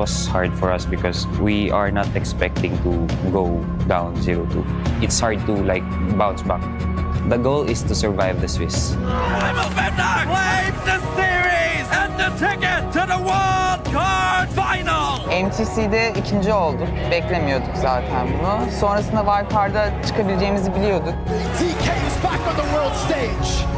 was hard for us because we are not expecting to go down 0-2. It's hard to like bounce back. The goal is to survive the Swiss. MLBB claims the series and the ticket to the World Card Final. MTC'de ikinci olduk. Beklemiyorduk zaten bunu. Sonrasında wildcard'a çıkabileceğimizi biliyorduk. TK is back on the world stage.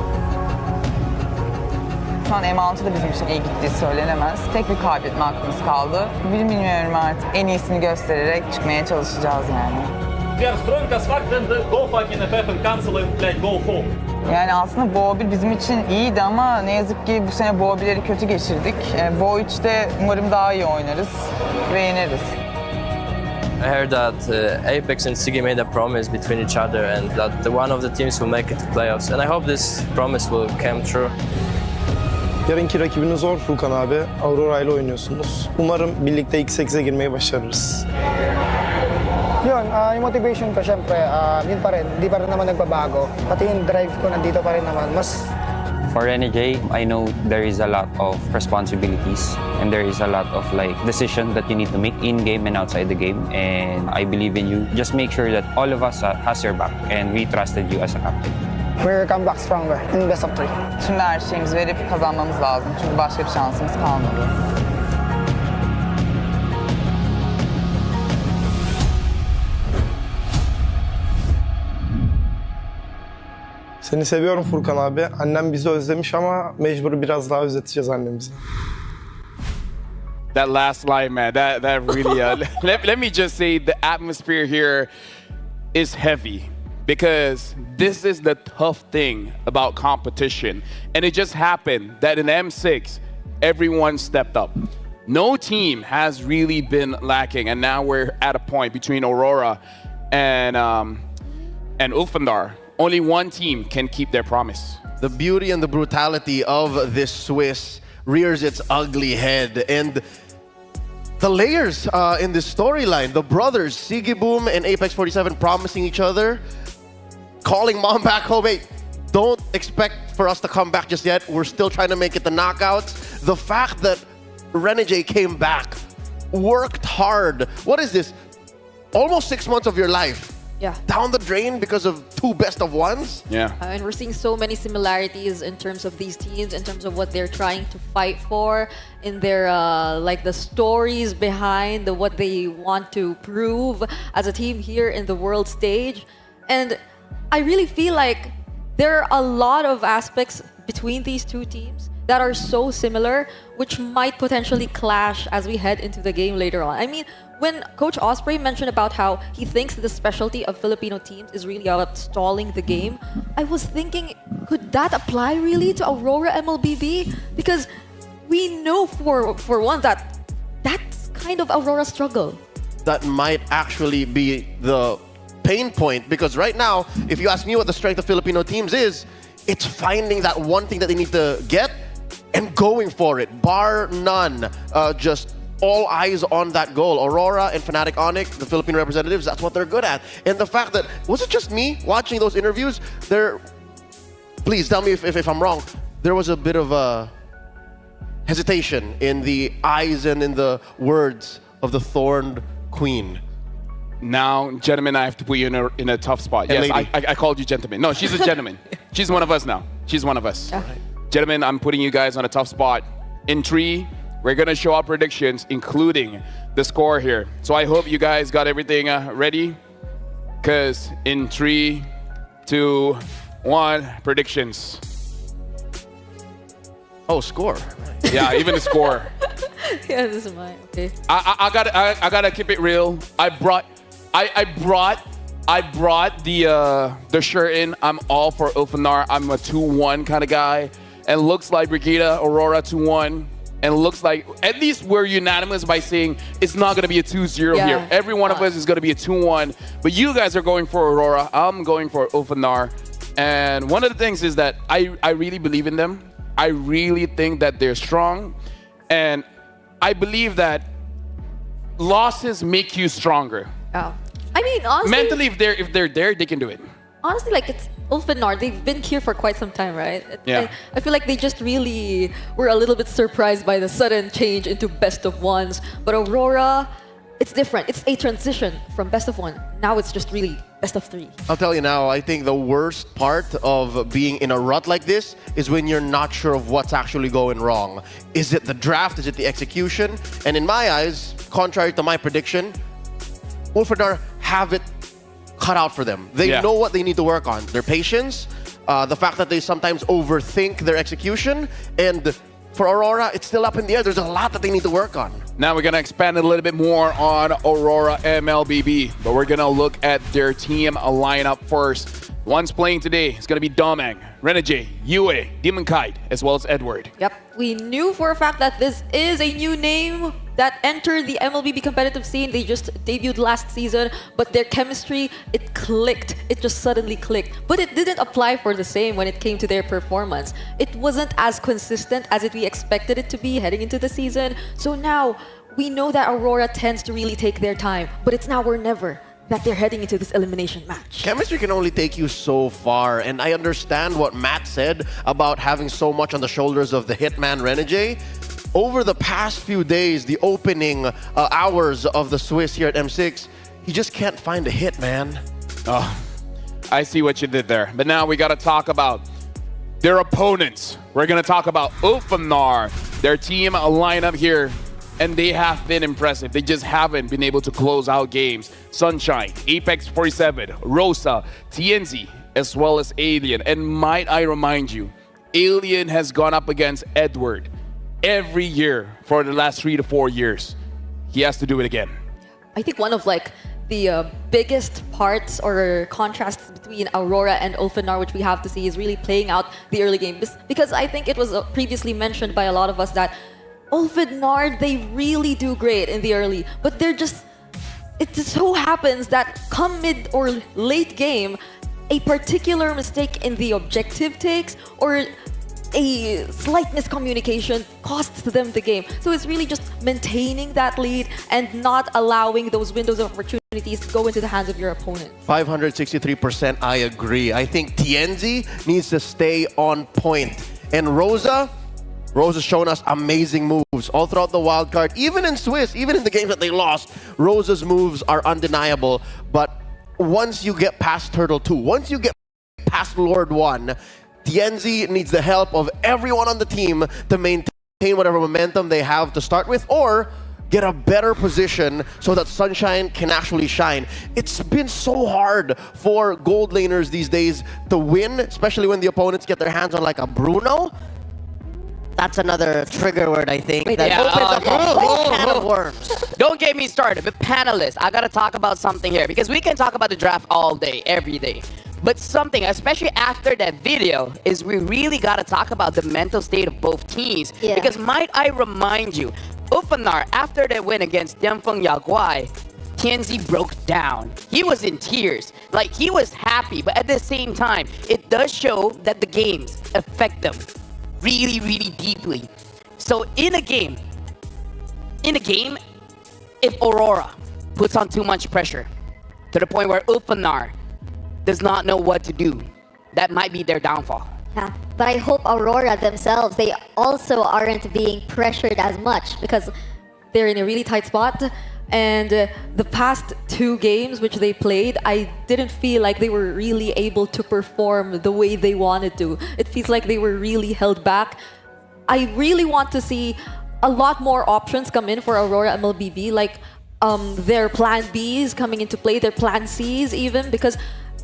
Şu an M6 da bizim için iyi gittiği söylenemez. Tek bir kaybetme hakkımız kaldı. Bilmiyorum artık. En iyisini göstererek çıkmaya çalışacağız yani. We are strong as fuck, then go fucking FF and cancel it, like go home. Yani aslında Bo1 bizim için iyiydi ama ne yazık ki bu sene Bo1'leri kötü geçirdik. Bo3'te umarım daha iyi oynarız ve yeneriz. I heard that Apex and Sigi made a promise between each other and that one of the teams will make it to playoffs. And I hope this promise will come true. Yarınki rakibiniz zor Furkan abi. Aurora ile oynuyorsunuz. Umarım birlikte ilk 8'e girmeyi başarırız. Yun, yung motivation ko syempre, yun pa rin, hindi pa rin naman nagbabago. Pati yung drive ko nandito pa rin naman, mas... For NJ, I know there is a lot of responsibilities and there is a lot of like decisions that you need to make in-game and outside the game. And I believe in you. Just make sure that all of us has your back and we trusted you as a captain. We'll come back stronger in best of 3. Şimdi her şeyimizi verip kazanmamız lazım. Çünkü başka bir şansımız kalmadı. Seni seviyorum Furkan abi. Annem bizi özlemiş ama mecbur biraz daha özleteceğiz annemizi. That last line, man, that really, let me just say the atmosphere here is heavy because this is the tough thing about competition. And it just happened that in M6, everyone stepped up. No team has really been lacking. And now we're at a point between Aurora and Ulfandar. Only one team can keep their promise. The beauty and the brutality of this Swiss rears its ugly head. And the layers in this storyline, the brothers, Sigiboom and Apex 47 promising each other, calling mom back home, hey, don't expect for us to come back just yet. We're still trying to make it the knockouts. The fact that Renegade came back, worked hard. What is this? Almost 6 months of your life. Yeah. Down the drain because of two best of ones? Yeah. And we're seeing so many similarities in terms of these teams, in terms of what they're trying to fight for, in their like the stories behind what they want to prove as a team here in the world stage. And I really feel like there are a lot of aspects between these two teams that are so similar, which might potentially clash as we head into the game later on. I mean, when Coach Osprey mentioned about how he thinks the specialty of Filipino teams is really about stalling the game, I was thinking, could that apply really to Aurora MLBB? Because we know for one that that's kind of Aurora's struggle. That might actually be the pain point, because right now, if you ask me what the strength of Filipino teams is, it's finding that one thing that they need to get and going for it, bar none. Just all eyes on that goal. Aurora and Fnatic Onyx, the Philippine representatives, that's what they're good at. And the fact that, was it just me watching those interviews? Please tell me if I'm wrong, there was a bit of a hesitation in the eyes and in the words of the Thorned Queen. Now, gentlemen, I have to put you in a tough spot. And yes, I called you gentlemen. No, she's a gentleman. She's one of us now. She's one of us. Yeah. Gentlemen, I'm putting you guys on a tough spot. In 3, we're going to show our predictions, including the score here. So I hope you guys got everything ready. Because in 3, 2, 1, predictions. Oh, score. Yeah, even the score. Yeah, this is mine. Okay. I gotta keep it real. I brought the shirt in. I'm all for Ulfandar. I'm a 2-1 kind of guy. And looks like Brigida, Aurora 2-1. And looks like, at least we're unanimous by saying it's not going to be a 2-0 here. Every one of us is going to be a 2-1. But you guys are going for Aurora. I'm going for Ulfandar. And one of the things is that I really believe in them. I really think that they're strong. And I believe that losses make you stronger. Oh. I mean, honestly, mentally, if they're there, they can do it. Honestly, like Ulfinar, they've been here for quite some time, right? Yeah. I feel like they just really were a little bit surprised by the sudden change into best of ones. But Aurora, it's different. It's a transition from best of one. Now it's just really best of three. I'll tell you now, I think the worst part of being in a rut like this is when you're not sure of what's actually going wrong. Is it the draft? Is it the execution? And in my eyes, contrary to my prediction, Ulfinar have it cut out for them. They know what they need to work on. Their patience, the fact that they sometimes overthink their execution, and for Aurora, it's still up in the air. There's a lot that they need to work on. Now we're going to expand a little bit more on Aurora MLBB, but we're going to look at their team lineup first. One's playing today. It's going to be Domang, Renegade, Yue, Demon Kite, as well as Edward. Yep. We knew for a fact that this is a new name that entered the MLBB competitive scene. They just debuted last season, but their chemistry, it clicked. It just suddenly clicked. But it didn't apply for the same when it came to their performance. It wasn't as consistent as we expected it to be heading into the season. So now, we know that Aurora tends to really take their time, but it's now or never that they're heading into this elimination match. Chemistry can only take you so far, and I understand what Matt said about having so much on the shoulders of the hitman Renegade. Over the past few days, the opening hours of the Swiss here at M6, he just can't find a hit, man. Oh, I see what you did there. But now we got to talk about their opponents. We're going to talk about Ulfinar, their team lineup here. And they have been impressive. They just haven't been able to close out games. Sunshine, Apex 47, Rosa, TNZ, as well as Alien. And might I remind you, Alien has gone up against Edward every year for the last 3 to 4 years. He has to do it again. I think one of the biggest parts or contrasts between Aurora and Ulfinar, which we have to see, is really playing out the early game. Because I think it was previously mentioned by a lot of us that Ulfinar, they really do great in the early, but they're just, it just so happens that come mid or late game, a particular mistake in the objective takes or a slight miscommunication costs them the game. So it's really just maintaining that lead and not allowing those windows of opportunities to go into the hands of your opponent. 563%, I agree. I think TNZ needs to stay on point. And Rosa's shown us amazing moves all throughout the wildcard. Even in Swiss, even in the games that they lost, Rosa's moves are undeniable. But once you get past Turtle 2, once you get past Lord 1, TNZ needs the help of everyone on the team to maintain whatever momentum they have to start with, or get a better position so that Sunshine can actually shine. It's been so hard for gold laners these days to win, especially when the opponents get their hands on like a Bruno. That's another trigger word, I think. That Yeah, opens up a whole can of worms. Don't get me started, but panelists, I gotta talk about something here because we can talk about the draft all day, every day. But something, especially after that video, is we really gotta talk about the mental state of both teams. Yeah. Because might I remind you, Ulfinar, after that win against Demfeng Yaguai, TNZ broke down. He was in tears. Like, he was happy, but at the same time, it does show that the games affect them really, really deeply. So in a game, if Aurora puts on too much pressure to the point where Ulfinar does not know what to do, that might be their downfall. Yeah, but I hope Aurora themselves, they also aren't being pressured as much because They're in a really tight spot. And the past 2 games which they played, I didn't feel like they were really able to perform the way they wanted to. It feels like they were really held back. I really want to see a lot more options come in for Aurora MLBB, like their plan Bs coming into play, their plan Cs even, because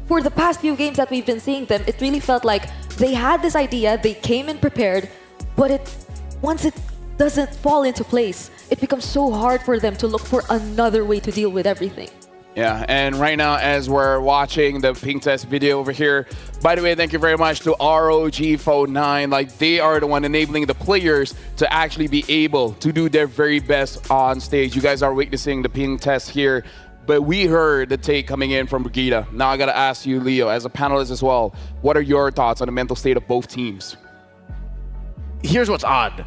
for the past few games that we've been seeing them, it really felt like they had this idea, they came in prepared, but once it doesn't fall into place, it becomes so hard for them to look for another way to deal with everything. Yeah, and right now, as we're watching the pink test video over here, by the way, thank you very much to ROG Phone 9. Like, they are the one enabling the players to actually be able to do their very best on stage. You guys are witnessing the pink test here, but we heard the take coming in from Brigida. Now I gotta ask you, Leo, as a panelist as well, what are your thoughts on the mental state of both teams? Here's what's odd.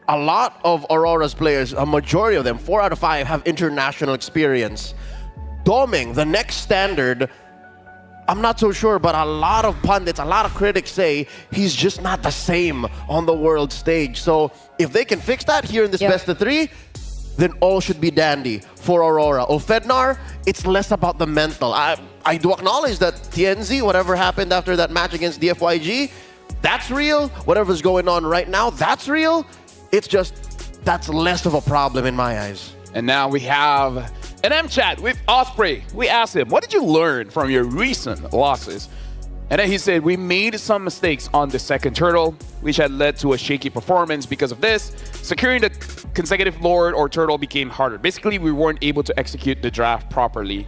A lot of Aurora's players, a majority of them, 4 out of 5, have international experience. Doming, the next standard, I'm not so sure, but a lot of pundits, a lot of critics say he's just not the same on the world stage. So if they can fix that here in this best of 3, then all should be dandy for Aurora. Ofednar, it's less about the mental. I do acknowledge that TNZ, whatever happened after that match against DFYG, that's real. Whatever's going on right now, that's real. It's just, that's less of a problem in my eyes. And now we have an M-chat with Osprey. We asked him, what did you learn from your recent losses? And then he said, we made some mistakes on the second turtle, which had led to a shaky performance. Because of this, securing the consecutive Lord or turtle became harder. Basically, we weren't able to execute the draft properly.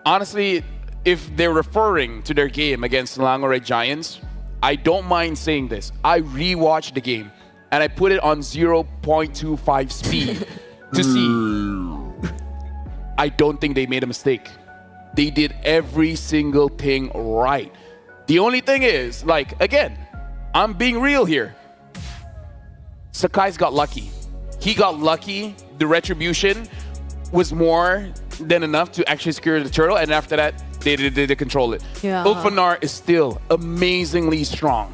Honestly, if they're referring to their game against Langore Giants, I don't mind saying this. I rewatched the game and I put it on 0.25 speed to see. I don't think they made a mistake. They did every single thing right. The only thing is, like, again, I'm being real here. Sakai's got lucky. He got lucky. The retribution was more than enough to actually secure the turtle, and after that, they control it. Yeah. Ulfanar is still amazingly strong.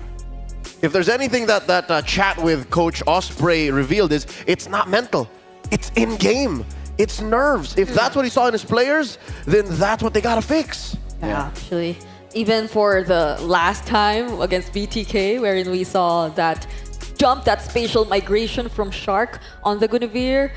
If there's anything that chat with Coach Osprey revealed is, it's not mental. It's in-game. It's nerves. If that's what he saw in his players, then that's what they gotta fix. Yeah, actually. Even for the last time against BTK, wherein we saw that jump, that spatial migration from Shark on the Guinevere,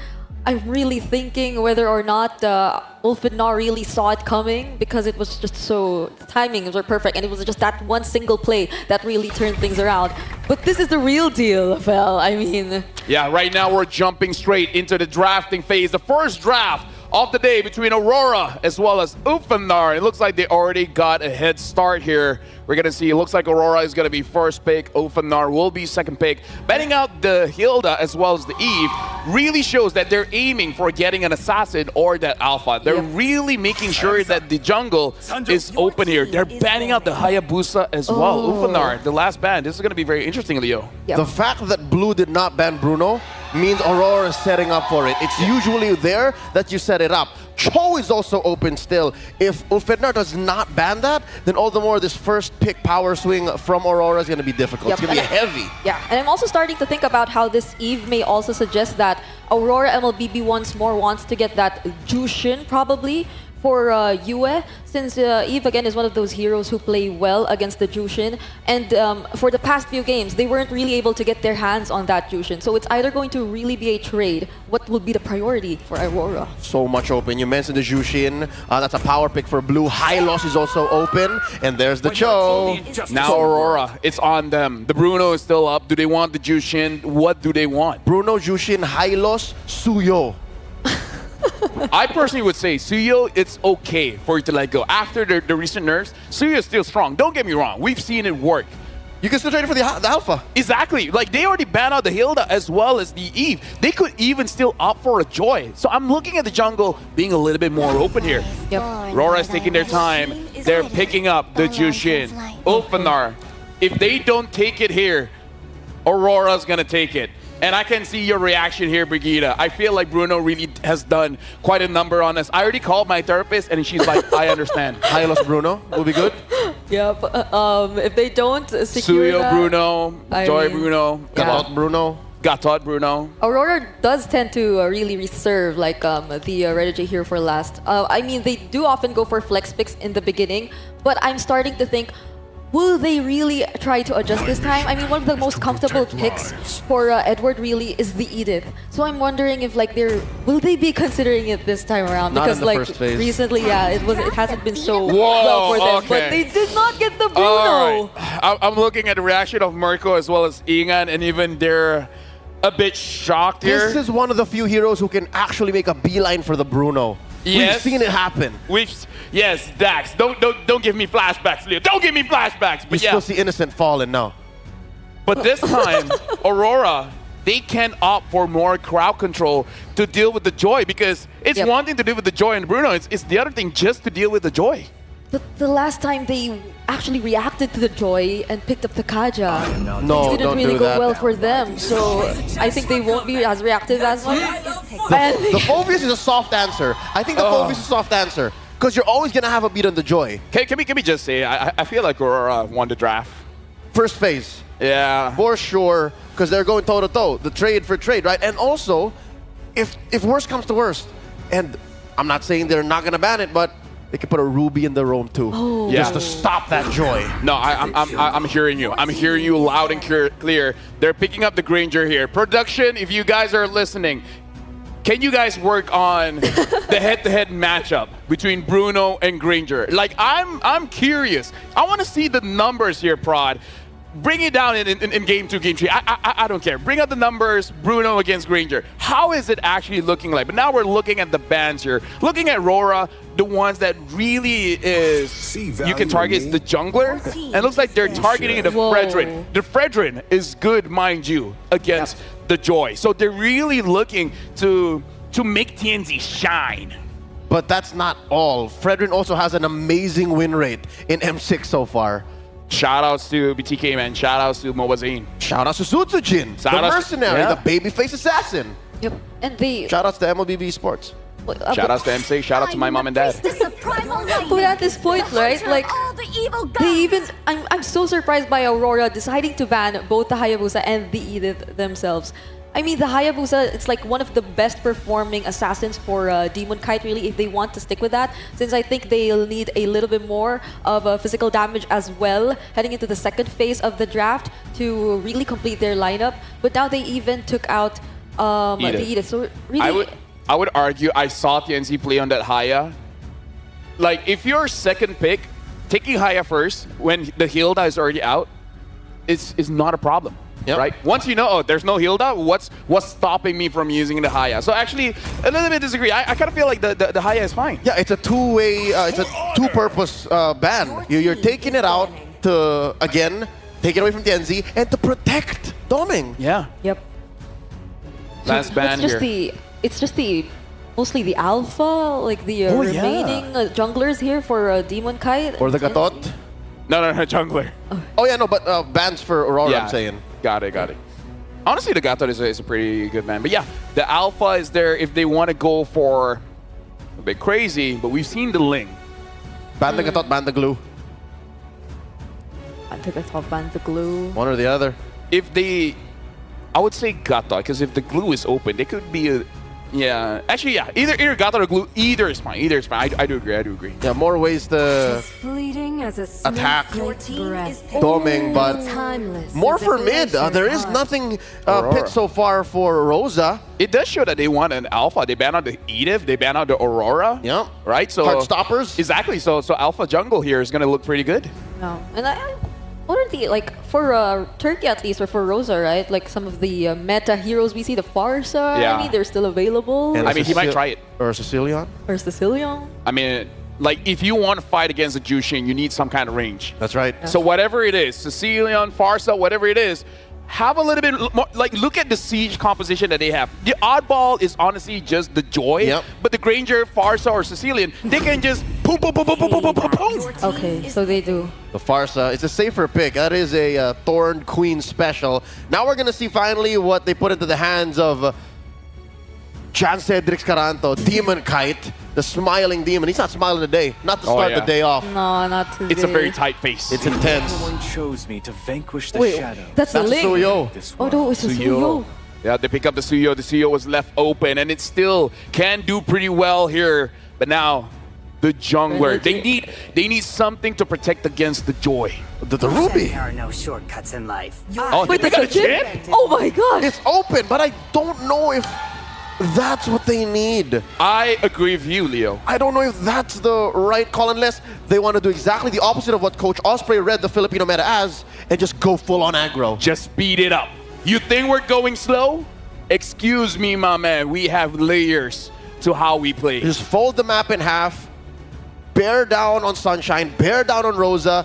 I'm really thinking whether or not Ulfidnar really saw it coming, because it was just so, the timings were perfect, and it was just that one single play that really turned things around. But this is the real deal, Fel. I mean... Yeah, right now we're jumping straight into the drafting phase. The first draft of the day between Aurora as well as Ulfidnar. It looks like they already got a head start here. We're going to see, it looks like Aurora is going to be first pick. Ulfidnar will be second pick. Betting out the Hilda as well as the Eve really shows that they're aiming for getting an assassin or that alpha. They're really making sure that the jungle is open here. They're banning out the Hayabusa as well. Ulfidnar, the last ban. This is going to be very interesting, Leo. The fact that Blue did not ban Bruno means Aurora is setting up for it. It's usually there that you set it up. Cho is also open still. If Ulfidnar does not ban that, then all the more this first pick power swing from Aurora is going to be difficult. It's going to be heavy. Yeah, and I'm also starting to think about how this Eve may also suggest that Aurora MLBB once more wants to get that Jushin probably for Yue, since Eve again is one of those heroes who play well against the Jushin, and for the past few games they weren't really able to get their hands on that Jushin, so it's either going to really be a trade. What will be the priority for Aurora? So much open. You mentioned the Jushin. That's a power pick for Blue. Hylos is also open, and there's the Cho. Now Aurora, it's on them. The Bruno is still up. Do they want the Jushin? What do they want? Bruno, Jushin, Hylos, Suyo. I personally would say Suyo, it's okay for you to let go. After the recent nerfs, Suyo is still strong. Don't get me wrong. We've seen it work. You can still trade it for the Alpha. Exactly. Like, they already banned out the Hilda as well as the Eve. They could even still opt for a Joy. So I'm looking at the jungle being a little bit more open here. Aurora is taking their time. They're picking up the Jushin. Ulfidnar. If they don't take it here, Aurora's going to take it. And I can see your reaction here, Brigitte. I feel like Bruno really has done quite a number on us. I already called my therapist, and she's like, I understand. Hylos Bruno will be good. Yep. If they don't secure Suyo that, Bruno, Joy Bruno, Gatot Bruno. Gatot Bruno. Aurora does tend to really reserve like the Redigy here for last. I mean, they do often go for flex picks in the beginning, but I'm starting to think, will they really try to adjust this time? I mean, one of the most comfortable picks for Edward really is the Edith. So I'm wondering if like will they be considering it this time around? Not because in the like first phase. recently, yeah, it hasn't been so well for them. But they did not get the Bruno. All right. I'm looking at the reaction of Mirko as well as Ingan, and even they're a bit shocked here. This is one of the few heroes who can actually make a beeline for the Bruno. Yes. We've seen it happen. Yes, Dax. Don't give me flashbacks, Leo. Don't give me flashbacks. But We still see Innocent falling now. But this time, Aurora, they can opt for more crowd control to deal with the Joy, because it's one thing to deal with the Joy and Bruno. It's the other thing just to deal with the Joy. The last time they actually reacted to the Joy and picked up the Kaja. No, Things didn't really go well for them, so I think they won't be as reactive as much. The Phobius is a soft answer. I think the Phobius is a soft answer. because you're always going to have a beat on the Joy. Can we just say, I feel like Aurora won the draft. First phase. Yeah. For sure, because they're going toe-to-toe. The trade for trade, right? And also, if worst comes to worst, and I'm not saying they're not going to ban it, but they could put a Ruby in the roam too. Oh. Yeah. Just to stop that Joy. No, I'm hearing you. I'm hearing you loud and clear. They're picking up the Granger here. Production, if you guys are listening, can you guys work on the head-to-head matchup between Bruno and Granger? Like, I'm curious. I want to see the numbers here, Prod. Bring it down in game 2, game 3. I don't care. Bring out the numbers, Bruno against Granger. How is it actually looking like? But now we're looking at the bans here. Looking at Aurora, the ones that really is you can target is the jungler. And it looks like they're targeting the Fredrin. The Fredrin is good, mind you, against the Joy. So they're really looking to make TNZ shine. But that's not all. Fredrin also has an amazing win rate in M6 so far. Shoutouts to BTK, man. Shoutouts to Mobazine. Shoutouts to Sutsujin, the mercenary, the babyface assassin. Yep. And the Shoutouts to MLBB Sports. Shoutouts to MC. Shoutout to my mom and dad. But at this point, right? Like, they even I'm so surprised by Aurora deciding to ban both the Hayabusa and the Edith themselves. I mean, the Hayabusa, it's like one of the best performing assassins for Demon Kite, really, if they want to stick with that, since I think they'll need a little bit more of physical damage as well, heading into the second phase of the draft to really complete their lineup. But now they even took out the Edith. So really, I would argue I saw TNC play on that Haya. Like, if you're second pick, taking Haya first when the Hilda is already out is not a problem. Yep. Right? Once you know, oh, there's no Hilda, what's stopping me from using the Haya? So actually, a little bit disagree. I kind of feel like the Haya is fine. Yeah, it's a two-way, it's a two-purpose ban. You're taking it out to, again, take it away from TNZ and to protect Doming. Yeah. Yep. Last ban here. It's just the mostly the alpha, like the remaining junglers here for Demon Kite. Or the Gatot. No, jungler. Oh yeah, no, but bans for Aurora, I'm saying. Got it. Honestly, the Gatot is a pretty good ban. But yeah, the alpha is there if they want to go for a bit crazy, but we've seen the Ling. Ban the Gatot, ban the glue. I think that's all ban the glue. One or the other. If they, I would say Gatot, because if the glue is open, they could be a, actually, either Gatot or glue, either is fine. I do agree. Yeah, more ways to attack Doming, but more for mid. There is nothing picked so far for Rosa. It does show that they want an alpha. They ban out the Edith, they ban out the Aurora. Yeah. Right? So Card stoppers. Exactly. So alpha jungle here is going to look pretty good. No. And what are the, like, for Turkey at least, or for Rosa, right? Like some of the meta heroes we see, the Farsa, I mean, they're still available. And I mean, he might try it. Or Sicilian. I mean, like, if you want to fight against a Jushin, you need some kind of range. That's right. So whatever it is, Sicilian, Farsa, whatever it is, have a little bit more, like, look at the siege composition that they have. The oddball is honestly just the Joy, but the Granger, Farsa, or Sicilian, they can just boom. Okay, so they do. The Farsa, it's a safer pick. That is a Thorn Queen special. Now we're going to see finally what they put into the hands of Chan Cedrix Caranto, Demon Kite, the smiling demon. He's not smiling today, not to start the day off. No, not today. It's a very tight face. It's intense. Someone chose me to vanquish the shadow. That's the Ling. Suyo. Oh no, it's a Suyo. Yeah, they pick up the Suyo. The Suyo was left open, and it still can do pretty well here. But now, the jungler, they need something to protect against the Joy. The Ruby. There are no shortcuts in life. Wait, they got a chip? Oh my god. It's open, but I don't know if that's what they need. I agree with you, Leo. I don't know if that's the right call unless they want to do exactly the opposite of what Coach Osprey read the Filipino meta as and just go full on aggro. Just speed it up. You think we're going slow? Excuse me, my man. We have layers to how we play. Just fold the map in half, bear down on Sunshine, bear down on Rosa,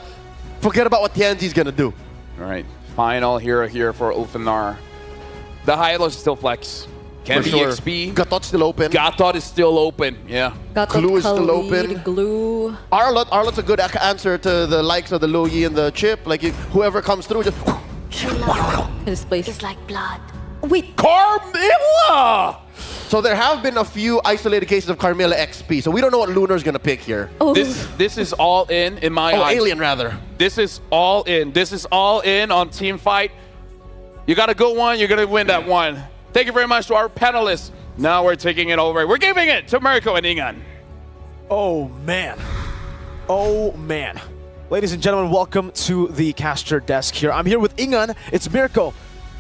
forget about what TNZ's going to do. All right, final hero here for Ulfanar. The Hylos is still flex. Can be XP. Gatot's still open. Gatot is still open, yeah. Glue is still open. Glue. Arlot's a good answer to the likes of the Loyi and the Chip. Like, whoever comes through, just... This place is like blood. Wait. Carmilla! So there have been a few isolated cases of Carmilla XP, so we don't know what Lunar's gonna pick here. Oh. This is all in my eyes. Alien rather. This is all in. This is all in on team fight. You got a good one, you're gonna win that one. Thank you very much to our panelists. Now we're taking it over. We're giving it to Mirko and Ingan. Oh man. Oh man. Ladies and gentlemen, welcome to the caster desk here. I'm here with Ingan. It's Mirko.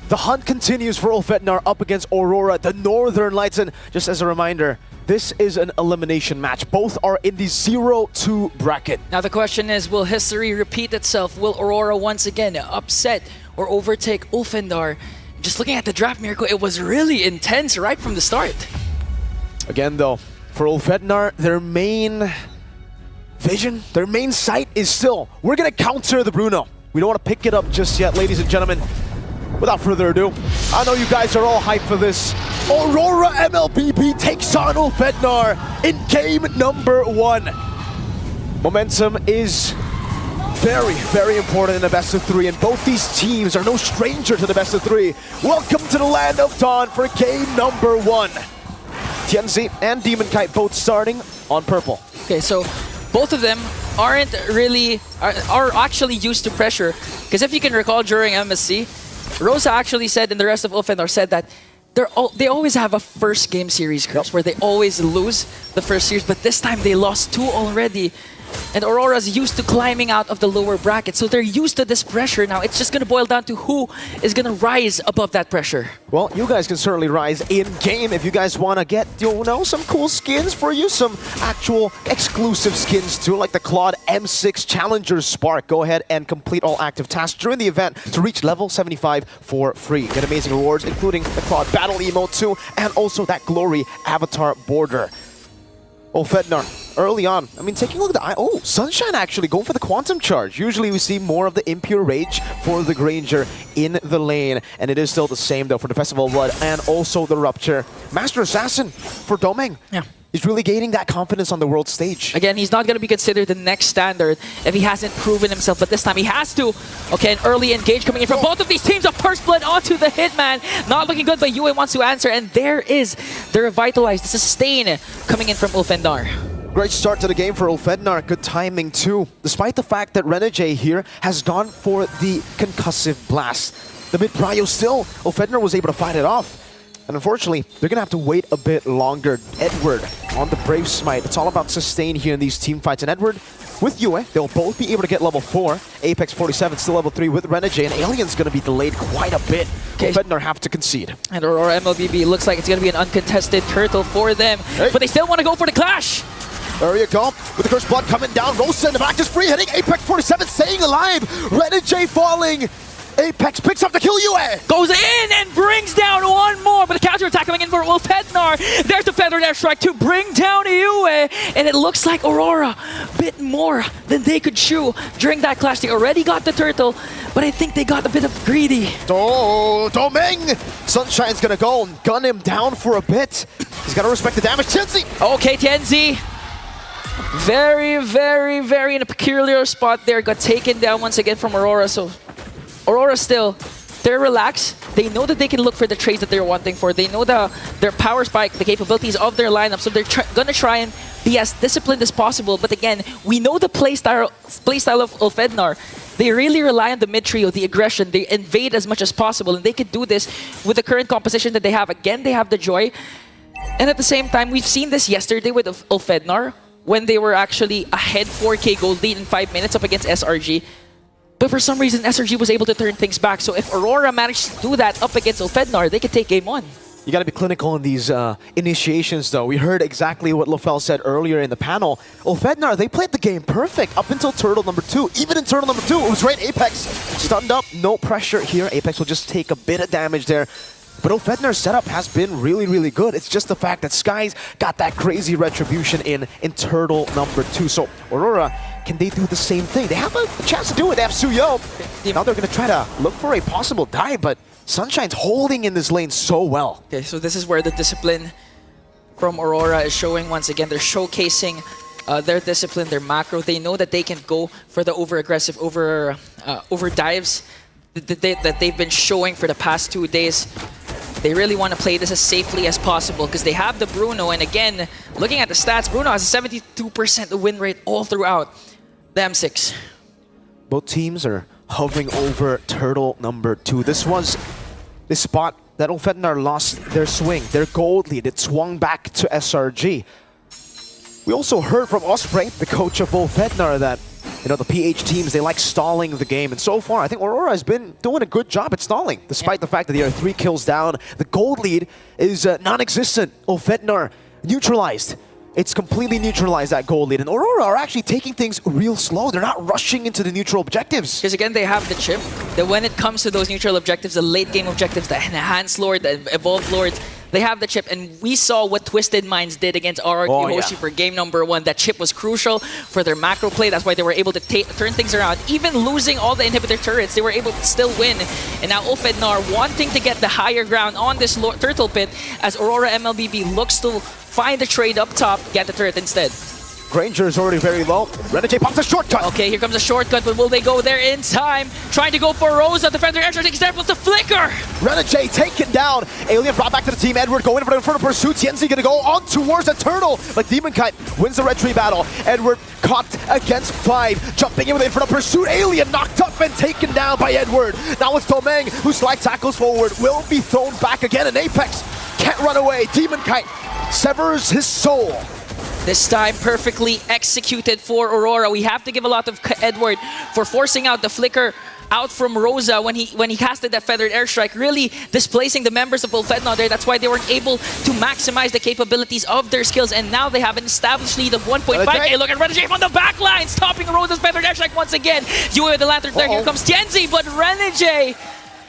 The hunt continues for Ulfednar up against Aurora, the Northern Lights. And just as a reminder, this is an elimination match. Both are in the 0-2 bracket. Now the question is, will history repeat itself? Will Aurora once again upset or overtake Ulfednar? Just looking at the draft, Mirko, it was really intense right from the start. Again though, for Ulfednar, their main vision, their main sight is still, we're gonna counter the Bruno. We don't want to pick it up just yet, ladies and gentlemen. Without further ado, I know you guys are all hyped for this. Aurora MLBB takes on Ulfednar in game number 1. Momentum is very, very important in the best of 3, and both these teams are no stranger to the best of 3. Welcome to the Land of Dawn for game number 1. Tianzi and Demon Kite both starting on purple. Okay, so both of them aren't really, are actually used to pressure. Because if you can recall during MSC, Rosa actually said, and the rest of Ulfednar said that they always have a first game series curse where they always lose the first series, but this time they lost 2 already. And Aurora's used to climbing out of the lower bracket, so they're used to this pressure now. It's just going to boil down to who is going to rise above that pressure. Well, you guys can certainly rise in-game if you guys want to get, you know, some cool skins for you, some actual exclusive skins too, like the Claude M6 Challenger Spark. Go ahead and complete all active tasks during the event to reach level 75 for free. Get amazing rewards, including the Claude Battle emote too, and also that Glory Avatar border. Ulfednar, early on, I mean, taking a look at the Sunshine actually going for the Quantum Charge. Usually we see more of the Impure Rage for the Granger in the lane, and it is still the same though for the Festival of Blood and also the Rupture. Master Assassin for Domeng. Yeah. He's really gaining that confidence on the world stage. Again, he's not going to be considered the next standard if he hasn't proven himself, but this time he has to. Okay, an early engage coming in from both of these teams. A First Blood onto the Hitman. Not looking good, but Yue wants to answer, and there is the Revitalize, the Sustain coming in from Ulfednar. Great start to the game for Ulfednar. Good timing too. Despite the fact that Renegade here has gone for the Concussive Blast. The mid-prio still, Ulfednar was able to fight it off. And unfortunately, they're going to have to wait a bit longer. Edward on the Brave Smite. It's all about sustain here in these team fights. And Edward with Yue, they'll both be able to get level 4. Apex 47 still level 3 with Renegade. And Alien's going to be delayed quite a bit. Okay. Ulfednar have to concede. And Aurora MLBB looks like it's going to be an uncontested turtle for them. Hey. But they still want to go for the clash. There you go. With the Cursed Blood coming down. Rosa in the back just free hitting. Apex 47 staying alive. Renegade falling. Apex picks up the kill. Yue goes in and brings down one more, but the counter attack coming in for Ulfednar. There's the Feathered Airstrike to bring down Yue, and it looks like Aurora a bit more than they could chew during that clash. They already got the turtle, but I think they got a bit of greedy. Oh, Domeng! Sunshine's gonna go and gun him down for a bit. He's gotta respect the damage. Tianzi! Okay, Tianzi. Very, very, very in a peculiar spot there. Got taken down once again from Aurora, so Aurora still, they're relaxed. They know that they can look for the trades that they're wanting for. They know their power spike, the capabilities of their lineup, so they're gonna try and be as disciplined as possible. But again, we know the playstyle of Ulfednar. They really rely on the mid-trio, the aggression. They invade as much as possible, and they could do this with the current composition that they have. Again, they have the Joy. And at the same time, we've seen this yesterday with Ulfednar when they were actually ahead 4K gold lead in 5 minutes up against SRG. But for some reason, SRG was able to turn things back. So if Aurora managed to do that up against Ulfednar, they could take game 1. You got to be clinical in these initiations, though. We heard exactly what Lofel said earlier in the panel. Ulfednar, they played the game perfect up until turtle number 2. Even in turtle number 2, it was right. Apex stunned up, no pressure here. Apex will just take a bit of damage there. But Ulfednar's setup has been really, really good. It's just the fact that Sky's got that crazy retribution in turtle number 2. So Aurora, can they do the same thing? They have a chance to do it. They have Suyo. Now they're going to try to look for a possible dive, but Sunshine's holding in this lane so well. Okay, so this is where the discipline from Aurora is showing once again. They're showcasing their discipline, their macro. They know that they can go for the over-aggressive, over dives that they've been showing for the past 2 days. They really want to play this as safely as possible because they have the Bruno. And again, looking at the stats, Bruno has a 72% win rate all throughout the M6. Both teams are hovering over turtle number 2. This was the spot that Ulfednar lost their swing, their gold lead. It swung back to SRG. We also heard from Osprey, the coach of Ulfednar, that the PH teams, they like stalling the game. And so far, I think Aurora has been doing a good job at stalling, despite the fact that they are 3 kills down. The gold lead is non-existent. Ulfednar neutralized. It's completely neutralized, that gold lead. And Aurora are actually taking things real slow. They're not rushing into the neutral objectives. Because again, they have the chip. That when it comes to those neutral objectives, the late game objectives, the enhanced lord, the evolved lords, they have the chip. And we saw what Twisted Minds did against RRQ Hoshi for game number 1. That chip was crucial for their macro play. That's why they were able to turn things around. Even losing all the inhibitor turrets, they were able to still win. And now Ulfednar wanting to get the higher ground on this turtle pit as Aurora MLBB looks to find the trade up top, get the turret instead. Granger is already very low. Renegade pops a shortcut. Okay, here comes a shortcut, but will they go there in time? Trying to go for Rosa. Defender Air takes there with the flicker. Renegade taken down. Alien brought back to the team. Edward going for the inferno pursuit. Tienzi gonna go on towards the turtle, but Demon Kite wins the red tree battle. Edward caught against 5, jumping in with the inferno pursuit. Alien knocked up and taken down by Edward. Now it's Domeng who slide tackles forward. Will be thrown back again, and Apex can't run away. Demon Kite severs his soul. This time perfectly executed for Aurora. We have to give a lot of Edward for forcing out the flicker out from Rosa when he casted that feathered airstrike, really displacing the members of Ulfednar there. That's why they weren't able to maximize the capabilities of their skills, and now they have an established lead of 1.5k. Look at Renegade on the back line, stopping Rosa's feathered airstrike once again. UA with the lantern there. Here comes Tienzi, but Renegade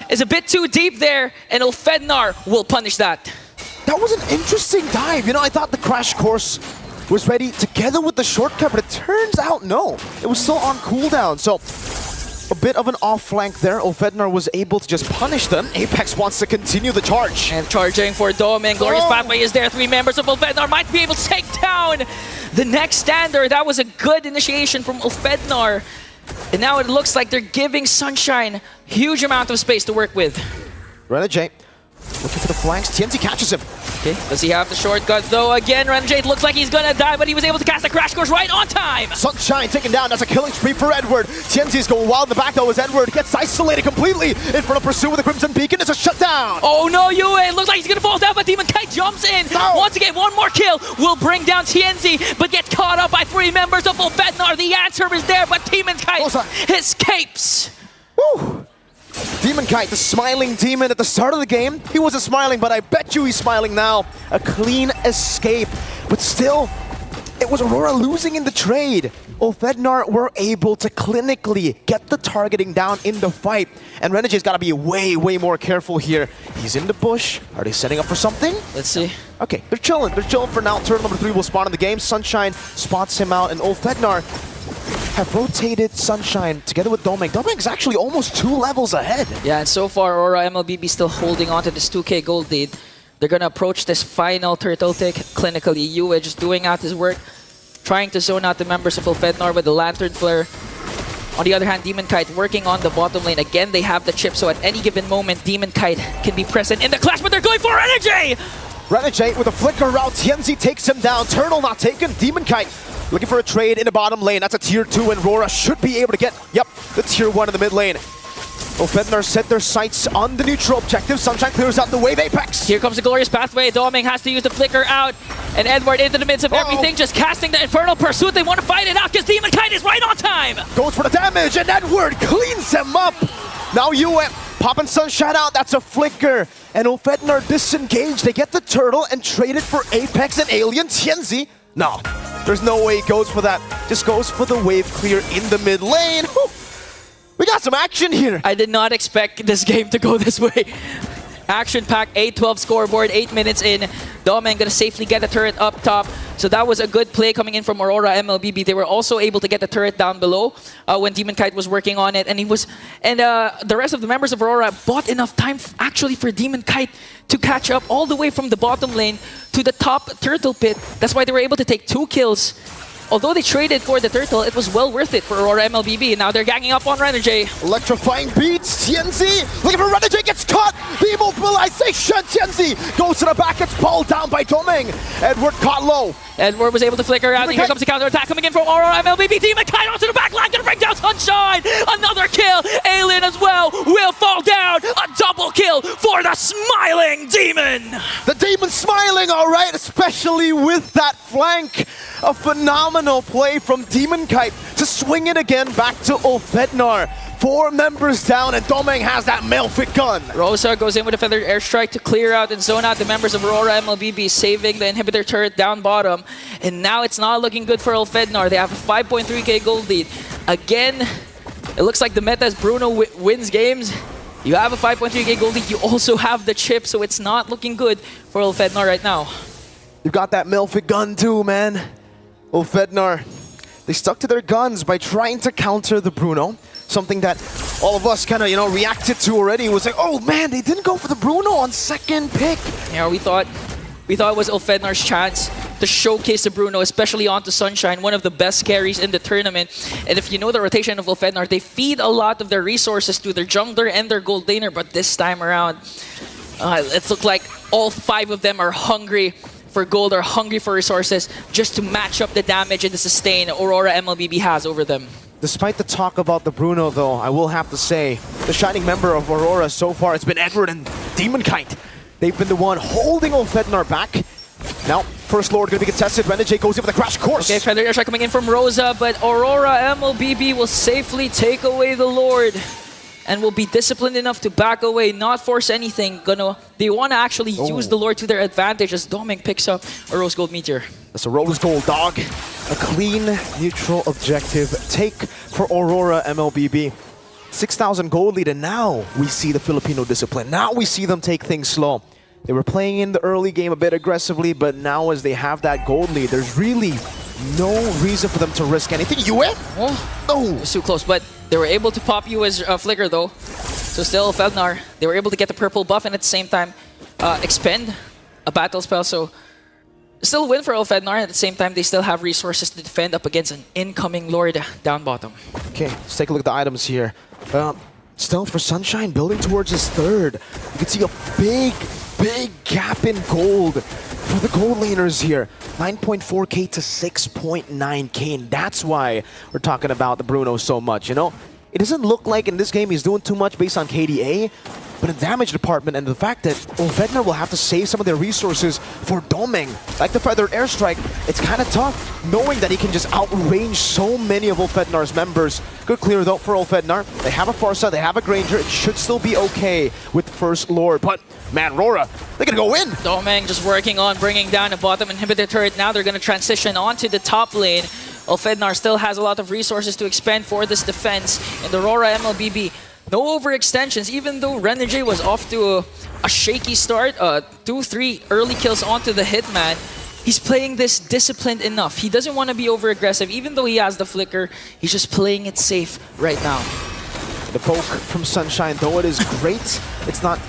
is a bit too deep there, and Ulfednar will punish that. That was an interesting dive. I thought the crash course was ready together with the shortcut, but it turns out no. It was still on cooldown, so a bit of an off flank there. Ulfednar was able to just punish them. Apex wants to continue the charge. And charging for Domeng. Glorious Pathway is there. 3 members of Ulfednar might be able to take down the next stander. That was a good initiation from Ulfednar. And now it looks like they're giving Sunshine huge amount of space to work with. Renegade looking for the flanks. Tienzi catches him. Okay, does he have the shortcut though? Again, Renegade looks like he's gonna die, but he was able to cast a crash course right on time. Sunshine taken down. That's a killing spree for Edward. Tienzi is going wild in the back though as Edward gets isolated completely. In front of pursuit with the Crimson Beacon. It's a shutdown. Oh no, Yue. Looks like he's gonna fall down, but Demon Kite jumps in. No. Once again, one more kill will bring down Tienzi, but gets caught up by 3 members of Ulfednar. The answer is there, but Demon Kite escapes. Woo! Demon Kite, the smiling demon at the start of the game. He wasn't smiling, but I bet you he's smiling now. A clean escape. But still, it was Aurora losing in the trade. Ulfednar were able to clinically get the targeting down in the fight. And Renegade's got to be way, way more careful here. He's in the bush. Are they setting up for something? Let's see. Okay, they're chilling. They're chilling for now. Turtle number 3 will spawn in the game. Sunshine spots him out, and Ulfednar have rotated Sunshine together with Domeng. Domeng's actually almost 2 levels ahead. Yeah, and so far Aurora MLBB still holding on to this 2k gold lead. They're gonna approach this final turtle tick clinically. Yue just doing out his work, trying to zone out the members of Ulfednar with the lantern flare. On the other hand, Demon Kite working on the bottom lane. Again, they have the chip, so at any given moment, Demon Kite can be present in the clash, but they're going for Renegade! Renegade with a flicker route. Tienzi takes him down. Turtle not taken. Demon Kite looking for a trade in the bottom lane. That's a tier 2, and Aurora should be able to get, the tier 1 in the mid lane. Ulfednar set their sights on the neutral objective. Sunshine clears out the wave. Apex. Here comes the glorious pathway. Domeng has to use the flicker out, and Edward into the midst of everything, just casting the infernal pursuit. They want to fight it out because Demon Kite is right on time. Goes for the damage, and Edward cleans him up. Now Yue popping Sunshine out. That's a flicker, and Ulfednar disengaged. They get the turtle and trade it for Apex and Alien. Tienzi, no, there's no way he goes for that. Just goes for the wave clear in the mid lane. Whew. We got some action here. I did not expect this game to go this way. Action-packed, 8-12 scoreboard, 8 minutes in. Domeng gonna safely get the turret up top. So that was a good play coming in from Aurora MLBB. They were also able to get the turret down below when Demon Kite was working on it. And the rest of the members of Aurora bought enough time actually for Demon Kite to catch up all the way from the bottom lane to the top turtle pit. That's why they were able to take 2 kills. Although they traded for the turtle, it was well worth it for Aurora MLBB. Now they're ganging up on Renegade. Electrifying beats. Tianzi looking for Renegade, gets caught. The immobilization. Tianzi goes to the back, gets pulled down by Doming. Edward caught low. Edward was able to flicker out, and here comes the counter attack coming in from Aurora. MLBB team, and Kite onto the back line, gonna bring down Sunshine. Another kill. Alien as well will fall down. A double kill for the smiling Demon. The Demon smiling, all right, especially with that flank. A phenomenal play from Demon Kite to swing it again back to Ulfednar. 4 members down, and Doming has that Melfic gun. Rosa goes in with a feathered airstrike to clear out and zone out the members of Aurora MLBB, saving the inhibitor turret down bottom. And now it's not looking good for Ulfednar. They have a 5.3k gold lead. Again, it looks like the meta as Bruno wins games. You have a 5.3k gold lead. You also have the chip, so it's not looking good for Ulfednar right now. You've got that Melfic gun too, man. Ulfednar, they stuck to their guns by trying to counter the Bruno. Something that all of us kind of, reacted to already. It was like, oh man, they didn't go for the Bruno on second pick. Yeah, we thought it was Ulfednar's chance to showcase the Bruno, especially onto Sunshine, one of the best carries in the tournament. And if you know the rotation of Ulfednar, they feed a lot of their resources to their jungler and their gold laner, but this time around, it looked like all 5 of them are hungry for gold, are hungry for resources, just to match up the damage and the sustain Aurora MLBB has over them. Despite the talk about the Bruno, though, I will have to say, the shining member of Aurora so far, it's been Edward and Demon Kite. They've been the one holding Ulfednar back. Now, first Lord going to be contested. Renegade goes in with a crash course. Okay, feather airstrike coming in from Rosa, but Aurora MLBB will safely take away the Lord and will be disciplined enough to back away, not force anything. They want to actually use the Lord to their advantage as Doming picks up a Rose Gold Meteor. That's a Rose Gold, dog. A clean, neutral objective take for Aurora MLBB. 6,000 gold lead, and now we see the Filipino discipline. Now we see them take things slow. They were playing in the early game a bit aggressively, but now as they have that gold lead, there's really no reason for them to risk anything. Yue? Oh, it was too close, but they were able to pop Yue's flicker though. So still Felnar, they were able to get the purple buff and at the same time expend a battle spell. So still a win for Ulfednar. At the same time, they still have resources to defend up against an incoming Lord down bottom. Okay, let's take a look at the items here. Stealth for Sunshine building towards his 3rd. You can see a big gap in gold for the gold laners here. 9.4k to 6.9k, and that's why we're talking about the Bruno so much, It doesn't look like in this game he's doing too much based on KDA, but in damage department and the fact that Ulfednar will have to save some of their resources for Doming, like the feathered airstrike, it's kind of tough knowing that he can just outrange so many of Ulfednar's members. Good clear though for Ulfednar. They have a Farsa, they have a Granger. It should still be okay with First Lord, but man, Aurora, they're gonna go in. Doming just working on bringing down the bottom inhibitor turret. Now they're gonna transition onto the top lane. Ulfednar still has a lot of resources to expend for this defense, and Aurora MLBB, no overextensions, even though Renegade was off to a shaky start, 2-3 early kills onto the Hitman. He's playing this disciplined enough. He doesn't want to be over-aggressive, even though he has the flicker. He's just playing it safe right now. The poke from Sunshine, though it is great, it's not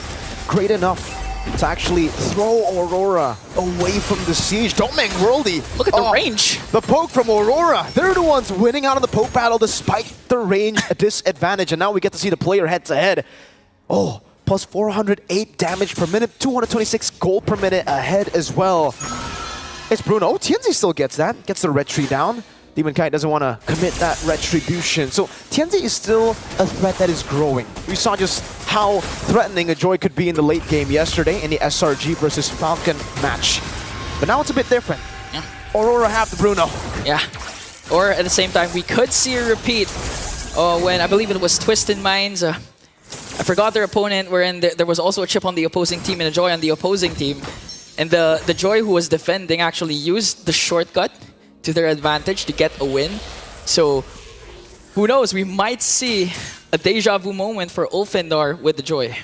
great enough to actually throw Aurora away from the siege. Doming, Worldy. Look at the range. The poke from Aurora. They're the ones winning out of the poke battle despite the range disadvantage. And now we get to see the player head-to-head. Oh, plus 408 damage per minute, 226 gold per minute ahead as well. It's Bruno. Tianzi still gets that. Gets the red tree down. Demon Kite doesn't want to commit that retribution. So Tianzi is still a threat that is growing. We saw just how threatening a Joy could be in the late game yesterday in the SRG versus Falcon match. But now it's a bit different. Yeah. Aurora have the Bruno. Yeah. Or at the same time, we could see a repeat when I believe it was Twisted Minds. I forgot their opponent, wherein there was also a chip on the opposing team and a Joy on the opposing team. And the Joy who was defending actually used the shortcut to their advantage to get a win. So who knows, we might see a deja vu moment for Ulfednar with the Joy.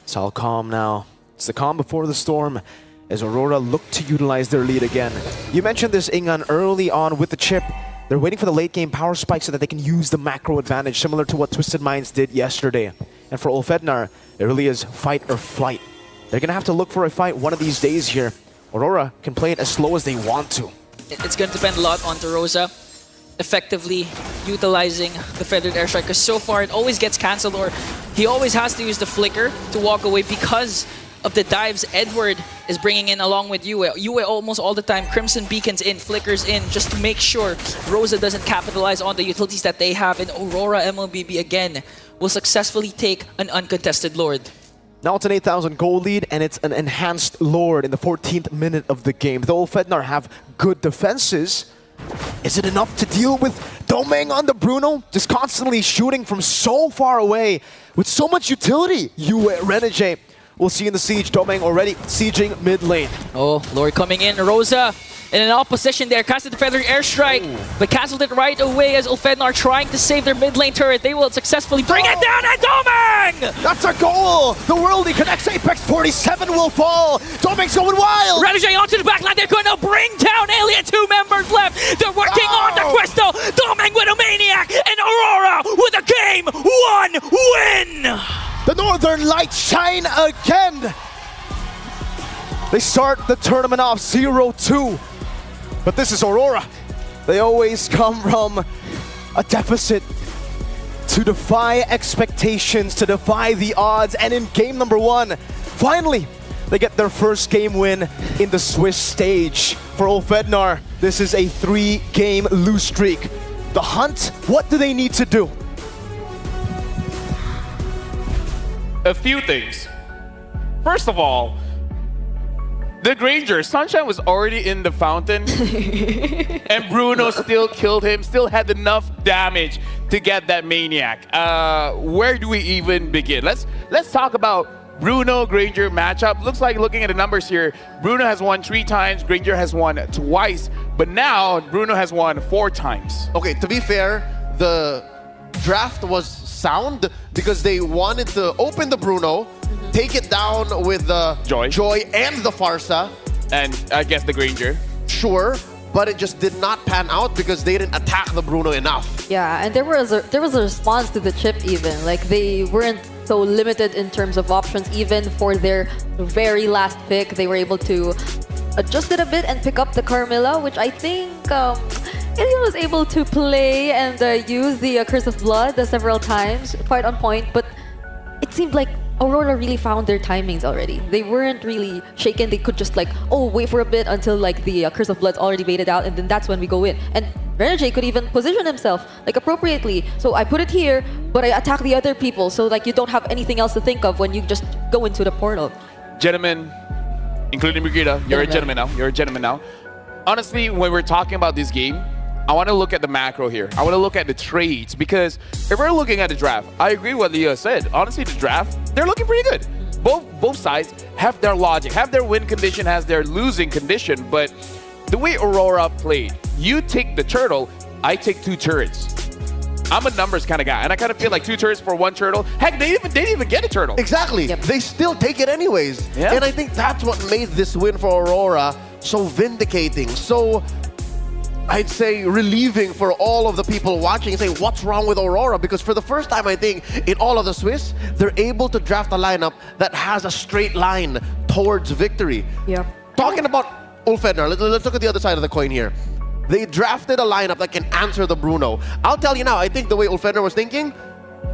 It's all calm now. It's the calm before the storm as Aurora look to utilize their lead again. You mentioned this, Ingan, early on with the chip. They're waiting for the late game power spike so that they can use the macro advantage, similar to what Twisted Minds did yesterday. And for Ulfednar, it really is fight or flight. They're gonna have to look for a fight one of these days here. Aurora can play it as slow as they want to. It's going to depend a lot on Rosa effectively utilizing the feathered airstrike, because so far it always gets cancelled or he always has to use the flicker to walk away because of the dives Edward is bringing in along with Yue. Yue almost all the time, Crimson Beacons in, flickers in, just to make sure Rosa doesn't capitalize on the utilities that they have. And Aurora MLBB again will successfully take an uncontested Lord. Now it's an 8,000 goal lead, and it's an enhanced Lord in the 14th minute of the game. Though Ulfednar have good defenses, is it enough to deal with Domeng on the Bruno? Just constantly shooting from so far away with so much utility. Yue, Renegade. We'll see in the siege. Domeng already sieging mid lane. Oh, Lord coming in. Rosa in an opposition there. Casted the Feathering Airstrike, but cancelled it right away as Ulfednar trying to save their mid lane turret. They will successfully bring it down, and Domeng! That's a goal! The worldly connects Apex, 47 will fall! Domeng's going wild! Renegade onto the backline. They're going to bring down Alien. 2 members left. They're working on the Crystal. Domeng with a Maniac, and Aurora with a Game 1 win! The Northern Lights shine again! They start the tournament off 0-2. But this is Aurora. They always come from a deficit to defy expectations, to defy the odds. And in game number 1, finally, they get their first game win in the Swiss stage. For Ulfednar, this is a 3-game lose streak. The Hunt, what do they need to do? A few things. First of all, the Granger, Sunshine was already in the fountain, and Bruno still killed him, still had enough damage to get that Maniac. Where do we even begin? Let's talk about Bruno Granger matchup. Looks like, looking at the numbers here, Bruno has won 3 times, Granger has won twice, but now Bruno has won 4 times. Okay, to be fair, the draft was sound because they wanted to open the Bruno, take it down with the Joy and the Farsa. And I guess the Granger. Sure, but it just did not pan out because they didn't attack the Bruno enough. Yeah, and there was a response to the chip even. Like, they weren't so limited in terms of options. Even for their very last pick, they were able to adjust it a bit and pick up the Carmilla, which I think Ilya was able to play and use the Curse of Blood several times, quite on point. But it seemed like Aurora really found their timings already. They weren't really shaken. They could just wait for a bit until the Curse of Blood's already baited out, and then that's when we go in. And Renegade could even position himself appropriately. So I put it here, but I attack the other people. So you don't have anything else to think of when you just go into the portal. Gentlemen, including Brigida, you're a gentleman now. You're a gentleman now. Honestly, when we're talking about this game, I want to look at the macro here. I want to look at the trades, because if we're looking at the draft, I agree with what Leo said. Honestly, the draft, they're looking pretty good. Both sides have their logic, have their win condition, has their losing condition, but the way Aurora played, you take the turtle, I take 2 turrets. I'm a numbers kind of guy, and I kind of feel like 2 turrets for 1 turtle. Heck, they didn't even get a turtle. Exactly. Yep. They still take it anyways. Yeah. And I think that's what made this win for Aurora so vindicating, so I'd say relieving for all of the people watching and saying, what's wrong with Aurora? Because for the first time, I think, in all of the Swiss, they're able to draft a lineup that has a straight line towards victory. Yep. Talking about Ulfednar, let's look at the other side of the coin here. They drafted a lineup that can answer the Bruno. I'll tell you now, I think the way Ulfednar was thinking,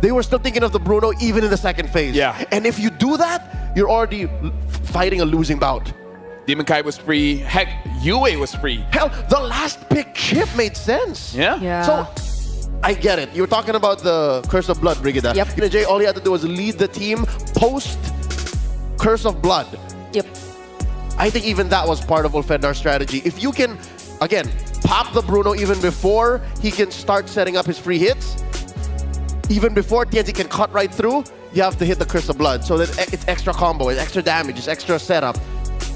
they were still thinking of the Bruno even in the second phase. Yeah. And if you do that, you're already fighting a losing bout. Demon Kai was free. Heck, Yue was free. Hell, the last pick chip made sense. Yeah. So, I get it. You were talking about the Curse of Blood, Brigida. Yep. Jay, all he had to do was lead the team post Curse of Blood. Yep. I think even that was part of Ulfednar's strategy. If you can, again, pop the Bruno even before he can start setting up his free hits, even before TNC can cut right through, you have to hit the Curse of Blood. So that it's extra combo, it's extra damage, it's extra setup.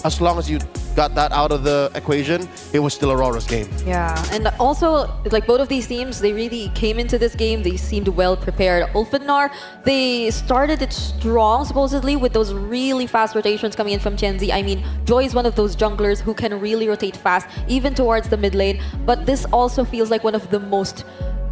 As long as you got that out of the equation, it was still Aurora's game. Yeah, and also, both of these teams, they really came into this game, they seemed well prepared. Ulfednar, they started it strong, supposedly, with those really fast rotations coming in from Tianzi. I mean, Joy is one of those junglers who can really rotate fast, even towards the mid lane, but this also feels like one of the most,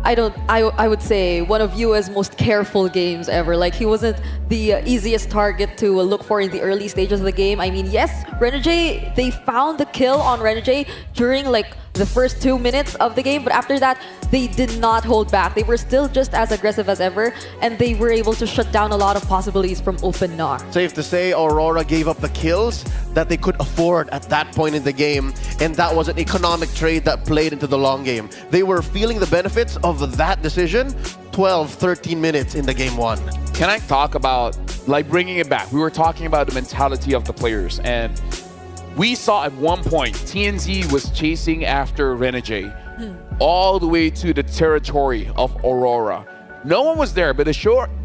I would say, one of Yue's most careful games ever. He wasn't the easiest target to look for in the early stages of the game. I mean, yes, Renegade, they found the kill on Renegade during the the first 2 minutes of the game, but after that, they did not hold back. They were still just as aggressive as ever, and they were able to shut down a lot of possibilities from Openar. Safe to say, Aurora gave up the kills that they could afford at that point in the game, and that was an economic trade that played into the long game. They were feeling the benefits of that decision 12, 13 minutes in the game 1. Can I talk about, like, bringing it back? We were talking about the mentality of the players, and we saw at one point TNZ was chasing after Renegade all the way to the territory of Aurora. No one was there, but the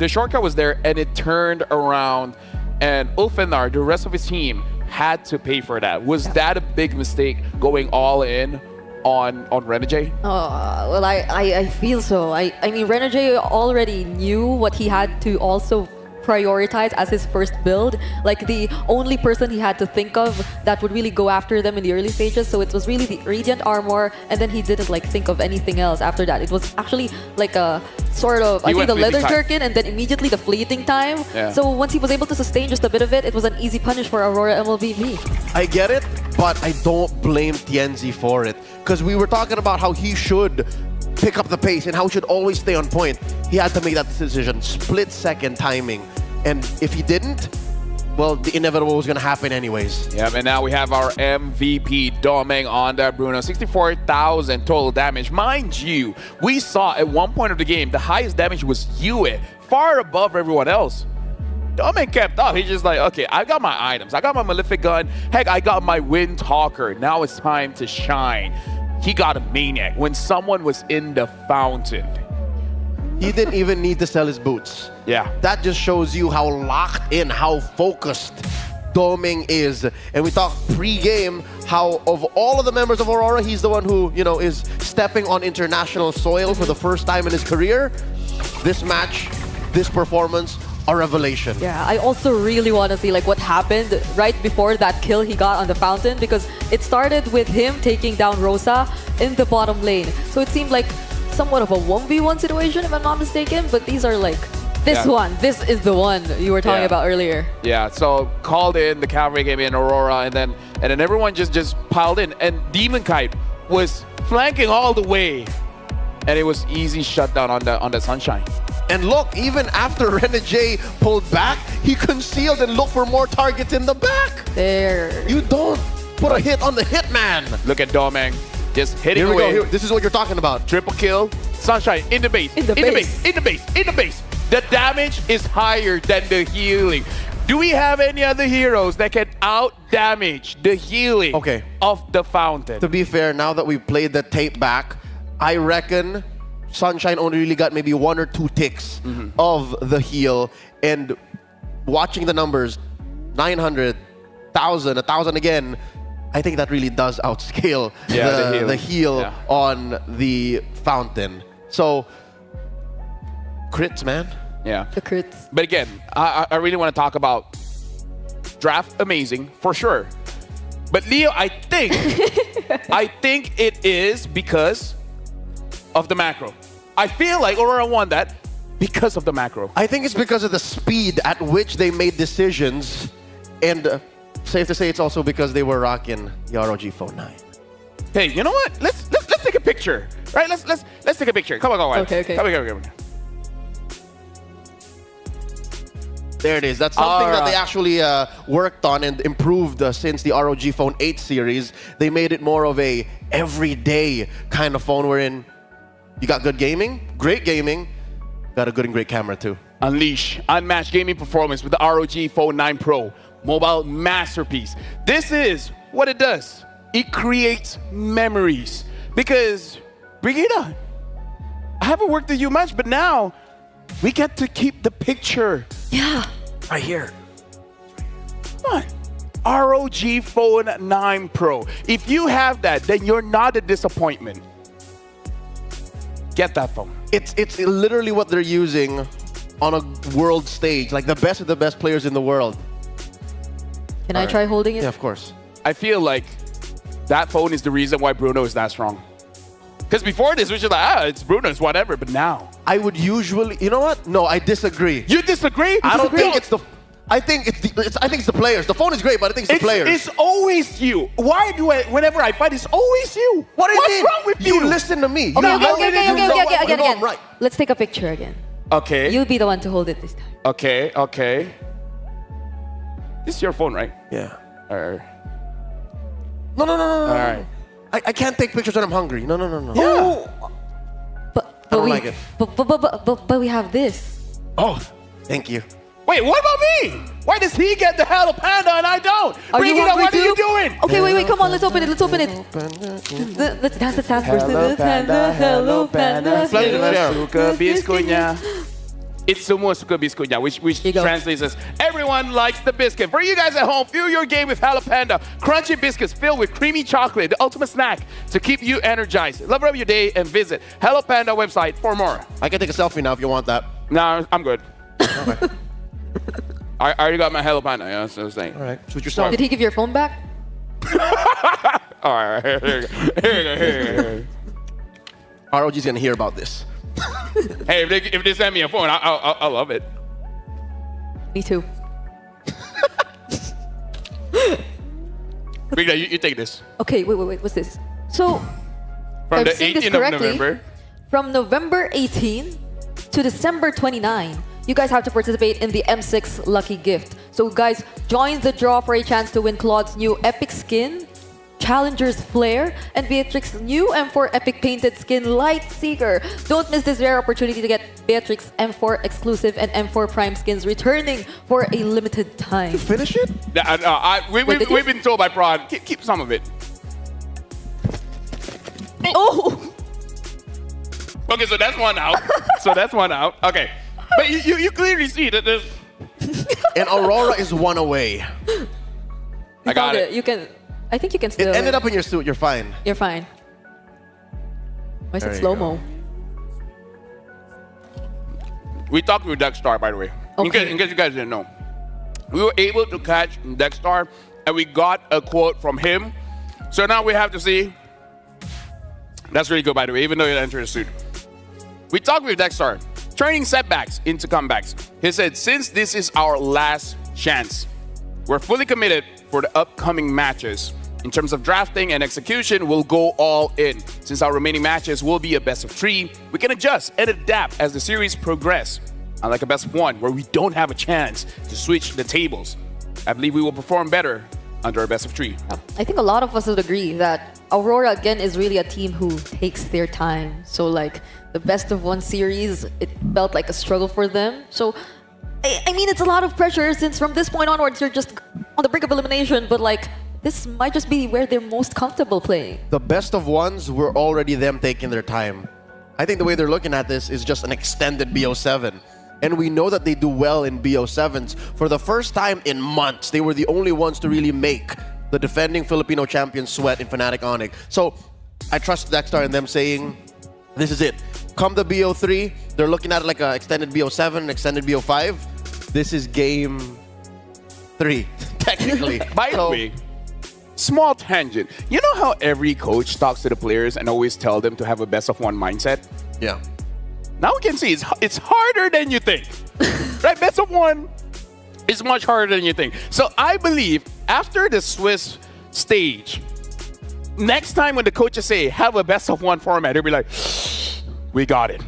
shortcut was there, and it turned around, and Ulfenar, the rest of his team, had to pay for that. Was that a big mistake, going all in on Renegade? Well, I feel so. I mean, Renegade already knew what he had to also prioritize as his first build. Like, the only person he had to think of that would really go after them in the early stages, so it was really the Radiant Armor, and then he didn't like think of anything else after that. It was actually like a sort of, I think, the Leather Jerkin and then immediately the Fleeting Time. Yeah. So once he was able to sustain just a bit of it, it was an easy punish for Aurora MLBB. I get it, but I don't blame TNZ for it, because we were talking about how he should pick up the pace and how he should always stay on point. He had to make that decision, split-second timing. And if he didn't, well, the inevitable was going to happen anyways. Yeah, and now we have our MVP, Domeng, on that Bruno. 64,000 total damage. Mind you, we saw at one point of the game, the highest damage was Yue, far above everyone else. Domeng kept up. He's just like, okay, I got my items. I got my Malefic Gun. Heck, I got my Wind Talker. Now it's time to shine. He got a Maniac when someone was in the fountain. He didn't even need to sell his boots. Yeah. That just shows you how locked in, how focused Domeng is. And we talked pre-game how of all of the members of Aurora, he's the one who, you know, is stepping on international soil for the first time in his career. This match, this performance, a revelation. Yeah, I also really want to see like what happened right before that kill he got on the fountain, because it started with him taking down Rosa in the bottom lane. So it seemed like somewhat of a 1v1 situation, if I'm not mistaken, but these are like, this is the one you were talking about earlier. Yeah, so called in, the cavalry came in, Aurora, and then everyone just piled in, and Demon Kite was flanking all the way, and it was easy shutdown on the Sunshine. And look, even after Renegade pulled back, he concealed and looked for more targets in the back. There. You don't put a hit on the hitman. Look at Domeng. Just hitting Here we away. go. This is what you're talking about. Triple kill. Sunshine in the base. In the base. The damage is higher than the healing. Do we have any other heroes that can out-damage the healing of the fountain? To be fair, now that we've played the tape back, I reckon Sunshine only really got maybe 1 or 2 ticks of the heal. And watching the numbers, 900, 1,000, 1,000 again, I think that really does outscale the heal on the fountain. So, crits, man. Yeah. The crits. But again, I really want to talk about draft amazing, for sure. But Leo, I think, I think it is because of the macro. I feel like Aurora won that because of the macro. I think it's because of the speed at which they made decisions, and safe to say it's also because they were rocking the ROG Phone 9. Hey, you know what? Let's take a picture, right? Let's take a picture. Come on. Okay. Come on. There it is. That's something that they actually worked on and improved since the ROG Phone 8 series. They made it more of a everyday kind of phone wherein you got good gaming, great gaming, got a good and great camera too. Unleash unmatched gaming performance with the ROG Phone 9 Pro. Mobile masterpiece. This is what it does. It creates memories. Because, Brigida, I haven't worked with you much, but now we get to keep the picture. Yeah. Right here. Come on. ROG Phone 9 Pro. If you have that, then you're not a disappointment. Get that phone. It's literally what they're using on a world stage, like the best of the best players in the world. Can I try holding it? Yeah, of course. I feel like that phone is the reason why Bruno is that strong. Because before this, we were just like, it's Bruno, it's whatever. But now, I would usually, you know what? No, I disagree. You disagree? I don't think it's the. I think it's the players. The phone is great, but I think it's the players. It's always you. Why do I, whenever I fight, it's always you. What do you What's mean? wrong with you? You listen to me. Okay, again. Right. Let's take a picture again. Okay. You'll be the one to hold it this time. Okay. This is your phone, right? Yeah. All right. No. All right. I can't take pictures when I'm hungry. No. Yeah. But I don't we, like it. But we have this. Oh, thank you. Wait, what about me? Why does he get the Hello Panda and I don't? Brigida, what are you doing? Okay, wait, come on, let's open it. Let's dance the task versus the panda. Hello Panda. Suka biscuitnya. It's semua suka biscuitnya, which translates as everyone likes the biscuit. For you guys at home, fuel your game with Hello Panda. Crunchy biscuits filled with creamy chocolate, the ultimate snack to keep you energized. Level up your day and visit Hello Panda website for more. I can take a selfie now if you want that. No, I'm good. Okay. I already got my Hello Panda, yeah, that's what I'm saying. All right, switch yourself. Did he give your phone back? All right, here you go. ROG's gonna hear about this. Hey, if they send me a phone, I'll love it. Me too. Brigida, you take this. Okay, wait, what's this? So, From I'm the seeing this 18th of correctly, November. From November 18 to December 29, you guys have to participate in the M6 Lucky Gift. So guys, join the draw for a chance to win Claude's new Epic Skin, Challenger's Flare, and Beatrix's new M4 Epic Painted Skin Light Seeker. Don't miss this rare opportunity to get Beatrix M4 exclusive and M4 Prime skins returning for a limited time. You finish it? We've been told by Prod, keep some of it. Oh! Okay, so that's one out. Okay. But you clearly see that there's... And Aurora is one away. I got it. You can... I think you can still... It ended up in your suit. You're fine. You're fine. Why is There it you slow-mo? We talked with Dexstar, by the way. Okay. In case you guys didn't know. We were able to catch Dexstar, and we got a quote from him. So now we have to see... That's really good, by the way, even though you entered the suit. We talked with Dexstar, turning setbacks into comebacks. He said, since this is our last chance, we're fully committed for the upcoming matches. In terms of drafting and execution, we'll go all in. Since our remaining matches will be a best of 3, we can adjust and adapt as the series progress. Unlike a best of 1, where we don't have a chance to switch the tables, I believe we will perform better under a best of 3. I think a lot of us would agree that Aurora, again, is really a team who takes their time. So, like, the best of 1 series, it felt like a struggle for them. So, I mean, it's a lot of pressure since from this point onwards, you're just on the brink of elimination. But, like, this might just be where they're most comfortable playing. The best of 1s were already them taking their time. I think the way they're looking at this is just an extended BO7. And we know that they do well in BO7s. For the first time in months, they were the only ones to really make the defending Filipino champion sweat in Fnatic Onyx. So I trust Dexstar and them saying, this is it. Come the BO3, they're looking at it like an extended BO7, extended BO5. This is game 3, technically. By the way, small tangent. You know how every coach talks to the players and always tell them to have a best of 1 mindset? Yeah. Now we can see it's harder than you think. Right? Best of 1 is much harder than you think. So I believe after the Swiss stage, next time when the coaches say have a best of 1 format, they'll be like, we got it.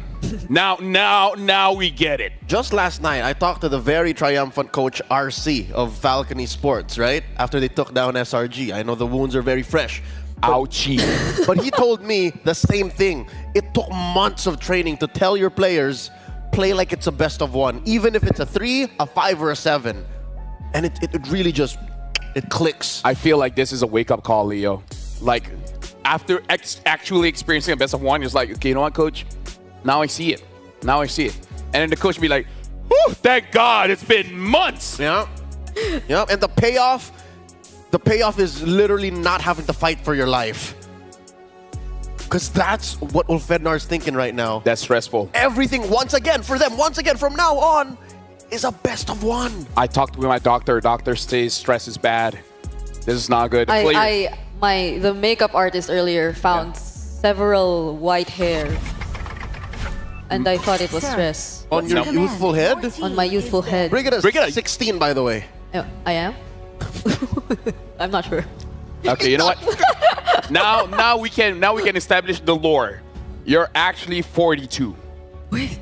Now we get it. Just last night, I talked to the very triumphant coach RC of Falcon Esports, right? After they took down SRG. I know the wounds are very fresh. Ouchie. But he told me the same thing. It took months of training to tell your players, play like it's a best of 1, even if it's a 3, a 5, or a 7. And it really just, it clicks. I feel like this is a wake-up call, Leo. Like, after actually experiencing a best of 1, it's like, okay, you know what, coach? Now I see it. And then the coach will be like, whew, thank God, it's been months. Yeah. And the payoff is literally not having to fight for your life. Because that's what Ulfednar is thinking right now. That's stressful. Everything, once again, for them, from now on, is a best of 1. I talked with my doctor. Doctor says stress is bad. This is not good. The makeup artist earlier found several white hair And I thought it was stress. On your youthful head? On my youthful head. Brigida's 16, by the way. I am? I'm not sure. Okay, you know what? now we can establish the lore. You're actually 42. Wait.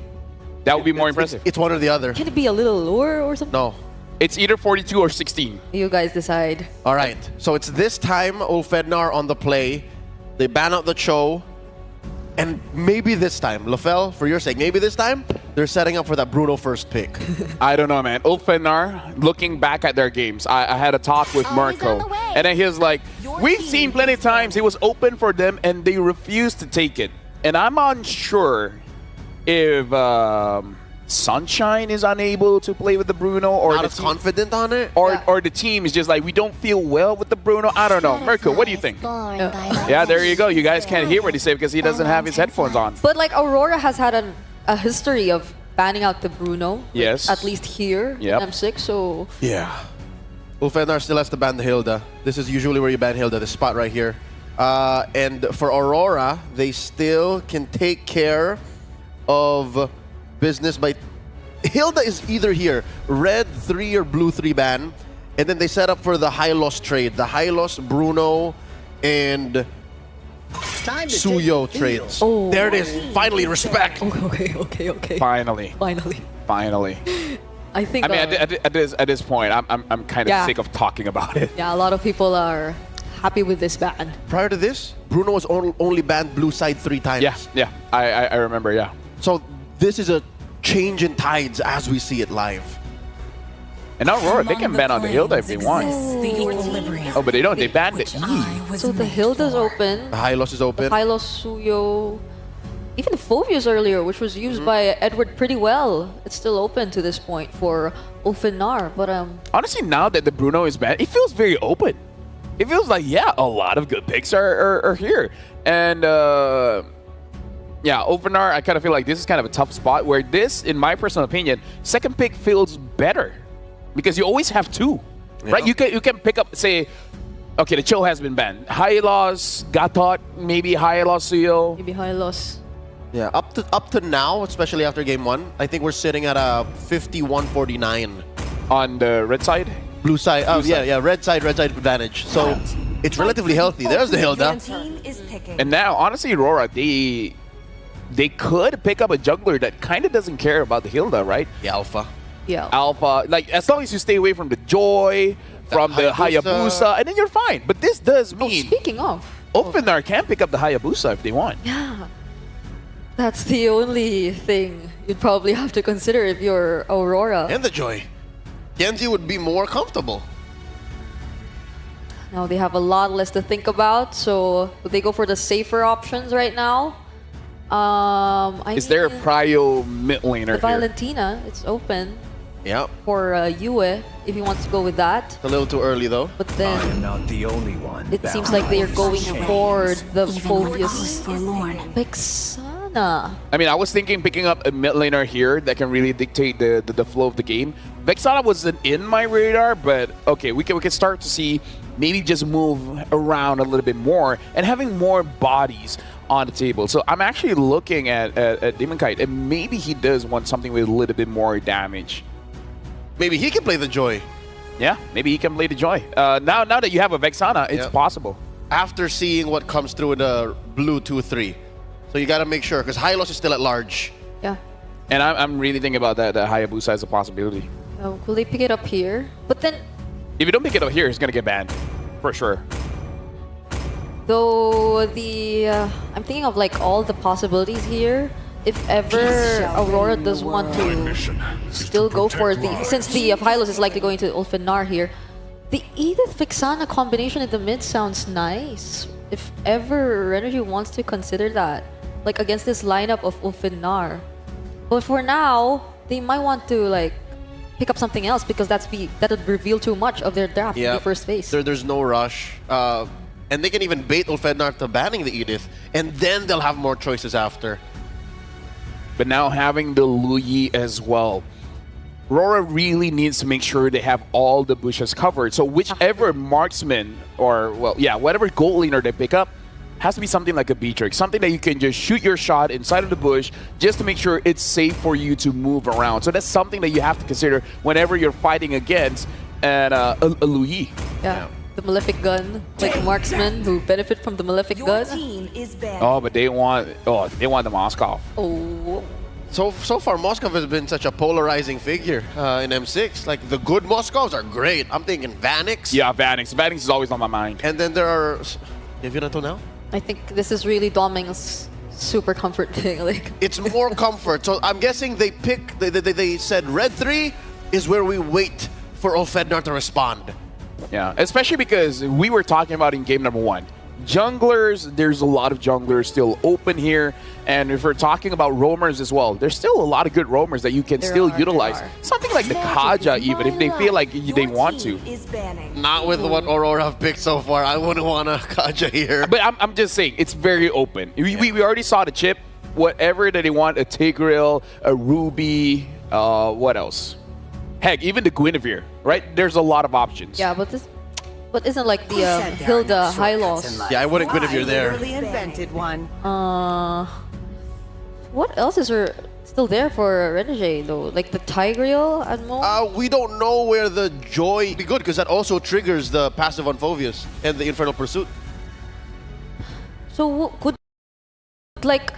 That would be more impressive. It's one or the other. Can it be a little lower or something? No. It's either 42 or 16. You guys decide. All right. So it's this time Ulfednar on the play. They ban out the Cho. And maybe this time, Lafel, for your sake, maybe this time, they're setting up for that Bruno first pick. I don't know, man. Ulfednar, looking back at their games, I had a talk with Marco. And then he was like, we've seen plenty of times it was open for them and they refused to take it. And I'm unsure if Sunshine is unable to play with the Bruno, or not as confident on it, or the team is just like, we don't feel well with the Bruno. I don't know. Mirko, what do you think? Yeah, there you go. You guys can't hear what he said because he doesn't have his headphones on. But like Aurora has had a history of banning out the Bruno. Yes. At least here in M6. So yeah, Ulfednar still has to ban the Hilda. This is usually where you ban Hilda. This spot right here. And for Aurora, they still can take care of business by... Hilda is either here, red 3 or blue 3 ban, and then they set up for the high-loss trade. The high-loss Bruno and Suyo trades. Oh. There it is. Finally, respect. Okay. Finally. I think. I mean, at this point, I'm kind of sick of talking about it. Yeah, a lot of people are happy with this ban. Prior to this, Bruno was only banned blue side 3 times. Yeah. I remember. Yeah. So this is a change in tides as we see it live. And now Aurora, they can ban on the Hilda if they want. Oh, but they don't. They banned it. So the Hilda's open. The high-loss is open. The high-loss Suyo. Even the Phobius earlier, which was used by Edward pretty well. It's still open to this point for Ulfednar. But honestly, now that the Bruno is banned, it feels very open. It feels like, yeah, a lot of good picks are here. And yeah, Ulfednar, I kind of feel like this is kind of a tough spot where this, in my personal opinion, second pick feels better because you always have 2, right? You can pick up, say, okay, the Cho has been banned. High loss, Gatot, maybe high loss Suyo. Maybe high loss. Yeah, up to now, especially after game 1, I think we're sitting at a 51-49 on the red side. Blue side. Oh yeah, red side advantage. So it's relatively healthy. There's the Hilda. And now, honestly, Aurora, they could pick up a jungler that kind of doesn't care about the Hilda, right? The Alpha. Yeah. Alpha, like as long as you stay away from the Joy, from the Hayabusa, and then you're fine. But this does mean... speaking of... Ulfednar can pick up the Hayabusa if they want. Yeah. That's the only thing you'd probably have to consider if you're Aurora. And the Joy. Genji would be more comfortable. Now they have a lot less to think about, so would they go for the safer options right now? Is there a prio mid laner the here? Valentina, it's open. Yeah. For Yue, if he wants to go with that. It's a little too early though. But then I'm not the only one. It seems like they are going for the Phobius Vexana. I mean, I was thinking picking up a mid laner here that can really dictate the flow of the game. Vexana wasn't in my radar, but okay, we can start to see maybe just move around a little bit more and having more bodies on the table. So I'm actually looking at Demon Kite, and maybe he does want something with a little bit more damage. Maybe he can play the Joy. Yeah, maybe he can play the Joy. Now that you have a Vexana, it's possible. After seeing what comes through in the blue 2-3. So you got to make sure, because high loss is still at large. Yeah. And I'm really thinking about that Hayabusa as a possibility. Will they pick it up here? But then... if you don't pick it up here, it's going to get banned. For sure. Though I'm thinking of like all the possibilities here. If ever Aurora does want to still go for since the Hylos is likely going to Ulfednar here, the Edith Vexana combination in the mid sounds nice. If ever Energy wants to consider that, like against this lineup of Ulfednar. But for now, they might want to like pick up something else because that would reveal too much of their draft in the first phase. There's no rush. And they can even bait Ulfednar to banning the Edith, and then they'll have more choices after. But now having the Luyi as well, Aurora really needs to make sure they have all the bushes covered. So whichever marksman or, well, yeah, whatever gold laner they pick up, has to be something like a B-trick, something that you can just shoot your shot inside of the bush just to make sure it's safe for you to move around. So that's something that you have to consider whenever you're fighting against a Louis. Yeah. The Malefic gun, like marksmen who benefit from the Malefic gun. Oh, but they want the Moskov. Oh. So far, Moskov has been such a polarizing figure in M6. Like, the good Moskovs are great. I'm thinking Vanix. Yeah, Vanix. Vanix is always on my mind. And then there are... Yevgeny now? I think this is really Doming's super comfort thing. Like, it's more comfort. So I'm guessing they said red 3 is where we wait for Ulfednar to respond. Yeah, especially because we were talking about in game number 1. Junglers, there's a lot of junglers still open here. And if we're talking about roamers as well, there's still a lot of good roamers that you can still utilize. Something like the Kaja even, if they feel like they want to. Not with what Aurora have picked so far. I wouldn't want a Kaja here. But I'm just saying, it's very open. We already saw the chip. Whatever that they want, a Tigreal, a Ruby, what else? Heck, even the Guinevere, right? There's a lot of options. yeah, but isn't like the Hilda Hylos? Yeah, I wouldn't Guinevere there. Invented one. What else is still there for Renegade though? Like the Tigreal at most? We don't know where the Joy be good because that also triggers the passive on Phoveus and the Infernal Pursuit. So could like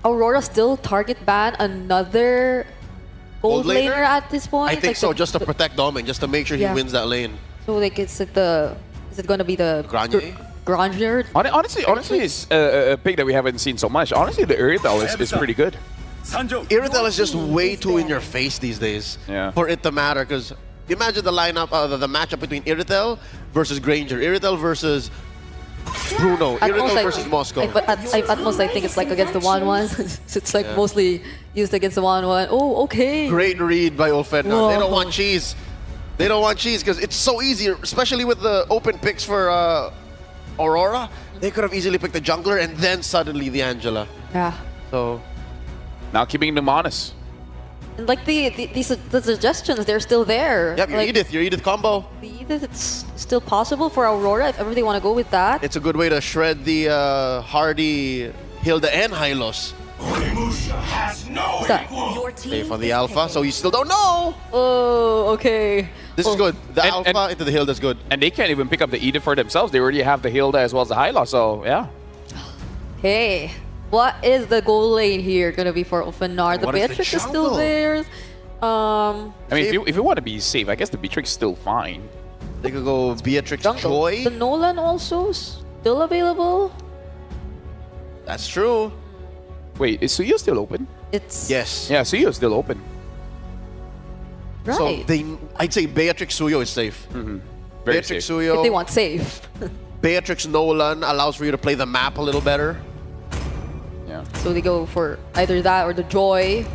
Aurora still target ban another gold laner at this point? I think like so, just to protect Doming, just to make sure he wins that lane. So like, is it going to be the Granger? Honestly, it's a pick that we haven't seen so much. Honestly, the Iridel is pretty good. Iridel is just way too in your face these days for it to matter. Because imagine the lineup, the matchup between Iridel versus Granger, Iridel versus Bruno, Iridel versus Moscow. But at most, I think it's like against the 1-1. It's like mostly used against the 1-1. Oh, okay. Great read by Ulfednar. They don't want cheese. They don't want cheese because it's so easy, especially with the open picks for Aurora. They could have easily picked the jungler and then suddenly the Angela. Yeah. So now keeping them honest. And like the suggestions, they're still there. Yep, like, your Edith combo. The Edith, it's still possible for Aurora if ever they want to go with that. It's a good way to shred the hardy Hilda and Hylos. has no equal. Safe on the alpha, so you still don't know. Oh, okay. This is good. The alpha into the Hilda is good. And they can't even pick up the Edith for themselves. They already have the Hilda as well as the Hyla, so yeah. Hey, what is the goal lane here going to be for Ulfednar? The What is the Beatrix is still jungle? there. I mean, if you want to be safe, I guess the Beatrix is still fine. They could go Beatrix Joy. The Nolan also still available? That's true. Wait, is Suyo still open? It's Yes. Yeah, Suyo's still open. right. So I'd say Beatrix Suyo is safe. Very Beatrix safe. Suyo. if they want safe. Beatrix Nolan allows for you to play the map a little better. Yeah. So they go for either that or the Joy.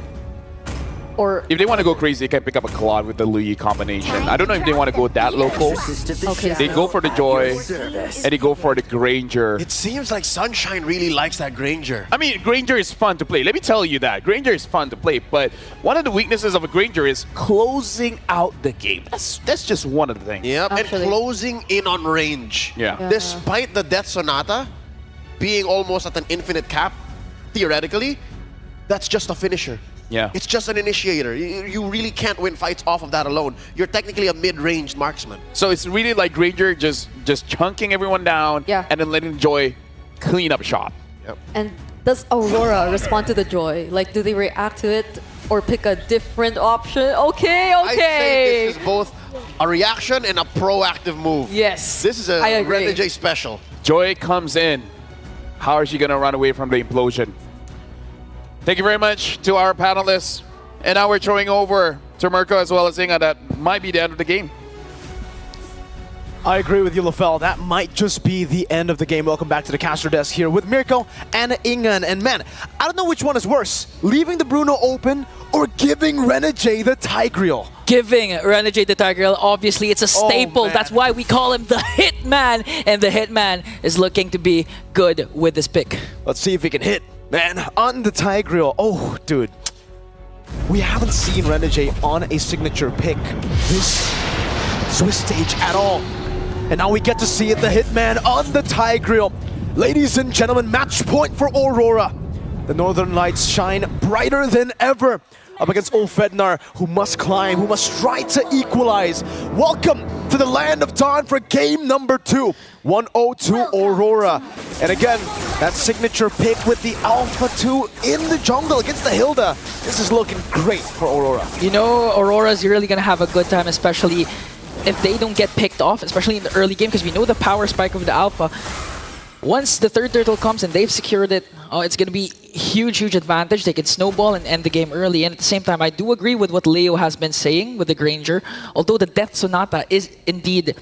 Or If they want to go crazy, they can pick up a Claude with the Louis combination. I don't know if they want to go that local. Okay. They go for the Joy, and they go for the Granger. It seems like Sunshine really likes that Granger. I mean, Granger is fun to play. Let me tell you that. Granger is fun to play, but one of the weaknesses of a Granger is closing out the game. That's just one of the things. Yep, Actually. and closing in on range. Yeah. Despite the Death Sonata being almost at an infinite cap, theoretically, that's just a finisher. Yeah. It's just an initiator. You really can't win fights off of that alone. You're technically a mid-ranged marksman. So it's really like Granger just chunking everyone down and then letting Joy clean up shop. Yep. And does Aurora respond to the Joy? Like, do they react to it or pick a different option? Okay. I think this is both a reaction and a proactive move. Yes. This is a I agree. Renegade special. Joy comes in. How is she going to run away from the implosion? Thank you very much to our panelists. And now we're throwing over to Mirko as well as Inga. That might be the end of the game. I agree with you, Lafell. That might just be the end of the game. Welcome back to the caster desk here with Mirko and Ingan. And man, I don't know which one is worse, leaving the Bruno open or giving Renegade the Tigreal. Giving Renegade the Tigreal, obviously it's a staple. man. That's why we call him the Hitman. And the Hitman is looking to be good with this pick. Let's see if he can hit, man, on the Tigreal. Oh, dude. We haven't seen Renegade on a signature pick this Swiss stage at all. And now we get to see it, the Hitman on the Tigreal. Ladies and gentlemen, match point for Aurora. The Northern Lights shine brighter than ever up against Ulfednar, who must climb, who must try to equalize. Welcome to the land of Dawn for game number 2. 1-0 Aurora. And again, that signature pick with the Alpha 2 in the jungle against the Hilda. This is looking great for Aurora. You know, Aurora's really going to have a good time, especially if they don't get picked off, especially in the early game, because we know the power spike of the Alpha. Once the third turtle comes and they've secured it, it's going to be huge advantage. They can snowball and end the game early. And at the same time, I do agree with what Leo has been saying with the Granger. Although the Death Sonata is indeed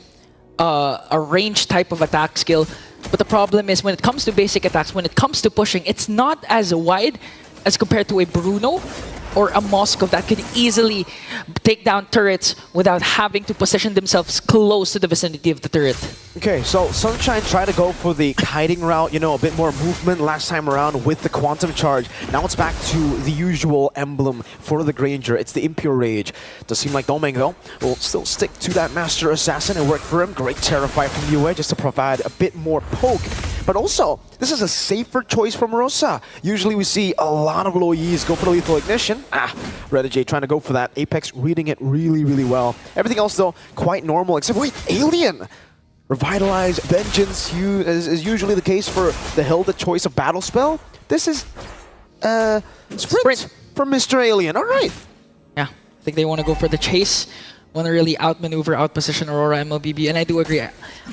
a range type of attack skill. But the problem is when it comes to basic attacks, when it comes to pushing, it's not as wide as compared to a Bruno or a Moskov that could easily take down turrets without having to position themselves close to the vicinity of the turret. Okay, so Sunshine tried to go for the kiting route, you know, a bit more movement last time around with the Quantum Charge. Now it's back to the usual emblem for the Granger. It's the Impure Rage. Does seem like Domeng, though, will still stick to that Master Assassin and work for him. Great Terrify from UA just to provide a bit more poke. But also, this is a safer choice from Rosa. Usually we see a lot of low Yis go for the Lethal Ignition. Renegade trying to go for that. Apex reading it really well. Everything else, though, quite normal, except, wait, Alien! Revitalize, Vengeance is usually the case for the Hilda choice of battle spell. This is Sprint from Mr. Alien. All right. Yeah, I think they want to go for the chase. Want to really outmaneuver, outposition Aurora MLBB, and I do agree.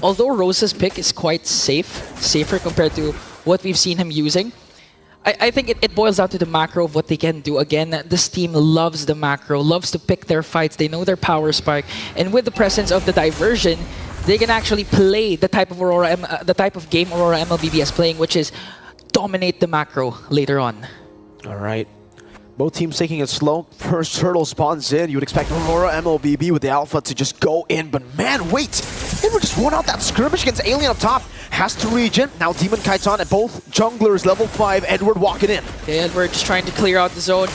Although Rosa's pick is quite safer compared to what we've seen him using, I think it boils down to the macro of what they can do. Again, this team loves the macro, loves to pick their fights. They know their power spike, and with the presence of the diversion, they can actually play the type of game Aurora MLBB is playing, which is dominate the macro later on. All right. Both teams taking it slow. First turtle spawns in. You would expect Aurora MLBB with the Alpha to just go in, but man, wait! Edward just won out that skirmish against Alien up top. Has to regen. Now Demon Kite's on at both junglers, level 5. Edward walking in. Okay, Edward just trying to clear out the zone.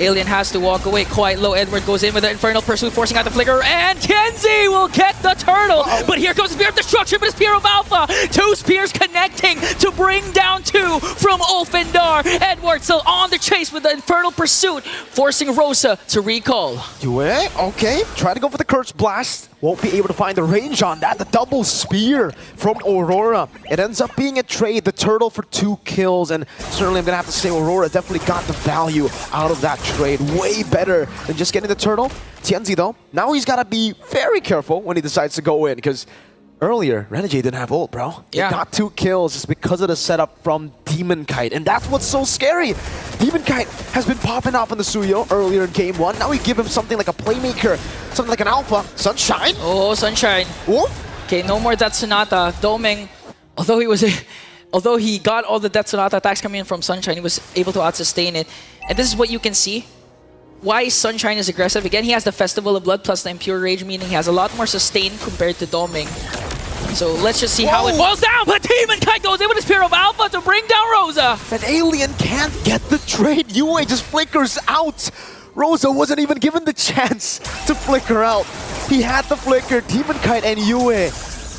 Alien has to walk away quite low. Edward goes in with the Infernal Pursuit, forcing out the Flicker, and Kenzie will get the turtle! But here comes Spear of Destruction, but a Spear of Alpha! 2 spears connecting to bring down 2 from Ulfendar. Edward still on the chase with the Infernal Pursuit, forcing Rosa to recall. Do it? Okay. Try to go for the Curse Blast. Won't be able to find the range on that. The double spear from Aurora. It ends up being a trade. The turtle for 2 kills. And certainly I'm going to have to say Aurora definitely got the value out of that trade. Way better than just getting the turtle. Tianzi, though, now he's got to be very careful when he decides to go in. Because earlier, Renegade didn't have ult, bro. Yeah. He got 2 kills just because of the setup from Demon Kite. And that's what's so scary. Demon Kite has been popping off in the Suyo earlier in game 1. Now we give him something like a playmaker, something like an Alpha. Sunshine. Oh, Sunshine. Ooh. Okay, no more Death Sonata. Domeng, although he got all the Death Sonata attacks coming in from Sunshine, he was able to out-sustain it. And this is what you can see. Why Sunshine is aggressive. Again, he has the Festival of Blood plus the Impure Rage, meaning he has a lot more sustain compared to Domeng. So let's just see how it boils down. But Demon Kite goes in with a Spear of Alpha to bring down Rosa. That Alien can't get the trade. Yue just flickers out. Rosa wasn't even given the chance to flicker out. He had the flicker. Demon Kite and Yue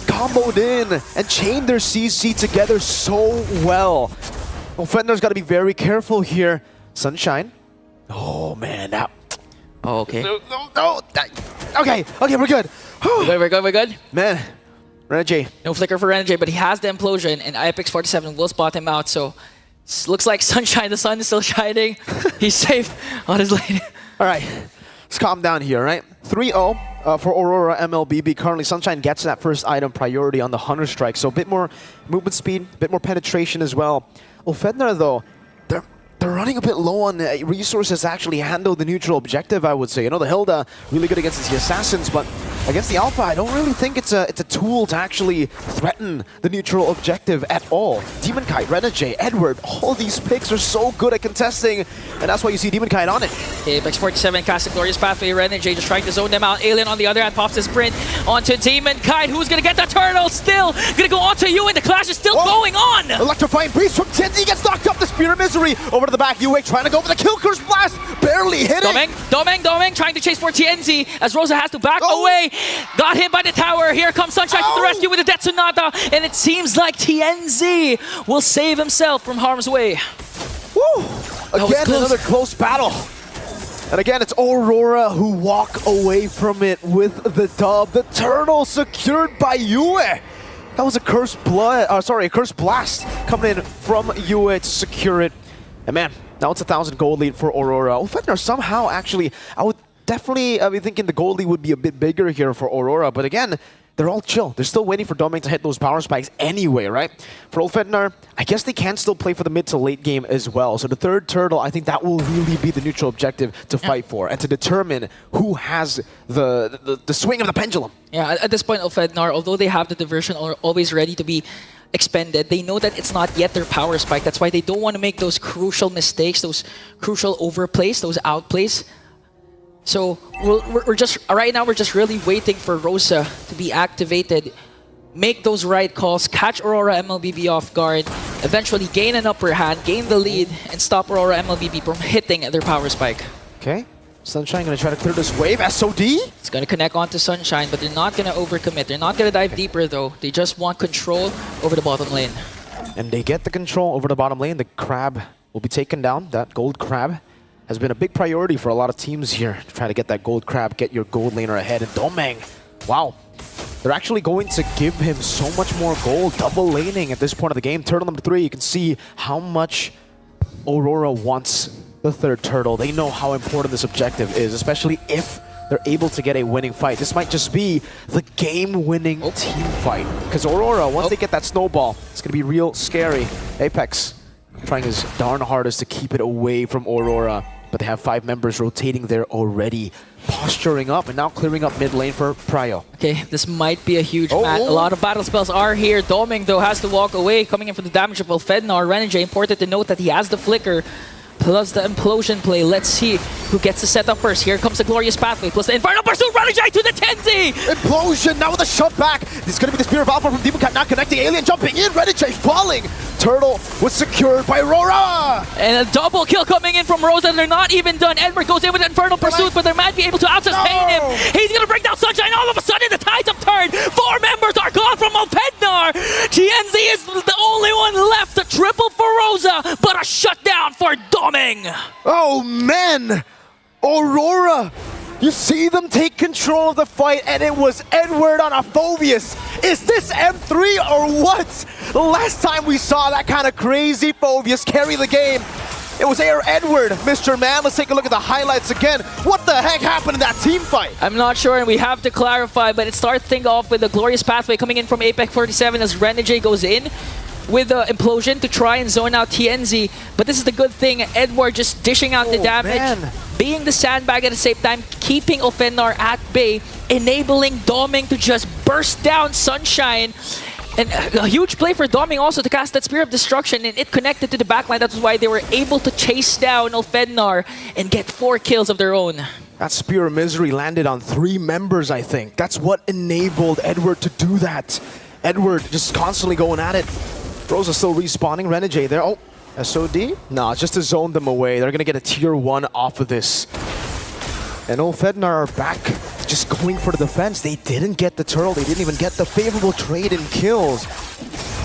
comboed in and chained their CC together so well. Well, Fender's got to be very careful here. Sunshine. Oh, man. Now. Oh, okay. No. Okay, we're good. We're good. Man. Renegade. No flicker for Renegade, but he has the implosion, and Apex 47 will spot him out. So looks like Sunshine, the sun is still shining. He's safe on his lane. All right, let's calm down here, right? 3-0 for Aurora MLBB. Currently, Sunshine gets that first item priority on the Hunter Strike, so a bit more movement speed, a bit more penetration as well. Ulfednar, though, they're running a bit low on resources to actually handle the neutral objective, I would say. You know, the Hilda, really good against the Assassins, but against the Alpha, I don't really think it's a tool to actually threaten the neutral objective at all. Demon Kite, Renegade, Edward, all these picks are so good at contesting, and that's why you see Demon Kite on it. Apex 47 casts a Glorious Pathway. Renegade just trying to zone them out. Alien on the other hand pops his sprint onto Demon Kite. Who's going to get the turtle? Still going to go onto you, and the clash is still going on. Electrifying Breeze from Tindy gets knocked up. The Spear of Misery over to the back. Yue trying to go for the Kill Curse Blast. Barely hitting. Domeng trying to chase for TNZ as Rosa has to back away. got hit by the tower. Here comes Sunshine to the rescue with the Detonata, and it seems like TNZ will save himself from harm's way. Woo! Again, another close battle. And again, it's Aurora who walk away from it with the dub. The turtle secured by Yue. That was a cursed a cursed blast coming in from Yue to secure it. And man, now it's a 1,000 gold lead for Aurora. Ulfednar somehow actually, I would definitely be thinking the gold lead would be a bit bigger here for Aurora. But again, they're all chill. They're still waiting for Domain to hit those power spikes anyway, right? For Ulfednar, I guess they can still play for the mid to late game as well. So the third turtle, I think that will really be the neutral objective to fight for and to determine who has the swing of the pendulum. Yeah, at this point, Ulfednar, although they have the diversion always ready to be expended, they know that it's not yet their power spike. That's why they don't want to make those crucial mistakes, those crucial overplays, those outplays. So we're just right now we're just really waiting for Rosa to be activated, make those right calls, catch Aurora MLBB off guard, eventually gain an upper hand, gain the lead, and stop Aurora MLBB from hitting their power spike. Okay, Sunshine gonna try to clear this wave. SOD? It's gonna connect onto Sunshine, but they're not gonna overcommit. They're not gonna dive deeper though. They just want control over the bottom lane. And they get the control over the bottom lane. The crab will be taken down. That gold crab has been a big priority for a lot of teams here to try to get that gold crab, get your gold laner ahead. And Domeng, wow, they're actually going to give him so much more gold, double laning at this point of the game. Turtle number 3, you can see how much Aurora wants the third turtle. They know how important this objective is, especially if they're able to get a winning fight. This might just be the game-winning team fight. Because Aurora, once they get that snowball, it's going to be real scary. Apex trying his darn hardest to keep it away from Aurora, but they have 5 members rotating there already, posturing up and now clearing up mid lane for Pryo. Okay, this might be a huge match. A lot of battle spells are here. Domeng, though, has to walk away, coming in for the damage of Ulfednar. Renegade, important to note that he has the flicker, plus the implosion play. Let's see who gets the setup first. Here comes the glorious pathway, plus the Infernal Pursuit. Renegade to the 10Z! Implosion, now with a shove back. This is going to be the Spear of Alpha from Demon Cat, not connecting. Alien jumping in, Renegade falling. Turtle was secured by Aurora! And a double kill coming in from Rosa, and they're not even done. Edward goes in with Infernal Pursuit, but they might be able to out-sustain him. He's gonna bring down Sunshine. All of a sudden, the tides have turned. 4 members are gone from Ulfednar. TNZ is the only one left. A triple for Rosa, but a shutdown for Domeng. Oh man! Aurora! You see them take control of the fight, and it was Edward on a Phobius. Is this M3 or what? The last time we saw that kind of crazy Phobius carry the game, it was Edward, Mr. Man. Let's take a look at the highlights again. What the heck happened in that team fight? I'm not sure, and we have to clarify, but it starts things off with the glorious pathway coming in from Apex 47 as Renegade goes in with the implosion to try and zone out TNZ. But this is the good thing, Edward just dishing out the damage, being the sandbag at the same time, keeping Ulfednar at bay, enabling Domeng to just burst down Sunshine. And a huge play for Domeng also to cast that Spear of Destruction, and it connected to the backline. That's why they were able to chase down Ulfednar and get 4 kills of their own. That Spear of Misery landed on 3 members, I think. That's what enabled Edward to do that. Edward just constantly going at it. Rosa still respawning. Renegade there. Oh, SOD? No, it's just to zone them away. They're going to get a tier 1 off of this. And Ulfednar are back, just going for the defense. They didn't get the turtle. They didn't even get the favorable trade in kills.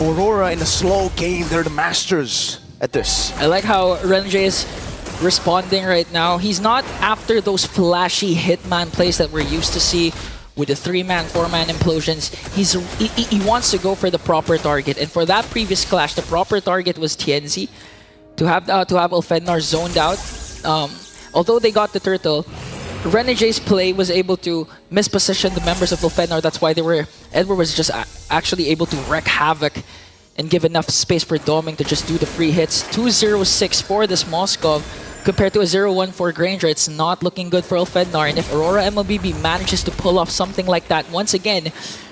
Aurora in a slow game. They're the masters at this. I like how Renegade is responding right now. He's not after those flashy hitman plays that we're used to see with the 3-man, 4-man implosions. He wants to go for the proper target, and for that previous clash, the proper target was TNZ. To have Ulfednar zoned out, although they got the turtle, Renegade's play was able to misposition the members of Ulfednar. That's why Edward was just actually able to wreak havoc and give enough space for Domeng to just do the free hits. 2-0-6 for this Moskov. Compared to a 0-1 for Granger, it's not looking good for Ulfednar. And if Aurora MLBB manages to pull off something like that once again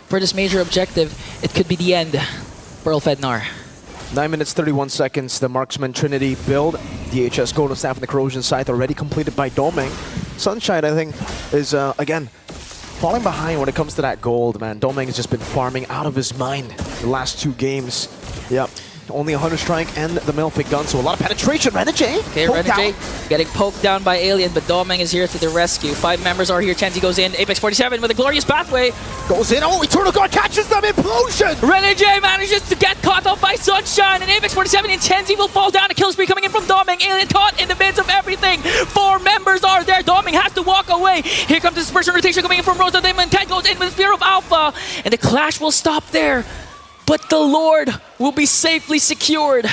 for this major objective, it could be the end for Ulfednar. 9 minutes, 31 seconds. The Marksman Trinity build. DHS Golden Staff and the Corrosion Scythe already completed by Domeng. Sunshine, I think, is, again, falling behind when it comes to that gold, man. Domeng has just been farming out of his mind the last 2 games. Yep. Only a Hunter Strike and the Melfic gun, so a lot of penetration. Renegade. Okay, Renegade getting poked down by Alien, but Doming is here to the rescue. 5 members are here. Chenzi goes in. Apex 47 with a glorious pathway. Goes in. Oh, Eternal Guard catches them. Implosion. Renegade manages to get caught off by Sunshine, and Apex 47 and Chenzi will fall down. A kill spree coming in from Doming. Alien caught in the midst of everything. 4 members are there. Doming has to walk away. Here comes the dispersion rotation coming in from Rosa. Demon 10 goes in with Spear of Alpha, and the clash will stop there. But the Lord will be safely secured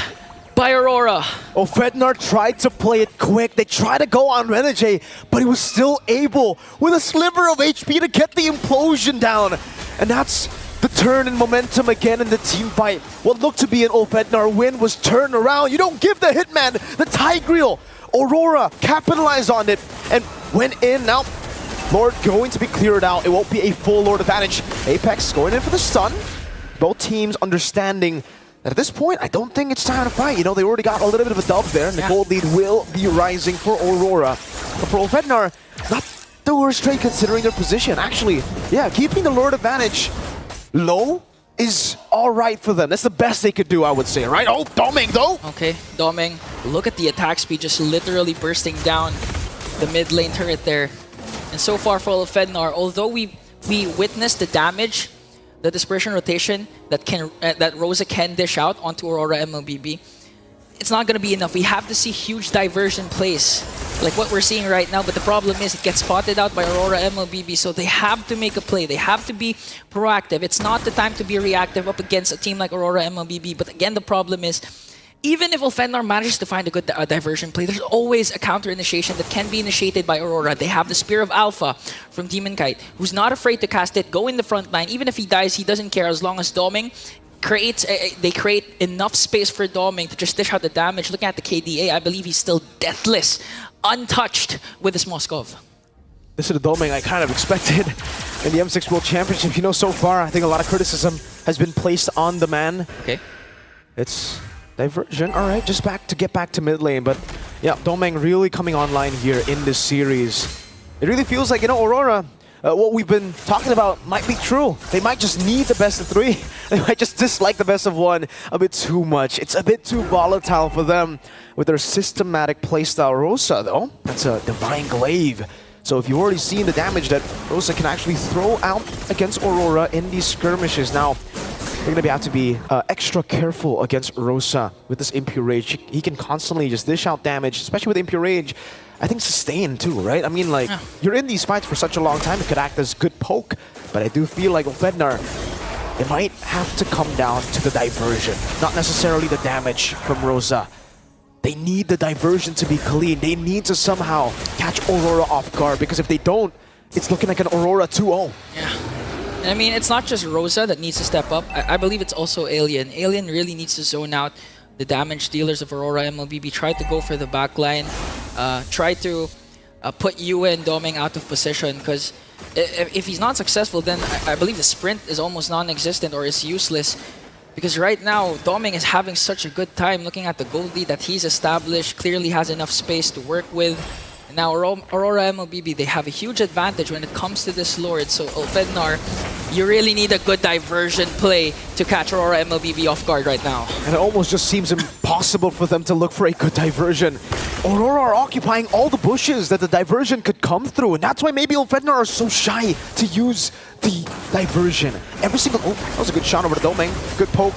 by Aurora. Fednar tried to play it quick. They tried to go on Renegade, but he was still able, with a sliver of HP, to get the implosion down. And that's the turn in momentum again in the team fight. What looked to be an Fednar win was turned around. You don't give the Hitman the Tigreal. Aurora capitalized on it and went in. Now, Lord going to be cleared out. It won't be a full Lord advantage. Apex going in for the stun. Both teams understanding that at this point, I don't think it's time to fight. You know, they already got a little bit of a dub there, and the gold lead will be rising for Aurora. But for Fednar, not the worst trade considering their position. Actually, yeah, keeping the Lord advantage low is all right for them. That's the best they could do, I would say, right? Oh, Doming, though! Okay, Doming, look at the attack speed just literally bursting down the mid lane turret there. And so far for Fednar, although we witnessed the damage, the dispersion rotation that Rosa can dish out onto Aurora MLBB, it's not going to be enough. We have to see huge diversion plays like what we're seeing right now, but the problem is it gets spotted out by Aurora MLBB, so they have to make a play. They have to be proactive. It's not the time to be reactive up against a team like Aurora MLBB, but again, the problem is even if Fednar manages to find a good diversion play, there's always a counter initiation that can be initiated by Aurora. They have the Spear of Alpha from Demon Kite, who's not afraid to cast it, go in the front line. Even if he dies, he doesn't care as long as Doming creates, they create enough space for Doming to just dish out the damage. Looking at the KDA, I believe he's still deathless, untouched with his Moskov. This is the Doming I kind of expected in the M6 World Championship. You know, so far, I think a lot of criticism has been placed on the man. Okay. It's diversion. All right, just get back to mid lane. But yeah, Doming really coming online here in this series. It really feels like, you know, Aurora, what we've been talking about might be true. They might just need the best of 3. They might just dislike the best of 1 a bit too much. It's a bit too volatile for them with their systematic playstyle. Rosa, though, that's a Divine Glaive. So if you've already seen the damage that Rosa can actually throw out against Aurora in these skirmishes. Now, you're going to have to be extra careful against Rosa with this Impure Rage. He can constantly just dish out damage, especially with Impure Rage. I think sustain too, right? I mean, like, you're in these fights for such a long time, it could act as good poke. But I do feel like Fednar, it might have to come down to the diversion, not necessarily the damage from Rosa. They need the diversion to be clean. They need to somehow catch Aurora off guard, because if they don't, it's looking like an Aurora 2-0. Yeah. And I mean, it's not just Rosa that needs to step up. I believe it's also Alien. Alien really needs to zone out the damage dealers of Aurora MLBB. Try to go for the backline. Try to put Yue and Doming out of position, because if he's not successful, then I believe the sprint is almost non-existent or is useless. Because right now, Doming is having such a good time looking at the gold lead that he's established, clearly has enough space to work with. And now Aurora MLBB, they have a huge advantage when it comes to this Lord. So Fednar, you really need a good diversion play to catch Aurora MLBB off guard right now. And it almost just seems impossible for them to look for a good diversion. Aurora are occupying all the bushes that the diversion could come through, and that's why maybe Fednar are so shy to use the diversion. Every single... Oh, that was a good shot over the Doming. Good poke.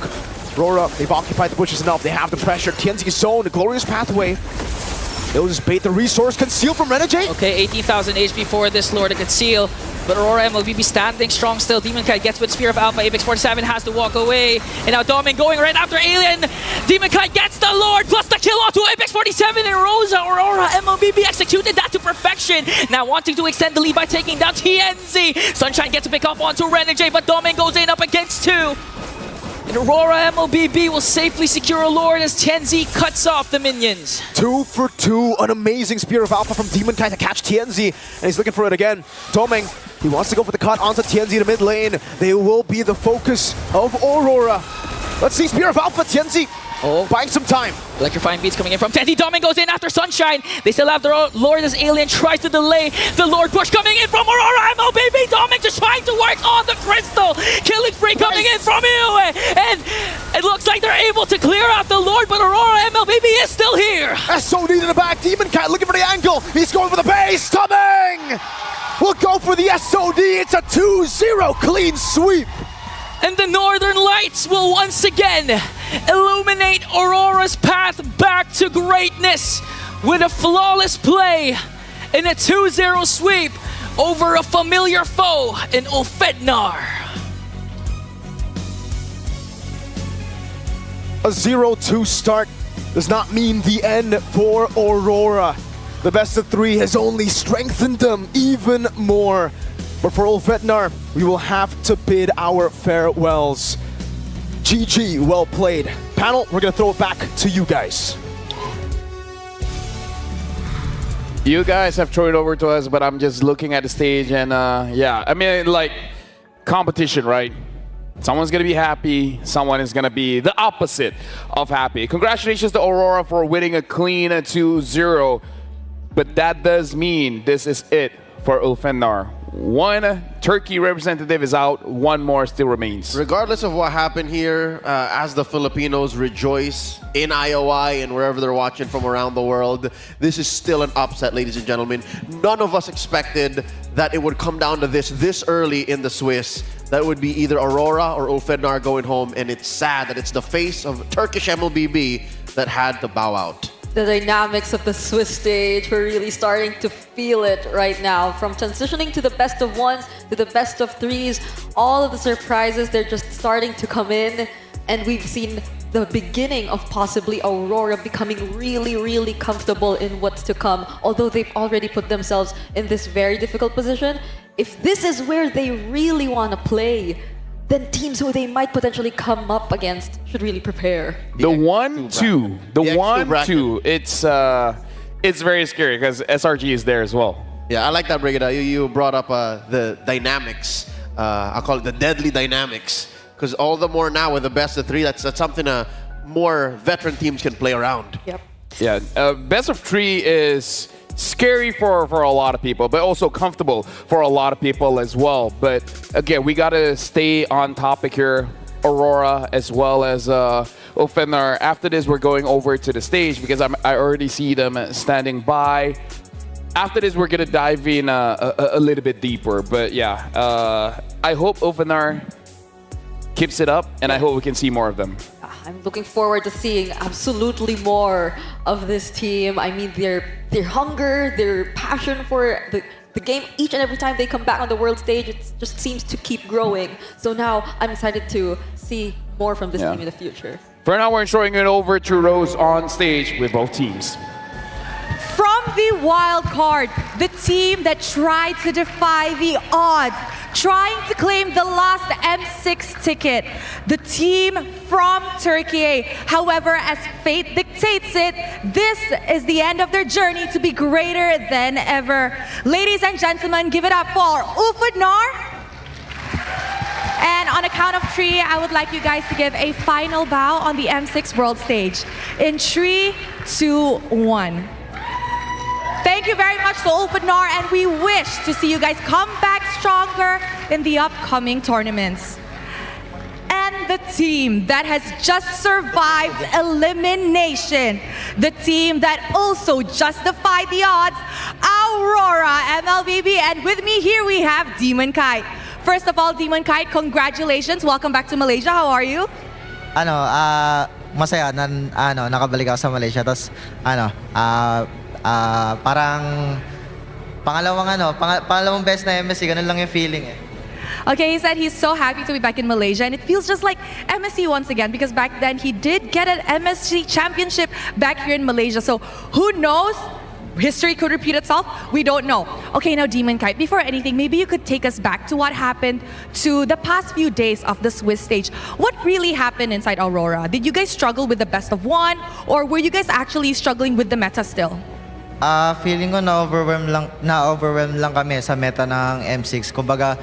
Aurora, they've occupied the bushes enough. They have the pressure. TNZ zone, the glorious pathway. They'll just bait the resource. Conceal from Renegade. Okay, 18,000 HP for this Lord to conceal. But Aurora MLBB standing strong still. Demon Kite gets with Spear of Alpha. Apex 47 has to walk away. And now Doming going right after Alien. Demon Kite gets the Lord plus the kill onto Apex 47 and Rosa. Aurora MLBB executed that to perfection. Now wanting to extend the lead by taking down TNZ. Sunshine gets to pick up onto Renegade, but Doming goes in up against 2. And Aurora MLBB will safely secure a Lord as TNZ cuts off the minions. 2 for 2. An amazing Spear of Alpha from Demon Kite to catch TNZ. And he's looking for it again. Doming, he wants to go for the cut onto TNZ to mid lane. They will be the focus of Aurora. Let's see Spear of Alpha. TNZ Oh, buying some time. Electrifying beats coming in from Tenzi. Domin goes in after Sunshine. They still have their Lord as Alien, tries to delay the Lord push coming in from Aurora. MLBB Domin just trying to work on the crystal. Killing spree coming in from IOI. And it looks like they're able to clear out the Lord, but Aurora MLBB is still here. SOD to the back. Demon Cat looking for the angle. He's going for the base. Coming! We'll go for the SOD. It's a 2-0 clean sweep. And the Northern Lights will once again illuminate Aurora's path back to greatness with a flawless play in a 2-0 sweep over a familiar foe in Ulfednar. A 0-2 start does not mean the end for Aurora. The best of three has only strengthened them even more. But for Ulfednar, we will have to bid our farewells. GG, well played. Panel, we're gonna throw it back to you guys. You guys have thrown it over to us, but I'm just looking at the stage and yeah, I mean, like, competition, right? Someone's gonna be happy, someone is gonna be the opposite of happy. Congratulations to Aurora for winning a clean 2-0, but that does mean this is it for Ulfednar. One Turkey representative is out, one more still remains. Regardless of what happened here, as the Filipinos rejoice in IOI and wherever they're watching from around the world, this is still an upset, ladies and gentlemen. None of us expected that it would come down to this early in the Swiss. That would be either Aurora or Ulfednar going home, and it's sad that it's the face of Turkish MLBB that had to bow out. The dynamics of the Swiss stage, we're really starting to feel it right now. From transitioning to the best of ones, to the best of threes, all of the surprises, they're just starting to come in. And we've seen the beginning of possibly Aurora becoming really, really comfortable in what's to come. Although they've already put themselves in this very difficult position, if this is where they really want to play, then teams who they might potentially come up against should really prepare. The 1-2, it's very scary because SRG is there as well. Yeah, I like that, Brigida. You brought up the dynamics. I call it the deadly dynamics. Because all the more now with the best of three, that's something more veteran teams can play around. Yep. Yeah, best of three is scary for a lot of people, but also comfortable for a lot of people as well. But again, we got to stay on topic here. Aurora as well as Ulfednar. After this, we're going over to the stage because I already see them standing by. After this, we're going to dive in a little bit deeper. But yeah, I hope Ulfednar keeps it up, and I hope we can see more of them. I'm looking forward to seeing absolutely more of this team. I mean, their hunger, their passion for the game, each and every time they come back on the world stage, it just seems to keep growing. So now I'm excited to see more from this team in the future. For now, we're throwing it over to Rose on stage with both teams. From the wild card, the team that tried to defy the odds, trying to claim the last M6 ticket, the team from Turkey. However, as fate dictates it, this is the end of their journey to be greater than ever. Ladies and gentlemen, give it up for Ulfednar. And on a count of three, I would like you guys to give a final bow on the M6 world stage. In 3, 2, 1. Thank you very much to Ulfednar, and we wish to see you guys come back stronger in the upcoming tournaments. And the team that has just survived elimination, the team that also justified the odds, Aurora MLBB, and with me here we have Demon Kite. First of all, Demon Kite, congratulations. Welcome back to Malaysia. How are you? Masaya nakabalik ako sa Malaysia. Tapos parang pangalawang best na MSC, ganun lang yung feeling eh. Okay, he said he's so happy to be back in Malaysia, and it feels just like MSC once again, because back then he did get an MSC championship back here in Malaysia. So who knows? History could repeat itself. We don't know. Okay, now Demon Kite, before anything, maybe you could take us back to what happened to the past few days of the Swiss stage. What really happened inside Aurora? Did you guys struggle with the best of one, or were you guys actually struggling with the meta still? Feeling ko na-overwhelm lang kami sa meta ng M6. Kumbaga,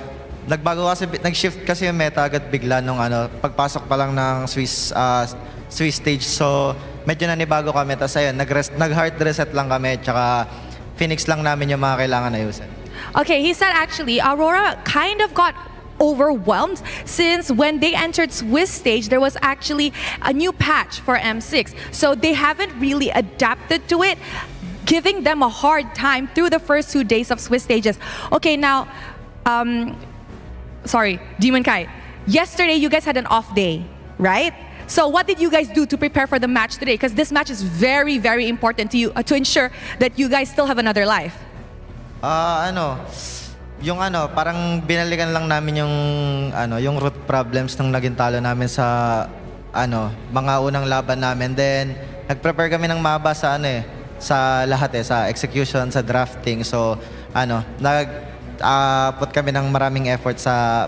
nag-shift kasi yung meta agad bigla nung pagpasok pa lang ng Swiss stage. So, medyo nanibago kami. Tapos ayun, nag-hard reset lang kami. Tsaka, Phoenix lang namin yung mga kailangan ayusin. Okay, he said actually, Aurora kind of got overwhelmed since when they entered Swiss stage, there was actually a new patch for M6. So they haven't really adapted to it, giving them a hard time through the first 2 days of Swiss stages. Okay, now, sorry, Demon Kai. Yesterday, you guys had an off day, right? So what did you guys do to prepare for the match today? Because this match is very, very important to you to ensure that you guys still have another life. Parang binalikan lang namin yung root problems nung naging talo namin sa mga unang laban namin. Then nag-prepare kami ng maba sa sa lahat sa execution, sa drafting. So put kami ng maraming effort sa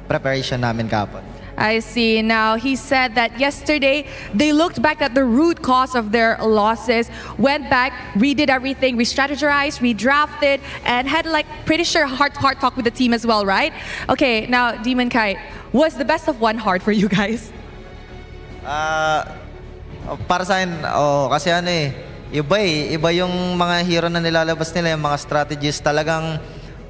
preparation namin kapon. I see. Now, he said that yesterday, they looked back at the root cause of their losses, went back, redid everything, re-strategized, redrafted, and had pretty sure heart-to-heart talk with the team as well, right? Okay, now, Demon Kai, was the best of 1 hard for you guys? Para sa akin, kasi iba yung mga hero na nilalabas nila, yung mga strategies talagang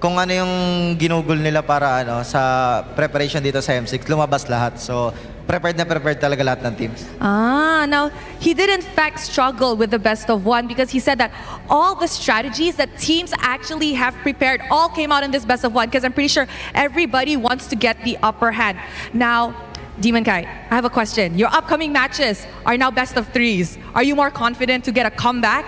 kung ano yung ginugol nila para sa preparation dito sa M6, lumabas lahat. So, prepared na prepared talaga lahat ng teams. Now, he did in fact struggle with the best of 1 because he said that all the strategies that teams actually have prepared all came out in this best of 1 because I'm pretty sure everybody wants to get the upper hand. Now, Demon Kai, I have a question. Your upcoming matches are now best of 3s. Are you more confident to get a comeback?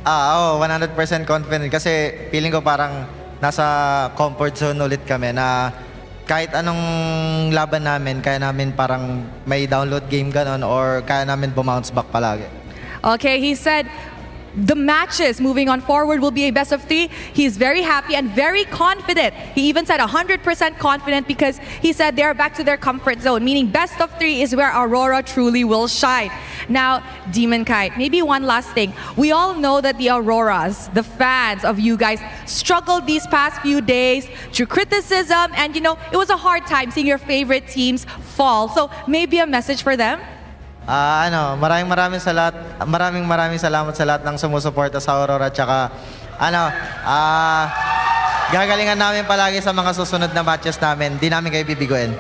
100% confident kasi feeling ko parang nasa comfort zone ulit kami na kahit anong laban namin, kaya namin parang may download game ganon or kaya namin bumounce back palagi. Okay, he said the matches moving on forward will be a best of 3. He's very happy and very confident. He even said 100% confident because he said they're back to their comfort zone, meaning best of 3 is where Aurora truly will shine. Now, Demon Kai, maybe one last thing. We all know that the Auroras, the fans of you guys, struggled these past few days through criticism and it was a hard time seeing your favorite teams fall. So maybe a message for them? Maraming salamat sa lahat ng sumusuporta sa Aurora tsaka gagalingan namin palagi sa mga susunod na matches namin. Di namin kayo bibiguin.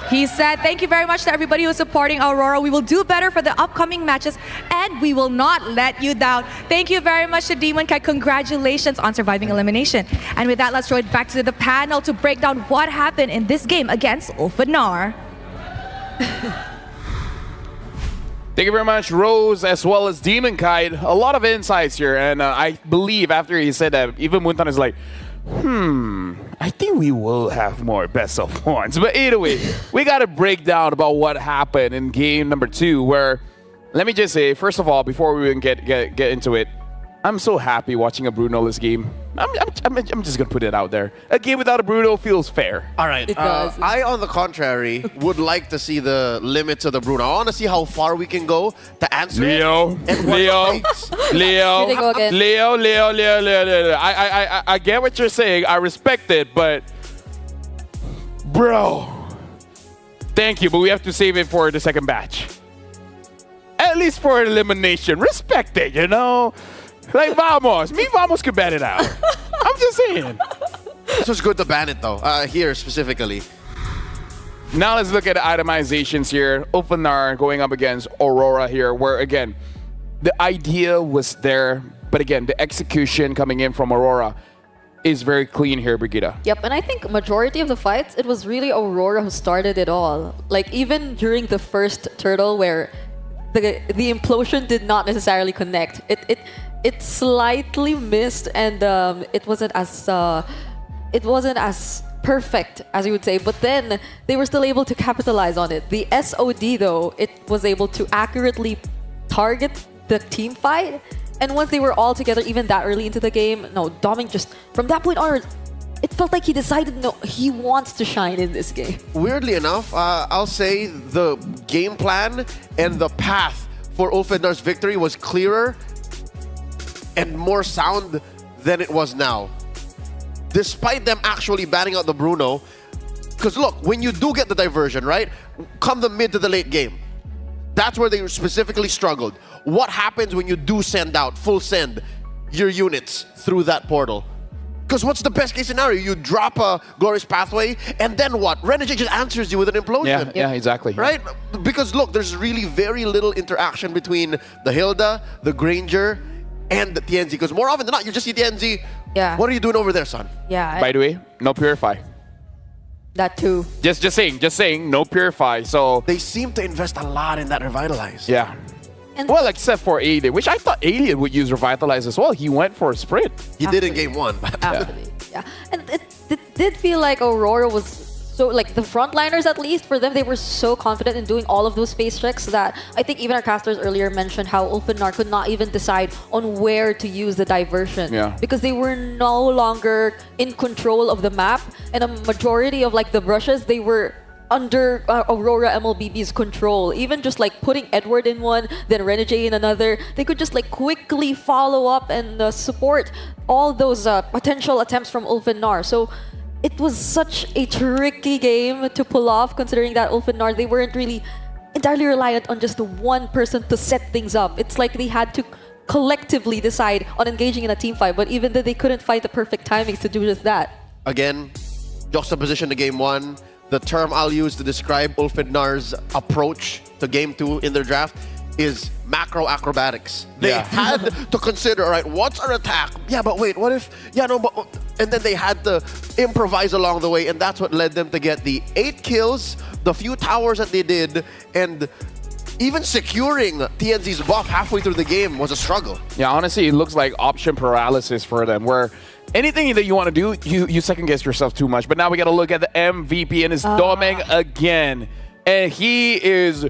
He said, thank you very much to everybody who's supporting Aurora. We will do better for the upcoming matches and we will not let you down. Thank you very much to Demon Kai. Congratulations on surviving elimination. And with that, let's throw it back to the panel to break down what happened in this game against Ulfanar. Thank you very much, Rose, as well as Demon Kai. A lot of insights here, and I believe after he said that, even Muntan is like, I think we will have more best of 1s. But anyway, we got to break down about what happened in game number 2, where, let me just say, first of all, before we even get into it, I'm so happy watching a Bruno this game. I'm just gonna put it out there. A game without a Bruno feels fair. All right. I, on the contrary, would like to see the limits of the Bruno. I want to see how far we can go to answer Leo. I get what you're saying. I respect it, but bro, thank you, but we have to save it for the second batch. At least for elimination. Respect it, Like Vamos. Me Vamos could ban it out. I'm just saying. This was good to ban it though. Here specifically. Now let's look at the itemizations here. Ulfanar going up against Aurora here, where again, the idea was there, but again, the execution coming in from Aurora is very clean here, Brigitte. Yep, and I think majority of the fights, it was really Aurora who started it all. Like even during the first turtle where the implosion did not necessarily connect. It slightly missed and it wasn't as perfect as you would say, but then they were still able to capitalize on it. The SOD though, it was able to accurately target the team fight, and once they were all together even that early into the game, Doming just from that point on, it felt like he decided he wants to shine in this game. Weirdly enough, I'll say the game plan and the path for Ulfanar's victory was clearer and more sound than it was now. Despite them actually banning out the Bruno, because look, when you do get the diversion, right? Come the mid to the late game, that's where they specifically struggled. What happens when you do send out, full send, your units through that portal? Because what's the best case scenario? You drop a Glorious Pathway, and then what? Renegade just answers you with an implosion. Yeah, exactly. Right? Because look, there's really very little interaction between the Hilda, the Granger, and the Tianzi. Because more often than not, you just see Tianzi. Yeah. What are you doing over there, son? Yeah. By the way, no Purify. That too. Just saying, no Purify. So they seem to invest a lot in that Revitalize. Yeah. Well, except for Alien, which I thought Alien would use Revitalize as well. He went for a sprint. He did in game 1. Absolutely. Yeah. And it did feel like Aurora was so, like the frontliners at least, for them, they were so confident in doing all of those phase checks that I think even our casters earlier mentioned how Ulfenar could not even decide on where to use the diversion. Yeah. Because they were no longer in control of the map, and a majority of like the brushes, they were under Aurora MLBB's control. Even just like putting Edward in one, then Renegade in another, they could just like quickly follow up and support all those potential attempts from Ulfenar. So it was such a tricky game to pull off, considering that Ulfenar, they weren't really entirely reliant on just one person to set things up. It's like they had to collectively decide on engaging in a team fight, but even then they couldn't find the perfect timings to do just that. Again, juxtaposition to game 1. The term I'll use to describe Ulfenar's approach to game 2 in their draft is macro acrobatics. They had to consider, all right, what's our attack? Yeah, but wait, what if, and then they had to improvise along the way, and that's what led them to get the 8 kills, the few towers that they did, and even securing TNZ's buff halfway through the game was a struggle. Yeah, honestly, it looks like option paralysis for them, where anything that you want to do, you second guess yourself too much. But now we got to look at the MVP, and it's Domeng again. And he is,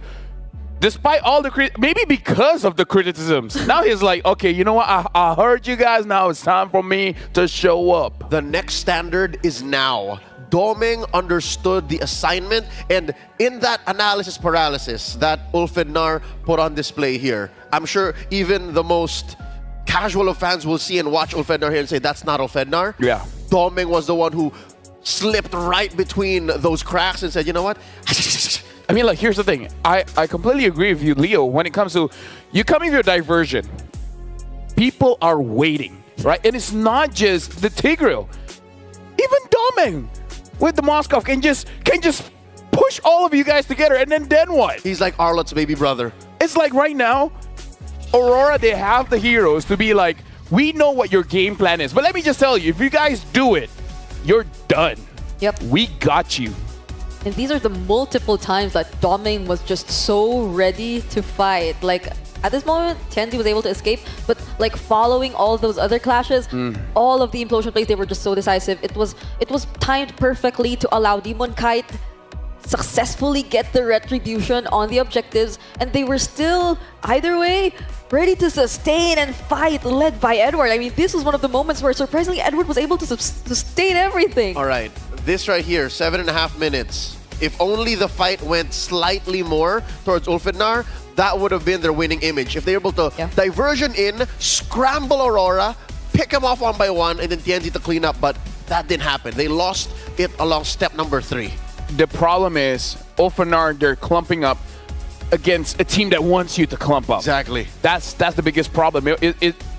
despite all the maybe because of the criticisms, now he's like, okay, you know what? I heard you guys. Now it's time for me to show up. The next standard is now. Domeng understood the assignment, and in that analysis paralysis that Ulfenar put on display here, I'm sure even the most casual of fans will see and watch Ulfenar here and say, that's not Ulfenar. Yeah. Domeng was the one who slipped right between those cracks and said, you know what? I mean, like, here's the thing. I completely agree with you, Leo, when it comes to you coming with your diversion. People are waiting, right? And it's not just the Tigreal. Even Domeng with the Moskov can just push all of you guys together, and then what? He's like Arlot's baby brother. It's like right now, Aurora, they have the heroes to be like, we know what your game plan is, but let me just tell you, if you guys do it, you're done. Yep. We got you. And these are the multiple times that Domeng was just so ready to fight. Like, at this moment, Tianzi was able to escape, but like following all those other clashes, all of the implosion plays, they were just so decisive. It was timed perfectly to allow Demon Kite successfully get the retribution on the objectives, and they were still, either way, ready to sustain and fight, led by Edward. I mean, this was one of the moments where surprisingly Edward was able to sustain everything. All right, this right here, 7.5 minutes. If only the fight went slightly more towards Ulfenar, that would have been their winning image. If they were able to diversion in, scramble Aurora, pick him off one by one, and then Tianzi to clean up, but that didn't happen. They lost it along step number 3. The problem is, Ulfenar, they're clumping up against a team that wants you to clump up. Exactly. That's the biggest problem.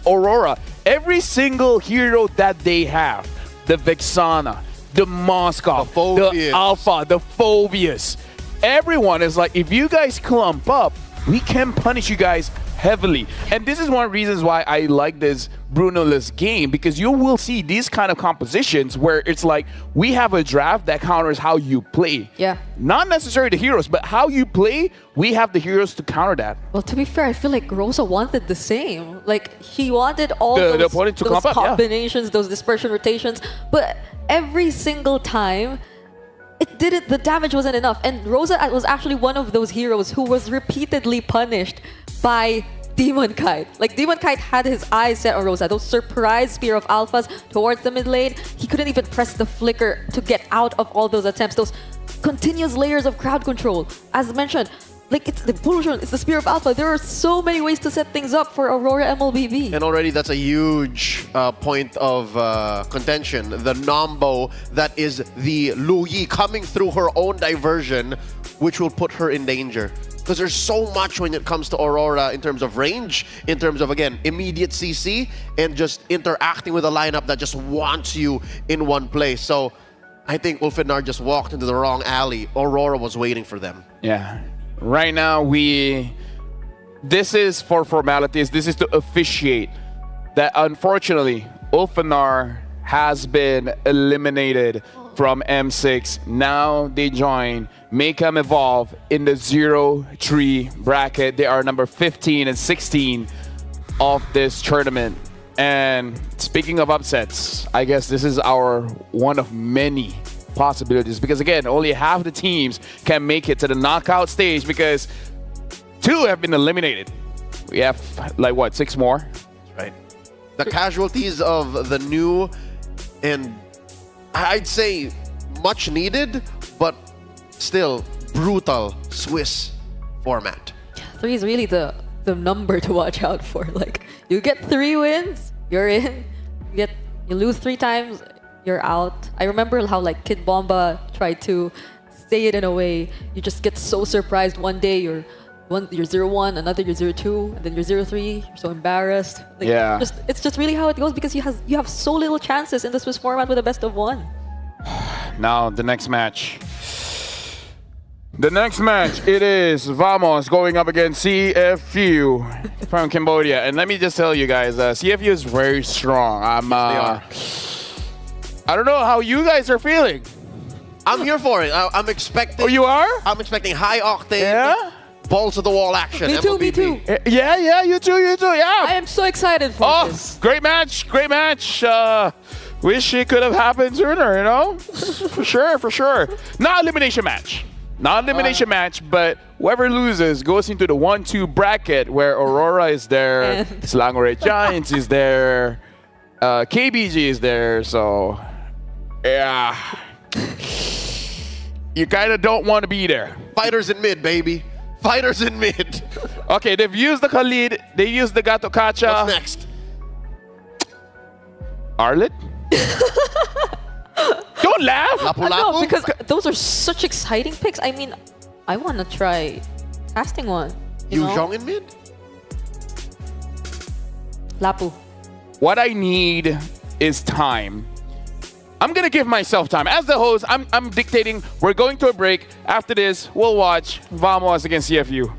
Aurora, every single hero that they have, the Vexana, the Moskov, the Alpha, the Phobius, everyone is like, if you guys clump up, we can punish you guys heavily. And this is one of the reasons why I like this Bruno-less game, because you will see these kind of compositions where it's like, we have a draft that counters how you play. Yeah. Not necessarily the heroes, but how you play, we have the heroes to counter that. Well, to be fair, I feel like Rosa wanted the same. Like, he wanted all the opponent to those clump up, combinations, those dispersion rotations, but every single time, the damage wasn't enough. And Rosa was actually one of those heroes who was repeatedly punished by Demon Kite. Like, Demon Kite had his eyes set on Rosa. Those surprise Spear of Alphas towards the mid lane, he couldn't even press the flicker to get out of all those attempts. Those continuous layers of crowd control. As mentioned, like, it's the Implosion, it's the Spear of Alpha. There are so many ways to set things up for Aurora MLBB. And already that's a huge point of contention. The Nombo that is the Lu Yi coming through her own diversion, which will put her in danger. Because there's so much when it comes to Aurora in terms of range, in terms of, again, immediate CC, and just interacting with a lineup that just wants you in one place. So I think Ulfenar just walked into the wrong alley. Aurora was waiting for them. Yeah. Right now, this is for formalities. This is to officiate that, unfortunately, Ulfenar has been eliminated from M6. Now they join Mayhem Evolve in the 0-3 bracket. They are number 15 and 16 of this tournament. And speaking of upsets, I guess this is our one of many possibilities, because again, only half the teams can make it to the knockout stage because 2 have been eliminated. We have like what, 6 more? Right. The casualties of the new and I'd say much needed, but still brutal Swiss format. 3 is really the number to watch out for. Like, you get 3 wins, you're in. You lose 3 times, you're out. I remember how like Kid Bomba tried to say it in a way. You just get so surprised. One day you're 0-1, another you're 0-2, and then you're 0-3. You're so embarrassed. Like, yeah. It's just really how it goes, because you have so little chances in the Swiss format with a best of 1. Now the next match. The next match, it is Vamos going up against CFU from Cambodia. And let me just tell you guys, CFU is very strong. I don't know how you guys are feeling. I'm here for it. I'm expecting... Oh, you are? I'm expecting high octane, balls to the wall action. Me too, MLBB. me too. Yeah, you too, yeah. I am so excited for this. Great match. Wish it could have happened sooner, you know? For sure. Not elimination match. But whoever loses goes into the 1-2 bracket where Aurora is there, Selangor Giants is there, KBG is there, so yeah. You kind of don't want to be there. Fighters in mid, baby. Fighters in mid. Okay, they've used the Khalid, they used the Gato Kacha. What's next? Arlet? Don't laugh! No, because those are such exciting picks. I mean, I want to try casting one. You know? Jong in mid? Lapu. What I need is time. I'm gonna give myself time. As the host, I'm dictating. We're going to a break. After this, we'll watch Vamos against CFU.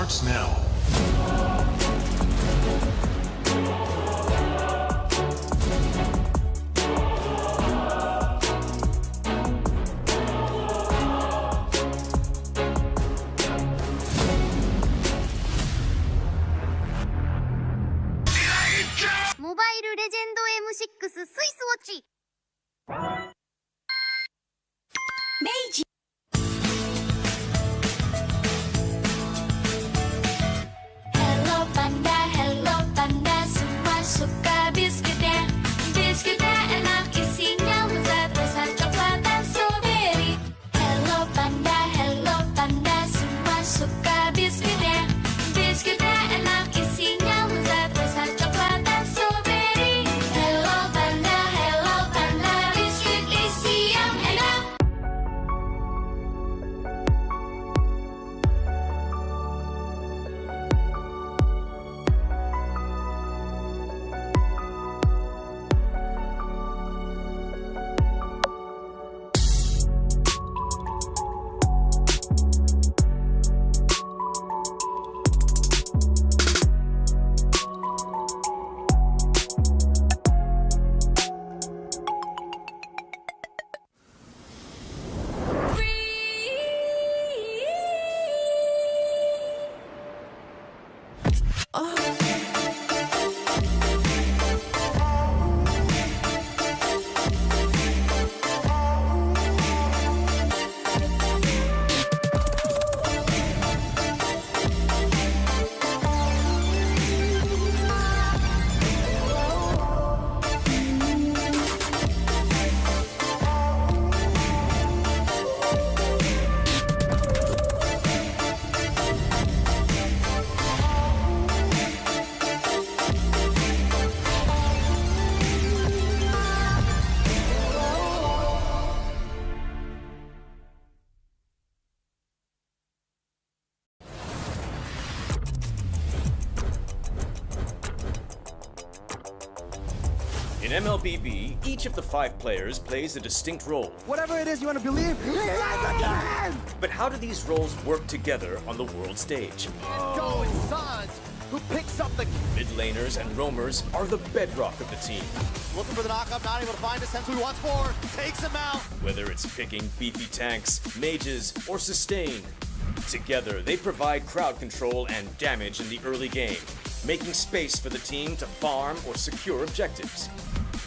starts now. Mobile Legend M6 スイスウォッチ明治Hello Panda, semua suka biskuitnya. Biskuitnya enak isinya lezat rasa coklat dan strawberry. Hello Panda, semua suka biskuitnya. Biskuitnya enak isinya lezat rasa coklat dan strawberry. Hello Panda, biskuit isi yang enak. In MLBB, each of the 5 players plays a distinct role. Whatever it is you want to believe, again! But how do these roles work together on the world stage? Going Sons, who picks up the Mid laners and roamers are the bedrock of the team. looking for the knockup, not able to find a sense who he wants for, takes him out. Whether it's picking beefy tanks, mages, or sustain, together they provide crowd control and damage in the early game, making space for the team to farm or secure objectives.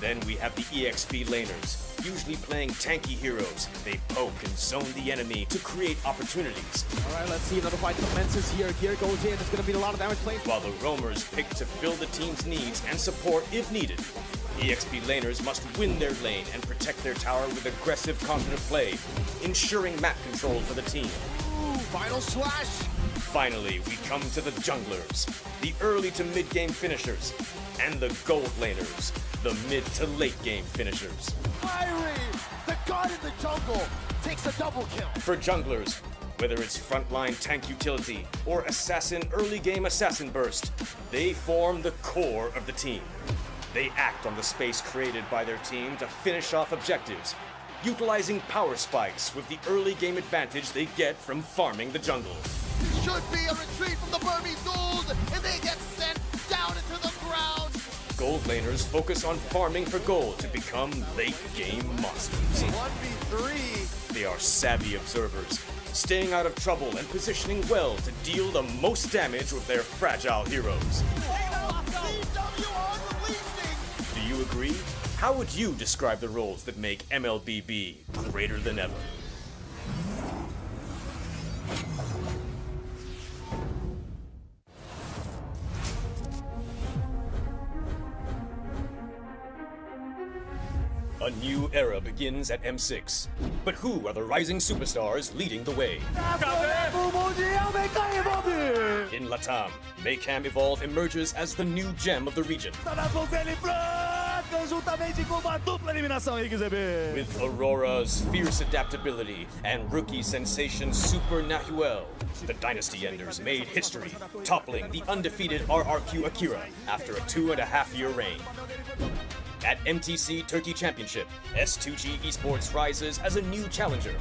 Then we have the EXP laners, usually playing tanky heroes. They poke and zone the enemy to create opportunities. All right, let's see another fight commences here. Gear goes in, it's going to be a lot of damage played. While the roamers pick to fill the team's needs and support if needed. EXP laners must win their lane and protect their tower with aggressive, confident play, ensuring map control for the team. Ooh, final slash. Finally, we come to the junglers, the early to mid-game finishers, and the gold laners, the mid to late game finishers. Fiery, the god in the jungle, takes a double kill. For junglers, whether it's frontline tank utility or assassin early game assassin burst, they form the core of the team. They act on the space created by their team to finish off objectives, utilizing power spikes with the early game advantage they get from farming the jungle. Should be a retreat from the Burmese gold, and they get sent down into the ground. Gold laners focus on farming for gold to become late game monsters. 1v3. They are savvy observers, staying out of trouble and positioning well to deal the most damage with their fragile heroes. Do you agree? How would you describe the roles that make MLBB greater than ever? A new era begins at M6. But who are the rising superstars leading the way? In Latam, Maycam Evolve emerges as the new gem of the region. With Aurora's fierce adaptability and rookie sensation Super Nahuel, the Dynasty Enders made history, toppling the undefeated RRQ Akira after a 2.5-year reign. At MTC Turkey Championship, S2G Esports rises as a new challenger.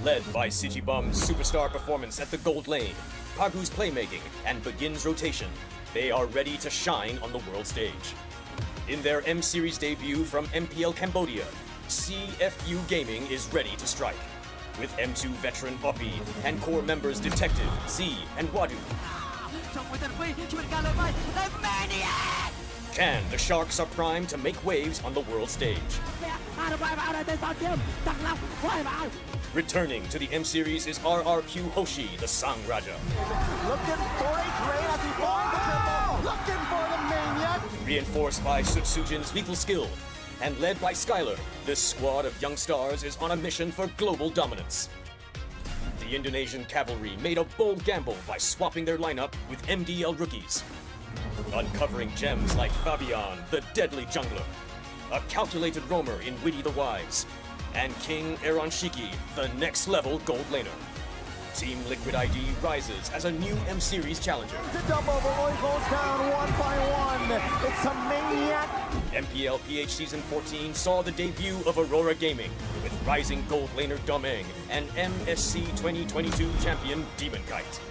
Led by Sigibum's superstar performance at the gold lane, Pagu's playmaking, and Begin's rotation, they are ready to shine on the world stage. In their M Series debut from MPL Cambodia, CFU Gaming is ready to strike. With M2 veteran Poppy and core members Detective, Z, and Wadu. Can the Sharks are primed to make waves on the world stage? Returning to the M Series is RRQ Hoshi, the Sang Raja. Looking for a trade as he finds the triple. Looking for the maniac. Reinforced by Sutsujin's lethal skill, and led by Skylar, this squad of young stars is on a mission for global dominance. The Indonesian cavalry made a bold gamble by swapping their lineup with MDL rookies, uncovering gems like Fabian, the deadly jungler, a calculated roamer in Witty the Wise, and King Eronshiki, the next-level gold laner. Team Liquid ID rises as a new M Series challenger. The double Overlord goes down one by one. It's a maniac. MPL PH Season 14 saw the debut of Aurora Gaming with rising gold laner Domeng and MSC 2022 champion Demon Kite.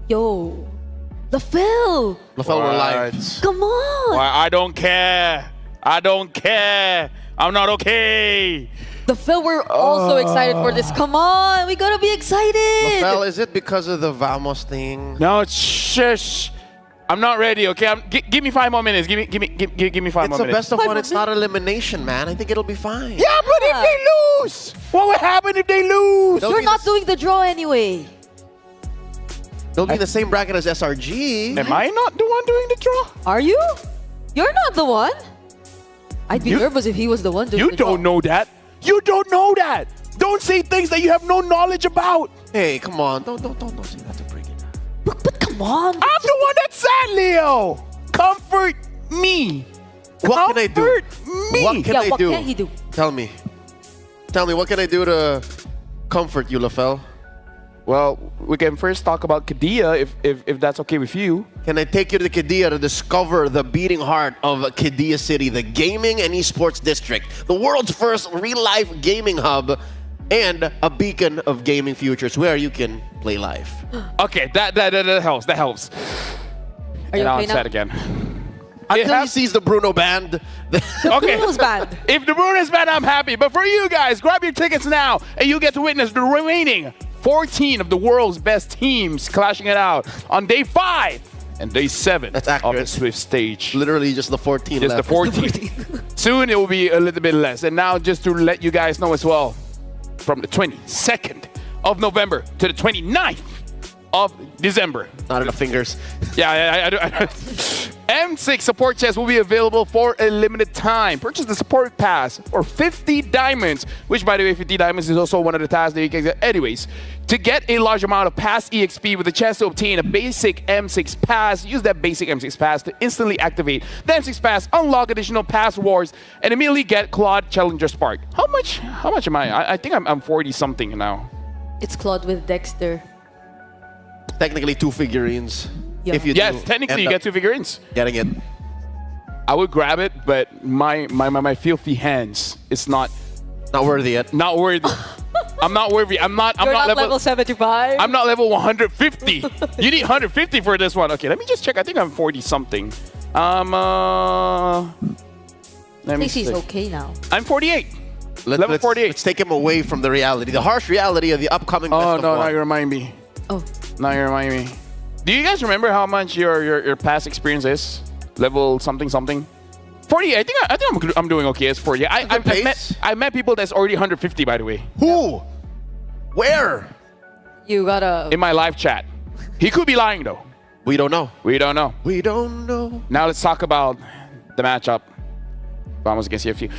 Yo, LaFell! LaFell, we're live. Come on! Why, I don't care. I don't care. I'm not okay. LaFell, we're also excited for this. Come on, we gotta be excited! LaFell, is it because of the Vamos thing? No, it's shush. I'm not ready, okay? Give me 5 more minutes. Give me 5 more minutes. It's a best of one. It's not elimination, man. I think it'll be fine. Yeah, but if they lose, what would happen if they lose? You're not doing the draw anyway. They'll be the same bracket as SRG. Am I not the one doing the draw? Are you? You're not the one. I'd be nervous if he was the one doing the draw. You don't know that. You don't know that. Don't say things that you have no knowledge about. Hey, come on. Don't say that to break it. But come on. I'm the one that's sad, Leo. Comfort me. What can I do? Me. What can I do? What can he do? Tell me. Tell me, what can I do to comfort you, LaFell? Well, we can first talk about Qiddiya, if that's okay with you. Can I take you to Qiddiya to discover the beating heart of Qiddiya City, the gaming and esports district, the world's first real-life gaming hub, and a beacon of gaming futures where you can play live. Okay, that helps. That helps. Are you okay now? Sad again. Until he sees the Bruno band. Okay. Bruno's band. If the Bruno's band, I'm happy. But for you guys, grab your tickets now, and you get to witness the remaining 14 of the world's best teams clashing it out on day 5 and day 7 That's of the Swift stage. Literally just the 14 Just left. the 14. Soon it will be a little bit less. And now just to let you guys know as well, from the 22nd of November to the 29th of December. Not enough fingers. Yeah, I do. M6 support chests will be available for a limited time. Purchase the support pass for 50 diamonds, which, by the way, 50 diamonds is also one of the tasks that you can get. Anyways, to get a large amount of past EXP with a chance to obtain a basic M6 pass, use that basic M6 pass to instantly activate the M6 pass, unlock additional pass rewards, and immediately get Claude Challenger Spark. How much am I? I think I'm 40 something now. It's Claude with Dexter. Technically 2 figurines. Yeah. If you Yes, technically you get 2 figurines. Getting it. I would grab it, but my filthy hands, it's not worthy yet. Not worthy. I'm not worthy. I'm not level 75. I'm not level 150. You need 150 for this one. Okay, let me just check. I think I'm 40 something. Let me He's see. okay now. I'm 48. Level 48. Let's take him away from the reality, the harsh reality of the upcoming best of no, one. you remind me. Oh. Now you're reminding me. Do you guys remember how much your past experience is? Level something something. 40. I think I'm doing okay as 40. I met people that's already 150, by the way. Who? Where? You gotta. In my live chat. He could be lying though. We don't know. We don't know. We don't know. Now let's talk about the matchup. Vamos against CFU.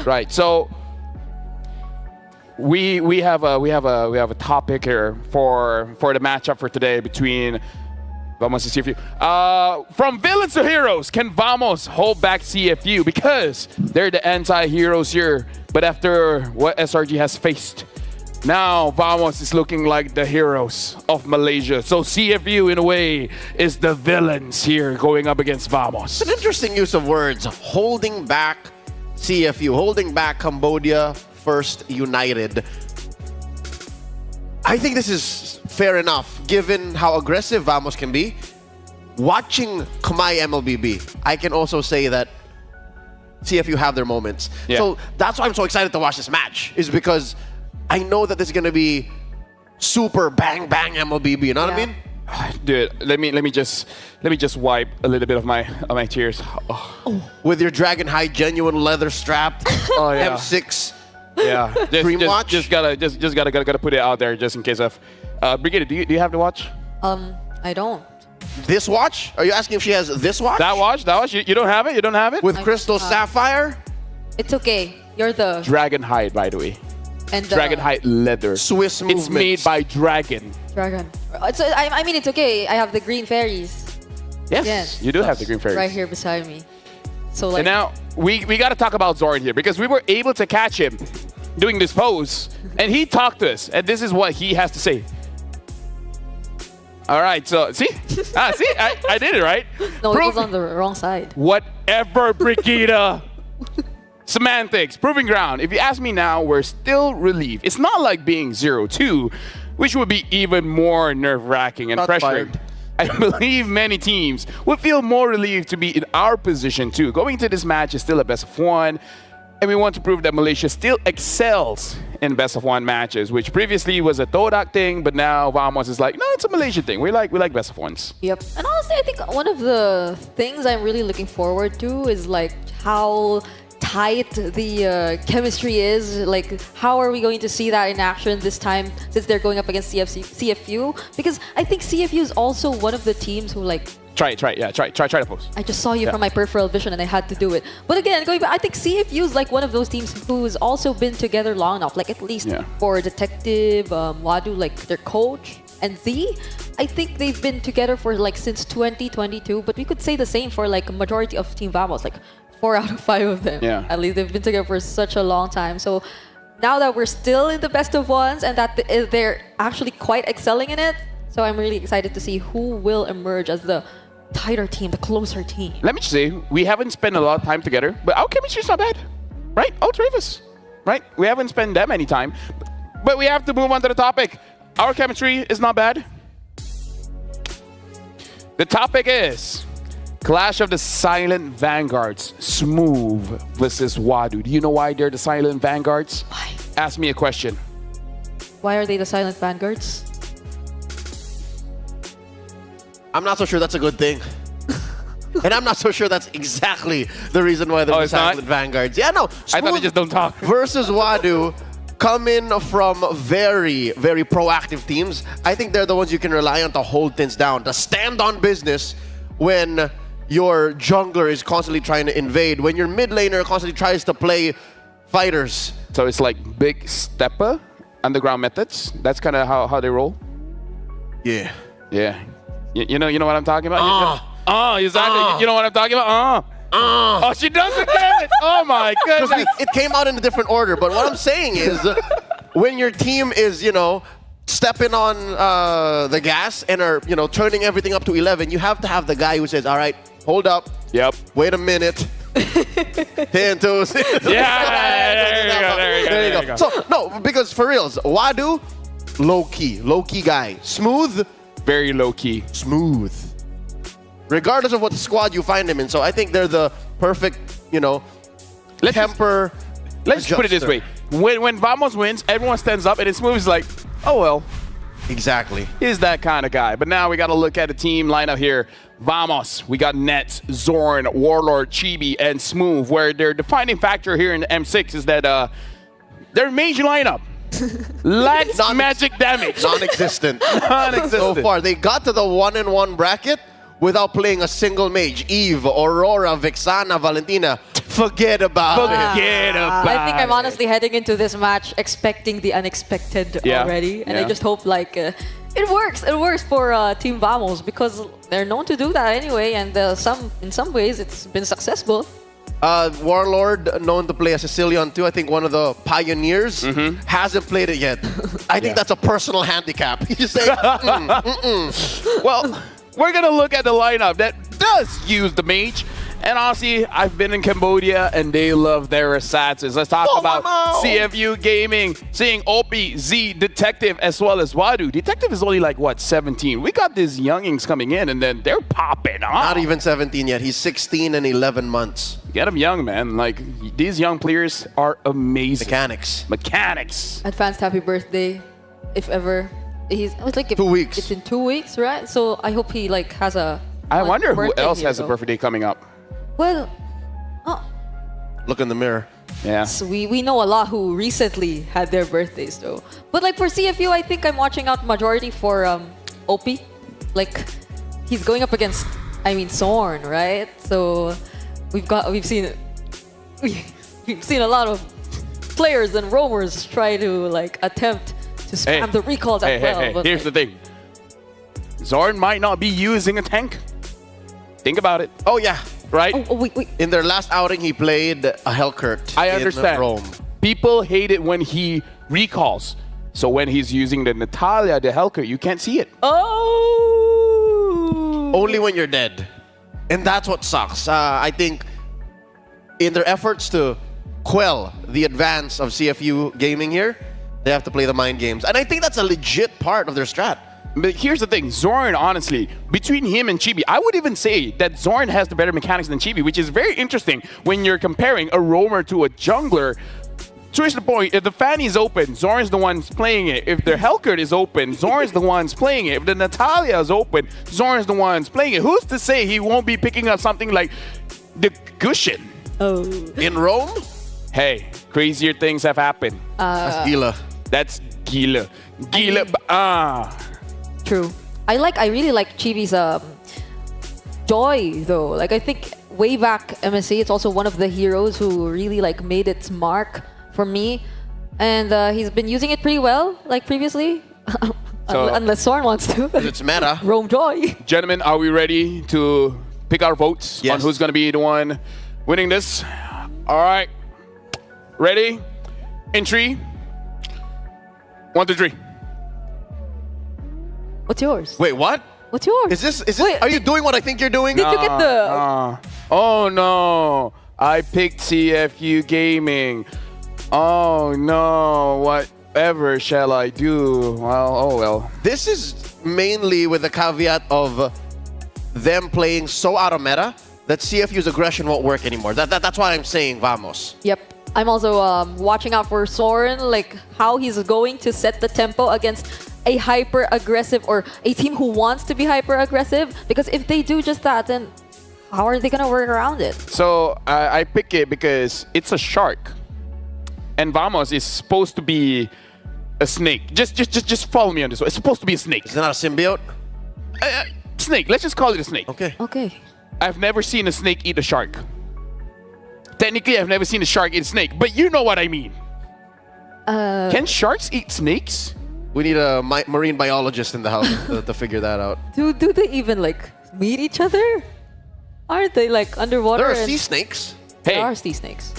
Right. So we have a topic here for the matchup for today between Vamos and CFU. From villains to heroes, can Vamos hold back CFU? Because they're the anti-heroes here. But after what SRG has faced, now Vamos is looking like the heroes of Malaysia. So CFU, in a way, is the villains here going up against Vamos. It's an interesting use of words. Holding back CFU, holding back Cambodia First United. I think this is fair enough, given how aggressive Vamos can be. Watching Kamai MLBB, I can also say that CFU have their moments. Yeah. So that's why I'm so excited to watch this match, is because I know that this is going to be super bang bang MLBB, you know what I mean? Dude, let me just wipe a little bit of my tears. Oh. With your Dragon High genuine leather strap, M6. Yeah, Watch. gotta put it out there just in case of. Brigitte, do you have the watch? I don't. This watch? Are you asking if she has this watch? That watch? You don't have it? You don't have it? With crystal sapphire? It's okay. You're the Dragon hide, by the way. and Dragon hide leather. Swiss movements. It's made by Dragon. Dragon. I mean, it's okay. I have the green fairies. Yes, you do have the green fairies. Right here beside me. So like. And now we got to talk about Zoran here because we were able to catch him doing this pose, and he talked to us, and this is what he has to say. All right, so see, I did it right. No, it was on the wrong side. Whatever, Brigitte. Semantics, proving ground. If you ask me now, we're still relieved. It's not like being 0-2, which would be even more nerve-wracking and pressuring. I believe many teams would feel more relieved to be in our position too. Going to this match is still a best of one, and we want to prove that Malaysia still excels in best of one matches, which previously was a Todak thing, but now Vamos is like, no, it's a Malaysian thing. We like best of ones. Yep. And honestly, I think one of the things I'm really looking forward to is like how tight the chemistry is. Like, how are we going to see that in action this time since they're going up against CFU? Because I think CFU is also one of the teams who like. Try to post. I just saw you from my peripheral vision and I had to do it. But again, going back, I think CFU is like one of those teams who's also been together long enough. Like at least for Detective, Wadu, like their coach, and Z. I think they've been together for like since 2022. But we could say the same for like a majority of Team Vamos, like 4 out of 5 of them. Yeah. At least they've been together for such a long time. So now that we're still in the best of ones and that they're actually quite excelling in it, so I'm really excited to see who will emerge as the tighter team, the closer team. Let me just say, we haven't spent a lot of time together, but our chemistry's not bad, right? All three of us, right? We haven't spent that many time, but we have to move on to the topic. Our chemistry is not bad. The topic is Clash of the Silent Vanguards, Smooth versus Wadu. Do you know why they're the Silent Vanguards? Why? Ask me a question. Why are they the Silent Vanguards? I'm not so sure that's a good thing. And I'm not so sure that's exactly the reason why they're the Silent Vanguards. Yeah, no. I thought they just don't talk. Versus Wadu come in from very, very proactive teams. I think they're the ones you can rely on to hold things down, to stand on business when your jungler is constantly trying to invade, when your mid laner constantly tries to play fighters. So it's like big stepper, underground methods. That's kind of how they roll. Yeah. Yeah. You know what I'm talking about? Exactly. You know what I'm talking about? Oh, she does it again. Oh my goodness. It came out in a different order, but what I'm saying is when your team is, stepping on the gas and are, turning everything up to 11, you have to have the guy who says, all right, hold up. Yep. Wait a minute. 10, 2, 6. There you go. So, no, because for reals, Wadu, low-key guy. Smooth, very low-key. Smooth. Regardless of what squad you find him in. So I think they're the perfect, Let's put it this way. When Vamos wins, everyone stands up and it's Smooth is like, oh well. Exactly. He's that kind of guy. But now we got to look at the team lineup here. Vamos, we got Nets, Zorn, Warlord, Chibi, and Smooth, where their defining factor here in the M6 is that their major lineup lacks magic damage. Non-existent. Non-existent. So far, they got to the 1-in-1 bracket without playing a single mage. Eve, Aurora, Vexana, Valentina. Forget about it. Forget about I think I'm honestly heading into this match expecting the unexpected already. And I just hope like it works. It works for Team Vamos because they're known to do that anyway. And in some ways, it's been successful. Warlord, known to play a Sicilian too. I think one of the pioneers hasn't played it yet. I think that's a personal handicap. You just say, Well, we're going to look at the lineup that does use the mage. And honestly, I've been in Cambodia and they love their assassins. Let's talk about CFU Gaming, seeing Opie, Z, Detective, as well as Wadu. Detective is only like, what, 17? We got these youngings coming in and then they're popping off. Not even 17 yet. He's 16 and 11 months. Get him young, man. Like, these young players are amazing. Mechanics. Advanced happy birthday, if ever. It's like 2 weeks. It's in 2 weeks, right? So I hope he like has a. I wonder who else here, has a birthday coming up. Well, look in the mirror. Yeah. So we know a lot who recently had their birthdays though. But like for CFU, I think I'm watching out majority for Opie. Like he's going up against Zorn, right? So we've seen a lot of players and roamers try to like attempt to spam the recalls as well. But here's the thing. Zorn might not be using a tank. Think about it. Oh yeah. Right? Oh, wait. In their last outing, he played a Hellcurt. I understand. Rome. People hate it when he recalls. So when he's using the Natalia, the Hellcurt, you can't see it. Oh! Only when you're dead. And that's what sucks. I think in their efforts to quell the advance of CFU Gaming here, they have to play the mind games. And I think that's a legit part of their strat. But here's the thing, Zorn, honestly, between him and Chibi, I would even say that Zorn has the better mechanics than Chibi, which is very interesting when you're comparing a roamer to a jungler. Switch the point, if the Fanny is open, Zorn's the one's playing it. If the Hellcurt is open, Zorn's the one's playing it. If the Natalia is open, Zorn's the one's playing it. Who's to say he won't be picking up something like the Gushin? Oh. In Rome? Hey, crazier things have happened. That's Gila. That's Gila. True. I really like Chibi's joy though. Like I think way back MSC, it's also one of the heroes who really like made its mark for me, and he's been using it pretty well like previously. Unless Zorn wants to. It's meta. Roam joy. Gentlemen, are we ready to pick our votes on who's going to be the one winning this? All right. Ready? In 3, 1, 2, 3. What's yours? Wait, what? What's yours? Is this? Are you doing what I think you're doing? Did you get the? Oh no! I picked CFU Gaming. Oh no! Whatever shall I do? Well, oh well. This is mainly with the caveat of them playing so out of meta that CFU's aggression won't work anymore. That's why I'm saying Vamos. Yep. I'm also watching out for Soren, like how he's going to set the tempo against a hyper-aggressive or a team who wants to be hyper-aggressive. Because if they do just that, then how are they going to work around it? So I pick it because it's a shark. And Vamos is supposed to be a snake. Just follow me on this one. It's supposed to be a snake. Is it not a symbiote? Snake. Let's just call it a snake. Okay. Okay. I've never seen a snake eat a shark. Technically, I've never seen a shark eat a snake, but you know what I mean. Can sharks eat snakes? We need a marine biologist in the house to figure that out. Do they even like meet each other? Aren't they like underwater? There are sea snakes. There are sea snakes.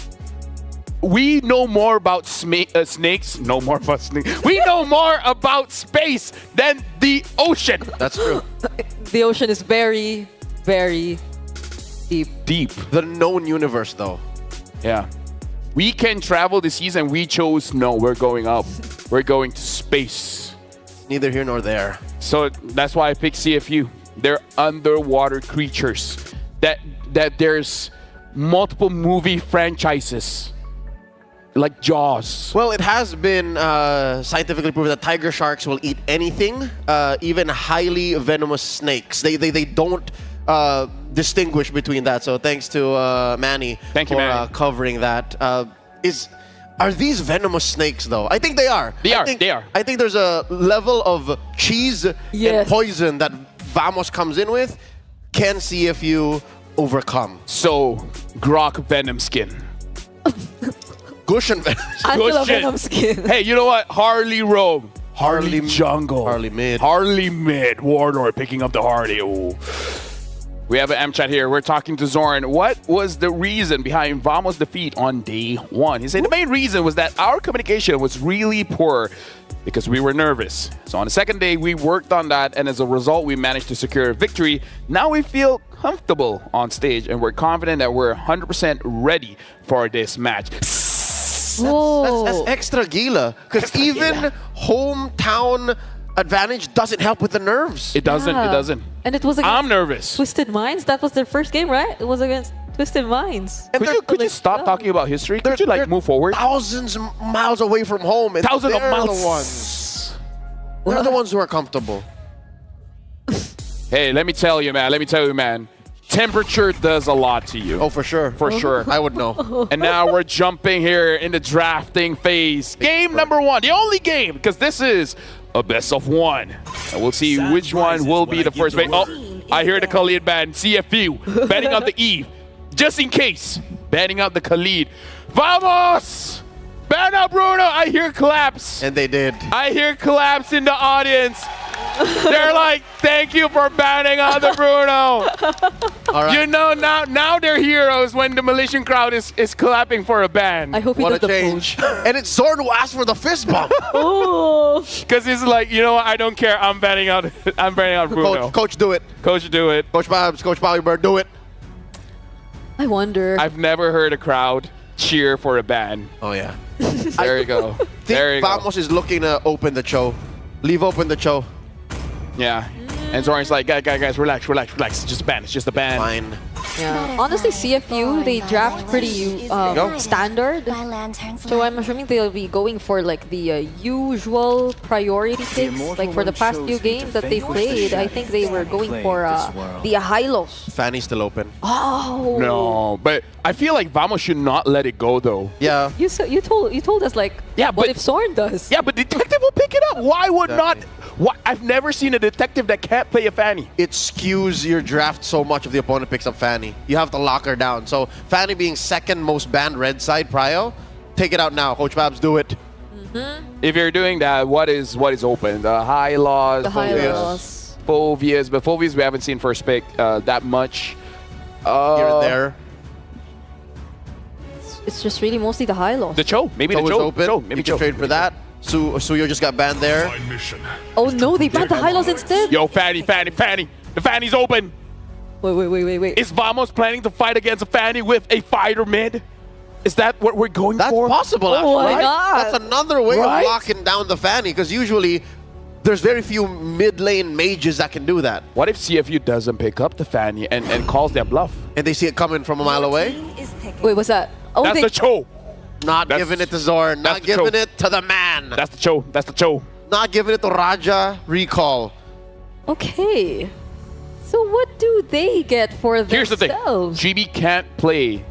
We know more about snakes. No more about snakes. We know more about space than the ocean. That's true. The ocean is very, very deep. Deep. The known universe, though. Yeah. We can travel the seas, and we chose no. We're going up. We're going to space. Neither here nor there. So that's why I picked CFU. They're underwater creatures. That there's multiple movie franchises like Jaws. Well, it has been scientifically proven that tiger sharks will eat anything, even highly venomous snakes. They don't distinguish between that. So thanks to Manny for covering that. Are these venomous snakes though? I think they are. They are. I think there's a level of cheese and poison that Vamos comes in with. Can see if you overcome. So, Grok Venom skin. Gushin Venom. Angela Venom skin. Hey, you know what? Harley Rogue. Harley Jungle. Harley Mid. Harley Mid. Warlord picking up the Harley. Ooh. We have an M chat here. We're talking to Zoran. What was the reason behind Vamos' defeat on day one? He said the main reason was that our communication was really poor because we were nervous. So on the second day, we worked on that, and as a result, we managed to secure a victory. Now we feel comfortable on stage, and we're confident that we're 100% ready for this match. That's extra gila. Because even hometown advantage doesn't help with the nerves. It doesn't. It doesn't. And it was against I'm nervous. Twisted Minds. That was their first game, right? It was against Twisted Minds. Could you stop talking about history? Could you like move forward? Thousands of miles away from home. And Thousands of miles. The ones. They're the ones who are comfortable. Hey, let me tell you, man. Temperature does a lot to you. Oh, for sure. For sure. I would know. And now we're jumping here in the drafting phase. Game number one, the only game, because this is a best of one. And we'll see which one will be the first pick. Oh, I hear the Khalid band. CFU banning out the E. Just in case, banning out the Khalid. Vamos! Ban out Bruno! I hear claps. And they did. I hear claps in the audience. They're like, thank you for banning out the Bruno. All right. You know, now they're heroes when the Malaysian crowd is clapping for a ban. I hope he What does a the change. And it's Zorn who asked for the fist bump. Oh. Because he's like, you know what? I don't care. I'm banning out Bruno. Coach, do it. Coach, do it. Coach Babs, Coach Bobby Bird, do it. I wonder. I've never heard a crowd cheer for a ban. Oh, yeah. There you go. There you go. Vamos is looking to open the show. Leave open the show. Yeah. And Zoran's like, guys, relax. It's just a ban. It's just a ban. Fine. Yeah. Honestly, CFU, they draft pretty standard. So I'm assuming they'll be going for like the usual priority picks. Like for the past few games that they've played, I think they were going for the Hylos. Fanny's still open. Oh. No, but I feel like Vamos should not let it go though. Yeah. You told us like, what if Zorn does? Yeah, but Detective will pick it up. Why would not? I've never seen a detective that can't play a Fanny. It skews your draft so much if the opponent picks up Fanny. You have to lock her down. So Fanny being second most banned red side prio, take it out now. Coach Babs, do it. If you're doing that, what is open? The high laws, Fovias. But Fovias we haven't seen first pick that much. Here and there. It's just really mostly the high lows. The Cho. Maybe the Cho is Cho. open. Cho. Maybe you can trade for that. Suyo just got banned there. Oh no, they banned the high lows instead? Yo, Fanny. The Fanny's open. Wait. Is Vamos planning to fight against a Fanny with a fighter mid? Is that what we're going for? That's possible, actually. Oh my God. That's another way of locking down the Fanny, because usually there's very few mid-lane mages that can do that. What if CFU doesn't pick up the Fanny and calls their bluff? And they see it coming from a mile away? Wait, what's that? Oh, That's the Cho. Not giving it to Zorn. Not giving it to the man. That's the Cho. That's the Cho. Not giving it to Raja. Recall. Okay. So what do they get for Here's themselves? the thing. GB can't play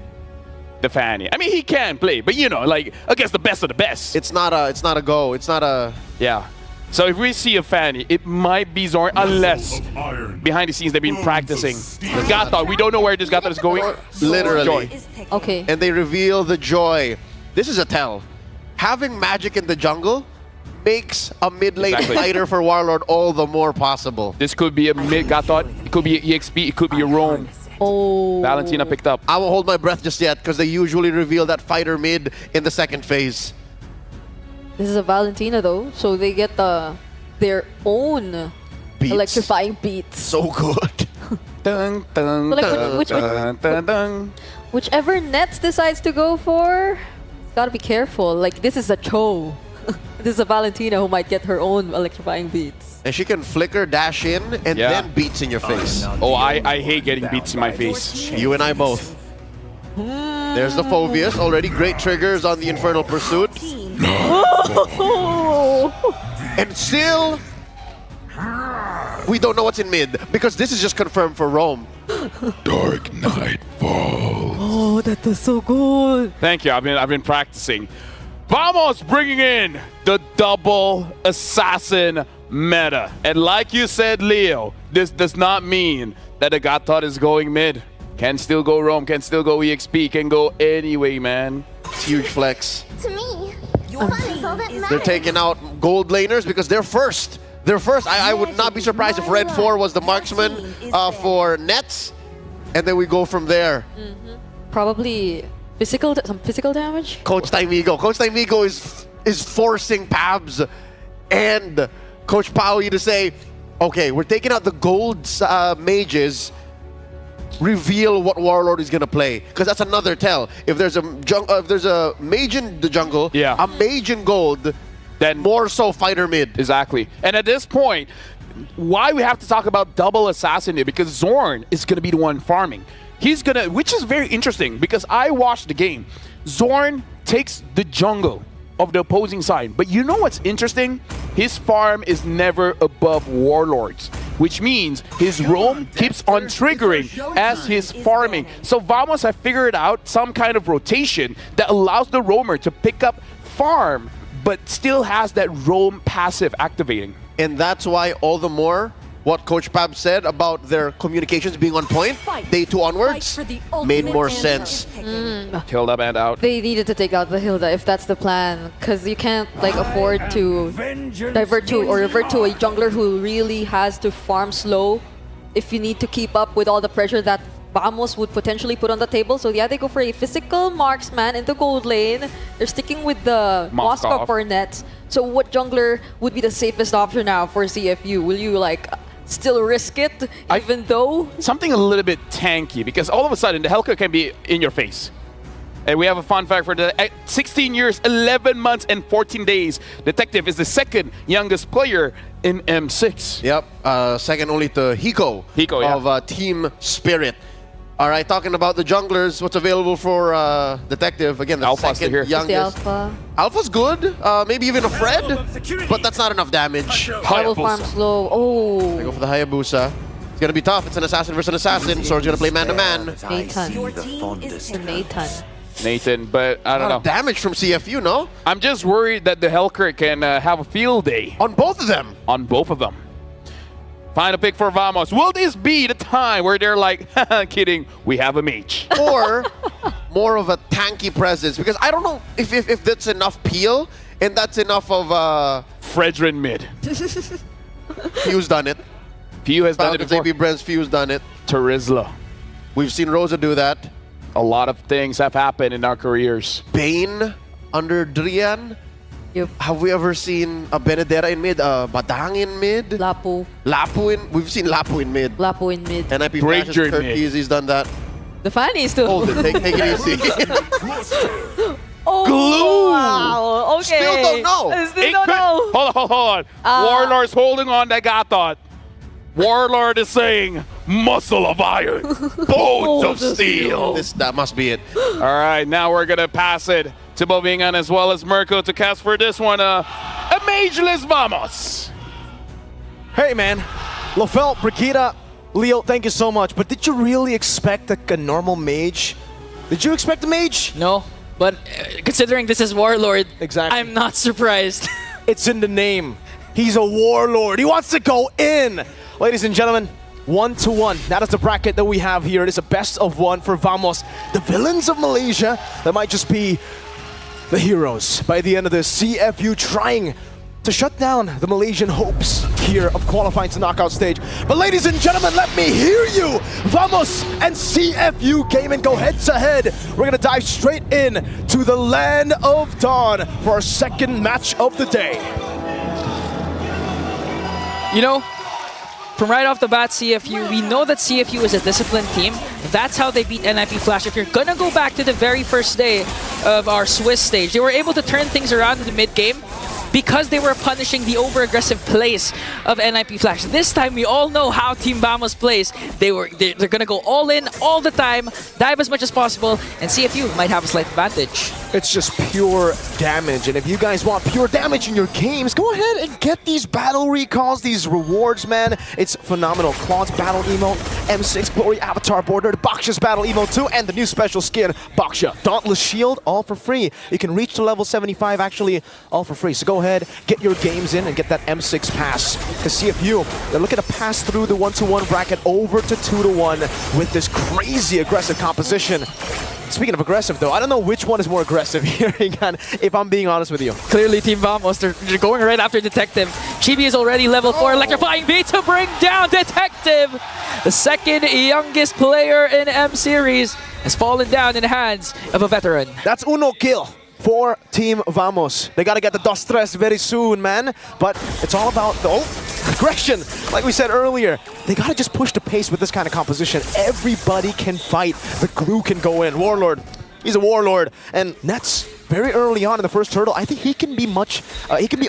the Fanny. I mean, he can play, but you know, like against the best of the best. It's not a go. It's not a... Yeah. So if we see a Fanny, it might be Zorn, unless behind the scenes they've been practicing. Gata, we don't know where this Gata is going. Literally. Joy. Okay. And they reveal the joy. This is a tell. Having magic in the jungle makes a mid-lane fighter for Warlord all the more possible. This could be a mid Gata, it could be an EXP, it could be a Roam. Oh. Valentina picked up. I won't hold my breath just yet, because they usually reveal that fighter mid in the second phase. This is a Valentina though, so they get their own beats. Electrifying beats. So good. Dun, dun, So like dun, dun, dun. whichever Nets decides to go for, gotta be careful. Like this is a Cho. This is a Valentina who might get her own electrifying beats. And she can flicker, dash in, and then beats in your face. Oh, I hate getting beats in my face. You and I both. There's the Phobius. Already great triggers on the Infernal Pursuit. And still, we don't know what's in mid because this is just confirmed for Rome. Dark Knight Falls. Oh, that was so good. Thank you. I've been practicing. Vamos bringing in the double assassin meta. And like you said, Leo, this does not mean that Agathon is going mid. Can still go Rome, can still go EXP, can go anyway, man. It's huge flex. To me, fun is all that matters. They're taking out gold laners because they're first. They're first. I would not be surprised if Red 4 was the marksman for Nets. And then we go from there. Probably some physical damage. Coach Taimigo. Coach Taimigo is forcing Pabs and Coach Paui to say, okay, we're taking out the gold mages. Reveal what Warlord is gonna play, because that's another tell. If there's a mage in the jungle, a mage in gold, then more so fighter mid. Exactly. And at this point, why we have to talk about double assassin here? Because Zorn is gonna be the one farming. He's gonna, which is very interesting because I watched the game. Zorn takes the jungle of the opposing side, but you know what's interesting? His farm is never above Warlords, which means his roam keeps on triggering as he's farming. So Vamos have figured out some kind of rotation that allows the roamer to pick up farm, but still has that roam passive activating. And that's why all the more what Coach Pab said about their communications being on point, day 2 onwards, made more sense. Hilda banned out. They needed to take out the Hilda if that's the plan, because you can't like afford to divert to or revert to a jungler who really has to farm slow if you need to keep up with all the pressure that Vamos would potentially put on the table. So yeah, they go for a physical marksman into gold lane. They're sticking with the Moskov for nets. So what jungler would be the safest option now for CFU? Will you like still risk it, even though? Something a little bit tanky, because all of a sudden the Hellcat can be in your face. And we have a fun fact for the 16 years, 11 months, and 14 days. Detective is the second youngest player in M6. Yep, second only to Hiko, of Team Spirit. All right, talking about the junglers, what's available for Detective? Again, the second youngest. Alpha. Alpha's good, maybe even a Fred, but that's not enough damage. Double farm slow. Oh. They go for the Hayabusa. It's gonna be tough. It's an assassin versus an assassin. Sword's gonna play man-to-man. Nathan, but I don't know. Damage from CFU, no? I'm just worried that the Hellcat can have a field day. On both of them. On both of them. Final pick for Vamos. Will this be the time where they're like, kidding, we have a mage? Or more of a tanky presence? Because I don't know if that's enough peel and that's enough of... Fredrin mid. Few's done it. Few has done it before. AP Brent's Few's done it. Terizla. We've seen Rosa do that. A lot of things have happened in our careers. Bane under Drian. Yep. Have we ever seen a Benedetta in mid? Badang in mid? Lapu. We've seen Lapu in mid. Lapu in mid. And IP Brash's Turkeys, he's done that. The Fanny is still. Hold it, take it easy. Oh, Glue! Wow, okay. Still don't know. I still don't know. Hold on. Warlord's holding on to Agathon. Warlord is saying, muscle of iron, bones of steel. That must be it. All right, now we're going to pass it to Bovingan as well as Mirko to cast for this one. A mageless Vamos. Hey, man. Lofel, Brigida, Leo, thank you so much. But did you really expect a normal mage? Did you expect a mage? No, but considering this is Warlord, exactly. I'm not surprised. It's in the name. He's a Warlord. He wants to go in. Ladies and gentlemen, 1-1. That is the bracket that we have here. It is a best of 1 for Vamos. The villains of Malaysia, that might just be the heroes by the end of this. CFU trying to shut down the Malaysian hopes here of qualifying to knockout stage. But ladies and gentlemen, let me hear you. Vamos and CFU game and go head to head. We're gonna dive straight in to the land of Dawn for our second match of the day. You know, from right off the bat, CFU, we know that CFU is a disciplined team. That's how they beat NIP Flash. If you're gonna go back to the very first day of our Swiss stage, they were able to turn things around in the mid-game. because they were punishing the over-aggressive plays of NIP Flash. This time, we all know how Team Vamos plays. They're going to go all in all the time, dive as much as possible, and CFU might have a slight advantage. It's just pure damage, and if you guys want pure damage in your games, go ahead and get these battle recalls, these rewards, man. It's phenomenal. Claude's battle emote, M6 Glory Avatar Border, Baksha's battle emote too, and the new special skin, Baksha Dauntless Shield, all for free. You can reach to level 75 actually, all for free. So go ahead, get your games in and get that M6 pass. Because CFU, they're looking to pass through the 1-2-1 bracket over to 2-1 with this crazy aggressive composition. Speaking of aggressive though, I don't know which one is more aggressive here, if I'm being honest with you. Clearly Team Vamos, they're going right after Detective. Chibi is already level 4, electrifying beat to bring down Detective. The second youngest player in M Series has fallen down in the hands of a veteran. That's uno kill for Team Vamos. They gotta get the dos tres very soon, man. But it's all about the aggression. Like we said earlier, they gotta just push the pace with this kind of composition. Everybody can fight. The glue can go in. Warlord, he's a warlord. And Nets, very early on in the first hurdle, I think he can be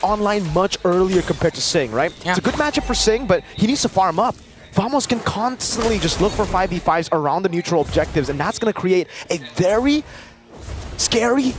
online much earlier compared to Sing, right? Yeah. It's a good matchup for Sing, but he needs to farm up. Vamos can constantly just look for 5v5s around the neutral objectives, and that's gonna create a very scary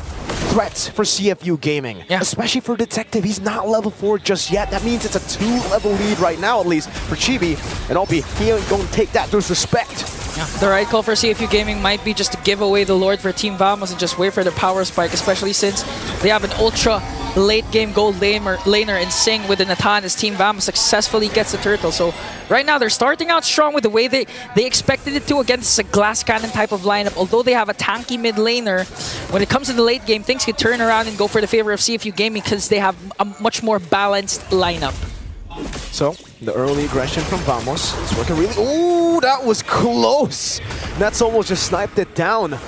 threat for CFU Gaming, especially for Detective. He's not level 4 just yet. That means it's a 2-level lead right now, at least, for Chibi. And Opie, he ain't gonna take that. There's respect. Yeah. The right call for CFU Gaming might be just to give away the Lord for Team Vamos and just wait for their power spike, especially since they have an ultra late game gold laner in Sing with the Natan as Team Vamos successfully gets the turtle. So right now they're starting out strong with the way they expected it to against a glass cannon type of lineup. Although they have a tanky mid laner, when it comes to the late game, things can turn around and go for the favor of CFU Gaming because they have a much more balanced lineup. So, the early aggression from Vamos is working really... Ooh, that was close! Nets almost just sniped it down.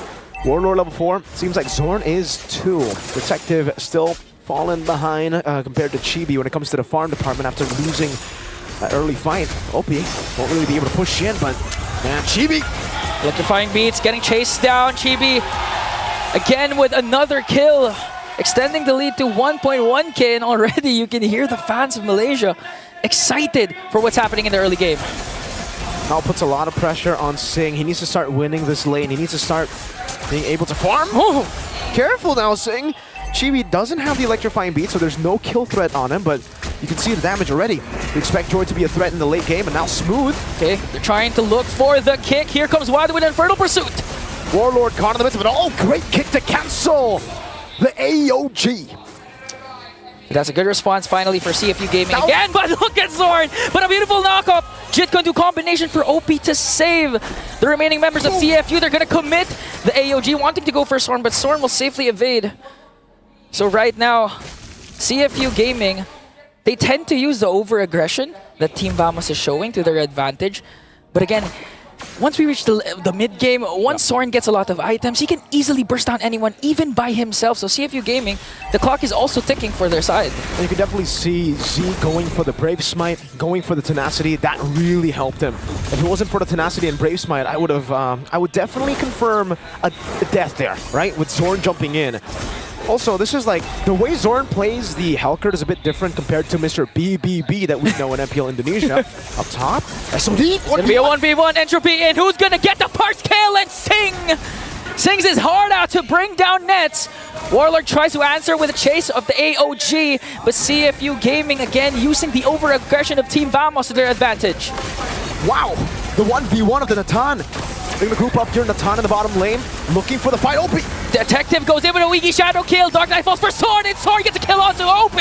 Warlord level 4. Seems like Zorn is too. Detective still falling behind compared to Chibi when it comes to the farm department after losing that early fight. Opie won't really be able to push in, but man, Chibi! Electrifying beats, getting chased down. Chibi again with another kill, extending the lead to 1.1k, and already you can hear the fans of Malaysia excited for what's happening in the early game. Now puts a lot of pressure on Sing. He needs to start winning this lane. He needs to start being able to farm. Oh, careful now, Sing. Chibi doesn't have the electrifying beat, so there's no kill threat on him, but you can see the damage already. We expect Joy to be a threat in the late game, and now Smooth. Okay, they're trying to look for the kick. Here comes Wild with Infernal Pursuit. Warlord caught in the midst of it all. Great kick to cancel the AOG. That's a good response finally for CFU Gaming again, but look at Zorn! But a beautiful knockup! Jit going to combination for OP to save the remaining members of CFU. They're going to commit the AOG, wanting to go for Zorn, but Zorn will safely evade. So right now, CFU Gaming, they tend to use the over-aggression that Team Vamos is showing to their advantage. But again, once we reach the mid-game, once Zorn gets a lot of items, he can easily burst down anyone, even by himself. So CFU Gaming, the clock is also ticking for their side. And you can definitely see Z going for the Brave Smite, going for the Tenacity. That really helped him. If it wasn't for the Tenacity and Brave Smite, I would definitely confirm a death there, right? With Zorn jumping in. Also, this is like, the way Zorn plays the Hellcurt is a bit different compared to Mr. BBB that we know in MPL Indonesia. Up top, SOD, It's gonna be a 1v1, Entropy in, who's gonna get the first kill, and Sing! Sings his heart out to bring down Nets. Warlord tries to answer with a chase of the AOG, but CFU Gaming again using the over-aggression of Team Vamos to their advantage. Wow, the 1v1 of the Natan. They're gonna group up here, Natan in the bottom lane, looking for the fight. OP! Detective goes in with a Wiki Shadow kill. Dark Knight falls for Zorn, and Zorn gets a kill onto OP!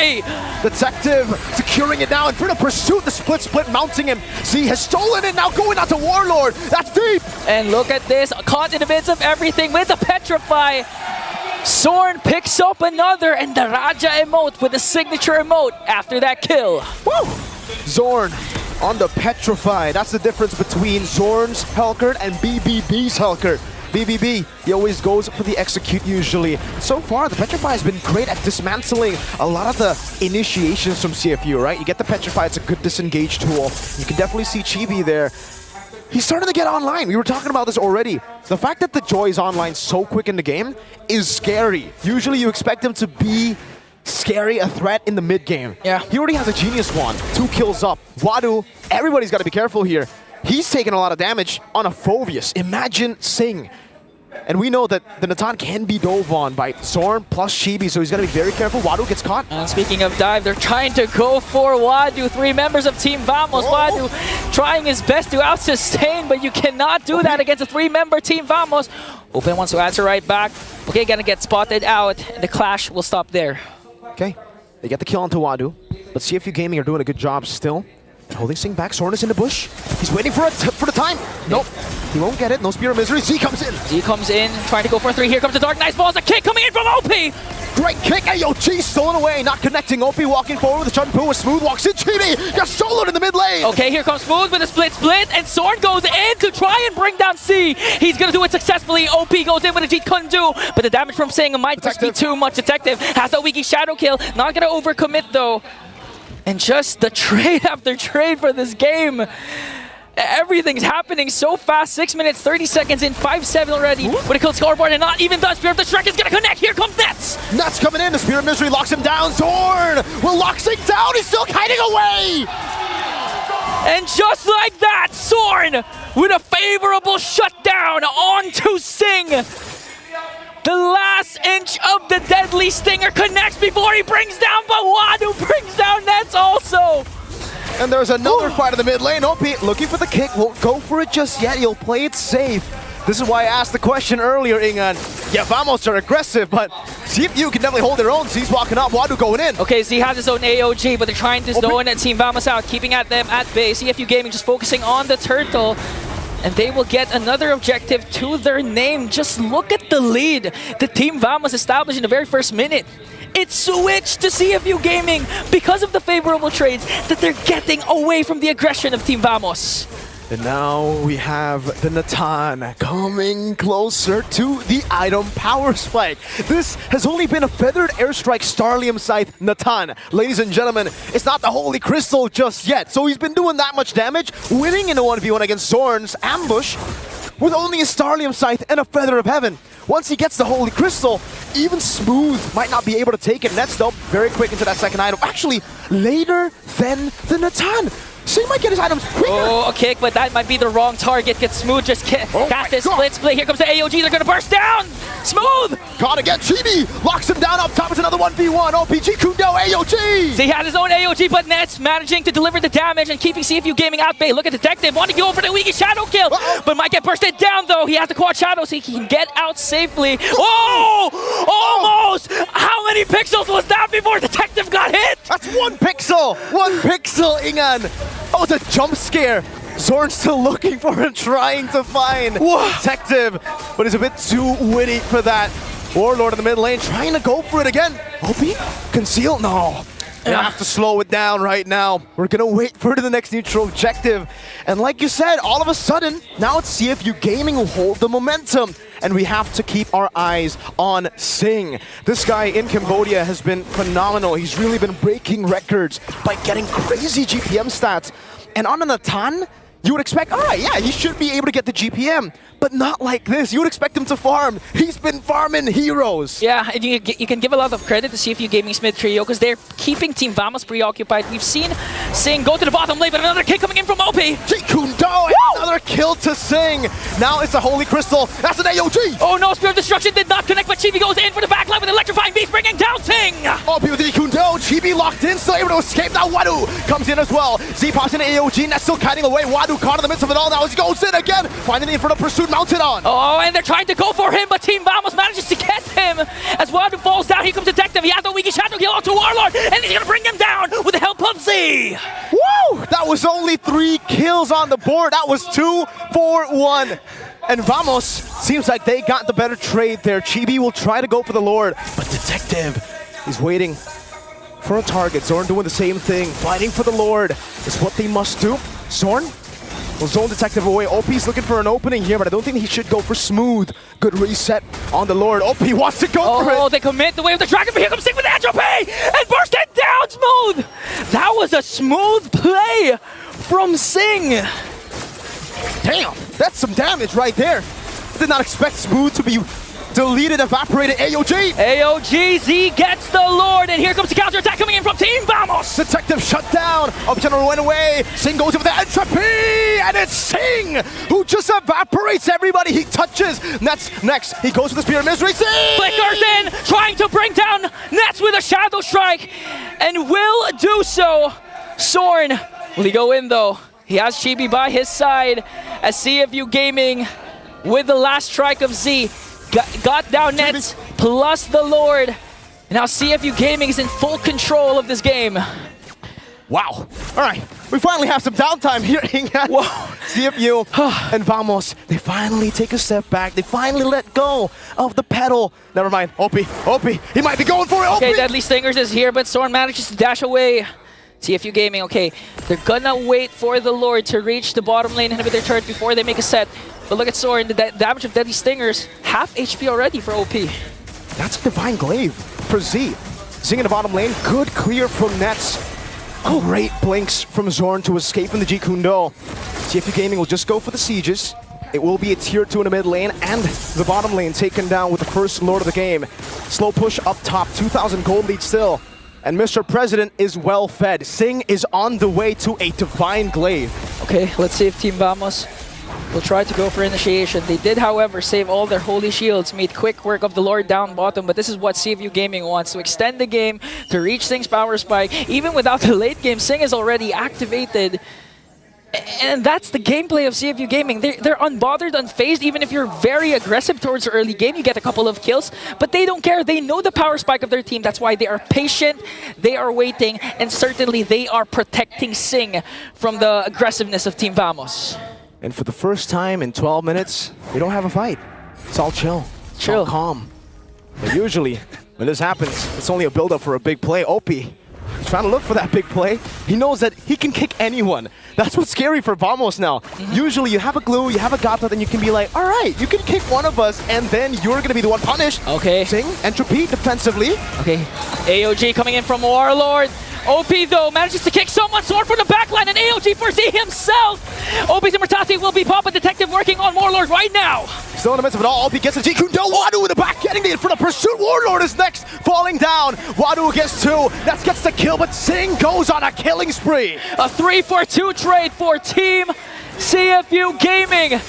Detective securing it now. Infernal Pursuit, the split mounting him. Z has stolen it, now going out to Warlord. That's deep! And look at this, caught in the midst of everything with the Petrify. Zorn picks up another, and the Raja emote with the signature emote after that kill. Woo! Zorn on the Petrify. That's the difference between Zorn's Hellcurt and BBB's Hellcurt. BBB, he always goes for the execute usually. So far, the Petrify has been great at dismantling a lot of the initiations from CFU, right? You get the Petrify, it's a good disengage tool. You can definitely see Chibi there. He's starting to get online. We were talking about this already. The fact that the Joy is online so quick in the game is scary. Usually you expect him to be scary a threat in the mid game. Yeah. He already has a Genius Wand. 2 kills up. Wadu, everybody's got to be careful here. He's taking a lot of damage on a Phoveus. Imagine Sing. And we know that the Natan can be dove on by Zorn plus Chibi, so he's got to be very careful. Wadu gets caught. And speaking of dive, they're trying to go for Wadu. 3 members of Team Vamos. Wadu trying his best to out-sustain, but you cannot do that against a 3-member Team Vamos. Open wants to answer right back. Okay, gonna get spotted out, and the clash will stop there. Okay, they get the kill onto Wadu, but CFU Gaming are doing a good job still. Holding Sing back, Zorn is in the bush. He's waiting for the time. Nope, he won't get it. No Spear of Misery. Z comes in. Z comes in, trying to go for a 3. Here comes the Dark Nice Balls. A kick coming in from OP. Great kick. AOG stolen away, not connecting. OP walking forward with the Chun-Poo. Smooth walks in. Chibi got soloed in the mid lane. Okay, here comes Smooth with a split, and Zorn goes in to try and bring down C. He's gonna do it successfully. OP goes in with a Jeet Kune Do, but the damage from Sing might just be too much. Detective has a Wiki Shadow Kill. Not gonna overcommit though. And just the trade after trade for this game. Everything's happening so fast. 6 minutes, 30 seconds in, 5-7 already. With a kill scoreboard and not even done. Spear of the Shrek is gonna connect. Here comes Nets. Nets coming in. The Spear of Misery locks him down. Zorn will lock Sing down. He's still hiding away. And just like that, Zorn with a favorable shutdown onto Sing. The last inch of the deadly stinger connects before he brings down, but Wadu brings down Nets also. And there's another fight in the mid lane. OP looking for the kick. Won't go for it just yet. He'll play it safe. This is why I asked the question earlier, Ingan. Yeah, Vamos are aggressive, but CFU can definitely hold their own. Z's walking up, Wadu going in. Okay, Z has his own AOG, but they're trying to zone and Team Vamos out, keeping at them at bay. CFU Gaming just focusing on the turtle. And they will get another objective to their name. Just look at the lead the Team Vamos established in the very first minute. It switched to CFU Gaming because of the favorable trades that they're getting away from the aggression of Team Vamos. And now we have the Natan coming closer to the item power spike. This has only been a feathered airstrike Starlium Scythe Natan. Ladies and gentlemen, it's not the Holy Crystal just yet. So he's been doing that much damage, winning in a 1v1 against Zorn's ambush with only a Starlium Scythe and a Feather of Heaven. Once he gets the Holy Crystal, even Smooth might not be able to take it. Nets though, very quick into that second item. Actually, later than the Natan. So he might get his items quicker. Oh, a kick, but that might be the wrong target. Gets Smooth, just cast his split. Here comes the AOG, they're gonna burst down! Smooth! Gotta get Chibi! Locks him down up top, it's another 1v1. OPG Kundo, AOG! So he had his own AOG, but Nets managing to deliver the damage and keeping CFU Gaming at bay. Look at Detective, wanting to go for the Wiki Shadow Kill, but might get bursted down though. He has the Quad Shadow so he can get out safely. Oh! Almost! How many pixels was that before Detective got hit? That's 1 pixel! 1 pixel, Ingan! That was a jump scare. Zorn's still looking for and trying to find Detective, but he's a bit too witty for that. Warlord in the mid lane trying to go for it again. OP? Conceal? No. We have to slow it down right now. We're gonna wait for the next neutral objective. And like you said, all of a sudden, now it's CFU Gaming who hold the momentum. And we have to keep our eyes on Sing. This guy in Cambodia has been phenomenal. He's really been breaking records by getting crazy GPM stats. And on a Natan, you would expect, all right, yeah, he should be able to get the GPM. But not like this. You would expect him to farm. He's been farming heroes. Yeah, and you can give a lot of credit to CFU Gaming's mid trio because they're keeping Team Vamos preoccupied. We've seen Sing go to the bottom lane, but another kick coming in from OP. Jikundo, another kill to Sing. Now it's a Holy Crystal. That's an AOG. Oh no, Spear of Destruction did not connect, but Chibi goes in for the backline with Electrifying Beast, bringing down Sing. OP with the Jikundo. Chibi locked in, still able to escape. Now Wadu comes in as well. Z pops in AOG, that's still kiting away. Wadu caught in the midst of it all. Now he goes in again, finding the Inferno Pursuit mounted on. Oh, and they're trying to go for him, but Team Vamos manages to get him. As Wadu falls down, here comes Detective. He has the Wiki Shadow Kill onto Warlord, and he's gonna bring him down with the help of Z. Woo! That was only 3 kills on the board. That was 2 for 1. And Vamos seems like they got the better trade there. Chibi will try to go for the Lord, but Detective is waiting for a target. Zorn doing the same thing. Fighting for the Lord is what they must do. Zorn will zone Detective away. OP's looking for an opening here, but I don't think he should go for Smooth. Good reset on the Lord. OP wants to go for it. Oh, they commit the way of the Dragon, but here comes Sing with Entropy and burst it down Smooth. That was a smooth play from Sing. Damn, that's some damage right there. Did not expect Smooth to be Deleted, evaporated AOG. AOG, Z gets the Lord, and here comes the counterattack coming in from Team Vamos. Detective shut down. Optional went away. Sing goes over the entropy, and it's Sing who just evaporates everybody he touches. Next, he goes for the Spear of Misery. Sing! Flickers in, trying to bring down Nets with a Shadow Strike, and will do so. Sorn, will he go in though? He has Chibi by his side as CFU Gaming with the last strike of Z. Got down Nets plus the Lord. And now CFU Gaming is in full control of this game. Wow. All right, we finally have some downtime here at CFU and Vamos. They finally take a step back. They finally let go of the pedal. Never mind, OP, he might be going for it, OP! Okay, Deadly Stingers is here, but Sorn manages to dash away. CFU Gaming, okay, they're gonna wait for the Lord to reach the bottom lane inhibitor turret before they make a set. But look at Sorn, the damage of Deadly Stingers, half HP already for OP. That's a Divine Glaive for Z. Zing in the bottom lane, good clear from Nets. Great blinks from Zorn to escape from the G Kundo. CFU Gaming will just go for the sieges. It will be a tier 2 in the mid lane and the bottom lane taken down with the first Lord of the game. Slow push up top, 2,000 gold lead still. And Mr. President is well fed. Sing is on the way to a Divine Glaive. Okay, let's see if Team Vamos will try to go for initiation. They did, however, save all their holy shields, made quick work of the Lord down bottom, but this is what CFU Gaming wants, to extend the game, to reach Sing's power spike. Even without the late game, Sing is already activated. And that's the gameplay of CFU Gaming. They're unbothered, unfazed. Even if you're very aggressive towards the early game, you get a couple of kills. But they don't care. They know the power spike of their team. That's why they are patient, they are waiting, and certainly they are protecting Sing from the aggressiveness of Team Vamos. And for the first time in 12 minutes, they don't have a fight. It's all chill. It's all calm. But usually, when this happens, it's only a build-up for a big play. OP, he's trying to look for that big play. He knows that he can kick anyone. That's what's scary for Vamos now. Usually you have a glue, you have a Gata, then you can be like, all right, you can kick one of us, and then you're going to be the one punished. Okay. Sing, entropy, defensively. Okay, AOG coming in from Warlord. OP though manages to kick someone, Sword for the backline, and AOG for Z himself. OP's immortality will be popped, but Detective working on Warlord right now. Still in the midst of it all, OP gets the G Kundo. Wadu in the back, getting the in front of pursuit. Warlord is next, falling down. Wadu gets 2, that gets the kill, but Sing goes on a killing spree. A 3-for-2 trade for Team CFU Gaming.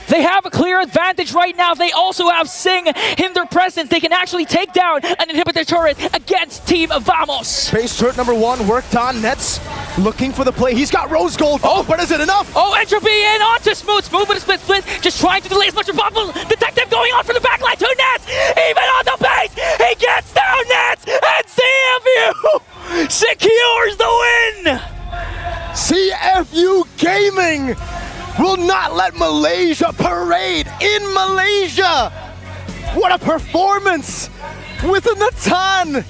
They have a clear advantage right now. They also have Sing in their presence. They can actually take down an inhibitor turret against Team Vamos. Base turret number 1 worked on. Nets looking for the play. He's got rose gold. Oh, but is it enough? Oh, entropy in onto Smooth. Smooth with a split. Just trying to delay as much as possible. Detective going on for the backline to Nets. Even on the base, he gets down Nets. And CFU secures the win. CFU Gaming will not let Malaysia parade in Malaysia. What a performance with a Natan.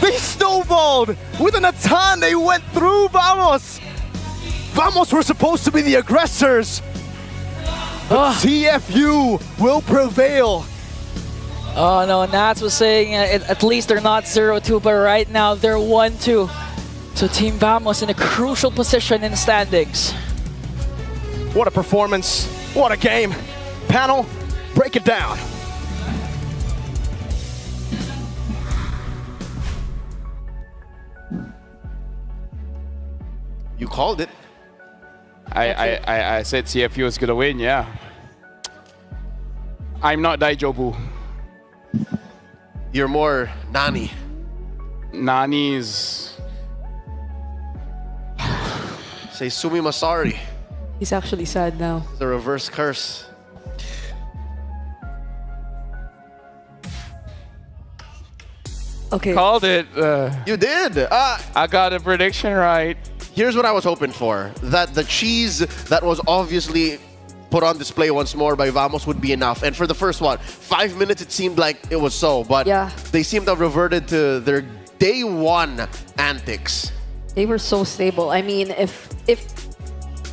They snowballed with a Natan. They went through Vamos. Vamos were supposed to be the aggressors. But CFU will prevail. Oh no, Nats was saying at least they're not 0-2, but right now they're 1-2. So Team Vamos in a crucial position in the standings. What a performance. What a game. Panel, break it down. You called it. I said CFU is going to win, yeah. I'm not Daijobu. You're more Nani. Nani's... Say Sumi Masari. He's actually sad now. The reverse curse. Okay. Called it. You did. I got a prediction right. Here's what I was hoping for. That the cheese that was obviously put on display once more by Vamos would be enough. And for the first, 5 minutes it seemed like it was so. But they seemed to have reverted to their day 1 antics. They were so stable. I mean, if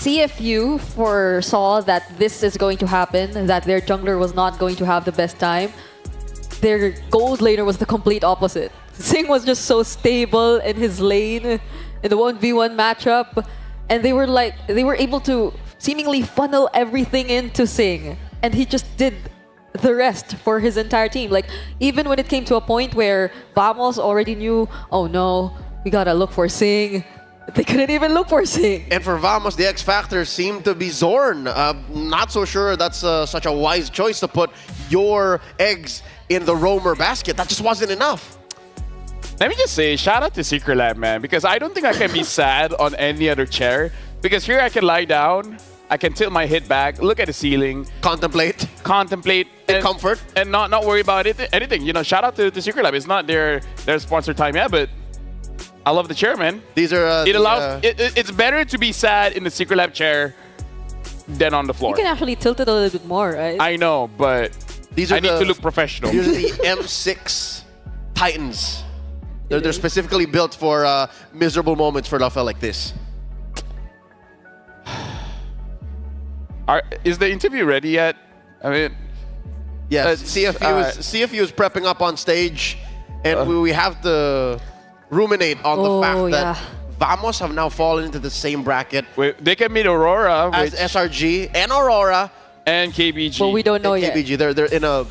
CFU foresaw that this is going to happen, that their jungler was not going to have the best time, their gold laner was the complete opposite. Sing was just so stable in his lane in the 1v1 matchup, and they were able to seemingly funnel everything into Sing, and he just did the rest for his entire team. Like, even when it came to a point where Vamos already knew, oh no, we gotta look for Sing. They couldn't even look for Sing. And for Vamos, the X factor seemed to be Zorn. Not so sure that's such a wise choice to put your eggs in the roamer basket. That just wasn't enough. Let me just say, shout out to Secret Lab, man, because I don't think I can be sad on any other chair. Because here I can lie down, I can tilt my head back, look at the ceiling, contemplate, and comfort, and not worry about anything. You know, shout out to Secret Lab. It's not their sponsor time yet, but I love the chair, man. These are it allows. It's better to be sad in the Secret Lab chair than on the floor. You can actually tilt it a little bit more, right? I know, but I need to look professional. These are the M6 Titans. They're specifically built for miserable moments for Rafael like this. Is the interview ready yet? I mean, yes. CFU is prepping up on stage, and we have to ruminate on the fact that Vamos have now fallen into the same bracket. They can meet Aurora as SRG and Aurora and KBG. But we don't know yet. KBG, they're in a.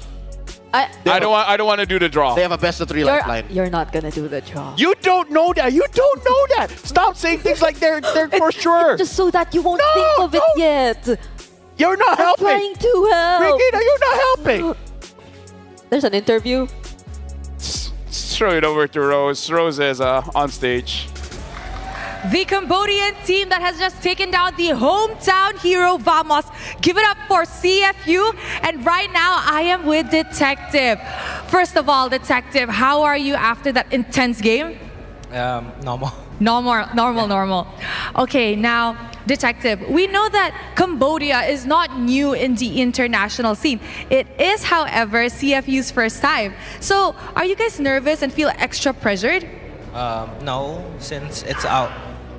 I don't want to do the draw. They have a best of 3 lifeline. You're not gonna do the draw. You don't know that. You don't know that. Stop saying things like they're for sure. Just so that you won't think of it yet. You're not helping. I'm trying to help. Regina, you're not helping. There's an interview. Throw it over to Rose. Rose is on stage. The Cambodian team that has just taken down the hometown hero Vamos. Give it up for CFU. And right now, I am with Detective. First of all, Detective, how are you after that intense game? Normal. Normal. Okay, now, Detective, we know that Cambodia is not new in the international scene. It is, however, CFU's first time. So, are you guys nervous and feel extra pressured? No, since it's out.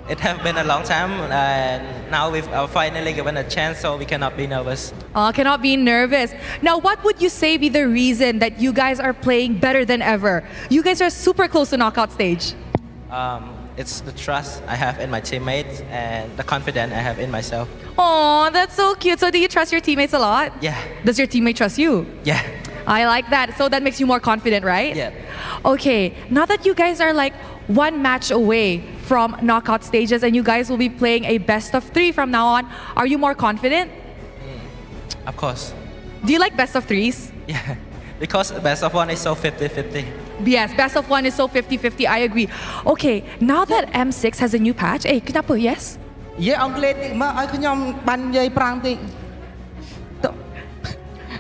It has been a long time, and now we've finally given a chance, so we cannot be nervous. Cannot be nervous. Now, what would you say be the reason that you guys are playing better than ever? You guys are super close to knockout stage. It's the trust I have in my teammates and the confidence I have in myself. Oh, that's so cute. So do you trust your teammates a lot? Yeah. Does your teammate trust you? Yeah. I like that. So that makes you more confident, right? Yeah. Okay, now that you guys are like one match away from knockout stages and you guys will be playing a best of 3 from now on, are you more confident? Of course. Do you like best of 3s? Yeah. Because best of 1 is so 50-50. Yes, best of 1 is so 50-50. I agree. Okay, now that M6 has a new patch, kenapa? Yes? Yeah, I'm glad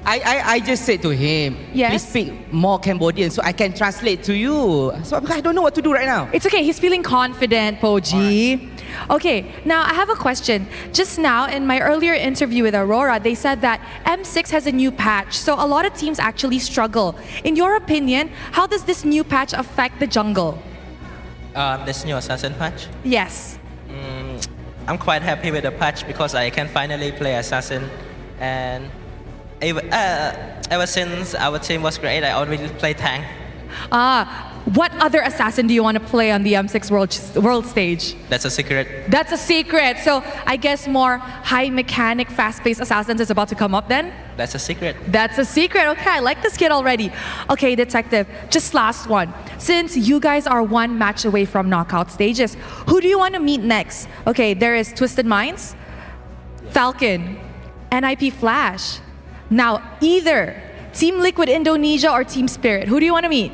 I just said to him, yes, please speak more Cambodian so I can translate to you. So I don't know what to do right now. It's okay, he's feeling confident, Poji. Okay, now I have a question. Just now, in my earlier interview with Aurora, they said that M6 has a new patch, so a lot of teams actually struggle. In your opinion, how does this new patch affect the jungle? This new assassin patch? Yes. I'm quite happy with the patch because I can finally play assassin, and ever since our team was great, I already play tank. What other assassin do you want to play on the M6 world stage? That's a secret. That's a secret. So I guess more high mechanic, fast-paced assassins is about to come up then? That's a secret. That's a secret. Okay, I like this kid already. Okay, Detective, just last one. Since you guys are one match away from knockout stages, who do you want to meet next? Okay, there is Twisted Minds, Falcon, NIP Flash. Now, either Team Liquid Indonesia or Team Spirit. Who do you want to meet?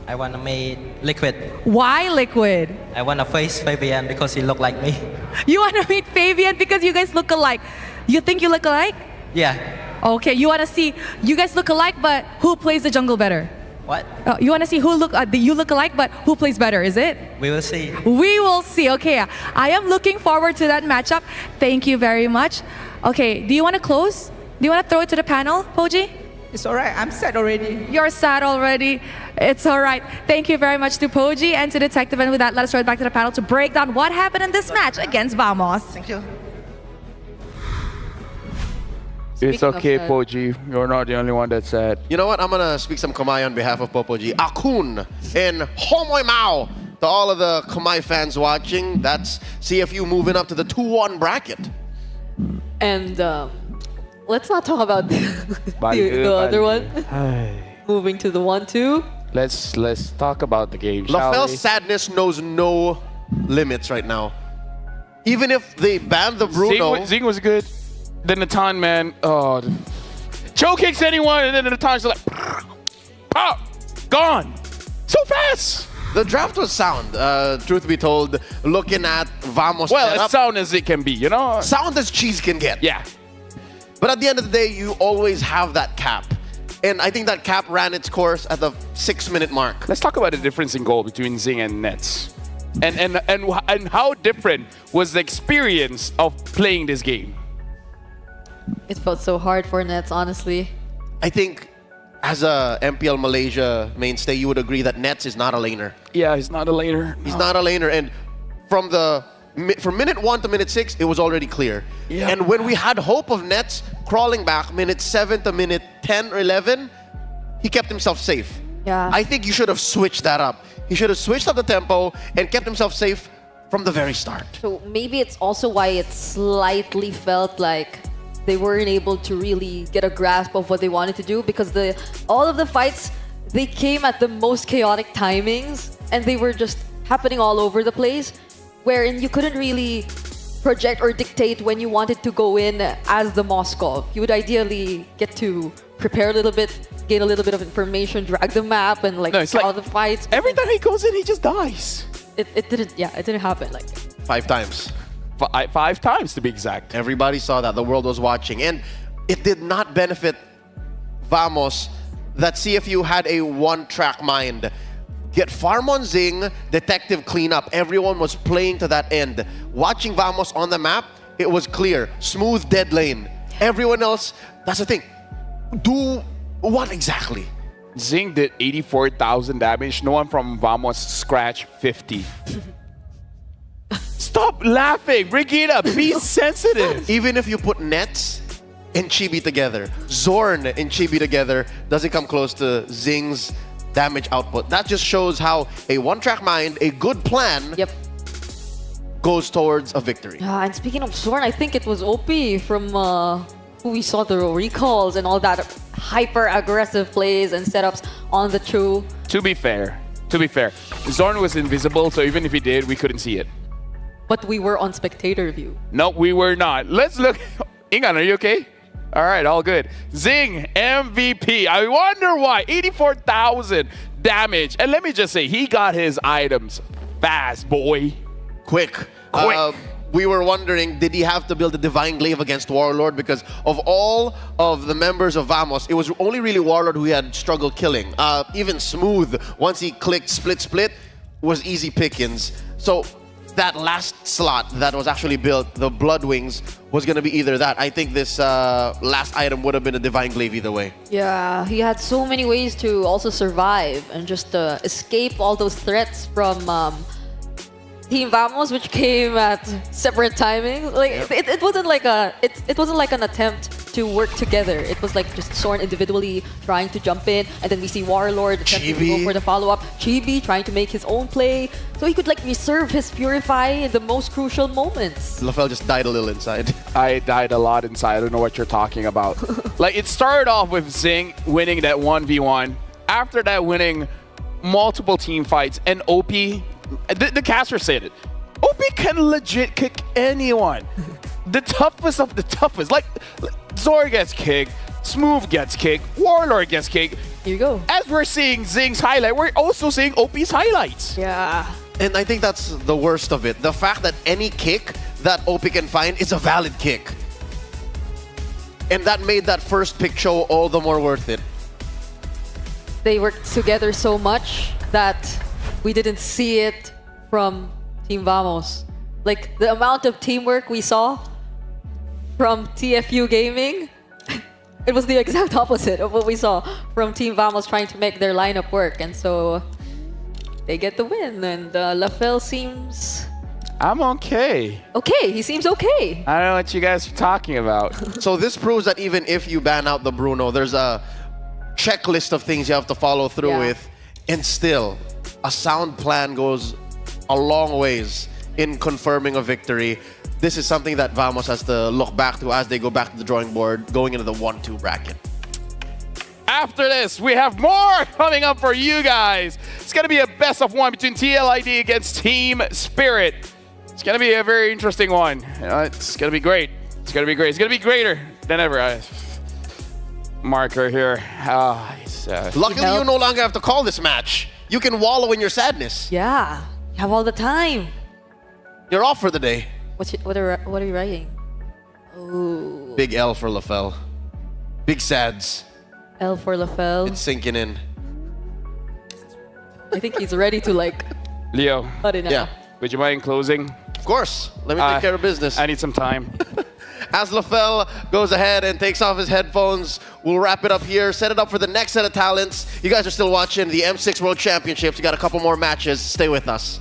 I want to meet Liquid. Why Liquid? I want to face Fabian because he look like me. You want to meet Fabian because you guys look alike. You think you look alike? Yeah. Okay, you want to see, you guys look alike, but who plays the jungle better? What? You want to see who you look alike, but who plays better, is it? We will see. We will see. Okay, I am looking forward to that matchup. Thank you very much. Okay, do you want to close? Do you want to throw it to the panel, Poji? It's alright, I'm sad already. You're sad already. It's alright. Thank you very much to Poji and to Detective. And with that, let us throw it back to the panel to break down what happened in this match against Vamos. Thank you. It's okay, Poji. You're not the only one that's sad. You know what? I'm going to speak some Khmer on behalf of Popoji. Akun and Homoy Mao. To all of the Khmer fans watching, that's CFU moving up to the 2-1 bracket. And Let's not talk about the other one. Moving to the 1-2. Let's talk about the game, shall LaFell's we? sadness knows no limits right now. Even if they ban the Bruno... Zing was good. Then Natan, man, choke kicks anyone, and then Natan's like, pop, gone, so fast. The draft was sound, truth be told, looking at Vamos Well, setup, as sound as it can be, you know? sound as cheese can get. Yeah. But at the end of the day, you always have that cap. And I think that cap ran its course at the 6-minute mark. Let's talk about the difference in goal between Zing and Nets. And how different was the experience of playing this game? It felt so hard for Nets, honestly. I think as a MPL Malaysia mainstay, you would agree that Nets is not a laner. Yeah, he's not a laner. He's not a laner. And from minute 1 to minute 6, it was already clear. Yeah. And when we had hope of Nets crawling back minute 7 to minute 10 or 11, he kept himself safe. Yeah. I think you should have switched that up. He should have switched up the tempo and kept himself safe from the very start. So maybe it's also why it slightly felt like they weren't able to really get a grasp of what they wanted to do, because all of the fights, they came at the most chaotic timings and they were just happening all over the place, wherein you couldn't really project or dictate when you wanted to go in as the Moskov. You would ideally get to prepare a little bit, gain a little bit of information, drag the map, and like all the fights. Every time he goes in, he just dies. It didn't happen. Like 5 times. 5 times to be exact. Everybody saw that. The world was watching. And it did not benefit Vamos that CFU had a one-track mind. Get farm on Zing, detective cleanup. Everyone was playing to that end. Watching Vamos on the map, it was clear. Smooth dead lane. Everyone else, that's the thing. Do what exactly? Zing did 84,000 damage. No one from Vamos scratched 50. Stop laughing, Brigida. Be sensitive. Even if you put Nets and Chibi together, Zorn and Chibi together, doesn't come close to Zing's damage output. That just shows how a one-track mind, a good plan, goes towards a victory. And speaking of Zorn, I think it was OP from who we saw the recalls and all that hyper-aggressive plays and setups on the True. To be fair, Zorn was invisible, so even if he did, we couldn't see it. But we were on spectator view. No, we were not. Let's look. Ingan, are you okay? All right, all good. Zing, MVP. I wonder why. 84,000 damage. And let me just say, he got his items fast, boy. Quick. We were wondering, did he have to build a Divine Glaive against Warlord? Because of all of the members of Vamos, it was only really Warlord who had struggled killing. Even Smooth, once he clicked split, was easy pickings. So that last slot that was actually built, the Blood Wings, was going to be either that. I think this last item would have been a Divine Glaive either way. Yeah, he had so many ways to also survive and just escape all those threats from Team Vamos, which came at separate timings. Like it wasn't like it wasn't like an attempt to work together. It was like just Zorn individually trying to jump in, and then we see Warlord attempting to go for the follow-up. Chibi trying to make his own play, so he could like reserve his Purify in the most crucial moments. LaFell just died a little inside. I died a lot inside. I don't know what you're talking about. Like, it started off with Zing winning that 1v1. After that, winning multiple team fights, and OP, the caster said it. OP can legit kick anyone. The toughest of the toughest. Like, Zor gets kicked, Smooth gets kicked, Warlord gets kicked. Here you go. As we're seeing Zing's highlight, we're also seeing OP's highlights. Yeah. And I think that's the worst of it. The fact that any kick that OP can find is a valid kick. And that made that first pick show all the more worth it. They worked together so much that we didn't see it from Team Vamos. Like, the amount of teamwork we saw from TFU Gaming, it was the exact opposite of what we saw from Team Vamos trying to make their lineup work. And so they get the win, and LaFell seems... I'm okay. Okay, he seems okay. I don't know what you guys are talking about. So this proves that even if you ban out the Bruno, there's a checklist of things you have to follow through with, and still, a sound plan goes a long ways in confirming a victory. this is something that Vamos has to look back to as they go back to the drawing board, going into the 1-2 bracket. After this, we have more coming up for you guys. It's going to be a best of one between TLID against Team Spirit. It's going to be a very interesting one. It's going to be great. It's going to be great. It's going to be greater than ever. Marker here. Luckily, you no longer have to call this match. You can wallow in your sadness. Yeah, you have all the time. You're off for the day. What are you writing? Oh. Big L for LaFell. Big sads. L for LaFell. It's sinking in. I think he's ready to like. Leo. Yeah. Would you mind closing? Of course. Let me take care of business. I need some time. As LaFell goes ahead and takes off his headphones, we'll wrap it up here, set it up for the next set of talents. You guys are still watching the M6 World Championships. You got a couple more matches. Stay with us.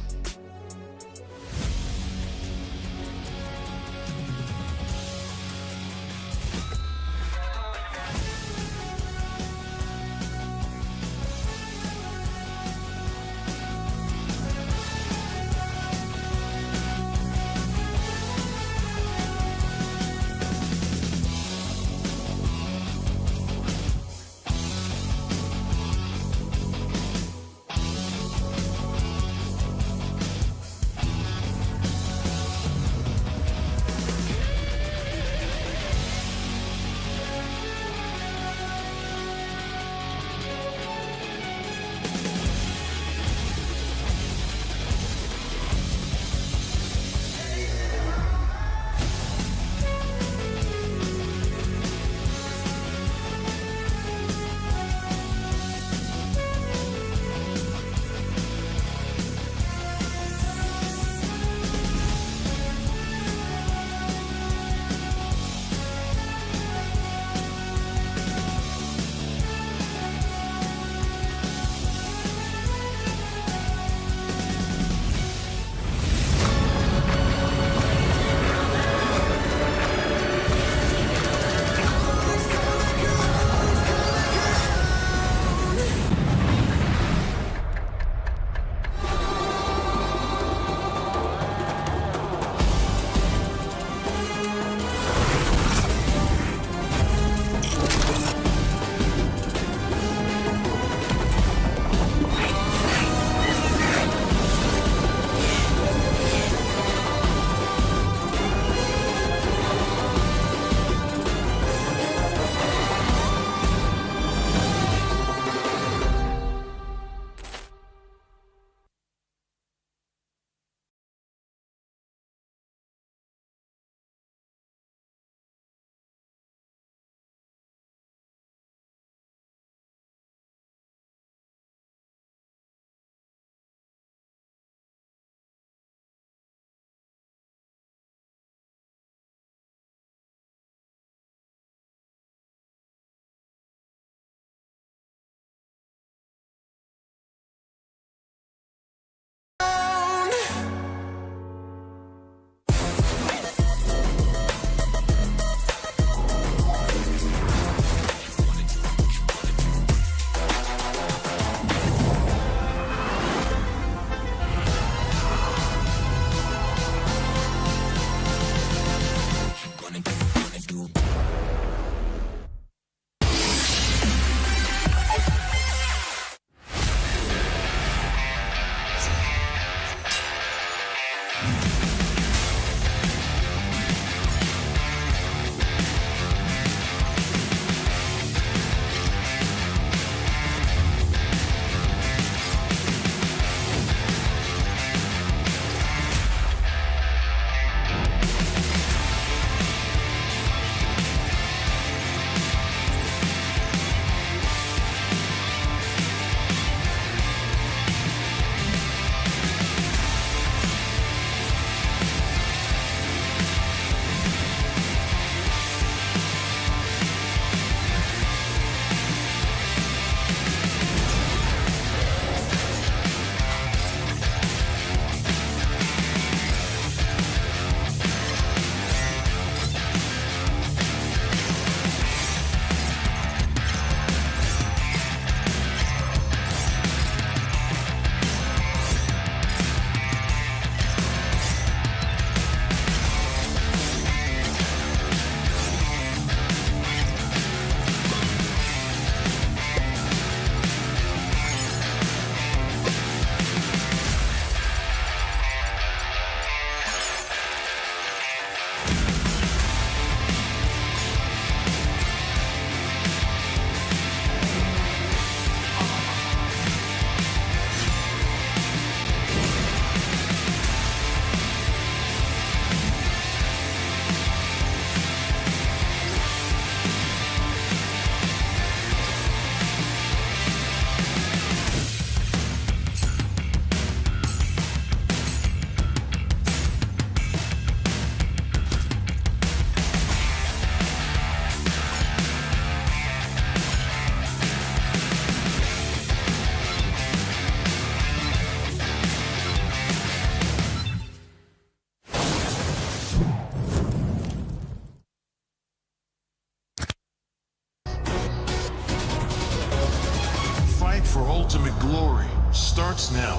ultimate glory starts now.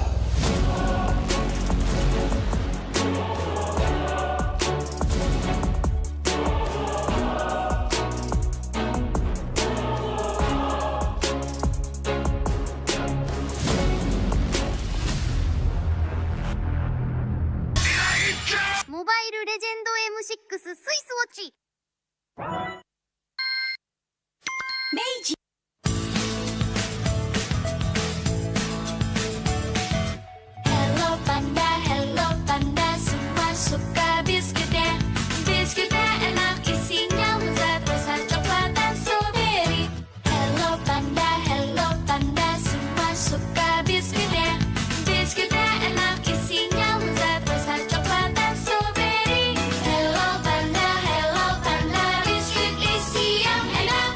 Mobile Legend M6 スイスウォッチ。Hello Panda, Hello Panda, semua suka biskuitnya. Biskuitnya enak, isinya lezat, rasa coklat dan strawberry. Hello Panda, semua suka biskuitnya. Biskuitnya enak, isinya lezat, rasa coklat dan strawberry. Hello Panda, biskuit isi yang enak.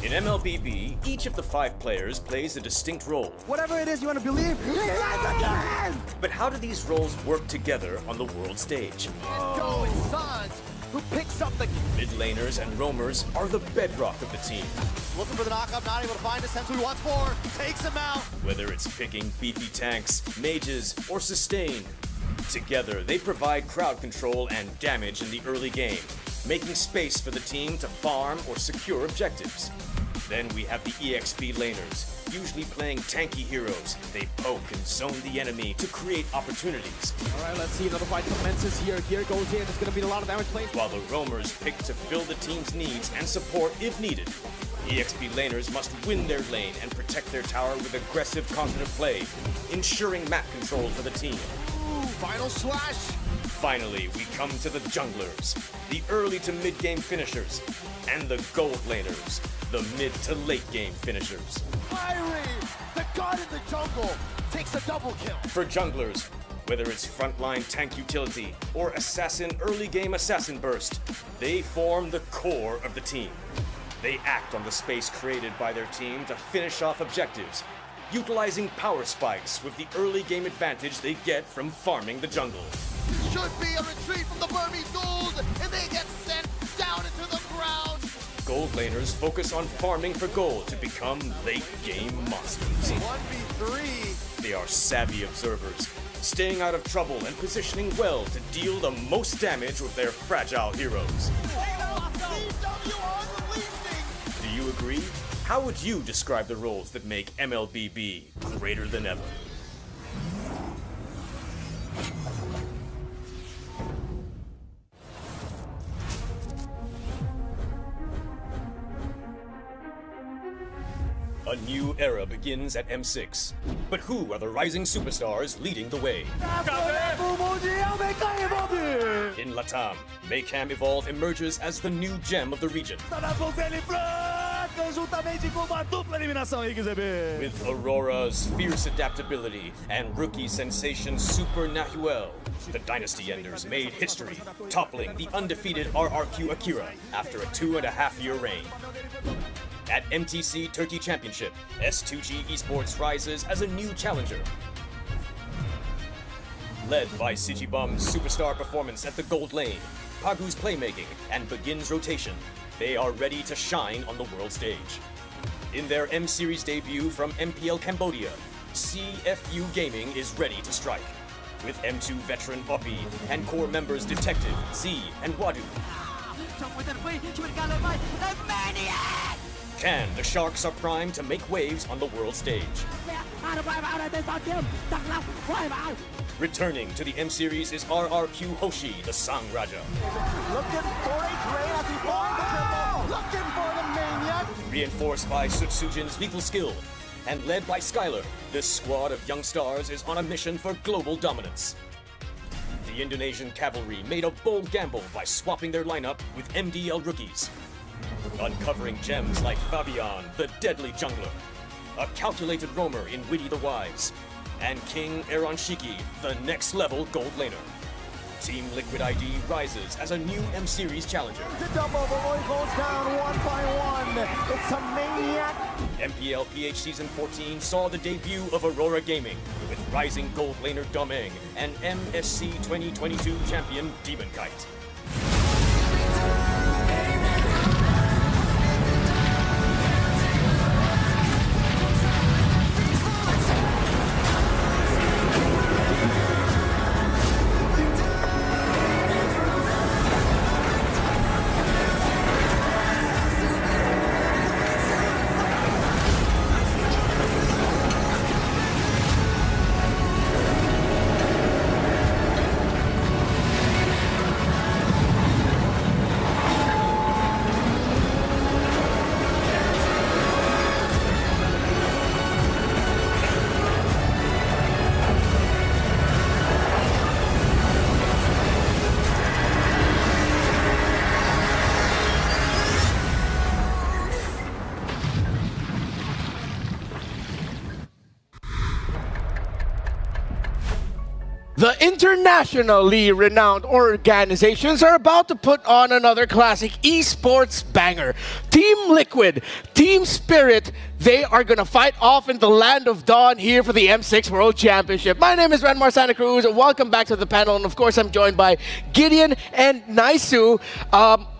In MLBB, each of the 5 players plays a distinct role. Whatever it is you want to believe, again! But how do these roles work together on the world stage? Going Sons, who picks up the Mid laners and roamers are the bedrock of the team. looking for the knockup, not able to find it. Sensui wants more, takes him out. Whether it's picking beefy tanks, mages, or sustain, together they provide crowd control and damage in the early game, making space for the team to farm or secure objectives. Then we have the EXP laners, usually playing tanky heroes. They poke and zone the enemy to create opportunities. All right, let's see. Another fight commences here. Gear goes in. It's going to be a lot of damage played. While the roamers pick to fill the team's needs and support if needed. EXP laners must win their lane and protect their tower with aggressive, confident play, ensuring map control for the team. Ooh, final slash. Finally, we come to the junglers, the early to mid-game finishers, and the gold laners, the mid to late game finishers. Fiery, the god in the jungle, takes a double kill. For junglers, whether it's frontline tank utility or assassin early game assassin burst, they form the core of the team. They act on the space created by their team to finish off objectives, utilizing power spikes with the early game advantage they get from farming the jungle. Should be a retreat from the Burmese Gold, and they get sent down into the ground. Gold laners focus on farming for gold to become late game monsters. 1v3. They are savvy observers, staying out of trouble and positioning well to deal the most damage with their fragile heroes. Do you agree? How would you describe the roles that make MLBB greater than ever? A new era begins at M6. But who are the rising superstars leading the way? In Latam, Maycam Evolve emerges as the new gem of the region. With Aurora's fierce adaptability and rookie sensation Super Nahuel, the Dynasty Enders made history, toppling the undefeated RRQ Akira after a 2.5-year reign. At MTC Turkey Championship, S2G Esports rises as a new challenger. Led by Sijibum's superstar performance at the gold lane, Pagu's playmaking, and Begin's rotation, they are ready to shine on the world stage. In their M-Series debut from MPL Cambodia, CFU Gaming is ready to strike. With M2 veteran Poppy and core members Detective, Z, and Wadu. Can the Sharks are primed to make waves on the world stage? Returning to the M-Series is RRQ Hoshi, the Sang Raja. Looking for a drain as he finds the triple. Looking for the maniac. Reinforced by Sutsujin's lethal skill, and led by Skylar, this squad of young stars is on a mission for global dominance. The Indonesian cavalry made a bold gamble by swapping their lineup with MDL rookies, uncovering gems like Fabian, the deadly jungler, a calculated roamer in Witty the Wise, and King Aaron Shiki, the next level gold laner. Team Liquid ID rises as a new M-Series challenger. The double, the Roy goes down one by one. It's a maniac. MPL PH Season 14 saw the debut of Aurora Gaming with rising gold laner Domeng and MSC 2022 champion Demon Kite. The internationally renowned organizations are about to put on another classic esports banger. Team Liquid, Team Spirit, they are going to fight off in the land of dawn here for the M6 World Championship. My name is Renmar Santa Cruz. Welcome back to the panel. And of course, I'm joined by Gideon and Naisu.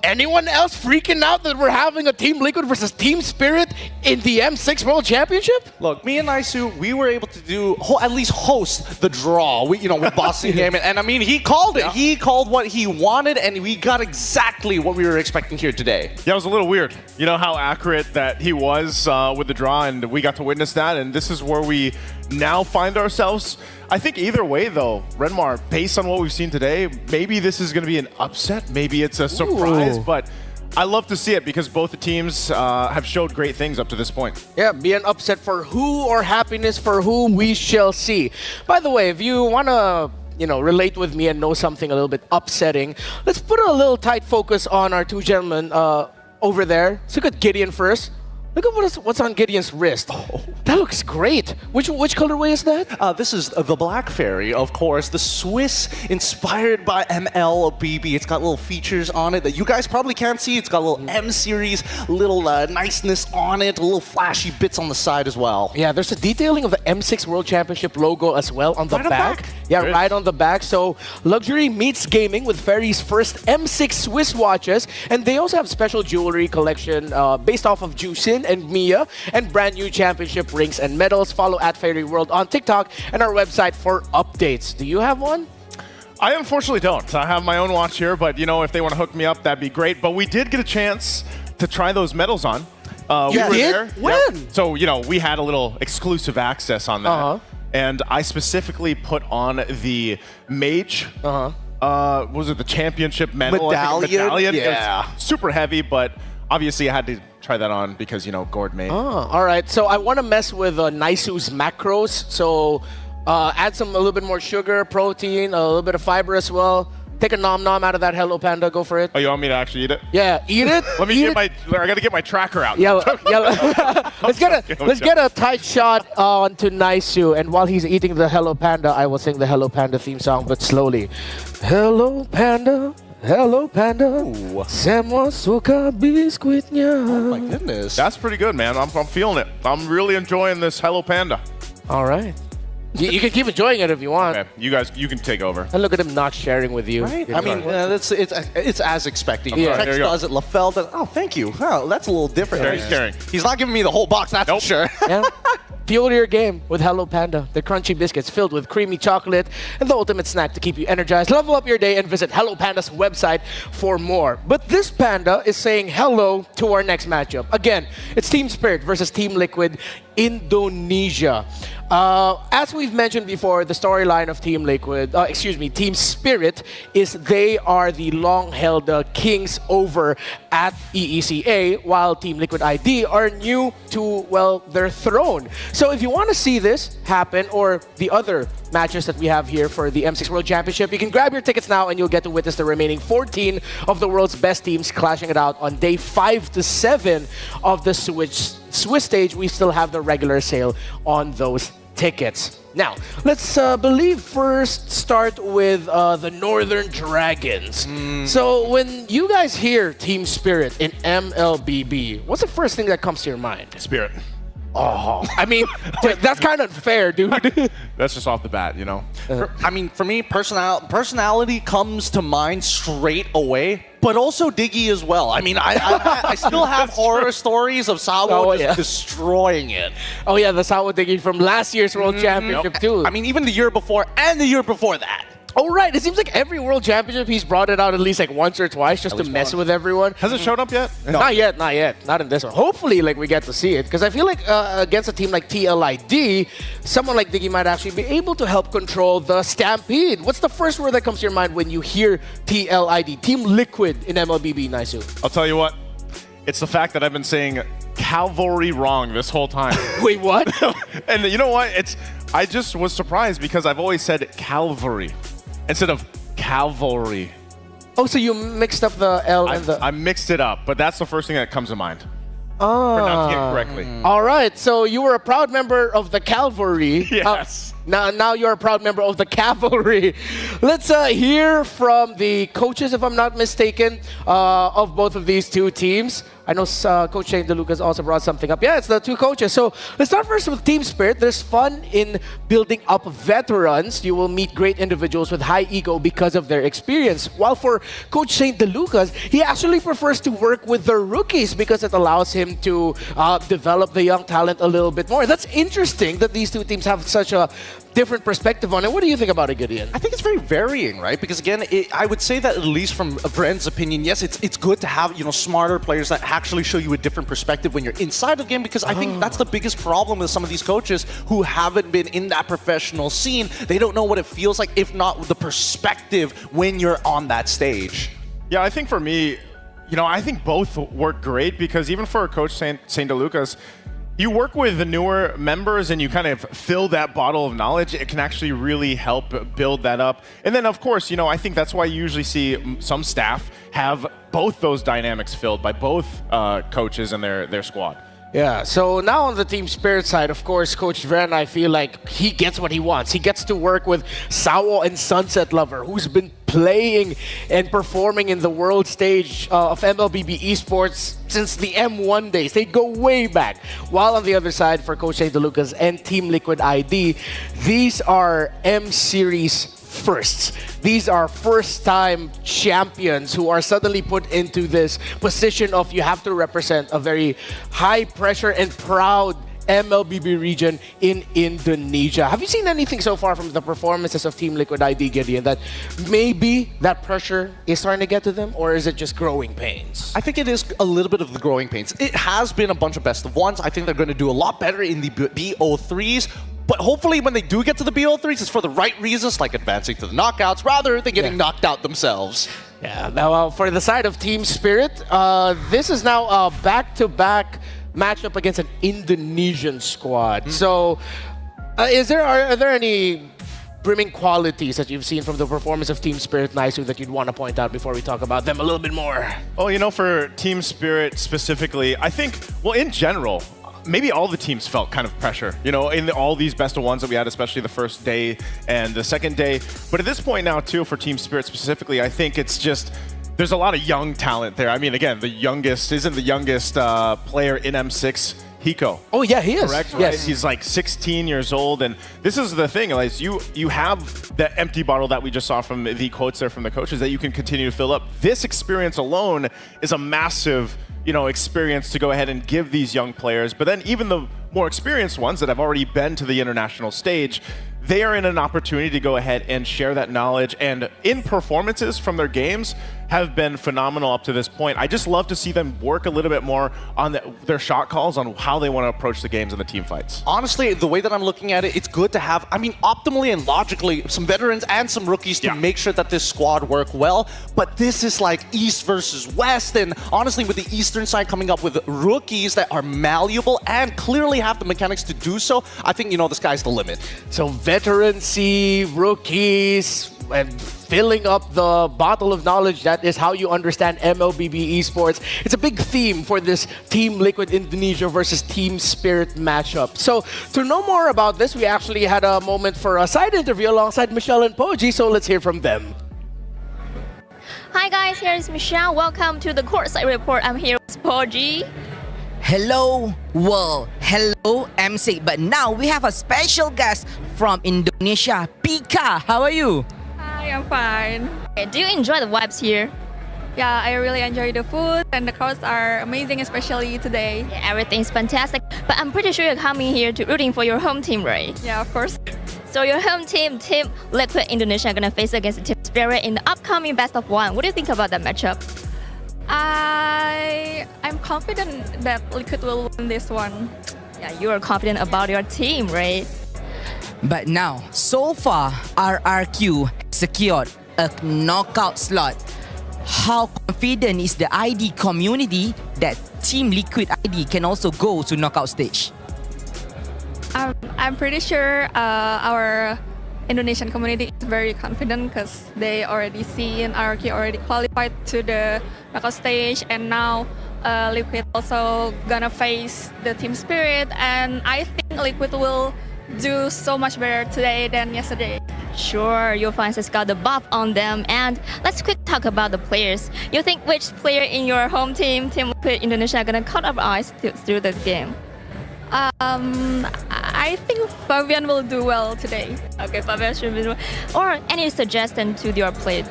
Anyone else freaking out that we're having a Team Liquid versus Team Spirit in the M6 World Championship? Look, me and Naisu, we were able to do at least host the draw. We, with bossing game, and I mean, he called it. Yeah. He called what he wanted, and we got exactly what we were expecting here today. Yeah, it was a little weird. You know how accurate that he was with the draw, and we got to witness that. And this is where we now find ourselves. I think either way, though, Renmar, based on what we've seen today, maybe this is going to be an upset. Maybe it's a surprise, but I love to see it because both the teams have showed great things up to this point. Yeah, be an upset for who or happiness for whom we shall see. By the way, if you want to relate with me and know something a little bit upsetting, let's put a little tight focus on our two gentlemen over there. Let's look at Gideon first. Look at what's on Gideon's wrist. Oh, that looks great. Which colorway is that? This is the Black Fairy, of course. The Swiss, inspired by MLBB. It's got little features on it that you guys probably can't see. It's got a little M-Series, little niceness on it, a little flashy bits on the side as well. Yeah, there's a detailing of the M6 World Championship logo as well on the back. Yeah, Good. right on the back. So luxury meets gaming with Fairy's first M6 Swiss watches. And they also have special jewelry collection based off of Juicin and Mia, and brand new championship rings and medals. Follow at Fairy World on TikTok and our website for updates. Do you have one? I unfortunately don't. I have my own watch here, but if they want to hook me up, that'd be great. But we did get a chance to try those medals on. You were did? There. When? Yep. So, we had a little exclusive access on that. And I specifically put on the Mage. Was it the championship medal? Medallion? Yeah. It was super heavy, but obviously I had to try that on because, Gord made. Oh, all right. So I want to mess with Naisu's macros. So add a little bit more sugar, protein, a little bit of fiber as well. Take a nom nom out of that Hello Panda. Go for it. Oh, you want me to actually eat it? Yeah, eat it. Let me get I got to get my tracker out. Yeah. let's get a tight shot onto Naisu, and while he's eating the Hello Panda, I will sing the Hello Panda theme song, but slowly. Hello Panda. Hello Panda. Semua suka biskuitnya. Oh my goodness. That's pretty good, man. I'm feeling it. I'm really enjoying this Hello Panda. All right. You can keep enjoying it if you want. Okay, you guys, you can take over. And look at him not sharing with you. Right? I mean, it's as expected. Yeah. Tex does it, LaFell does. Oh, thank you. Wow, that's a little different. Very caring. He's not giving me the whole box, that's for sure. Yeah. Fuel your game with Hello Panda, the crunchy biscuits filled with creamy chocolate and the ultimate snack to keep you energized. Level up your day and visit Hello Panda's website for more. But this panda is saying hello to our next matchup. Again, it's Team Spirit versus Team Liquid Indonesia. As we've mentioned before, the storyline of Team Team Spirit is they are the long-held kings over at EECA, while Team Liquid ID are new to, well, their throne. So if you want to see this happen, or the other matches that we have here for the M6 World Championship, you can grab your tickets now and you'll get to witness the remaining 14 of the world's best teams clashing it out on day 5 to 7 of the Swiss stage. We still have the regular sale on those tickets. Now, let's first start with the Northern Dragons. So when you guys hear Team Spirit in MLBB, what's the first thing that comes to your mind? Spirit. Oh, I mean, that's kind of unfair, dude. That's just off the bat, you know? For me, personality comes to mind straight away, but also Diggy as well. I mean, I still have horror stories of Sawo just destroying it. Oh yeah, the Sawo Diggy from last year's World Championship too. I mean, even the year before and the year before that. Oh right, it seems like every World Championship he's brought it out at least like once or twice just to mess with everyone. Has it shown up yet? No. Not yet. Not in this one. Hopefully, like we get to see it, because I feel like against a team like TLID, someone like Diggy might actually be able to help control the Stampede. What's the first word that comes to your mind when you hear TLID, Team Liquid in MLBB, Naisu? I'll tell you what, it's the fact that I've been saying cavalry wrong this whole time. Wait, what? And you know what? I just was surprised because I've always said Calvary instead of cavalry. Oh, so you mixed up the L and the... I mixed it up, but that's the first thing that comes to mind. Pronouncing it correctly. All right, so you were a proud member of the Cavalry. Yes. Now you're a proud member of the Cavalry. Let's hear from the coaches, if I'm not mistaken, of both of these two teams. I know Coach Shane DeLucas also brought something up. Yeah, it's the two coaches. So let's start first with Team Spirit. There's fun in building up veterans. You will meet great individuals with high ego because of their experience. While for Coach Shane DeLucas, he actually prefers to work with the rookies because it allows him to develop the young talent a little bit more. That's interesting that these two teams have such a different perspective on it. What do you think about it, Gideon? I think it's very varying, right? Because again, I would say that at least from a friend's opinion, yes, it's good to have smarter players that actually show you a different perspective when you're inside the game. Because I think that's the biggest problem with some of these coaches who haven't been in that professional scene. They don't know what it feels like, if not the perspective when you're on that stage. Yeah, I think for me, I think both work great because even for Coach St. DeLucas, you work with the newer members and you kind of fill that bottle of knowledge. It can actually really help build that up. And then, of course, I think that's why you usually see some staff have both those dynamics filled by both coaches and their squad. Yeah, so now on the Team Spirit side, of course, Coach Vren, I feel like he gets what he wants. He gets to work with Sawo and Sunset Lover, who's been playing and performing in the world stage of MLBB esports since the M1 days. They go way back. While on the other side, for Coach Shane DeLucas and Team Liquid ID, these are M-Series firsts. These are first-time champions who are suddenly put into this position of you have to represent a very high-pressure and proud MLBB region in Indonesia. Have you seen anything so far from the performances of Team Liquid ID, Gideon, that maybe that pressure is starting to get to them, or is it just growing pains? I think it is a little bit of the growing pains. It has been a bunch of best of ones. I think they're going to do a lot better in the BO3s. But hopefully when they do get to the BO3s, it's for the right reasons, like advancing to the knockouts, rather than getting knocked out themselves. Yeah, now for the side of Team Spirit, this is now a back-to-back matchup against an Indonesian squad. So, are there any brimming qualities that you've seen from the performance of Team Spirit Naisu that you'd want to point out before we talk about them a little bit more? Oh, for Team Spirit specifically, I think, in general, maybe all the teams felt kind of pressure, in all these best of ones that we had, especially the first day and the second day. But at this point now, too, for Team Spirit specifically, I think it's just there's a lot of young talent there. I mean, again, the youngest player in M6 Hiko. Oh yeah, he is. Correct, right? Yes. He's like 16 years old, and this is the thing, like you have that empty bottle that we just saw from the quotes there from the coaches that you can continue to fill up. This experience alone is a massive, experience to go ahead and give these young players. But then even the more experienced ones that have already been to the international stage, they are in an opportunity to go ahead and share that knowledge, and in performances from their games have been phenomenal up to this point. I just love to see them work a little bit more on their shot calls, on how they want to approach the games and the team fights. Honestly, the way that I'm looking at it, it's good to have, optimally and logically, some veterans and some rookies to make sure that this squad work well. But this is like East versus West, and honestly, with the Eastern side coming up with rookies that are malleable and clearly have the mechanics to do so, I think, the sky's the limit. So veterancy, rookies, and filling up the bottle of knowledge, that is how you understand MLBB esports. It's a big theme for this Team Liquid Indonesia versus Team Spirit matchup. So to know more about this, we actually had a moment for a side interview alongside Michelle and Poji, so let's hear from them. Hi guys, here is Michelle. Welcome to the Courtside Report. I'm here with Poji. Hello world, hello MC. But now we have a special guest from Indonesia, Pika. How are you? Hi, I'm fine. Do you enjoy the vibes here? Yeah, I really enjoy the food and the courts are amazing, especially today. Yeah, everything's fantastic. But I'm pretty sure you're coming here to rooting for your home team, right? Yeah, of course. So your home team, Team Liquid Indonesia, are gonna face against Team Spirit in the upcoming best of one. What do you think about that matchup? I'm confident that Liquid will win this one. Yeah, you are confident about your team, right? But now, so far, RRQ secured a knockout slot. How confident is the ID community that Team Liquid ID can also go to knockout stage? I'm pretty sure our Indonesian community is very confident because they already seen RRQ already qualified to the knockout stage, and now Liquid also gonna face the Team Spirit, and I think Liquid will do so much better today than yesterday. Sure, your fans has got the buff on them. And let's quick talk about the players. You think which player in your home team, Team Liquid Indonesia, are gonna cut up eyes through the game? I think Fabian will do well today. Okay, Fabian should be. Or any suggestion to your players?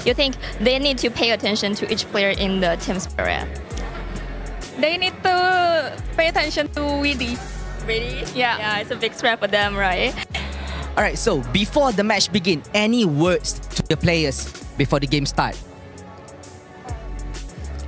You think they need to pay attention to each player in the Team Spirit? They need to pay attention to Weedy. Really? Yeah, it's a big threat for them, right? Alright, so before the match begin, any words to the players before the game start?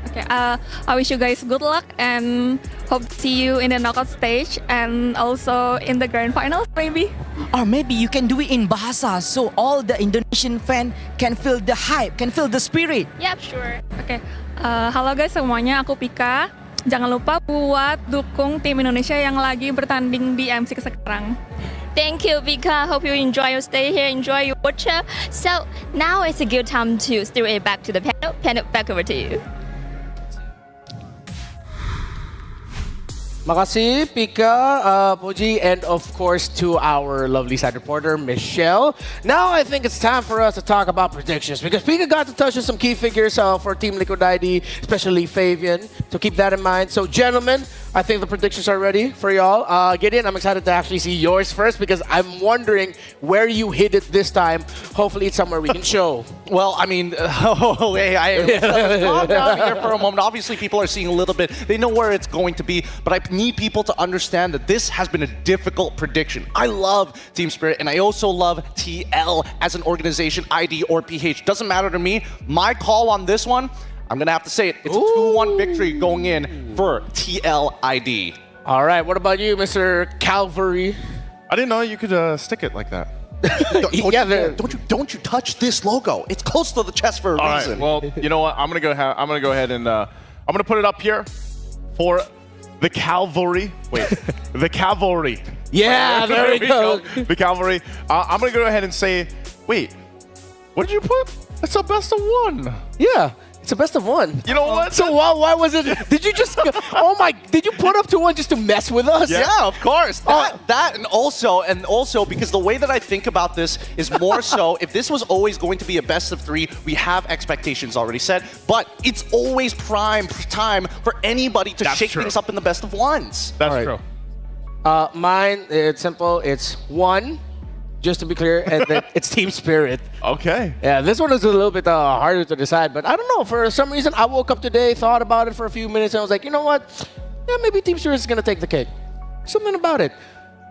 Okay, I wish you guys good luck and hope to see you in the knockout stage and also in the grand finals maybe. Or maybe you can do it in Bahasa so all the Indonesian fan can feel the hype, can feel the spirit. Yep, sure. Okay, halo guys semuanya, aku Pika. Jangan lupa buat dukung tim Indonesia yang lagi bertanding di M6 sekarang. Thank you, Vika. Hope you enjoy your stay here, enjoy your watch-up. So now it's a good time to steer it back to the panel. Panel, back over to you. Makasih, Pika, Poji, and of course to our lovely side reporter, Michelle. Now I think it's time for us to talk about predictions because Pika got to touch on some key figures for Team Liquid ID, especially Fabian. So keep that in mind. So gentlemen, I think the predictions are ready for y'all. Gideon, I'm excited to actually see yours first because I'm wondering where you hit it this time. Hopefully it's somewhere we can show. Well, I mean, calm down here for a moment. Obviously, people are seeing a little bit. They know where it's going to be, but I need people to understand that this has been a difficult prediction. I love Team Spirit, and I also love TL as an organization, ID or PH. Doesn't matter to me. My call on this one, I'm going to have to say it. It's a 2-1 victory going in for TL ID. All right, what about you, Mr. Calvary? I didn't know you could stick it like that. Don't you touch this logo. It's close to the chest for a reason. All right, well, you know what? I'm gonna go ahead and I'm gonna put it up here for the cavalry. Wait, the cavalry. Yeah, there we go. The cavalry. I'm gonna go ahead and say, wait, what did you put? It's a best of one. Yeah. It's a best of one. You know what? So why was it? Did you just? Oh my! Did you put up 2-1 just to mess with us? Yeah, of course. That and also because the way that I think about this is more so if this was always going to be a best of 3, we have expectations already set. But it's always prime time for anybody to shake things up in the best of 1s. That's true. Mine, it's simple. It's 1. Just to be clear, and then it's Team Spirit. Okay. Yeah, this one is a little bit harder to decide, but I don't know. For some reason, I woke up today, thought about it for a few minutes, and I was like, you know what? Yeah, maybe Team Spirit is going to take the cake. Something about it.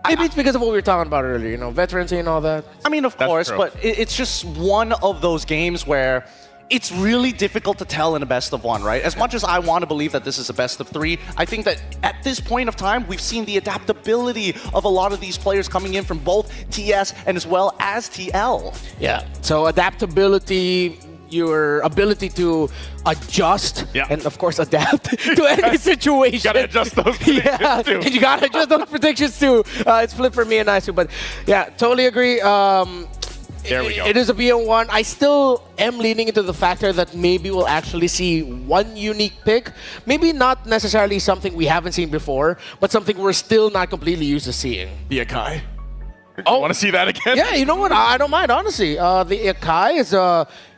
Maybe it's because of what we were talking about earlier, you know, veterancy and all that. I mean, of course, but it's just one of those games where it's really difficult to tell in a best of 1, right? As much as I want to believe that this is a best of 3, I think that at this point of time, we've seen the adaptability of a lot of these players coming in from both TS and as well as TL. Yeah, so adaptability, your ability to adjust and of course adapt to any situation. You gotta adjust those predictions too. And you gotta adjust those predictions too. It's flipped for me and Isu, but yeah, totally agree. There we go. It is a BO1. I still am leaning into the factor that maybe we'll actually see one unique pick. Maybe not necessarily something we haven't seen before, but something we're still not completely used to seeing. The Akai. Oh, want to see that again? Yeah, you know what? I don't mind, honestly. The Akai is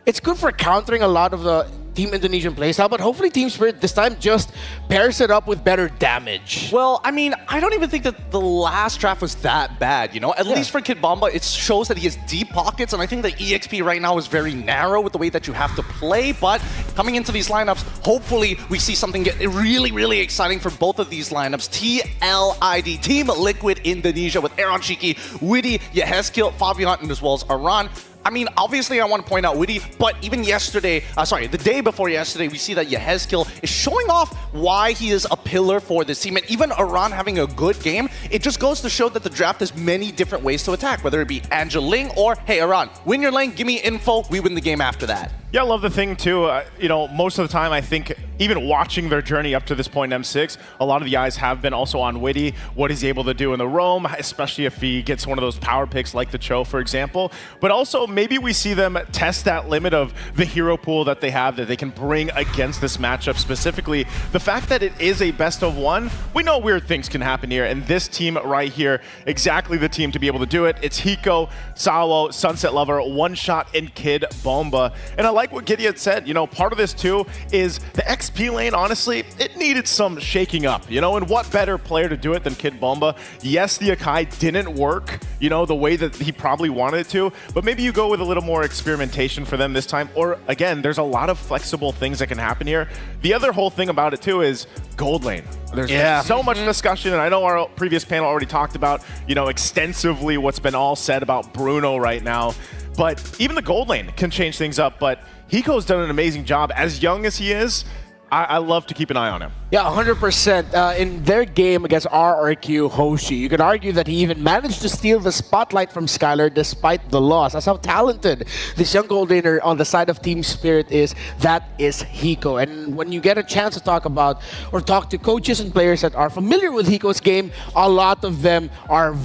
it's good for countering a lot of the Team Indonesian playstyle, but hopefully Team Spirit this time just pairs it up with better damage. Well, I mean, I don't even think that the last draft was that bad, you know? At least for Kid Bomba, it shows that he has deep pockets, and I think the EXP right now is very narrow with the way that you have to play, but coming into these lineups, hopefully we see something get really, really exciting for both of these lineups. TLID, Team Liquid Indonesia with Aaron Shiki, Witty, Yehezkiel, Fabian, and as well as Aran. I mean, obviously I want to point out Witty, but even yesterday, the day before yesterday, we see that Yehezkiel is showing off why he is a pillar for this team. And even Aran having a good game, it just goes to show that the draft has many different ways to attack, whether it be Angeling or, hey, Aran, win your lane, give me info, we win the game after that. Yeah, I love the thing too. You know, most of the time, I think even watching their journey up to this point in M6, a lot of the eyes have been also on Witty, what he's able to do in the roam, especially if he gets one of those power picks like the Cho, for example. But also, maybe we see them test that limit of the hero pool that they have that they can bring against this matchup. Specifically, the fact that it is a best of 1, we know weird things can happen here, and this team right here, exactly the team to be able to do it. It's Hiko, Sawo, Sunset Lover, One Shot, and Kid Bomba. And I like what Gideon said, you know, part of this too is the XP lane, honestly, it needed some shaking up, you know, and what better player to do it than Kid Bomba? Yes, the Akai didn't work, you know, the way that he probably wanted it to, but maybe you go with a little more experimentation for them this time, or again, there's a lot of flexible things that can happen here. The other whole thing about it too is gold lane. There's been so much discussion, and I know our previous panel already talked about, you know, extensively what's been all said about Bruno right now. But even the gold lane can change things up. But Hiko's done an amazing job. As young as he is, I love to keep an eye on him. Yeah, 100%. In their game against RRQ Hoshi, you could argue that he even managed to steal the spotlight from Skylar despite the loss. That's how talented this young gold laner on the side of Team Spirit is. That is Hiko. And when you get a chance to talk about or talk to coaches and players that are familiar with Hiko's game, a lot of them are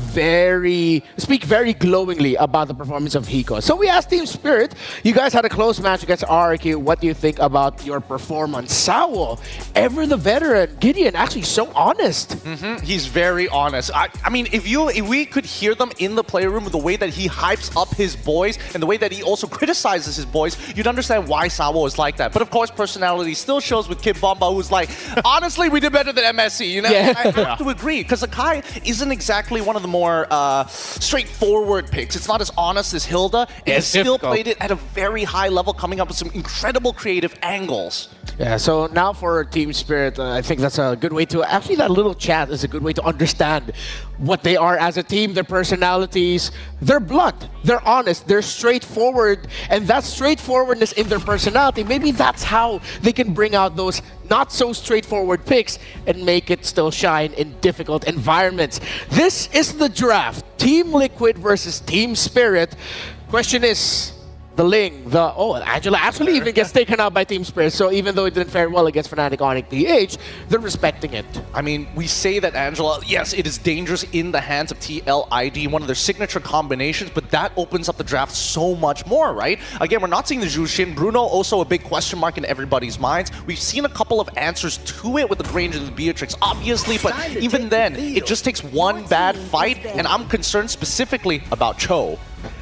speak very glowingly about the performance of Hiko. So we asked Team Spirit, you guys had a close match against RRQ. What do you think about your performance? Sawo, ever the veteran, Gideon, actually so honest. He's very honest. I mean, if we could hear them in the player room with the way that he hypes up his boys and the way that he also criticizes his boys, you'd understand why Sawo is like that. But of course, personality still shows with Kid Bomba, who's like, honestly, we did better than MSC, you know? Yeah. I have to agree, because Akai isn't exactly one of the more straightforward picks. It's not as honest as Hilda, and he still played it at a very high level, coming up with some incredible creative angles. Yeah, so now for Team Spirit, I think that's a good way to, actually that little chat is a good way to understand what they are as a team, their personalities. They're blunt, they're honest, they're straightforward, and that straightforwardness in their personality, maybe that's how they can bring out those not so straightforward picks and make it still shine in difficult environments. This is the draft, Team Liquid versus Team Spirit. Question is, the Ling, Angela actually even gets taken out by Team Spirit. So even though it didn't fare well against Fnatic Onyx PH, they're respecting it. I mean, we say that Angela, yes, it is dangerous in the hands of TLID, one of their signature combinations, but that opens up the draft so much more, right? Again, we're not seeing the Jushin. Bruno, also a big question mark in everybody's minds. We've seen a couple of answers to it with the Granger and the Beatrix, obviously, but even then, it just takes one bad fight, and I'm concerned specifically about Cho.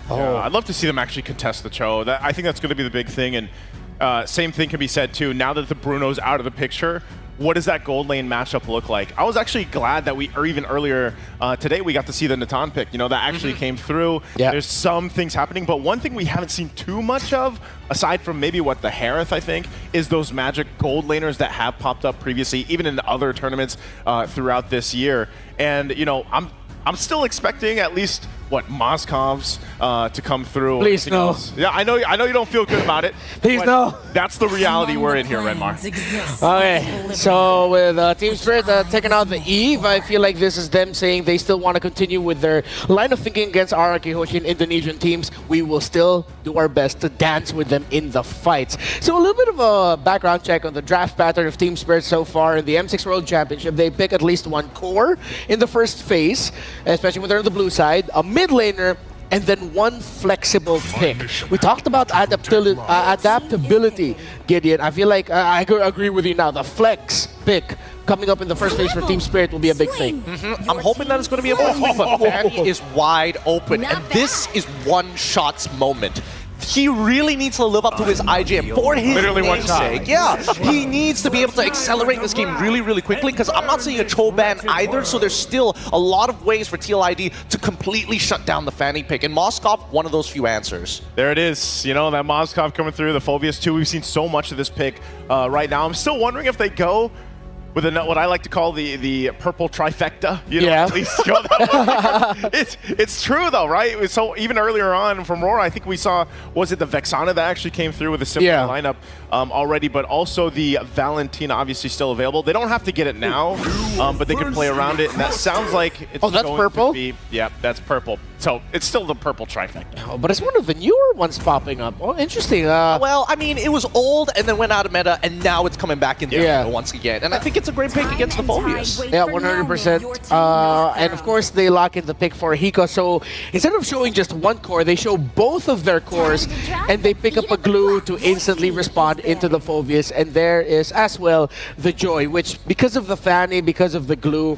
Yeah, I'd love to see them actually contest the Cho. I think that's going to be the big thing. And same thing can be said too. Now that the Bruno's out of the picture, what does that gold lane matchup look like? I was actually glad that even earlier today, we got to see the Natan pick. You know, that actually came through. Yeah. There's some things happening, but one thing we haven't seen too much of, aside from maybe what the Harith, I think, is those magic gold laners that have popped up previously, even in other tournaments throughout this year. And, you know, I'm still expecting at least Moscov's to come through. Please no. Else. Yeah, I know you don't feel good about it. Please no. That's the reality we're in here, Renmar. Okay, so with Team Spirit taking out the Eve, I feel like this is them saying they still want to continue with their line of thinking against RRQ Hoshin Indonesian teams. We will still do our best to dance with them in the fights. So a little bit of a background check on the draft pattern of Team Spirit so far in the M6 World Championship. They pick at least one core in the first phase, especially when they're on the blue side, a mid laner, and then one flexible pick. We talked about adaptability, Gideon. I feel like I agree with you now. The flex pick coming up in the first phase for Team Spirit will be a big thing. I'm hoping that it's going to be a big but Fanny is wide open, and this is one shot's moment. He really needs to live up to his IGM for his name's sake. Yeah, he needs to be able to accelerate this game really, really quickly, because I'm not seeing a Cho ban either, so there's still a lot of ways for TLID to completely shut down the Fanny pick. And Moskov, one of those few answers. There it is. You know, that Moskov coming through, the Phobius too. We've seen so much of this pick right now. I'm still wondering if they go with what I like to call the purple trifecta. You know, yeah. Please go that way. It's true though, right? So even earlier on from Aurora, I think we saw, was it the Vexana that actually came through with a similar lineup already, but also the Valentina obviously still available. They don't have to get it now, but they can play around it, and that sounds like it's that's going purple? to be, yeah, that's purple. So it's still the purple trifecta. Oh, but it's one of the newer ones popping up. Oh, interesting. Well, I mean, it was old and then went out of meta, and now it's coming back into meta once again. And I think it's a great pick against the Phobius. Yeah, 100%. And of course, they lock in the pick for Hiko. So instead of showing just one core, they show both of their cores, and they pick up a glue to instantly respond into the Phobius. And there is as well the Joy, which because of the Fanny, because of the glue,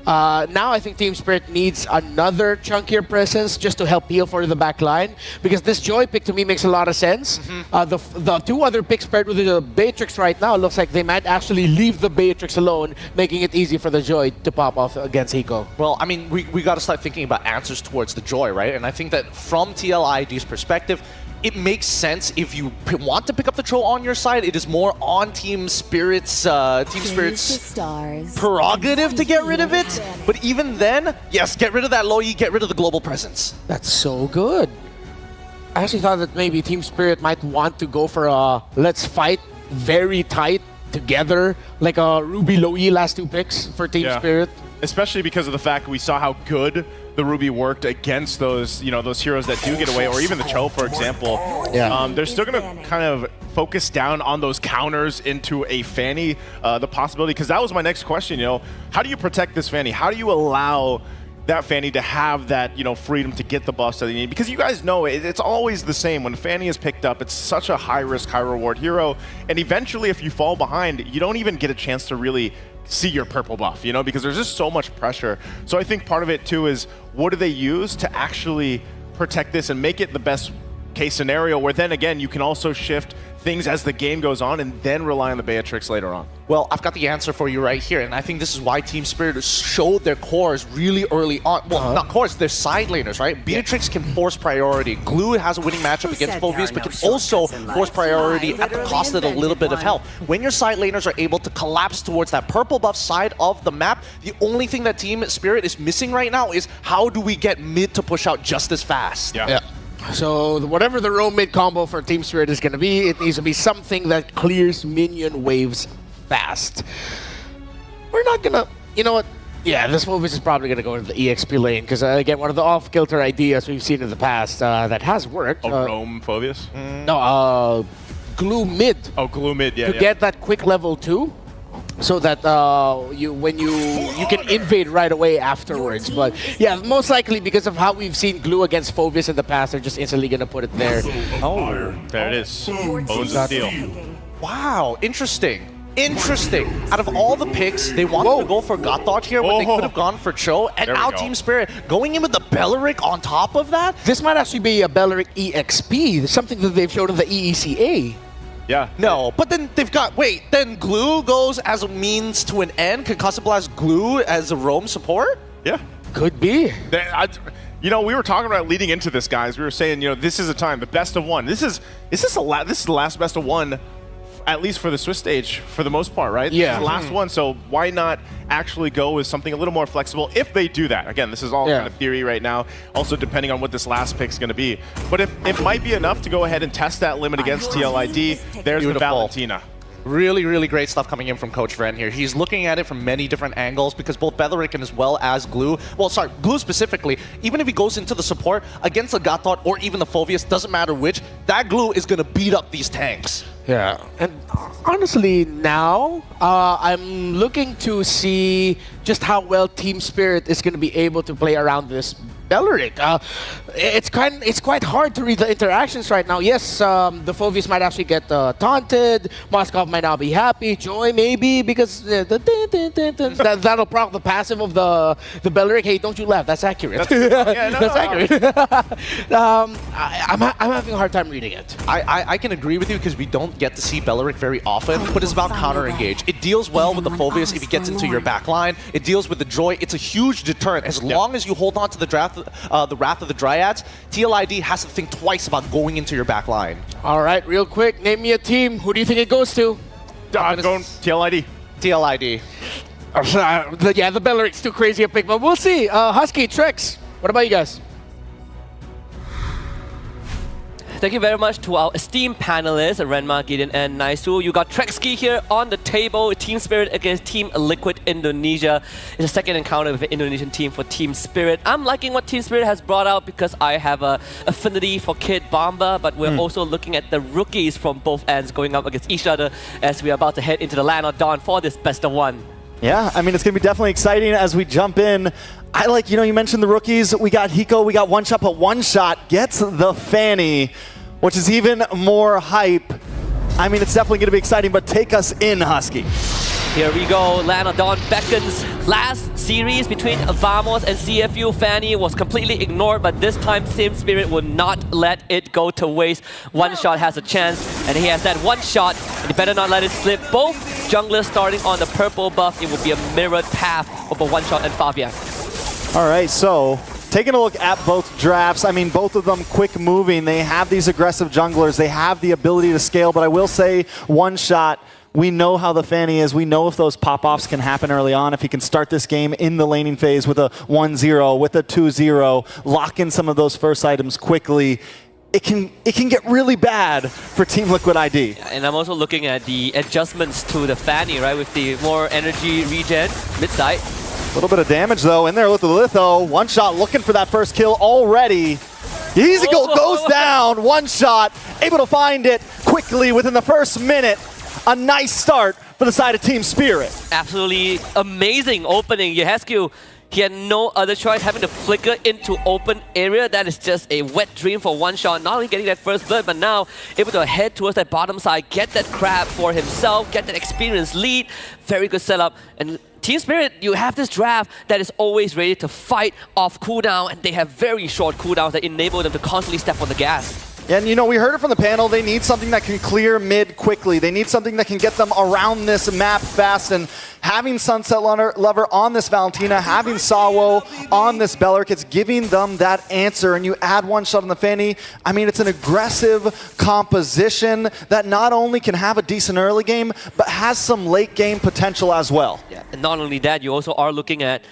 now I think Team Spirit needs another chunkier presence just to help heal for the back line, because this Joy pick to me makes a lot of sense. The two other picks paired with the Beatrix right now looks like they might actually leave the Beatrix alone, making it easy for the Joy to pop off against Hiko. Well, I mean, we got to start thinking about answers towards the Joy, right? And I think that from TLID's perspective, it makes sense if you want to pick up the Tro on your side. It is more on Team Spirit's prerogative to get rid of it. But even then, yes, get rid of that low E, get rid of the global presence. That's so good. I actually thought that maybe Team Spirit might want to go for a let's fight very tight together, like a Ruby low E last two picks for Team Spirit. Especially because of the fact we saw how good the Ruby worked against those, those heroes that do get away, or even the Cho, for example. They're still going to kind of focus down on those counters into a Fanny, the possibility, because that was my next question, how do you protect this Fanny? How do you allow that Fanny to have that, freedom to get the buffs that they need? Because you guys know it's always the same. When Fanny is picked up, it's such a high-risk, high-reward hero, and eventually if you fall behind, you don't even get a chance to really see your purple buff, because there's just so much pressure. So I think part of it too is, what do they use to actually protect this and make it the best case scenario, where then again you can also shift things as the game goes on and then rely on the Beatrix later on? Well, I've got the answer for you right here, and I think this is why Team Spirit showed their cores really early on. Well, not cores, they're side laners, right? Beatrix can force priority. Glue has a winning matchup against Phobius, but can also force priority at the cost of a little bit of health. When your side laners are able to collapse towards that purple buff side of the map, the only thing that Team Spirit is missing right now is how do we get mid to push out just as fast? So whatever the roam mid combo for Team Spirit is going to be, it needs to be something that clears minion waves fast. We're not going to, you know what? Yeah, this move is probably going to go into the EXP lane because, again, one of the off-kilter ideas we've seen in the past that has worked. Roam Phobius? No, glue mid. Oh, glue mid, yeah. To get that quick level 2. So that you can invade right away afterwards. But yeah, most likely because of how we've seen glue against Phobius in the past, they're just instantly gonna put it there. Oh, there it is. Bones of Steel. Wow, interesting. Interesting. Out of all the picks, they wanted to go for God Dodge here when they could have gone for Cho, and now Team Spirit going in with the Belleric on top of that. This might actually be a Belleric EXP, something that they've showed in the EECA. Yeah. No, but then they've got, wait, then Glue goes as a means to an end? Concussive Blast Glue as a roam support? Yeah. Could be. You know, we were talking about leading into this, guys. We were saying, you know, this is a time, the best of one. This is the last best of one, at least for the Swiss stage, for the most part, right? Yeah. This is the last one, so why not actually go with something a little more flexible if they do that? Again, this is all kind of theory right now, also depending on what this last pick is going to be. But if it might be enough to go ahead and test that limit against TLID, there's the Valentina. Really, really great stuff coming in from Coach Vren here. He's looking at it from many different angles because both Belleric and as well as Glue, well, sorry, Glue specifically, even if he goes into the support against the Gatot or even the Phobius, doesn't matter which, that Glue is going to beat up these tanks. Yeah, and honestly now, I'm looking to see just how well Team Spirit is going to be able to play around this Belleric. It's quite hard to read the interactions right now. Yes, the Phobius might actually get taunted. Moskov might not be happy. Joy maybe because that'll proc the passive of the Belleric. Hey, don't you laugh? That's accurate. That's accurate. I'm having a hard time reading it. I can agree with you because we don't get to see Belleric very often, but it's about counter engage. It deals well with the Phobius if he gets into your backline. It deals with the Joy. It's a huge deterrent. As long as you hold on to the Wrath of the Dryads, TLID has to think twice about going into your backline. All right, real quick, name me a team. Who do you think it goes to? I'm going TLID. TLID. Yeah, the Belleric's too crazy a pick, but we'll see. Husky, Trex, what about you guys? Thank you very much to our esteemed panelists, Renmar, Gideon, and Naisu. You got Trexki here on the table. Team Spirit against Team Liquid Indonesia. It's a second encounter with an Indonesian team for Team Spirit. I'm liking what Team Spirit has brought out because I have an affinity for Kid Bomba, but we're also looking at the rookies from both ends going up against each other as we are about to head into the land of Dawn for this best of one. Yeah, I mean, it's going to be definitely exciting as we jump in. I like, you know, you mentioned the rookies. We got Hiko, we got One Shot, but One Shot gets the Fanny, which is even more hype. I mean, it's definitely going to be exciting, but take us in, Husky. Here we go, Land of Dawn beckons. Last series between Vamos and CFU Fanny was completely ignored, but this time Team Spirit will not let it go to waste. One Shot has a chance, and he has that one shot, and he better not let it slip. Both junglers starting on the purple buff. It will be a mirrored path for both One Shot and Fabian. All right, so taking a look at both drafts, I mean, both of them quick moving. They have these aggressive junglers. They have the ability to scale, but I will say One Shot, we know how the Fanny is. We know if those pop-offs can happen early on, if he can start this game in the laning phase with a 1-0, with a 2-0, lock in some of those first items quickly. It can get really bad for Team Liquid ID. And I'm also looking at the adjustments to the Fanny, right, with the more energy regen mid-side. A little bit of damage, though, in there with the Litho. One Shot looking for that first kill already. Easy goal goes down. One Shot able to find it quickly within the first minute. A nice start for the side of Team Spirit. Absolutely amazing opening. Yehescu, he had no other choice having to flicker into open area. That is just a wet dream for One Shot. Not only getting that first blood, but now able to head towards that bottom side, get that crab for himself, get that experienced lead. Very good setup. And Team Spirit, you have this draft that is always ready to fight off cooldown, and they have very short cooldowns that enable them to constantly step on the gas. And you know, we heard it from the panel, they need something that can clear mid quickly. They need something that can get them around this map fast, and having Sunset Lover on this Valentina, having Sawo on this Belleric, it's giving them that answer, and you add One Shot on the Fanny. I mean, it's an aggressive composition that not only can have a decent early game, but has some late game potential as well. Yeah, and not only that, you also are looking at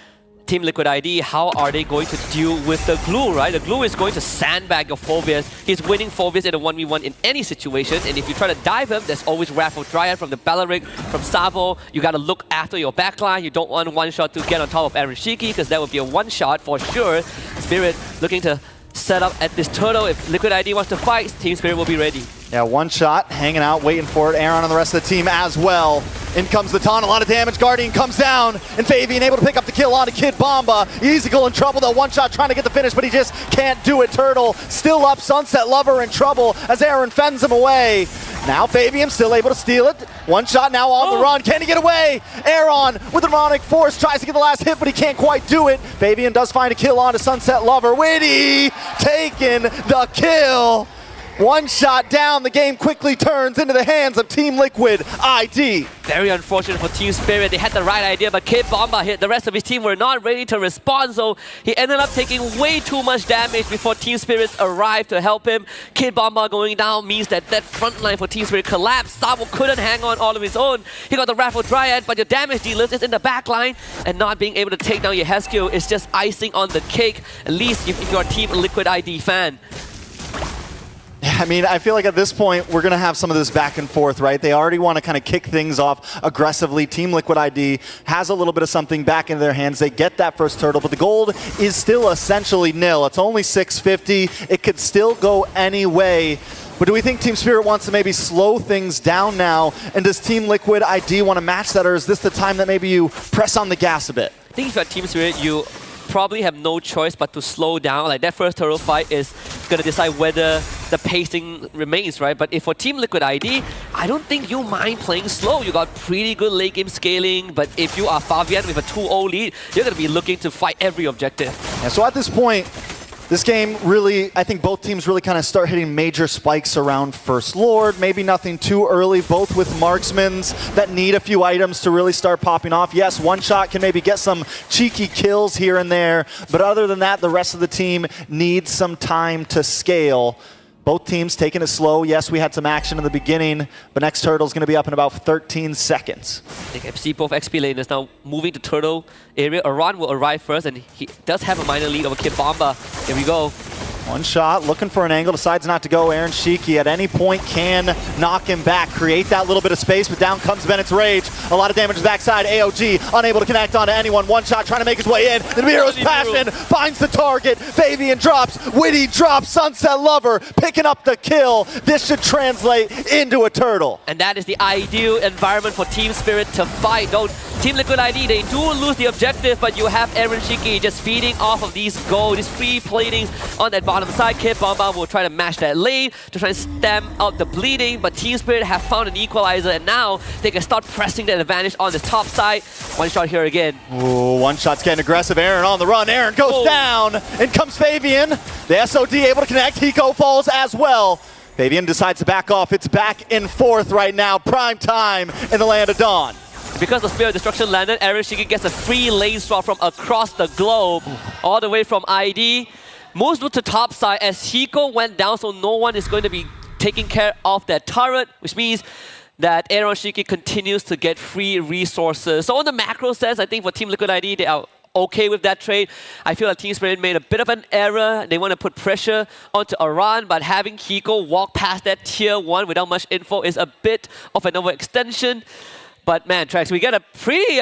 Team Liquid ID, how are they going to deal with the glue, right? The glue is going to sandbag your Phobias. He's winning Phobias in a 1v1 in any situation, and if you try to dive him, there's always Raffle Dryad from the Bellaric, from Savo. You gotta look after your backline. You don't want one shot to get on top of Aaron Shiki, because that would be a one shot for sure. Spirit looking to set up at this turtle. If Liquid ID wants to fight, Team Spirit will be ready. Yeah, one shot, hanging out, waiting for it. Aaron and the rest of the team as well. In comes the taunt, a lot of damage. Guardian comes down, and Fabian able to pick up the kill on a Kid Bomba. Easygle in trouble though, one shot trying to get the finish, but he just can't do it. Turtle still up, Sunset Lover in trouble as Aaron fends him away. Now Fabian still able to steal it. One shot now on the run, can he get away? Aaron with the Demonic Force tries to get the last hit, but he can't quite do it. Fabian does find a kill on to Sunset Lover. Witty taking the kill. One shot down, the game quickly turns into the hands of Team Liquid ID. Very unfortunate for Team Spirit. They had the right idea, but Kid Bomba hit. The rest of his team were not ready to respond, so he ended up taking way too much damage before Team Spirit arrived to help him. Kid Bomba going down means that front line for Team Spirit collapsed. Savo couldn't hang on all of his own. He got the Raffle Dryad, but your damage dealers is in the back line, and not being able to take down your Heskio is just icing on the cake, at least if you're a Team Liquid ID fan. I mean, I feel like at this point, we're going to have some of this back and forth, right? They already want to kind of kick things off aggressively. Team Liquid ID has a little bit of something back into their hands. They get that first turtle, but the gold is still essentially nil. It's only 650. It could still go any way. But do we think Team Spirit wants to maybe slow things down now? And does Team Liquid ID want to match that, or is this the time that maybe you press on the gas a bit? I think if you're Team Spirit, you probably have no choice but to slow down. Like that first turtle fight is going to decide whether the pacing remains, right? But if for Team Liquid ID, I don't think you mind playing slow. You got pretty good late game scaling, but if you are Fabian with a 2-0 lead, you're going to be looking to fight every objective. Yeah, so at this point, this game really, I think both teams really kind of start hitting major spikes around First Lord. Maybe nothing too early, both with marksmans that need a few items to really start popping off. Yes, one shot can maybe get some cheeky kills here and there, but other than that, the rest of the team needs some time to scale. Both teams taking it slow. Yes, we had some action in the beginning, but next turtle is going to be up in about 13 seconds. I think FC both XP laners now moving to turtle area. Aran will arrive first, and he does have a minor lead over Kid Bomba. Here we go. One shot, looking for an angle, decides not to go. Aaron Shiki at any point can knock him back, create that little bit of space, but down comes Bennett's Rage. A lot of damage to the backside. AOG unable to connect onto anyone. One shot trying to make his way in. The Miro's Passion finds the target. Fabian drops. Witty drops. Sunset Lover picking up the kill. This should translate into a turtle. And that is the ideal environment for Team Spirit to fight. Don't Team Liquid ID, they do lose the objective, but you have Aaron Shiki just feeding off of these gold, these free platings on that bottom side. Kid Bomba will try to mash that lane to try and stem out the bleeding, but Team Spirit have found an equalizer, and now they can start pressing that advantage on the top side. One shot here again. Ooh, one shot's getting aggressive. Aaron on the run. Aaron goes down. In comes Fabian. The SOD able to connect. Hiko falls as well. Fabian decides to back off. It's back and forth right now. Prime time in the Land of Dawn. Because the Spear of Destruction landed, Aaron Shiki gets a free lane swap from across the globe, all the way from ID. Moves to top side as Hiko went down, so no one is going to be taking care of that turret, which means that Aaron Shiki continues to get free resources. So in the macro sense, I think for Team Liquid ID, they are okay with that trade. I feel like Team Spirit made a bit of an error. They want to put pressure onto Aran, but having Hiko walk past that tier 1 without much info is a bit of an overextension. But man, Trax, we got a pretty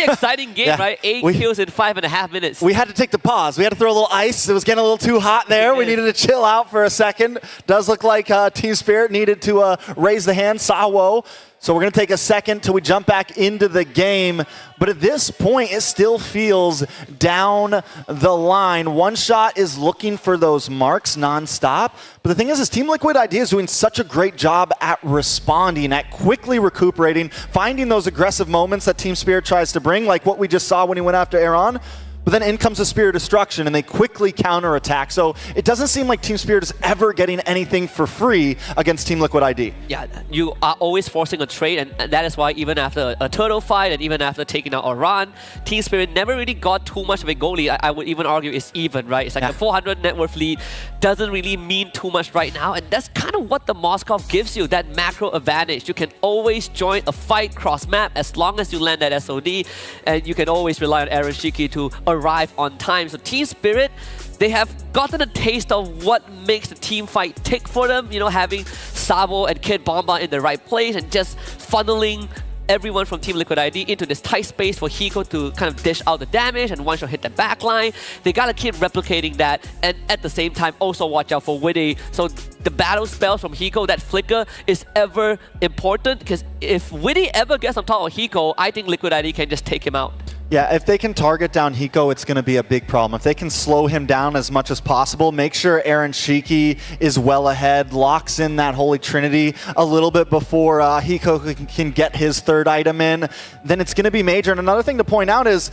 exciting game, yeah, right? 8 kills in 5.5 minutes. We had to take the pause. We had to throw a little ice. It was getting a little too hot there. We needed to chill out for a second. Does look like Team Spirit needed to raise the hand. Sawo. So we're going to take a second till we jump back into the game. But at this point, it still feels down the line. One Shot is looking for those marks nonstop. But the thing is Team Liquid ID is doing such a great job at responding, at quickly recuperating, finding those aggressive moments that Team Spirit tries to bring, like what we just saw when he went after Aaron. But then in comes the Spirit of Destruction, and they quickly counterattack. So it doesn't seem like Team Spirit is ever getting anything for free against Team Liquid ID. Yeah, you are always forcing a trade, and that is why even after a turtle fight and even after taking out Aran, Team Spirit never really got too much of a goal lead. I would even argue it's even, right? It's like a 400 net worth lead doesn't really mean too much right now, and that's kind of what the Moskov gives you, that macro advantage. You can always join a fight cross-map as long as you land that SOD, and you can always rely on Aaron Shiki to arrive on time. So Team Spirit, they have gotten a taste of what makes the team fight tick for them. You know, having Sabo and Kid Bomba in the right place and just funneling everyone from Team Liquid ID into this tight space for Hiko to kind of dish out the damage and one-shot hit the backline. They gotta keep replicating that, and at the same time also watch out for Witty. So the battle spells from Hiko, that flicker, is ever important, because if Witty ever gets on top of Hiko, I think Liquid ID can just take him out. Yeah, if they can target down Hiko, it's going to be a big problem. If they can slow him down as much as possible, make sure Aaron Shiki is well ahead, locks in that Holy Trinity a little bit before Hiko can get his third item in, then it's going to be major. And another thing to point out is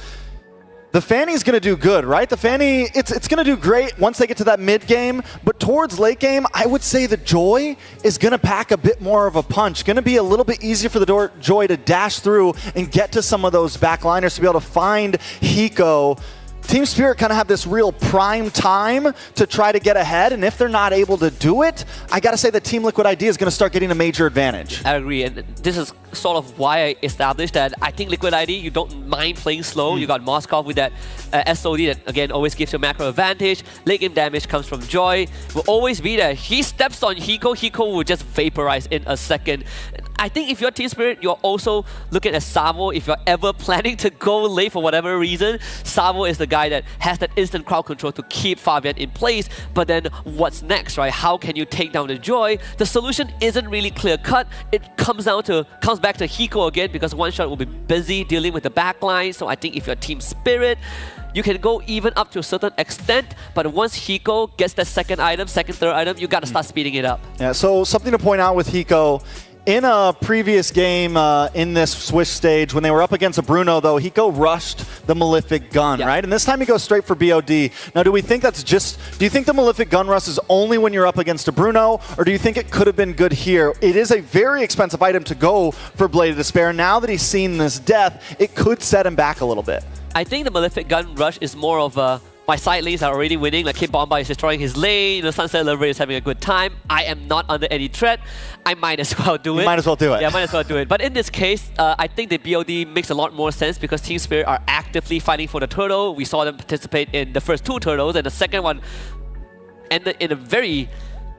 the Fanny's going to do good, right? The Fanny, it's going to do great once they get to that mid game, but towards late game, I would say the Joy is going to pack a bit more of a punch. Going to be a little bit easier for the Joy to dash through and get to some of those backliners to be able to find Hiko. Team Spirit kind of have this real prime time to try to get ahead, and if they're not able to do it, I gotta say that Team Liquid ID is gonna start getting a major advantage. I agree, and this is sort of why I established that I think Liquid ID, you don't mind playing slow. You got Moskov with that SOD that, again, always gives you a macro advantage. Late game damage comes from Joy. Will always be there. He steps on Hiko, Hiko will just vaporize in a second. I think if you're Team Spirit, you're also looking at Savo. If you're ever planning to go late for whatever reason, Savo is the guy that has that instant crowd control to keep Fabian in place. But then what's next, right? How can you take down the Joy? The solution isn't really clear-cut. It comes back to Hiko again, because one shot will be busy dealing with the backline. So I think if you're Team Spirit, you can go even up to a certain extent, but once Hiko gets that second, third item, you gotta start speeding it up. Yeah, so something to point out with Hiko, in a previous game in this Swish stage, when they were up against a Bruno, though, Hiko rushed the Malefic Gun, right? And this time he goes straight for BOD. Now, do you think the Malefic Gun rush is only when you're up against a Bruno, or do you think it could have been good here? It is a very expensive item to go for Blade of Despair. Now that he's seen this death, it could set him back a little bit. I think the Malefic Gun rush is more of a my side lanes are already winning, like Kid Bomba is destroying his lane, Sunset Lover is having a good time. I am not under any threat. I might as well do it. You might as well do it. Yeah, might as well do it. But in this case, I think the BOD makes a lot more sense because Team Spirit are actively fighting for the turtle. We saw them participate in the first two turtles, and the second one ended in a very,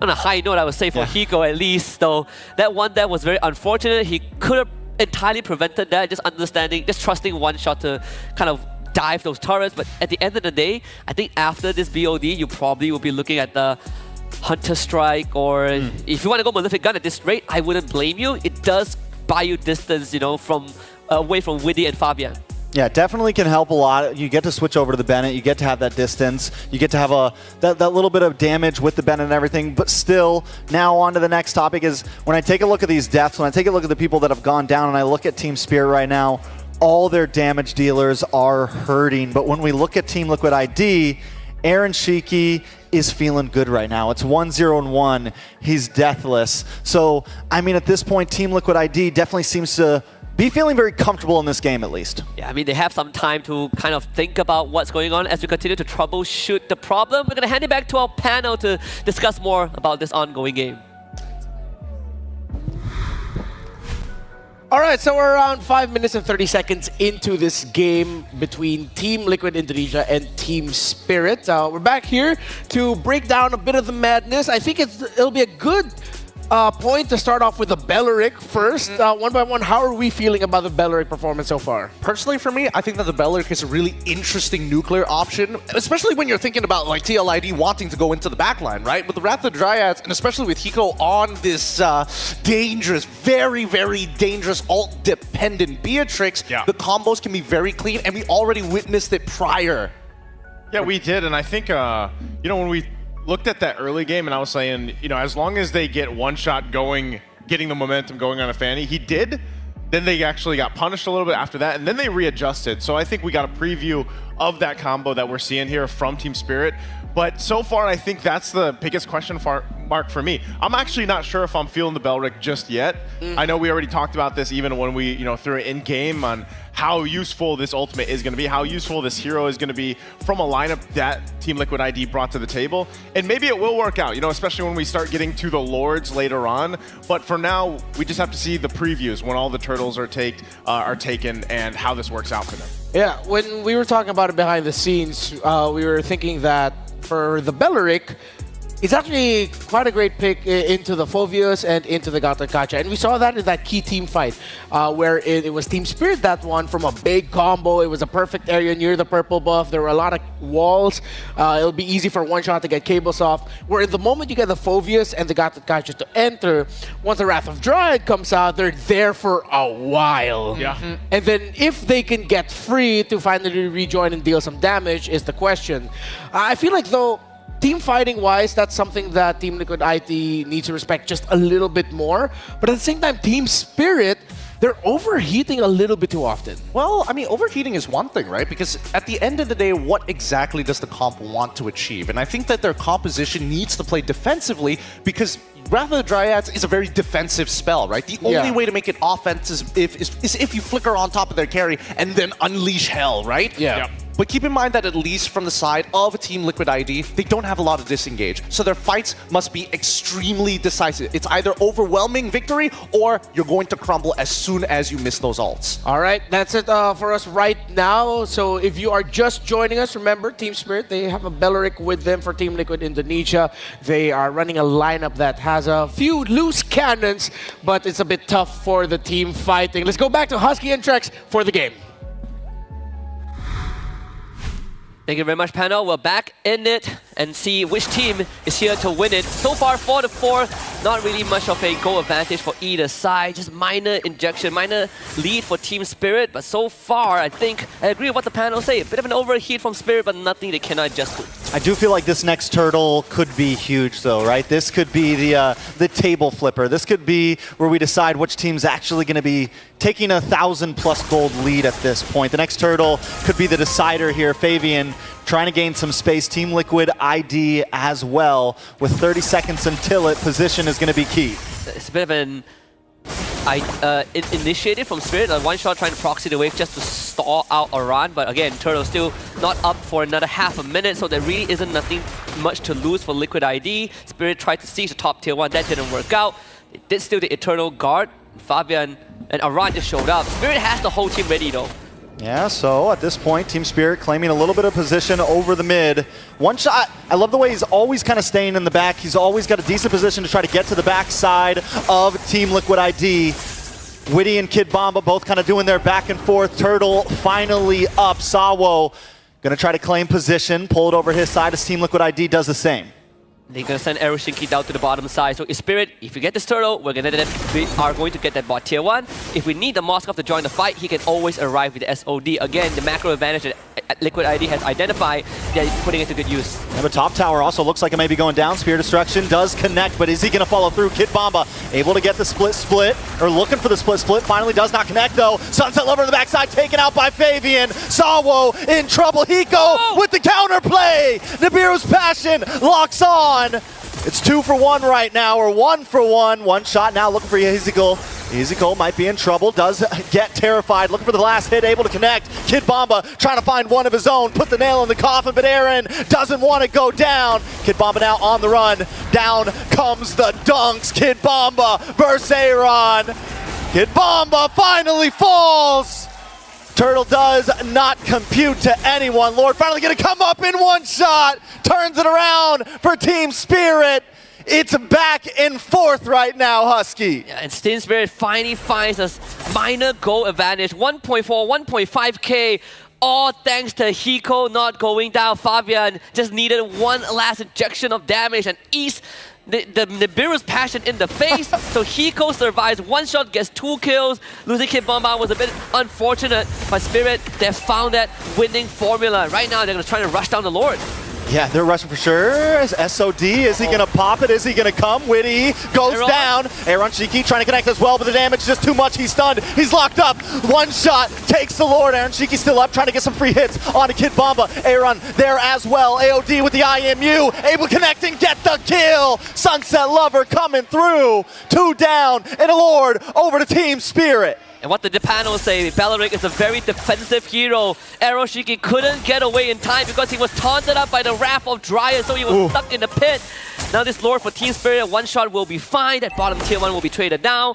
on a high note, I would say, for Hiko at least. So that one that was very unfortunate. He could have entirely prevented that, just trusting one shot to kind of dive those turrets. But at the end of the day, I think after this BOD, you probably will be looking at the Hunter Strike, or if you want to go Malefic Gun at this rate, I wouldn't blame you. It does buy you distance, you know, from away from Witty and Fabian. Yeah, definitely can help a lot. You get to switch over to the Bennett, you get to have that distance, you get to have that little bit of damage with the Bennett and everything, but still, now on to the next topic is, when I take a look at these deaths, when I take a look at the people that have gone down, and I look at Team Spirit right now, all their damage dealers are hurting. But when we look at Team Liquid ID, Aaron Shiki is feeling good right now. It's 1-0-1. He's deathless. So, I mean, at this point, Team Liquid ID definitely seems to be feeling very comfortable in this game, at least. Yeah, I mean, they have some time to kind of think about what's going on as we continue to troubleshoot the problem. We're going to hand it back to our panel to discuss more about this ongoing game. All right, so we're around 5 minutes and 30 seconds into this game between Team Liquid Indonesia and Team Spirit. We're back here to break down a bit of the madness. I think it'll be a good point to start off with the Belleric first. One by one, how are we feeling about the Belleric performance so far? Personally, for me, I think that the Belleric is a really interesting nuclear option, especially when you're thinking about like TLID wanting to go into the backline, right? With the Wrath of the Dryads, and especially with Hiko on this dangerous, very, very dangerous ult-dependent Beatrix, the combos can be very clean, and we already witnessed it prior. Yeah, we did, and I think, you know, when we looked at that early game, and I was saying, you know, as long as they get one shot going, getting the momentum going on a Fanny, he did. Then they actually got punished a little bit after that, and then they readjusted. So I think we got a preview of that combo that we're seeing here from Team Spirit. But so far, I think that's the biggest question mark for me. I'm actually not sure if I'm feeling the Belleric just yet. I know we already talked about this even when we, you know, threw it in game on how useful this ultimate is going to be, how useful this hero is going to be from a lineup that Team Liquid ID brought to the table. And maybe it will work out, you know, especially when we start getting to the Lords later on. But for now, we just have to see the previews when all the turtles are taken and how this works out for them. Yeah, when we were talking about it behind the scenes, we were thinking that for the Belleric, it's actually quite a great pick into the Phoveus and into the Gatakacha. And we saw that in that key team fight where it was Team Spirit that won from a big combo. It was a perfect area near the purple buff. There were a lot of walls. It'll be easy for one shot to get cables off. Where in the moment you get the Phoveus and the Gatakacha to enter, once the Wrath of Dryad comes out, they're there for a while. Yeah. And then if they can get free to finally rejoin and deal some damage is the question. I feel like though, team fighting wise, that's something that Team Liquid IT needs to respect just a little bit more. But at the same time, Team Spirit, they're overheating a little bit too often. Well, I mean, overheating is one thing, right? Because at the end of the day, what exactly does the comp want to achieve? And I think that their composition needs to play defensively because Wrath of the Dryads is a very defensive spell, right? The only way to make it offensive is if you flicker on top of their carry and then unleash hell, right? Yeah. But keep in mind that at least from the side of Team Liquid ID, they don't have a lot of disengage. So their fights must be extremely decisive. It's either overwhelming victory or you're going to crumble as soon as you miss those ults. All right, that's it for us right now. So if you are just joining us, remember, Team Spirit, they have a Belleric with them for Team Liquid Indonesia. They are running a lineup that has a few loose cannons, but it's a bit tough for the team fighting. Let's go back to Husky and Trex for the game. Thank you very much, panel. We're back in it and see which team is here to win it. So far, 4-4, not really much of a goal advantage for either side. Just minor injection, minor lead for Team Spirit. But so far, I think I agree with what the panel say. A bit of an overheat from Spirit, but nothing they cannot adjust to. I do feel like this next turtle could be huge, though, right? This could be the table flipper. This could be where we decide which team's actually going to be taking 1,000+ gold lead at this point. The next turtle could be the decider here. Fabian trying to gain some space. Team Liquid ID as well. With 30 seconds until it, position is going to be key. It's a bit of an initiative from Spirit. One shot trying to proxy the wave just to stall out Aurora. But again, Turtle still not up for another half a minute, so there really isn't nothing much to lose for Liquid ID. Spirit tried to siege the top tier 1. That didn't work out. They did steal the Eternal Guard. Fabian and Aurora just showed up. Spirit has the whole team ready though. Yeah, so at this point, Team Spirit claiming a little bit of position over the mid. One shot, I love the way he's always kind of staying in the back. He's always got a decent position to try to get to the back side of Team Liquid ID. Witty and Kid Bomba both kind of doing their back and forth. Turtle finally up. Sawo gonna try to claim position, pull it over his side as Team Liquid ID does the same. They're going to send Eroshinki down to the bottom side. So Spirit, if you get this turtle, we are going to get that bot tier 1. If we need the Moskov to join the fight, he can always arrive with the SOD. Again, the macro advantage that Liquid ID has identified, they're putting it to good use. Yeah, but top tower also looks like it may be going down. Spear Destruction does connect, but is he going to follow through? Kid Bomba able to get the split, or looking for the split. Finally does not connect though. Sunset Lover on the backside taken out by Fabian. Sawo in trouble. Hiko with the counterplay. Nibiru's Passion locks on. It's 2 for 1 right now, or 1 for 1. One shot now looking for Easygoal. Easygoal might be in trouble, does get terrified, looking for the last hit, able to connect. Kid Bomba trying to find one of his own, put the nail in the coffin, but Aaron doesn't want to go down. Kid Bomba now on the run. Down comes the dunks. Kid Bomba versus Aaron. Kid Bomba finally falls. Turtle does not compute to anyone. Lord finally gonna come up in one shot. Turns it around for Team Spirit. It's back in fourth right now, Husky. Yeah, and Team Spirit finally finds a minor goal advantage. 1.4, 1.5k. All thanks to Hiko not going down. Fabian just needed one last injection of damage and eats the Nibiru's Passion in the face. So Hiko survives. One shot, gets 2 kills. Losing Kid Bomba was a bit unfortunate, but Spirit, they found that winning formula. Right now, they're going to try to rush down the Lord. Yeah, they're rushing for sure. SOD, is he gonna pop it? Is he gonna come? Witty goes down. Aaron Shiki trying to connect as well, but the damage is just too much. He's stunned. He's locked up. One shot takes the Lord. Aaron Shiki still up, trying to get some free hits on Kid Bomba. Aaron there as well. AOD with the IMU, able to connect and get the kill. Sunset Lover coming through. 2 down, and a Lord over to Team Spirit. And what did the panel say? Belleric is a very defensive hero. Aroshiki couldn't get away in time because he was taunted up by the Wrath of Dryad, so he was stuck in the pit. Now this Lord for Team Spirit, one shot will be fine. That bottom tier 1 will be traded down.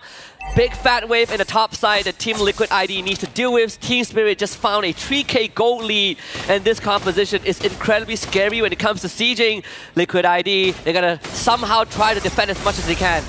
Big fat wave in the top side that Team Liquid ID needs to deal with. Team Spirit just found a 3k gold lead, and this composition is incredibly scary when it comes to sieging Liquid ID. They're gonna somehow try to defend as much as they can.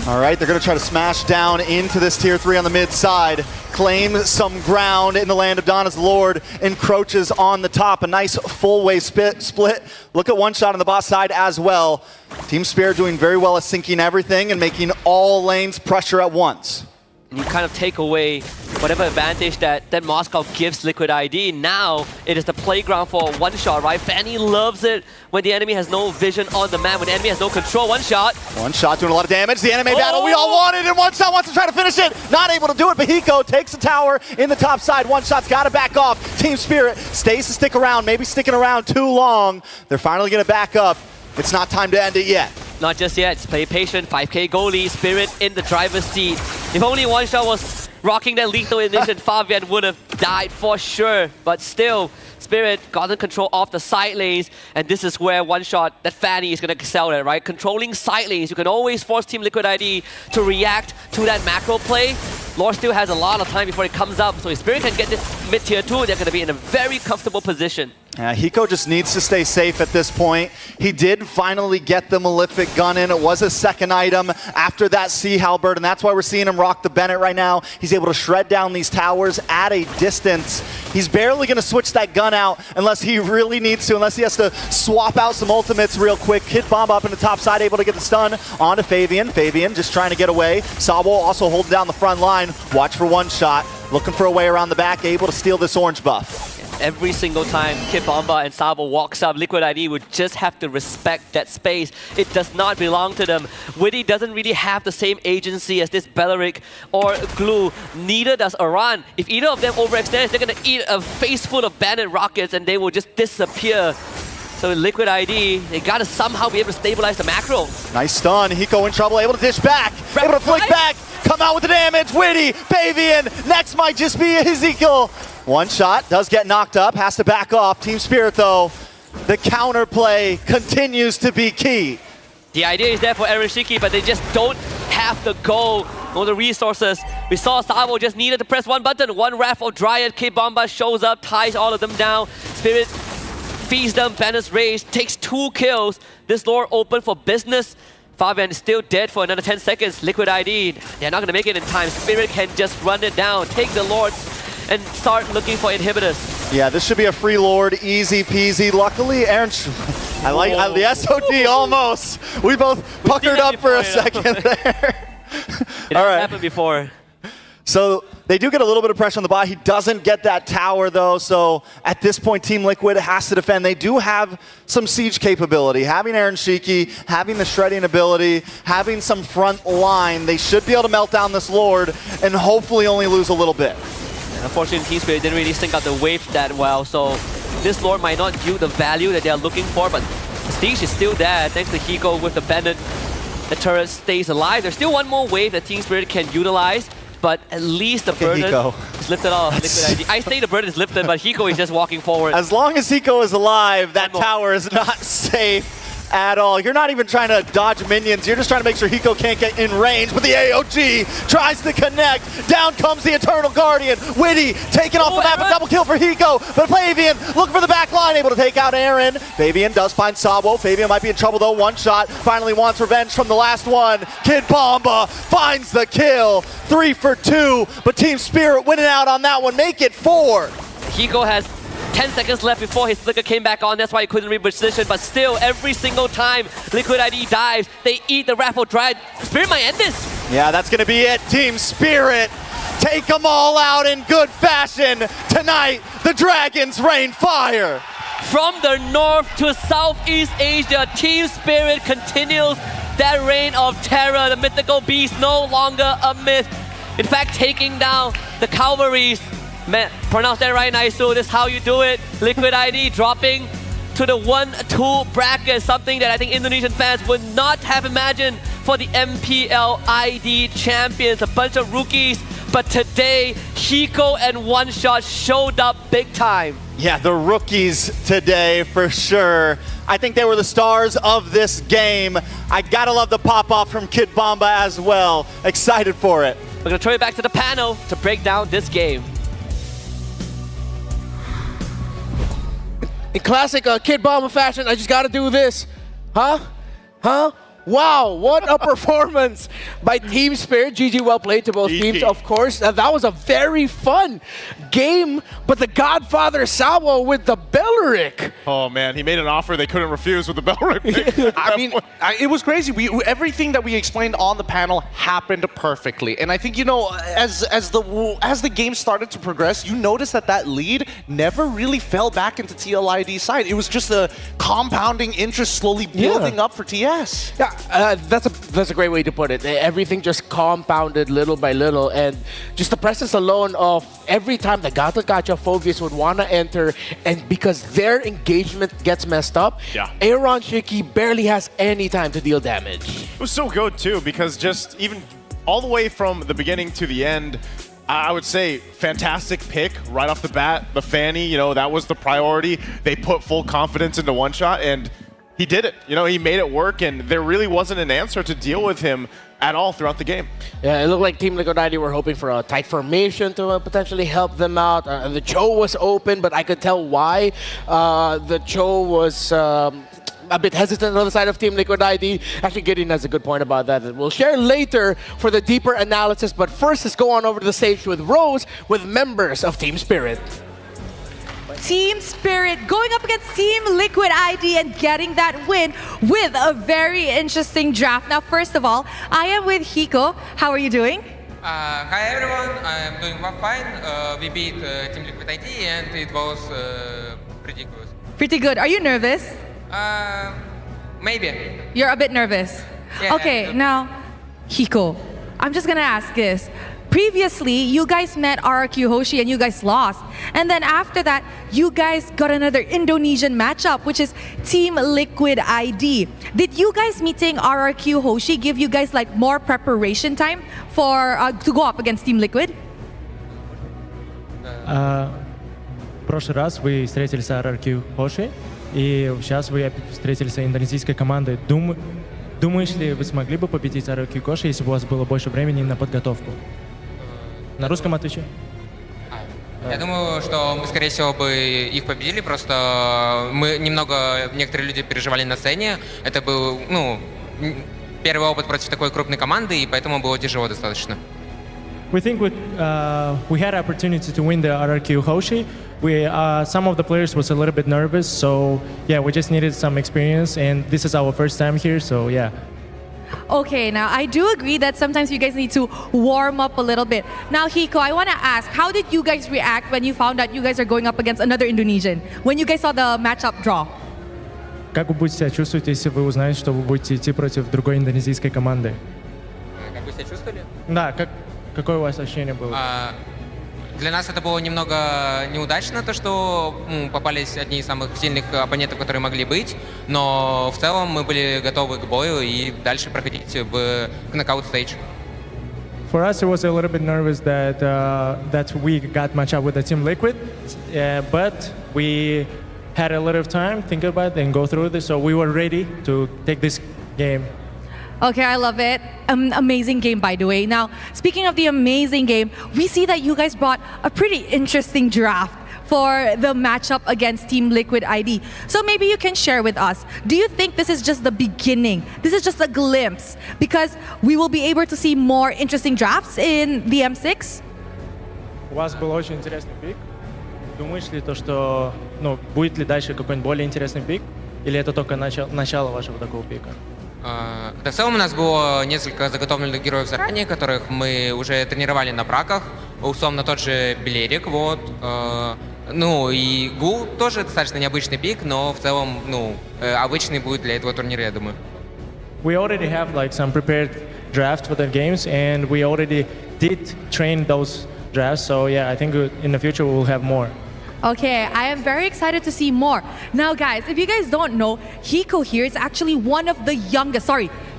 All right, they're going to try to smash down into this tier 3 on the mid side, claim some ground in the land of Dawn as Lord encroaches on the top. A nice full wave split. Look at one shot on the bot side as well. Team Spirit doing very well at syncing everything and making all lanes pressure at once. You kind of take away whatever advantage that Moscow gives Liquid ID. Now it is the playground for a one shot, right? Fanny loves it when the enemy has no vision on the map, when the enemy has no control. One shot. One shot doing a lot of damage. The anime battle we all wanted, and one shot wants to try to finish it. Not able to do it, but Hiko takes the tower in the top side. One shot's got to back off. Team Spirit stays to stick around, maybe sticking around too long. They're finally going to back up. It's not time to end it yet. Not just yet. Play patient. 5k goalie. Spirit in the driver's seat. If only one shot was rocking that lethal ignition, Fabian would have died for sure. But still, Spirit gotten control of the side lanes, and this is where one shot that Fanny is going to excel at, right? Controlling side lanes. You can always force Team Liquid ID to react to that macro play. Lord still has a lot of time before it comes up, so if Spirit can get this mid tier 2, they're going to be in a very comfortable position. Hiko just needs to stay safe at this point. He did finally get the Malefic gun in. It was a second item after that Sea Halberd, and that's why we're seeing him rock the Bennett right now. He's able to shred down these towers at a distance. He's barely going to switch that gun out unless he really needs to, unless he has to swap out some ultimates real quick. Hit bomb up in the top side, able to get the stun onto Fabian. Fabian just trying to get away. Sabo also holding down the front line. Watch for one shot. Looking for a way around the back, able to steal this orange buff. Every single time Kid Bomba and Sabo walks up, Liquid ID would just have to respect that space. It does not belong to them. Witty doesn't really have the same agency as this Belleric or Glue. Neither does Aran. If either of them overextends, they're going to eat a face full of bandit rockets and they will just disappear. So in Liquid ID, they got to somehow be able to stabilize the macro. Nice stun. Hiko in trouble, able to dish back, able to flick back, come out with the damage. Witty, Fabian, next might just be Ezekiel. One shot, does get knocked up, has to back off. Team Spirit though, the counterplay continues to be key. The idea is there for Aroshiki, but they just don't have the goal or the resources. We saw Sabo just needed to press one button. One Wrath of Dryad, K-Bomba shows up, ties all of them down. Spirit feeds them, Banner's Rage, takes 2 kills. This Lord open for business. Fabian is still dead for another 10 seconds. Liquid ID, they're not going to make it in time. Spirit can just run it down, take the Lords, and start looking for inhibitors. Yeah, this should be a free Lord, easy peasy. Luckily, Aaron, I like the SOD almost. We both puckered up for a second there. It hasn't happened before. So they do get a little bit of pressure on the bot. He doesn't get that tower though, so at this point Team Liquid has to defend. They do have some siege capability. Having Aaron Shiki, having the shredding ability, having some front line, they should be able to melt down this Lord and hopefully only lose a little bit. Unfortunately, Team Spirit didn't really sync out the wave that well, so this Lord might not yield the value that they're looking for, but Prestige is still there thanks to Hiko with the Bennett. The turret stays alive. There's still one more wave that Team Spirit can utilize, but at least the burden is lifted off Liquid ID. I say the burden is lifted, but Hiko is just walking forward. As long as Hiko is alive, that tower is not safe at all. You're not even trying to dodge minions. You're just trying to make sure Hiko can't get in range. But the AOG tries to connect. Down comes the Eternal Guardian. Witty taken off the map. A double kill for Hiko. But Fabian looking for the back line. Able to take out Aaron. Fabian does find Sabo. Fabian might be in trouble though. One shot. Finally wants revenge from the last one. Kid Bomba finds the kill. 3 for 2. But Team Spirit winning out on that one. Make it 4. Hiko has 10 seconds left before his flicker came back on. That's why he couldn't reposition. But still, every single time Liquid ID dives, they eat the Raffle Dry. Spirit might end this. Yeah, that's going to be it. Team Spirit take them all out in good fashion. Tonight, the Dragons rain fire. From the north to Southeast Asia, Team Spirit continues that reign of terror. The mythical beast no longer a myth. In fact, taking down the Calvaries. Man, pronounce that right, Naisu. This is how you do it. Liquid ID dropping to the 1-2 bracket, something that I think Indonesian fans would not have imagined for the MPL ID champions. A bunch of rookies But today, Hiko and One Shot showed up big time. Yeah, the rookies today for sure. I think they were the stars of this game. I gotta love the pop-off from Kid Bomba as well. Excited for it. We're gonna throw it back to the panel to break down this game. In classic Kid Bomba fashion, I just gotta do this. Huh? Wow, what a performance by Team Spirit. GG, well played to both teams, of course. That was a very fun game, but the Godfather Sawa with the Belleric. Oh man, he made an offer they couldn't refuse with the Belleric. I mean, it was crazy. Everything that we explained on the panel happened perfectly. And I think, you know, as the game started to progress, you noticed that lead never really fell back into TLID's side. It was just a compounding interest slowly building up for TS. Yeah. That's a great way to put it. Everything just compounded little by little, and just the presence alone of every time the Gata Gacha Phobias would want to enter, and because their engagement gets messed up, Aaron Shiki barely has any time to deal damage. It was so good too, because just even all the way from the beginning to the end, I would say fantastic pick right off the bat. The Fanny, you know, that was the priority. They put full confidence into One Shot, and he did it. You know, he made it work, and there really wasn't an answer to deal with him at all throughout the game. Yeah, it looked like Team Liquid ID were hoping for a tight formation to potentially help them out. The Cho was open, but I could tell why. The Cho was a bit hesitant on the side of Team Liquid ID. Actually, Gideon has a good point about that we'll share later for the deeper analysis. But first, let's go on over to the stage with Rose, with members of Team Spirit. Team Spirit going up against Team Liquid ID and getting that win with a very interesting draft. Now, first of all, I am with Hiko. How are you doing? Hi everyone, I am doing fine. We beat Team Liquid ID and it was pretty good. Pretty good. Are you nervous? Maybe. You're a bit nervous. Yeah, okay, now, Hiko, I'm just gonna ask this. Previously, you guys met RRQ Hoshi and you guys lost. And then after that, you guys got another Indonesian matchup, which is Team Liquid ID. Did you guys meeting RRQ Hoshi give you guys like more preparation time for to go up against Team Liquid? В прошлый раз вы встретились с RRQ Hoshi, и сейчас вы встретились с индонезийской командой. Думаешь ли, вы смогли бы победить RRQ Hoshi, если бы у вас было больше времени на подготовку? На русском отвечу. Я думаю, что мы, скорее всего, бы их победили, просто некоторые люди переживали на сцене. Это был, первый опыт против такой крупной команды, и поэтому было тяжело достаточно. We think we had opportunity to win the RRQ Hoshi. Some of the players was a little bit nervous, so yeah, we just needed some experience, and this is our first time here, so yeah. Okay, now I do agree that sometimes you guys need to warm up a little bit. Now, Hiko, I want to ask, how did you guys react when you found out you guys are going up against another Indonesian? When you guys saw the matchup draw? Как вы будете себя чувствовать, если вы узнаете, что вы будете идти против другой индонезийской команды? Как вы себя чувствовали? Да, какое у вас ощущение было? Для нас это было немного неудачно, то, что попались одни из самых сильных оппонентов, которые могли быть, но в целом мы были готовы к бою и дальше проходить в knockout stage. For us, it was a little bit nervous that we got matched up with the Team Liquid, but we had a little time, think about it, and go through this, so we were ready to take this game. Okay, I love it. Amazing game, by the way. Now, speaking of the amazing game, we see that you guys brought a pretty interesting draft for the matchup against Team Liquid ID. So maybe you can share with us, do you think this is just the beginning? This is just a glimpse? Because we will be able to see more interesting drafts in the M6? У вас был очень интересный пик. Думаешь ли то, что будет ли дальше какой-нибудь более интересный пик? Или это только начало вашего такого пика? Да, в целом у нас было несколько заготовленных героев заранее, которых мы уже тренировали на праках. Условно тот же Белерик, вот. И Гул тоже достаточно необычный пик, но в целом, обычный будет для этого турнира, я думаю. We already have like some prepared drafts for the games, and we already did train those drafts. So yeah, I think in the future we'll have more. Okay, I am very excited to see more. Now guys, if you guys don't know, Hiko here is actually one of the youngest,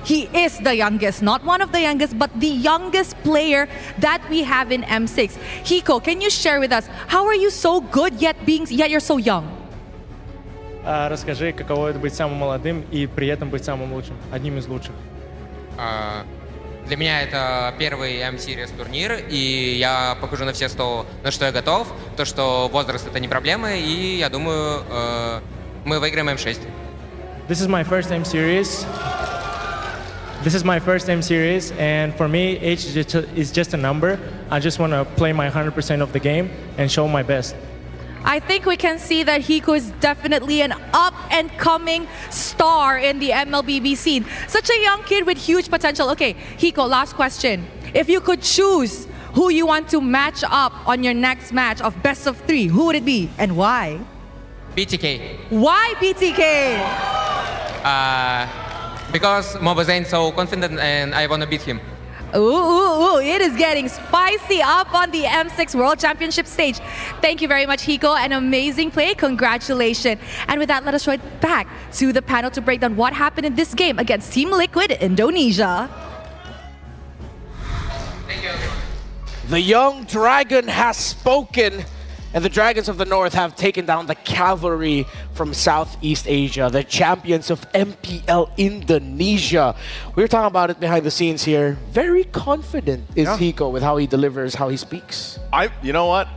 he is the youngest, not one of the youngest, but the youngest player that we have in M6. Hiko, can you share with us, how are you so good yet you're so young? Расскажи, каково это быть самым молодым и при этом быть самым лучшим, одним из лучших. Для меня это первый M-Series турнир, и я покажу на все 100, на что я готов. То, что возраст это не проблема, и я думаю, мы выиграем M6. This is my first M-Series. This is my first M-Series, and for me, age is just a number. I just want to play my 100% of the game and show my best. I think we can see that Hiko is definitely an up-and-coming star in the MLBB scene. Such a young kid with huge potential. Okay, Hiko, last question. If you could choose who you want to match up on your next match of best of 3, who would it be and why? BTK. Why BTK? Because Mobazane's so confident and I want to beat him. Ooh, it is getting spicy up on the M6 World Championship stage. Thank you very much, Hiko. An amazing play. Congratulations. And with that, let us right back to the panel to break down what happened in this game against Team Liquid Indonesia. Thank you. The young dragon has spoken. And the Dragons of the North have taken down the Cavalry from Southeast Asia, the champions of MPL Indonesia. We were talking about it behind the scenes here. Very confident is Hiko with how he delivers, how he speaks. You know what?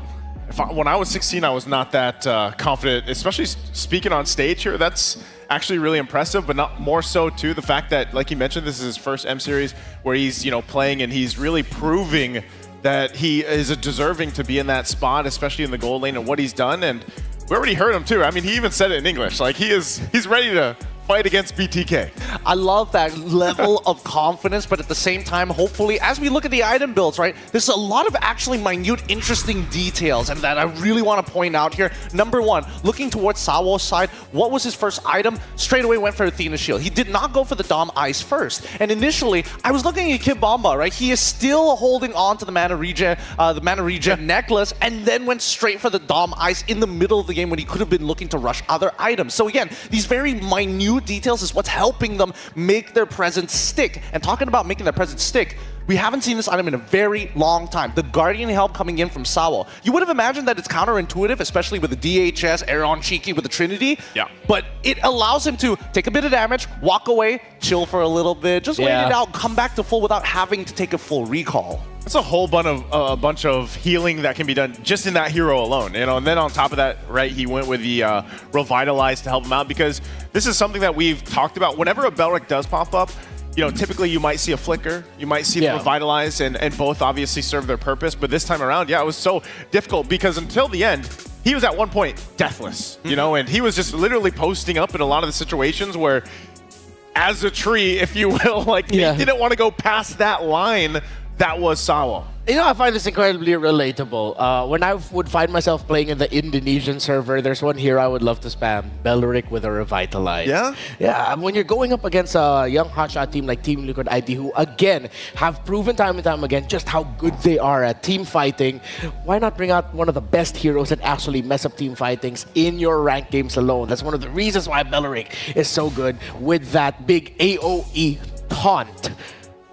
When I was 16, I was not that confident, especially speaking on stage here. That's actually really impressive, but not more so too the fact that, like you mentioned, this is his first M Series where he's playing and he's really proving that he is deserving to be in that spot, especially in the gold lane and what he's done. And we already heard him too. I mean, he even said it in English. Like he's ready to fight against BTK. I love that level of confidence, but at the same time, hopefully, as we look at the item builds, right, there's a lot of actually minute, interesting details, and that I really want to point out here. Number one, looking towards Sawo's side, what was his first item? Straight away went for Athena Shield. He did not go for the Dom Ice first. And initially, I was looking at Kid Bomba, right? He is still holding on to the Mana Regen necklace, and then went straight for the Dom Ice in the middle of the game when he could have been looking to rush other items. So again, these very minute details is what's helping them make their presence stick. And talking about making their presence stick, we haven't seen this item in a very long time. The Guardian help coming in from Sawo. You would have imagined that it's counterintuitive, especially with the DHS, Aaron Cheeky with the Trinity. Yeah. But it allows him to take a bit of damage, walk away, chill for a little bit, just wait it out, come back to full without having to take a full recall. It's a whole bunch of healing that can be done just in that hero alone, And then on top of that, right, he went with the Revitalize to help him out, because this is something that we've talked about. Whenever a Belric does pop up, typically you might see a Flicker, you might see the Revitalize, and both obviously serve their purpose. But this time around, it was so difficult because until the end, he was at one point deathless, and he was just literally posting up in a lot of the situations where, as a tree, if you will, like he didn't want to go past that line. That was Sawo. I find this incredibly relatable. When I would find myself playing in the Indonesian server, there's one here I would love to spam. Belric with a Revitalize. Yeah? Yeah, when you're going up against a young hotshot team like Team Liquid ID, who again, have proven time and time again just how good they are at team fighting, why not bring out one of the best heroes that actually mess up team fightings in your ranked games alone? That's one of the reasons why Belric is so good with that big AoE taunt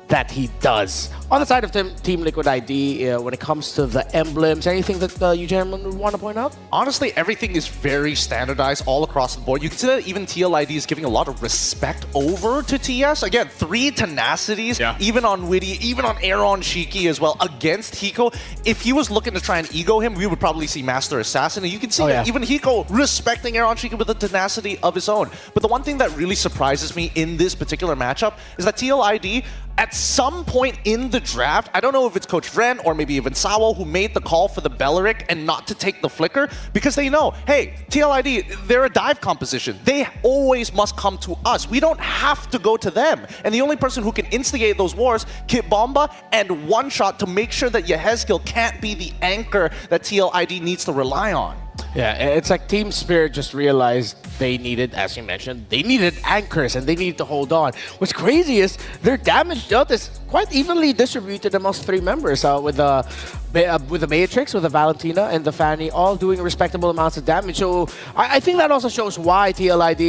that he does. On the side of Team Liquid ID, when it comes to the emblems, anything that you gentlemen would want to point out? Honestly, everything is very standardized all across the board. You can see that even TLID is giving a lot of respect over to TS. Again, 3 tenacities, even on Witty, even on Aaron Shiki as well, against Hiko. If he was looking to try and ego him, we would probably see Master Assassin. And you can see that even Hiko respecting Aaron Shiki with a tenacity of his own. But the one thing that really surprises me in this particular matchup is that TLID, at some point in the draft, I don't know if it's Coach Ren or maybe even Sawo who made the call for the Belric and not to take the Flicker, because they know, hey, TLID, they're a dive composition. They always must come to us. We don't have to go to them. And the only person who can instigate those wars, Kit Bomba, and one shot to make sure that Yehezkiel can't be the anchor that TLID needs to rely on. Yeah, it's like Team Spirit just realized they needed, as you mentioned, they needed anchors and they needed to hold on. What's crazy is their damage dealt is quite evenly distributed amongst 3 members, with the Matrix, with the Valentina, and the Fanny, all doing respectable amounts of damage. So I think that also shows why TLID,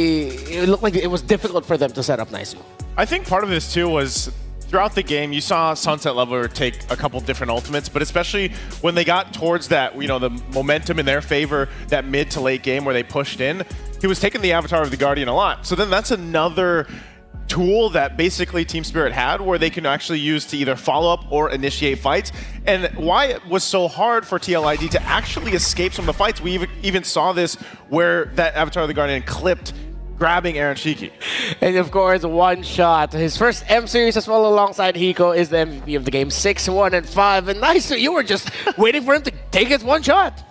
it looked like it was difficult for them to set up nicely. I think part of this too was throughout the game, you saw Sunset Leveler take a couple different ultimates, but especially when they got towards that, the momentum in their favor, that mid to late game where they pushed in, he was taking the Avatar of the Guardian a lot. So then that's another tool that basically Team Spirit had where they can actually use to either follow up or initiate fights. And why it was so hard for TLID to actually escape some of the fights, we even saw this where that Avatar of the Guardian clipped grabbing Aaron Shiki. And of course, one shot. His first M series as well alongside Hiko is the MVP of the game. 6-1 and 5. And nice, you were just waiting for him to take his one shot.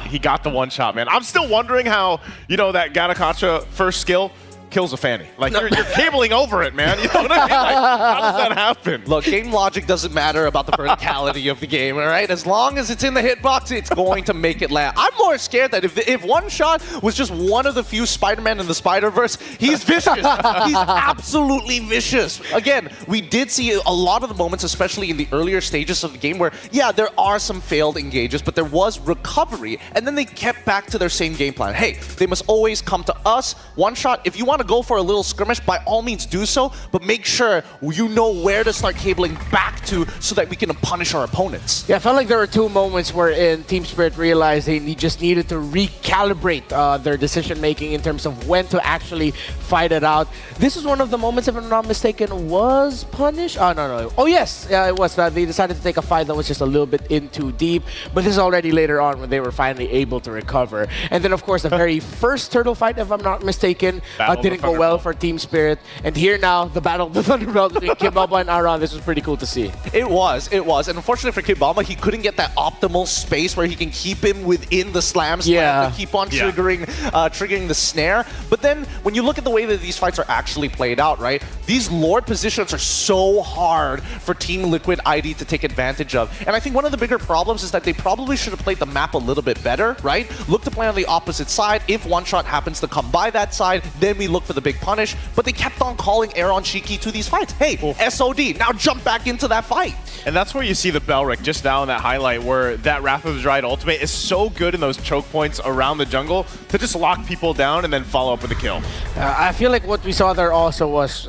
He got the one shot, man. I'm still wondering how, that Gatakacha first skill kills a Fanny. Like, you're cabling over it, man. You know what I mean? Like, how does that happen? Look, game logic doesn't matter about the verticality of the game, all right? As long as it's in the hitbox, it's going to make it land. I'm more scared that if one shot was just one of the few Spider-Man in the Spider-Verse, he's vicious. He's absolutely vicious. Again, we did see a lot of the moments, especially in the earlier stages of the game, where, yeah, there are some failed engages, but there was recovery, and then they kept back to their same game plan. Hey, they must always come to us. One shot, if you want to go for a little skirmish, by all means do so, but make sure you know where to start cabling back to so that we can punish our opponents. Yeah, I felt like there were two moments wherein Team Spirit realized they just needed to recalibrate their decision-making in terms of when to actually fight it out. This was one of the moments, if I'm not mistaken, was Punish? Oh, no. Oh, yes, it was. They decided to take a fight that was just a little bit in too deep, but this is already later on when they were finally able to recover. And then, of course, the very first turtle fight, if I'm not mistaken, didn't go well for Team Spirit. And here now, the battle of the Thunderbelt between Kibamba and Aron. This was pretty cool to see. It was. And unfortunately for Kibamba, he couldn't get that optimal space where he can keep him within the slam to keep on triggering the snare. But then, when you look at the way that these fights are actually played out, right? These Lord positions are so hard for Team Liquid ID to take advantage of. And I think one of the bigger problems is that they probably should have played the map a little bit better, right? Look to play on the opposite side. If one shot happens to come by that side, then we look for the big punish, but they kept on calling Aaron Shiki to these fights. Hey, SOD, now jump back into that fight. And that's where you see the Belric just now in that highlight where that Wrath of the Dryad ultimate is so good in those choke points around the jungle to just lock people down and then follow up with a kill. I feel like what we saw there also was,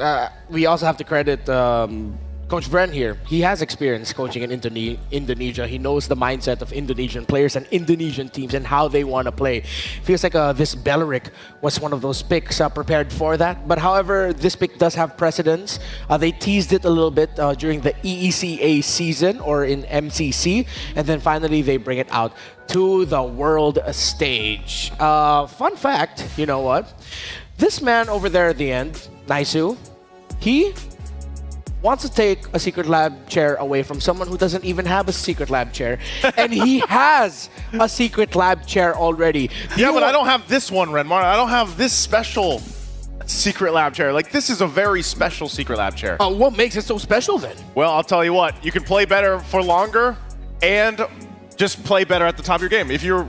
we also have to credit Coach Bren here. He has experience coaching in Indonesia. He knows the mindset of Indonesian players and Indonesian teams and how they want to play. Feels like this Belric was one of those picks prepared for that. But however, this pick does have precedence. They teased it a little bit during the EECA season or in MCC. And then finally, they bring it out to the world stage. Fun fact, you know what? This man over there at the end, Naisu, he wants to take a secret lab chair away from someone who doesn't even have a secret lab chair. And he has a secret lab chair already. Yeah, but I don't have this one, Renmar. I don't have this special secret lab chair. Like, this is a very special secret lab chair. What makes it so special then? Well, I'll tell you what. You can play better for longer and just play better at the top of your game. If you're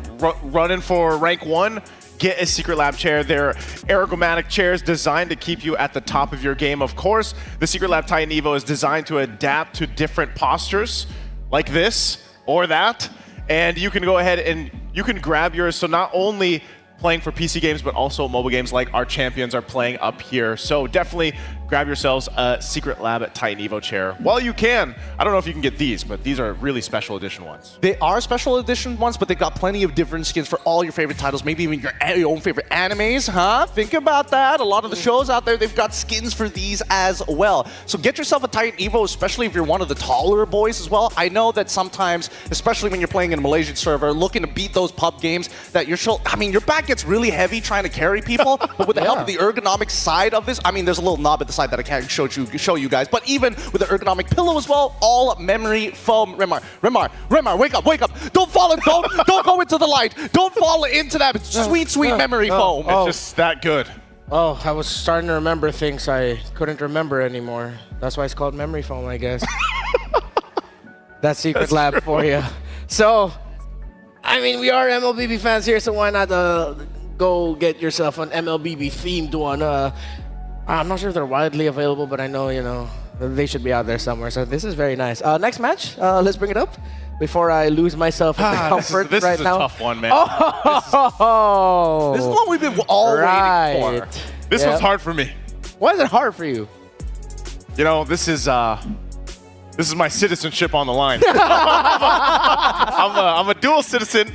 running for rank 1, get a secret lab chair. They're ergonomic chairs designed to keep you at the top of your game. Of course, the secret lab Titan Evo is designed to adapt to different postures like this or that. And you can go ahead and you can grab yours. So not only playing for PC games, but also mobile games like our champions are playing up here. So definitely grab yourselves a Secret Lab at Titan Evo chair while you can. I don't know if you can get these, but these are really special edition ones. They are special edition ones, but they got plenty of different skins for all your favorite titles, maybe even your own favorite animes, huh? Think about that. A lot of the shows out there, they've got skins for these as well. So get yourself a Titan Evo, especially if you're one of the taller boys as well. I know that sometimes, especially when you're playing in a Malaysian server, looking to beat those pub games, that your your back gets really heavy trying to carry people, but with the help of the ergonomic side of this, there's a little knob at the side that I can't show you guys, but even with the ergonomic pillow as well, all memory foam. Remar, wake up! Don't fall in, don't go into the light. Don't fall into that sweet memory foam. It's just that good. Oh, I was starting to remember things I couldn't remember anymore. That's why it's called memory foam, I guess. That's Secret Lab for you. So, we are MLBB fans here, so why not go get yourself an MLBB themed one. I'm not sure if they're widely available, but I know, they should be out there somewhere. So this is very nice. Next match, let's bring it up before I lose myself in the comfort this right is a now. tough one, man. Oh! This is what we've been all waiting for. This one's hard for me. Why is it hard for you? You know, this is my citizenship on the line. I'm a dual citizen.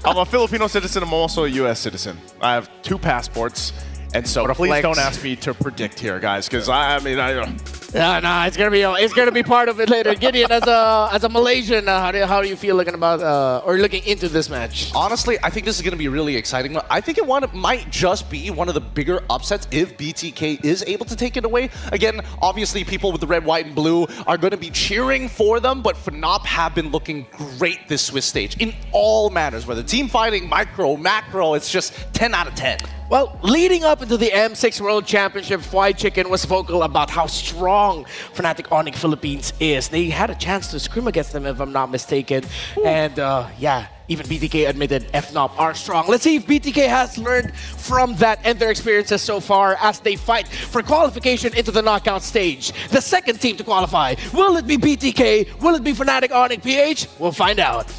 I'm a Filipino citizen. I'm also a U.S. citizen. I have 2 passports. And so please don't ask me to predict here, guys, because I don't. Yeah, no, it's gonna be part of it later. Gideon, as a Malaysian, how do you feel looking into this match? Honestly, I think this is going to be really exciting. I think it might just be one of the bigger upsets if BTK is able to take it away. Again, obviously, people with the red, white, and blue are going to be cheering for them, but Finop have been looking great this Swiss stage in all manners, whether team fighting, micro, macro. It's just 10 out of 10. Well, leading up into the M6 World Championship, Fried Chicken was vocal about how strong Fnatic Onyx Philippines is. They had a chance to scrim against them, if I'm not mistaken. Ooh. And yeah, even BTK admitted FNOP are strong. Let's see if BTK has learned from that and their experiences so far as they fight for qualification into the knockout stage. The second team to qualify. Will it be BTK? Will it be Fnatic Onyx PH? We'll find out.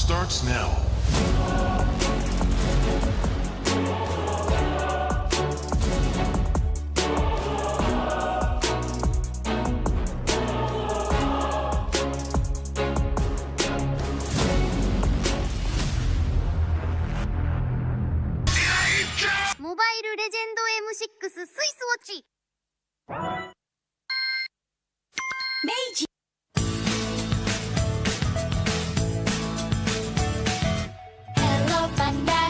starts now. Mobile Legend M6 スイスウォッチMeiji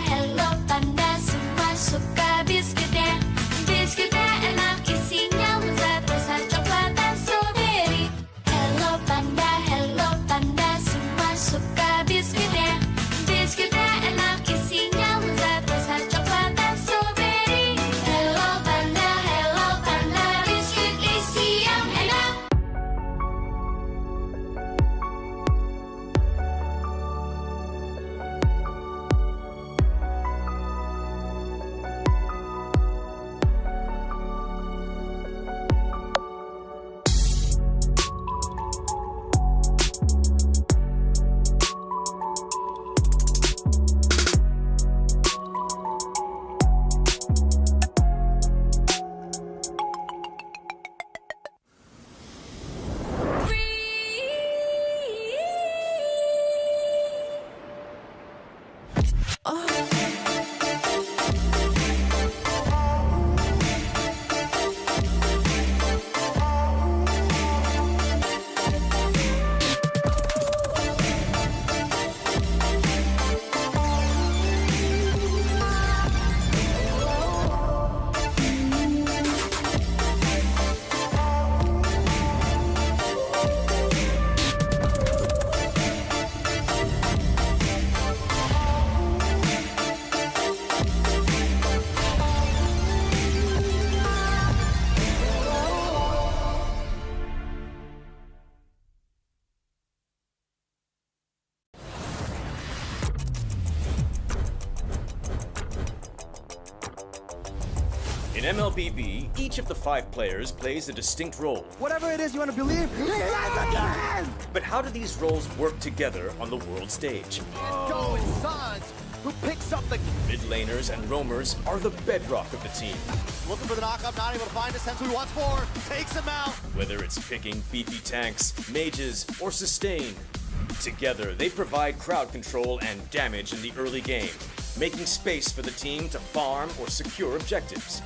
Hello Panda, semua suka biskuitnya. Biskuitnya enak isinya lezat rasa coklat dan strawberry. Hello Panda, semua suka biskuitnya. Biskuitnya enak isinya lezat rasa coklat dan strawberry. Hello Panda, biskuit isi yang enak. In MLBB, each of the 5 players plays a distinct role. Whatever it is you want to believe, But how do these roles work together on the world stage? going Sons, who picks up the Mid laners and roamers are the bedrock of the team. looking for the knockup, not able to find a sense who he wants for, takes him out. Whether it's picking beefy tanks, mages, or sustain, together they provide crowd control and damage in the early game, making space for the team to farm or secure objectives.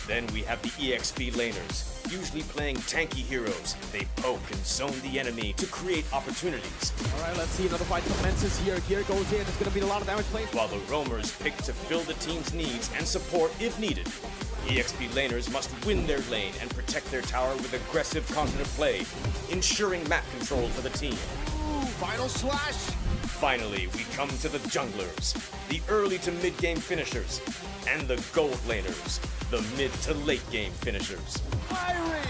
Then we have the EXP laners, usually playing tanky heroes. They poke and zone the enemy to create opportunities. All right, let's see another fight commences here. Gear goes in. It's going to be a lot of damage played. While the roamers pick to fill the team's needs and support if needed. EXP laners must win their lane and protect their tower with aggressive confident play, ensuring map control for the team. Ooh, final slash. Finally, we come to the junglers, the early to mid game finishers, and the gold laners, the mid to late game finishers. Fiery,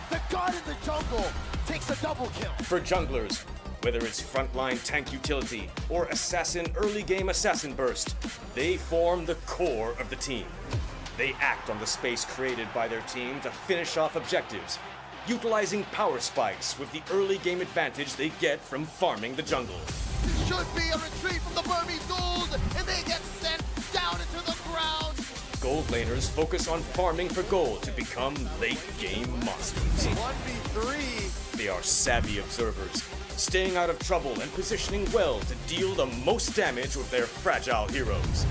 the god in the jungle, takes a double kill. For junglers, whether it's frontline tank utility or assassin early game assassin burst, they form the core of the team. They act on the space created by their team to finish off objectives, utilizing power spikes with the early game advantage they get from farming the jungle. It should be a retreat from the Burmese gold, and they get sent down into the ground. Gold laners focus on farming for gold to become late game monsters. 1v3. They are savvy observers, staying out of trouble and positioning well to deal the most damage with their fragile heroes.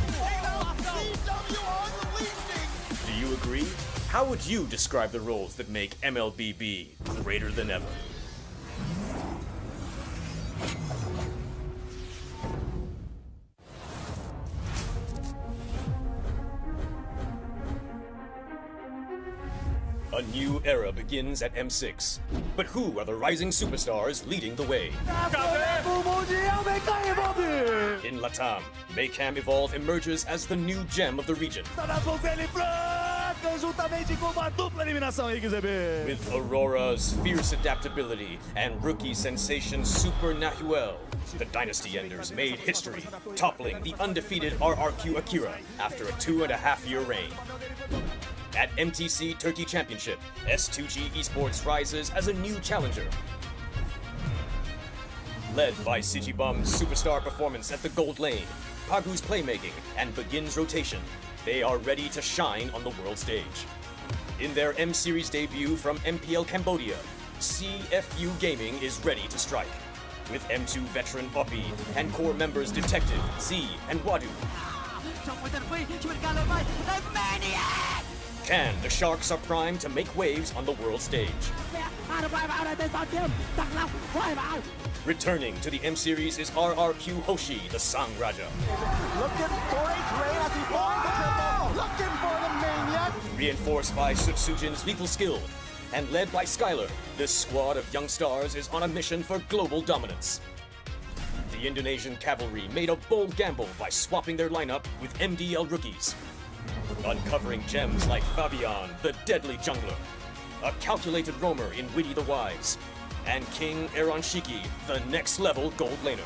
Do you agree? How would you describe the roles that make MLBB greater than ever? A new era begins at M6. But who are the rising superstars leading the way? In Latam, Maycam Evolve emerges as the new gem of the region. With Aurora's fierce adaptability and rookie sensation Super Nahuel, the Dynasty Enders made history, toppling the undefeated RRQ Akira after a 2.5-year reign. At MTC Turkey Championship, S2G Esports rises as a new challenger. Led by Sigibum's superstar performance at the gold lane, Pagu's playmaking, and Begin's rotation, they are ready to shine on the world stage. In their M Series debut from MPL Cambodia, CFU Gaming is ready to strike. With M2 veteran Poppy and core members Detective, Z, and Wadu. Can the Sharks are primed to make waves on the world stage? Returning to the M Series is RRQ Hoshi, the Sang Raja. Looking for a train as he finds the triple. Looking for the maniac. Reinforced by Sutsujin's lethal skill, and led by Skylar, this squad of young stars is on a mission for global dominance. The Indonesian cavalry made a bold gamble by swapping their lineup with MDL rookies, uncovering gems like Fabian, the deadly jungler, a calculated roamer in Witty the Wise, and King Eronshiki, the next-level gold laner.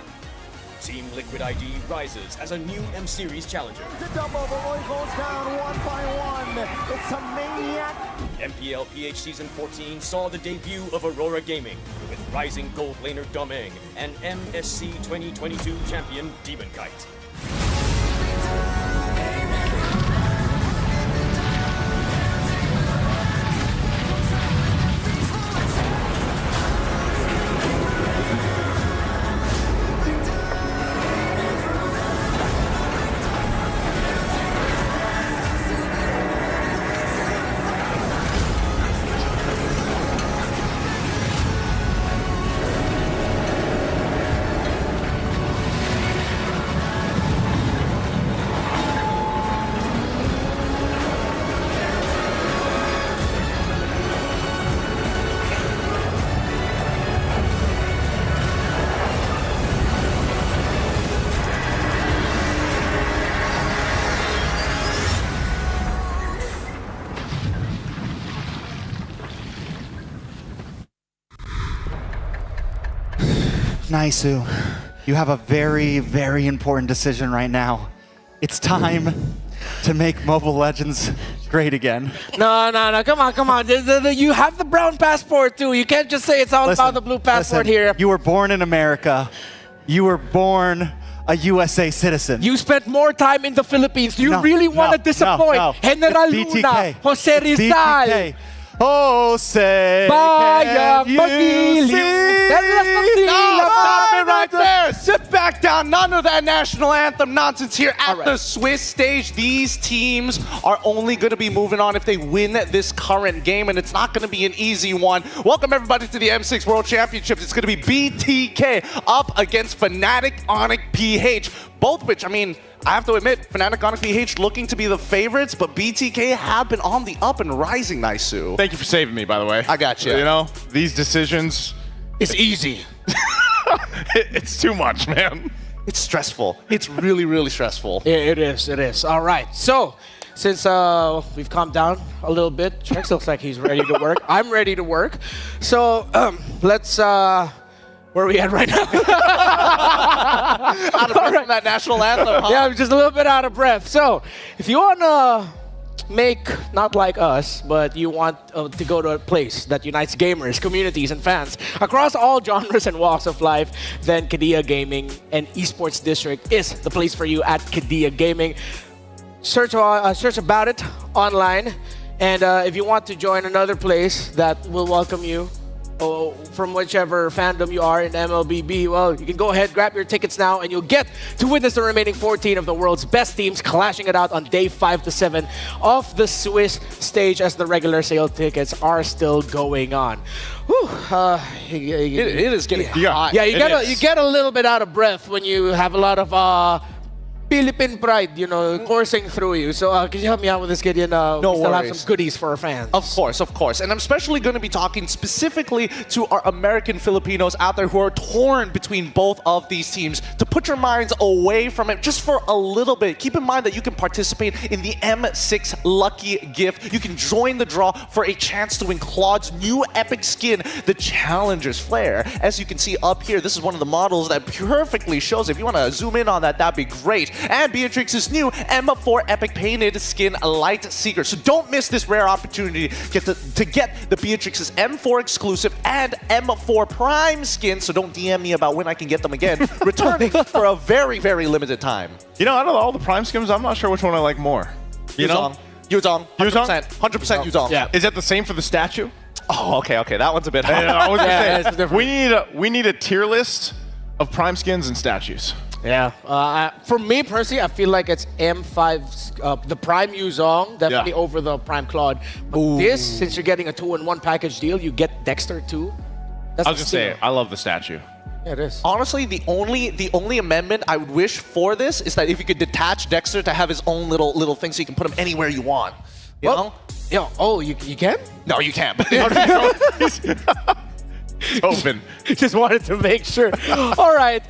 Team Liquid ID rises as a new M Series challenger. To double, the Roy goes down one by one. It's a maniac. MPL PH Season 14 saw the debut of Aurora Gaming with rising gold laner Domeng and MSC 2022 champion Demon Kite. Naisu, you have a very, very important decision right now. It's time to make Mobile Legends great again. No, come on. You have the brown passport too. You can't just say it's all about the blue passport here. You were born in America. You were born a USA citizen. You spent more time in the Philippines. Do you really want to disappoint General Luna, Jose Rizal? BTK. Jose, Bayang can you Magiliw. see? No, stop it right there. Sit back down. None of that national anthem nonsense here at the Swiss stage. These teams are only going to be moving on if they win this current game, and it's not going to be an easy one. Welcome everybody to the M6 World Championships. It's going to be BTK up against Fnatic Onyx PH. Both which, I mean, I have to admit, Fnatic Onyx PH looking to be the favorites, but BTK have been on the up and rising, Naisu. Thank you for saving me, by the way. I got you. You know, these decisions... It's easy. It's too much, man. It's stressful. It's really, really stressful. Yeah, it is. All right. So, since we've calmed down a little bit, Trex looks like he's ready to work. I'm ready to work. So, let's... where are we at right now? Out of breath from that national anthem, huh? Yeah, I'm just a little bit out of breath. So, if you want to make, not like us, but you want to go to a place that unites gamers, communities, and fans across all genres and walks of life, then Kadea Gaming and Esports District is the place for you at Kadea Gaming. Search about it online, and if you want to join another place that will welcome you from whichever fandom you are in MLBB, well, you can go ahead, grab your tickets now, and you'll get to witness the remaining 14 of the world's best teams clashing it out on day 5 to 7 of the Swiss stage as the regular sale tickets are still going on. Whew, it is getting hot. Yeah, you get a little bit out of breath when you have a lot of Philippine pride, you know, coursing through you. So can you help me out with this, Gideon? No we still have worries. some goodies for our fans. Of course. And I'm especially going to be talking specifically to our American Filipinos out there who are torn between both of these teams. To put your minds away from it just for a little bit, keep in mind that you can participate in the M6 Lucky Gift. You can join the draw for a chance to win Claude's new epic skin, the Challenger's Flare. As you can see up here, this is one of the models that perfectly shows. If you want to zoom in on that, that'd be great. and Beatrix's new M4 Epic Painted Skin Light Seeker. So don't miss this rare opportunity to get the Beatrix's M4 exclusive and M4 Prime skin. So don't DM me about when I can get them again. Returning for a very, very limited time. You know, out of all the Prime skins, I'm not sure which one I like more. You know? Yuzong. 100%. 100% Yuzong. Yeah. Is that the same for the statue? Oh, okay. That one's a bit hard. I was gonna say, we need a tier list of Prime skins and statues. Yeah. For me personally, I feel like it's M5, the Prime Yuzong, definitely over the Prime Claude. But this, since you're getting a 2-in-1 package deal, you get Dexter too. I was gonna say, I love the statue. Yeah, it is. Honestly, the only amendment I would wish for this is that if you could detach Dexter to have his own little thing, so you can put him anywhere you want. You know? Yeah. Oh, you can? No, you can't. Open. Just wanted to make sure. All right.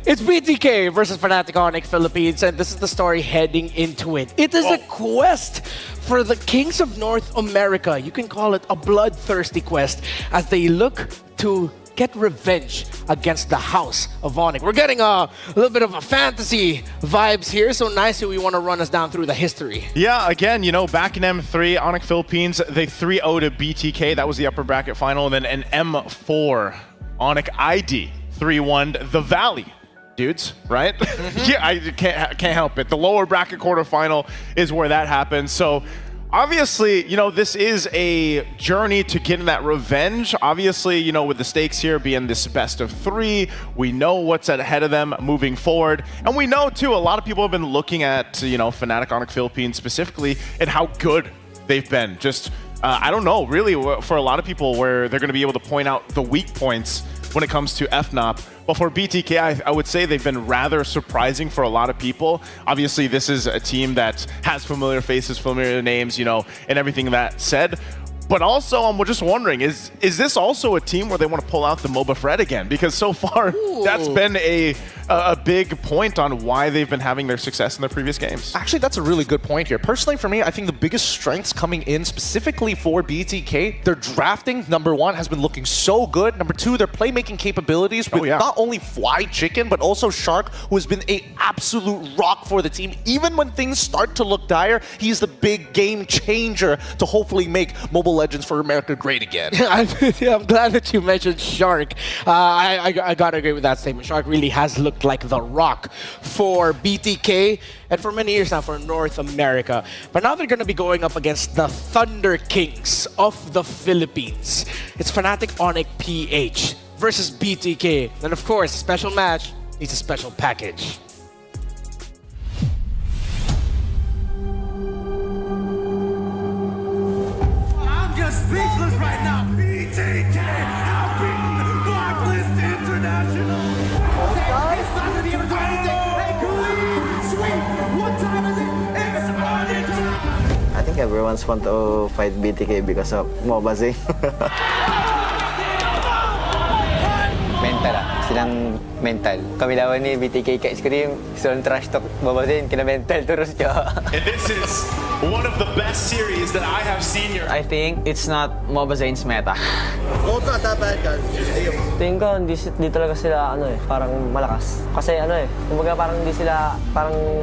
It's BTK versus Fnatic Onyx Philippines, and this is the story heading into it. It is a quest for the Kings of North America. You can call it a bloodthirsty quest as they look to get revenge against the House of Onyx. We're getting a little bit of a fantasy vibes here, so nicely we want to run us down through the history. Yeah, again, you know, back in M3, Onyx Philippines, they 3-0 to BTK. That was the upper bracket final. And then an M4, Onyx ID 3-1 the Valley. Dudes, right? Yeah, I can't help it. The lower bracket quarterfinal is where that happens. So obviously, you know, this is a journey to getting that revenge. Obviously, you know, with the stakes here being this best of 3, we know what's ahead of them moving forward. And we know, too, a lot of people have been looking at, you know, Fnatic Onyx Philippines specifically and how good they've been. Just, I don't know, really, for a lot of people where they're going to be able to point out the weak points when it comes to FNOP. But for BTK, I would say they've been rather surprising for a lot of people. Obviously, this is a team that has familiar faces, familiar names, you know, and everything that said. But also, I'm just wondering, is this also a team where they want to pull out the MOBA Fred again? Because so far, that's been a big point on why they've been having their success in their previous games. Actually, that's a really good point here. Personally, for me, I think the biggest strengths coming in specifically for BTK, their drafting, number 1, has been looking so good. Number 2, their playmaking capabilities with not only Fly Chicken, but also Shark, who has been an absolute rock for the team. Even when things start to look dire, he's the big game changer to hopefully make Mobile Legends for America great again. I'm glad that you mentioned Shark. I gotta agree with that statement. Shark really has looked like the rock for BTK and for many years now for North America. But now they're gonna be going up against the Thunder Kings of the Philippines. It's Fnatic Onyx PH versus BTK. And of course, a special match needs a special package. Speechless right now. BTK outbeaten Blacklist International. It's not going to be able to do anything. Hey, Khalid, sweet. What time is it? It's Onyx time. I think everyone's want to fight BTK because of MOBA. Mental silang mental. Kami lawan ni BTK kay Scream, sound trash talk babasin kina mental terus siya. And this is one of the best series that I have seen here. I think it's not MOBA Zane's meta. Well, it's not that bad, guys. Tingin ko, di talaga sila parang malakas. Kasi kumbaga parang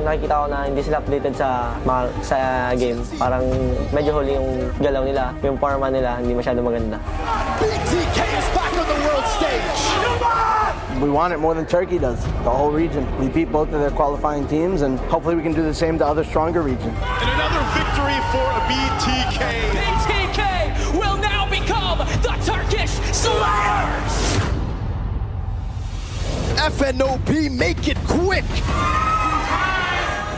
nakikita ko na hindi sila updated sa game. Parang medyo huli yung galaw nila, yung forma nila hindi masyado maganda. BTK is back on the world stage. We want it more than Turkey does, the whole region. We beat both of their qualifying teams, and hopefully we can do the same to other stronger regions. And another victory for BTK. BTK will now become the Turkish Slayers! FNOP, make it quick!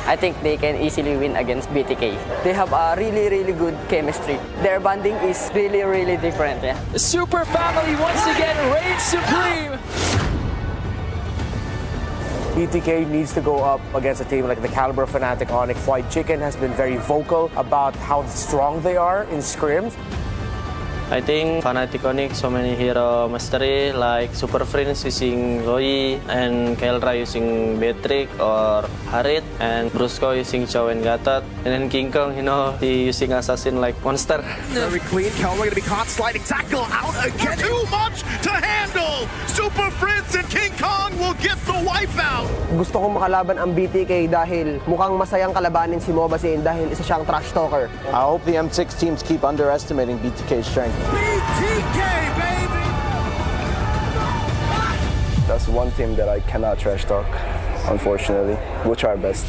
I think they can easily win against BTK. They have a really, really good chemistry. Their bonding is really, really different. Yeah. The Super Family once again reigns supreme! BTK needs to go up against a team like the caliber of Fnatic Onyx. Fly Chicken has been very vocal about how strong they are in scrims. I think Fnatic Onyx, so many hero mastery like Super Friends using Loi and Kelra using Beatrix or Harit and Brusco using Chow and Gatot. And then King Kong, you know, he using Assassin like Monster. Very clean. Kelra going to be caught sliding tackle out again. Too much to handle. Super Fritz and King Kong will get the wipe out. Gusto kong makalaban ang BTK dahil mukhang masayang kalabanin si Mobazane dahil isa siyang trash talker. I hope the M6 teams keep underestimating BTK's strength. BTK, baby! That's one team that I cannot trash talk, unfortunately. We'll try our best.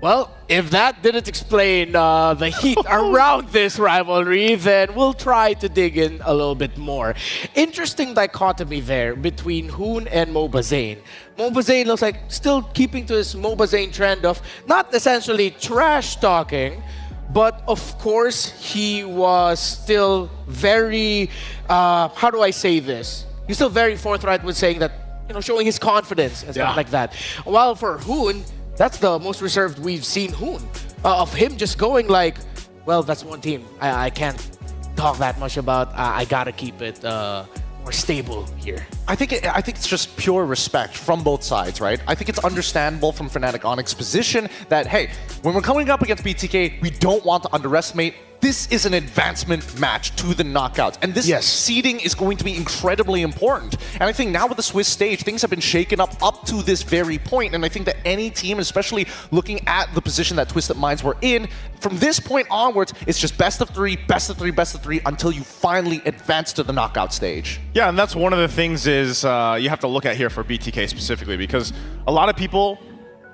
Well, if that didn't explain the heat around this rivalry, then we'll try to dig in a little bit more. Interesting dichotomy there between Hoon and Mobazane. Mobazane looks like still keeping to his Mobazane trend of not essentially trash talking, but of course he was still very, how do I say this? He's still very forthright with saying that, you know, showing his confidence and stuff like that. While for Hoon, that's the most reserved we've seen Hoon. Of him just going like, well, that's one team. I can't talk that much about. I gotta keep it more stable here. I think it's just pure respect from both sides, right? I think it's understandable from Fnatic Onyx's position that, hey, when we're coming up against BTK, we don't want to underestimate. This is an advancement match to the knockouts. And this seeding is going to be incredibly important. And I think now with the Swiss stage, things have been shaken up to this very point. And I think that any team, especially looking at the position that Twisted Minds were in, from this point onwards, it's just best of three, best of three, best of three, until you finally advance to the knockout stage. Yeah, and that's one of the things is you have to look at here for BTK specifically, because a lot of people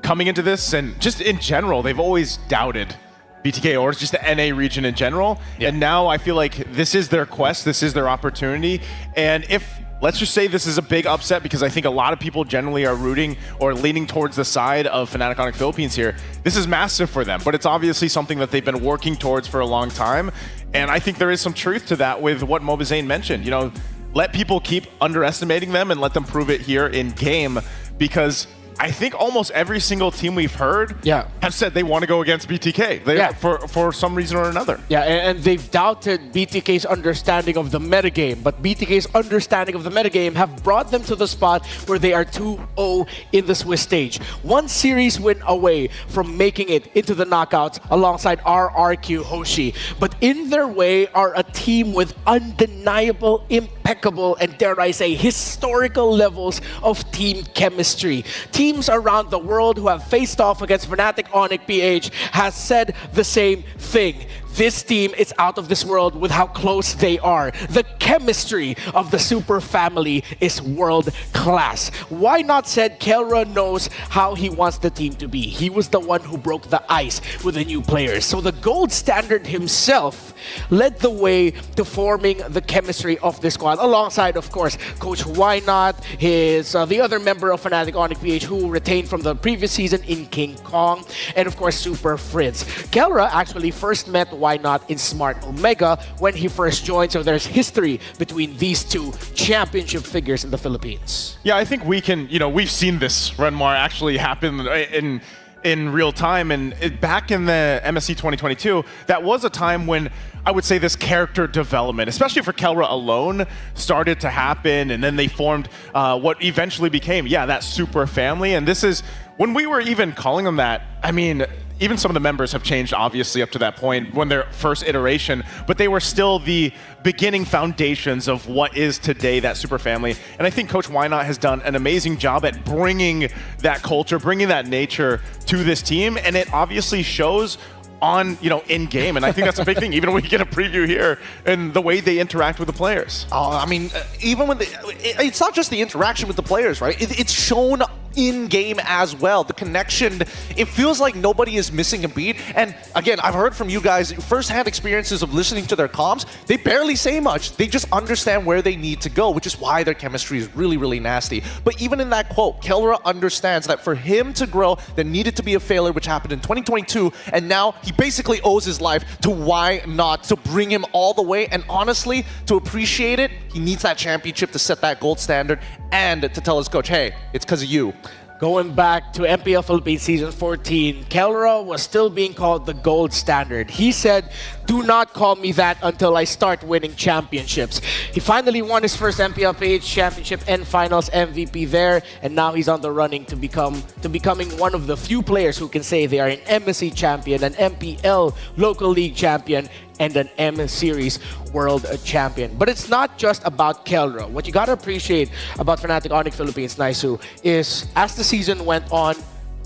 coming into this, and just in general, they've always doubted BTK or just the NA region in general. And now I feel like this is their quest, this is their opportunity. And if, let's just say this is a big upset, because I think a lot of people generally are rooting or leaning towards the side of Fnatic Onyx Philippines here. This is massive for them, but it's obviously something that they've been working towards for a long time. And I think there is some truth to that with what Mobazane mentioned. You know, let people keep underestimating them and let them prove it here in game, because I think almost every single team we've heard have said they want to go against BTK for some reason or another. Yeah, and they've doubted BTK's understanding of the metagame, but BTK's understanding of the metagame have brought them to the spot where they are 2-0 in the Swiss stage. One series win away from making it into the knockouts alongside RRQ Hoshi. But in their way are a team with undeniable, impeccable, and dare I say, historical levels of team chemistry. Teams around the world who have faced off against Fnatic Onyx PH has said the same thing. This team is out of this world with how close they are. The chemistry of the Super family is world class. Why not said Kelra knows how he wants the team to be. He was the one who broke the ice with the new players. So the gold standard himself led the way to forming the chemistry of this squad, alongside, of course, Coach Why Not, his the other member of Fnatic Onyx PH who retained from the previous season in King Kong, and of course Super Fritz. Kelra actually first met Why Not in Smart Omega when he first joined, so there's history between these two championship figures in the Philippines. Yeah, I think we can, you know, we've seen this, Renmar, actually happen in real time. And back in the MSC 2022, that was a time when I would say this character development, especially for Kelra alone, started to happen. And then they formed what eventually became, that Super family. And this is, when we were even calling them that, I mean, even some of the members have changed, obviously, up to that point when their first iteration, but they were still the beginning foundations of what is today that Super family. And I think Coach Why Not has done an amazing job at bringing that culture, bringing that nature to this team. And it obviously shows on, you know, in game. And I think that's a big thing, even when we get a preview here and the way they interact with the players. Oh, I mean, even when it's not just the interaction with the players, right? It's shown in-game as well. The connection, it feels like nobody is missing a beat. And again, I've heard from you guys first-hand experiences of listening to their comms. They barely say much. They just understand where they need to go, which is why their chemistry is really, really nasty. But even in that quote, Kelra understands that for him to grow, there needed to be a failure, which happened in 2022. And now he basically owes his life to Why Not to bring him all the way. And honestly, to appreciate it, he needs that championship to set that gold standard and to tell his coach, hey, it's because of you. Going back to MPL Philippines Season 14, Kelra was still being called the gold standard. He said, "Do not call me that until I start winning championships." He finally won his first MPL PH championship and finals MVP there, and now he's on the running to becoming one of the few players who can say they are an MSC champion, an MPL local league champion, and an M Series World Champion. But it's not just about Kelra. What you gotta appreciate about Fnatic Onyx Philippines, Naisu, is as the season went on,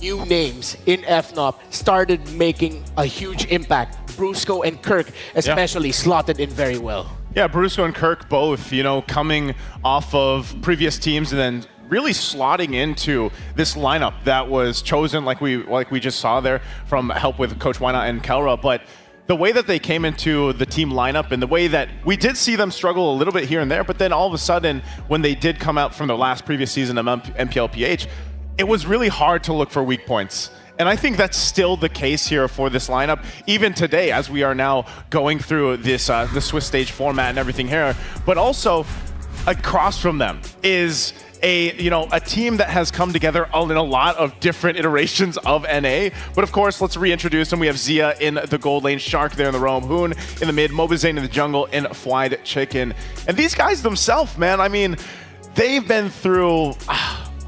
new names in FNOP started making a huge impact. Brusco and Kirk especially slotted in very well. Yeah, Brusco and Kirk both, you know, coming off of previous teams and then really slotting into this lineup that was chosen like we just saw there from help with Coach Wynot and Kelra. But the way that they came into the team lineup and the way that we did see them struggle a little bit here and there, but then all of a sudden, when they did come out from their last previous season of MPLPH, it was really hard to look for weak points. And I think that's still the case here for this lineup, even today, as we are now going through this the Swiss stage format and everything here. But also, across from them is a team that has come together in a lot of different iterations of NA. But of course, let's reintroduce them. We have Zia in the gold lane, Shark there in the roam, Hoon in the mid, Mobazane in the jungle, and Flied Chicken. And these guys themselves, man, I mean, they've been through,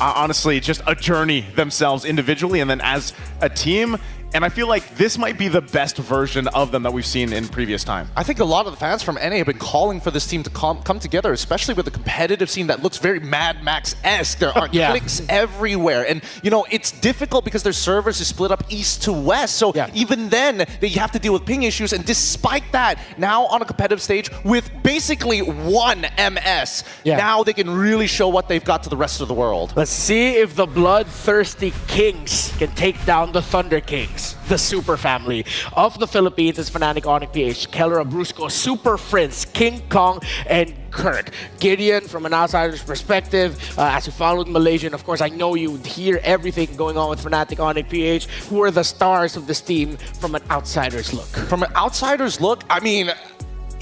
honestly, just a journey themselves individually and then as a team. And I feel like this might be the best version of them that we've seen in previous time. I think a lot of the fans from NA have been calling for this team to come together, especially with the competitive scene that looks very Mad Max-esque. There are clicks everywhere. And, you know, it's difficult because their servers is split up east to west. So even then, you have to deal with ping issues. And despite that, now on a competitive stage with basically one MS, now they can really show what they've got to the rest of the world. Let's see if the bloodthirsty Kings can take down the Thunder Kings. The super family of the Philippines is Fnatic Onyx PH, Kelra, Brusco, Super Friends, King Kong, and Kirk. Gideon, from an outsider's perspective, as you followed Malaysian, of course, I know you hear everything going on with Fnatic Onyx PH. Who are the stars of this team from an outsider's look? From an outsider's look, I mean,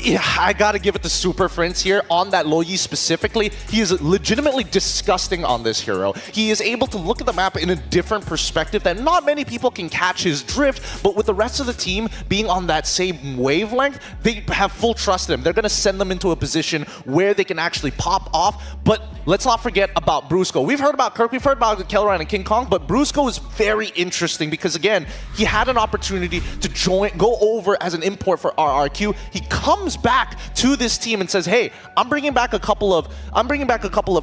I gotta give it to Super Friends here on that Loyi specifically. He is legitimately disgusting on this hero. He is able to look at the map in a different perspective that not many people can catch his drift, but with the rest of the team being on that same wavelength, they have full trust in him. They're gonna send them into a position where they can actually pop off. But let's not forget about Brusco. We've heard about Kirk, we've heard about Kelra and King Kong, but Brusco is very interesting because again, he had an opportunity to go over as an import for RRQ. He comes back to this team and says, "Hey, I'm bringing back a couple of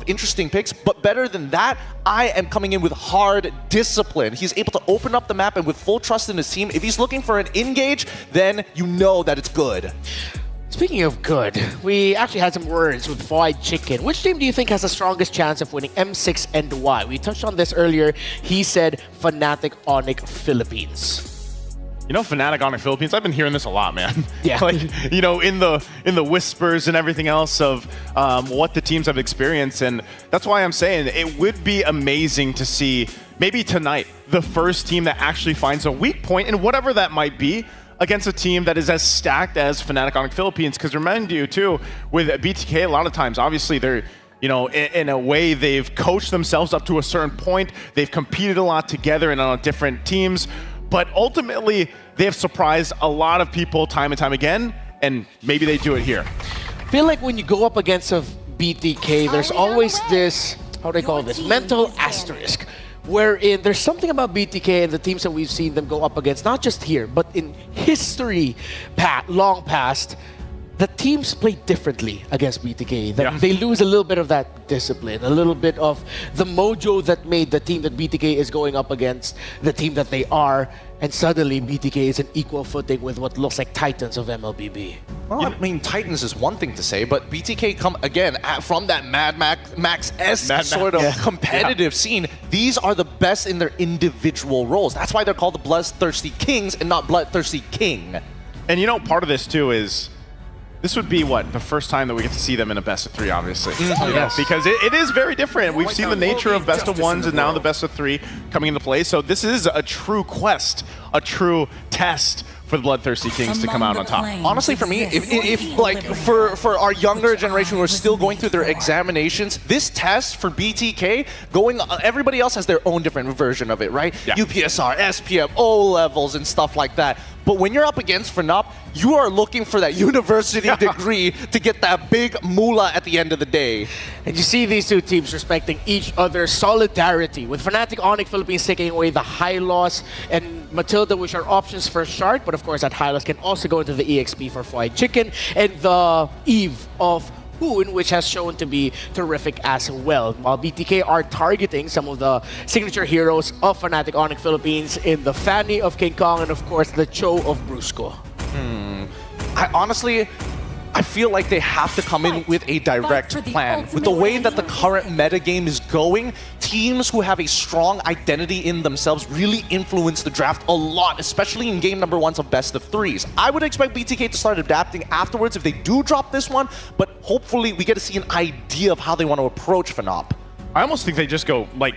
interesting picks, but better than that, I am coming in with hard discipline." He's able to open up the map and with full trust in his team. If he's looking for an engage, then you know that it's good. Speaking of good, we actually had some words with Flied Chicken. Which team do you think has the strongest chance of winning M6 and why? We touched on this earlier. He said Fnatic Onyx Philippines. You know, Fnatic Onyx Philippines, I've been hearing this a lot, man. Yeah. Like, you know, in the whispers and everything else of what the teams have experienced. And that's why I'm saying it would be amazing to see maybe tonight the first team that actually finds a weak point, and whatever that might be, against a team that is as stacked as Fnatic Onyx Philippines. Because remind you, too, with BTK, a lot of times, obviously, they're, you know, in a way, they've coached themselves up to a certain point. They've competed a lot together and on different teams. But ultimately, they have surprised a lot of people time and time again, and maybe they do it here. I feel like when you go up against a BTK, there's always this, how do they call this, mental asterisk, wherein there's something about BTK and the teams that we've seen them go up against, not just here, but in history long past, the teams play differently against BTK. They lose a little bit of that discipline, a little bit of the mojo that made the team that BTK is going up against the team that they are, and suddenly BTK is an equal footing with what looks like Titans of MLBB. Well, I mean, Titans is one thing to say, but BTK come again from that Mad Max-esque sort of competitive scene. These are the best in their individual roles. That's why they're called the Bloodthirsty Kings and not Bloodthirsty King. And you know, part of this too is, this would be, what, the first time that we get to see them in a best of three, obviously. Yes. Because it is very different. We've seen the nature of best of ones and now the best of three coming into play. So this is a true quest a true test for the Bloodthirsty Kings to come out on top. Honestly, for me, if like for our younger generation who are still going through their examinations, this test for BTK everybody else has their own different version of it, right? Yeah. UPSR, SPM, O levels, and stuff like that. But when you're up against FNOP, you are looking for that university degree to get that big moolah at the end of the day. And you see these two teams respecting each other's solidarity, with Fnatic Onyx Philippines taking away the high loss and Matilda, which are options for Shark, but of course that high loss can also go into the EXP for Fried Chicken, and the Eve of Hoon, which has shown to be terrific as well. While BTK are targeting some of the signature heroes of Fnatic Onyx Philippines in the Fanny of King Kong and of course the Cho of Brusco. I feel like they have to come in with a direct plan. With the way that the current metagame is going, teams who have a strong identity in themselves really influence the draft a lot, especially in game number ones of best of threes. I would expect BTK to start adapting afterwards if they do drop this one, but hopefully we get to see an idea of how they want to approach FNOP. I almost think they just go, like,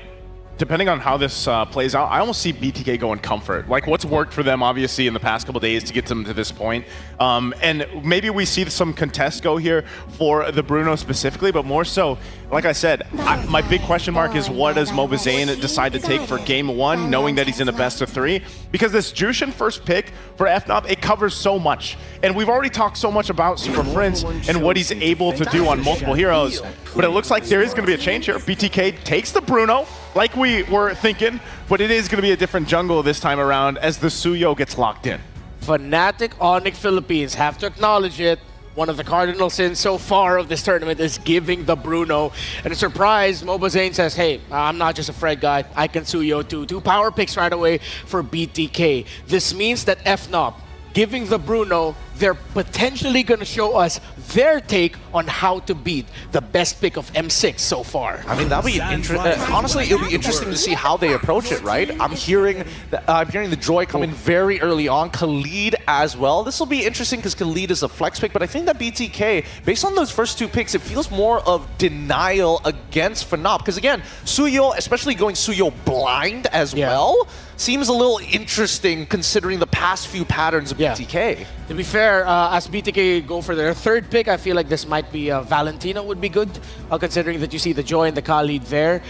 depending on how this plays out, I almost see BTK going comfort. Like what's worked for them, obviously, in the past couple days to get them to this point. And maybe we see some contest go here for the Bruno specifically, but more so, like I said, my big question mark is what does Mobazane decide to take for game one, knowing that he's in a best of three? Because this Jushin first pick for FNOP, it covers so much. And we've already talked so much about Super Prince and what he's able to do on multiple heroes. But it looks like there is going to be a change here. BTK takes the Bruno, like we were thinking, but it is going to be a different jungle this time around as the Suyo gets locked in. Fnatic Onyx Philippines have to acknowledge it. One of the cardinal sins so far of this tournament is giving the Bruno. And a surprise, Mobazane says, hey, I'm not just a Fred guy, I can Suyo too. 2 power picks right away for BTK. This means that FNOP, giving the Bruno, they're potentially going to show us their take on how to beat the best pick of M6 so far. I mean, that'll be honestly, it'll be interesting to see how they approach it, right? I'm hearing the Joy come in very early on, Khalid as well. This will be interesting because Khalid is a flex pick, but I think that BTK, based on those first 2 picks, it feels more of denial against FNOP. Because again, Suyo, especially going Suyo blind as well, seems a little interesting considering the past few patterns of BTK. To be fair, as BTK go for their 3rd pick, I feel like this might be Valentina would be good, considering that you see the Joy and the Khalid there.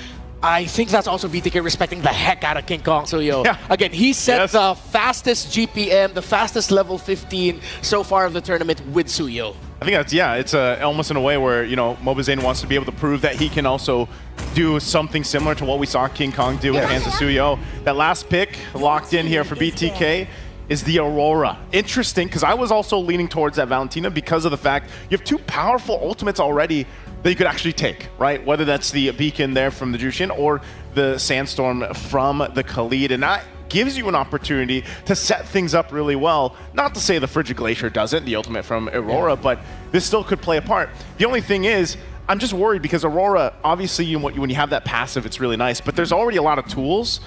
I think that's also BTK respecting the heck out of King Kong Suyo. Yeah. Again, he set the fastest GPM, the fastest level 15 so far of the tournament with Suyo. I think that's, it's almost in a way where, you know, Mobazane wants to be able to prove that he can also do something similar to what we saw King Kong do with Hansa Suyo. That last pick locked in here for BTK is the Aurora. Interesting, because I was also leaning towards that Valentina because of the fact you have 2 powerful ultimates already that you could actually take, right? Whether that's the Beacon there from the Jushin or the Sandstorm from the Khalid. And that gives you an opportunity to set things up really well. Not to say the Frigid Glacier doesn't, the ultimate from Aurora, but this still could play a part. The only thing is, I'm just worried because Aurora, obviously when you have that passive, it's really nice, but there's already a lot of tools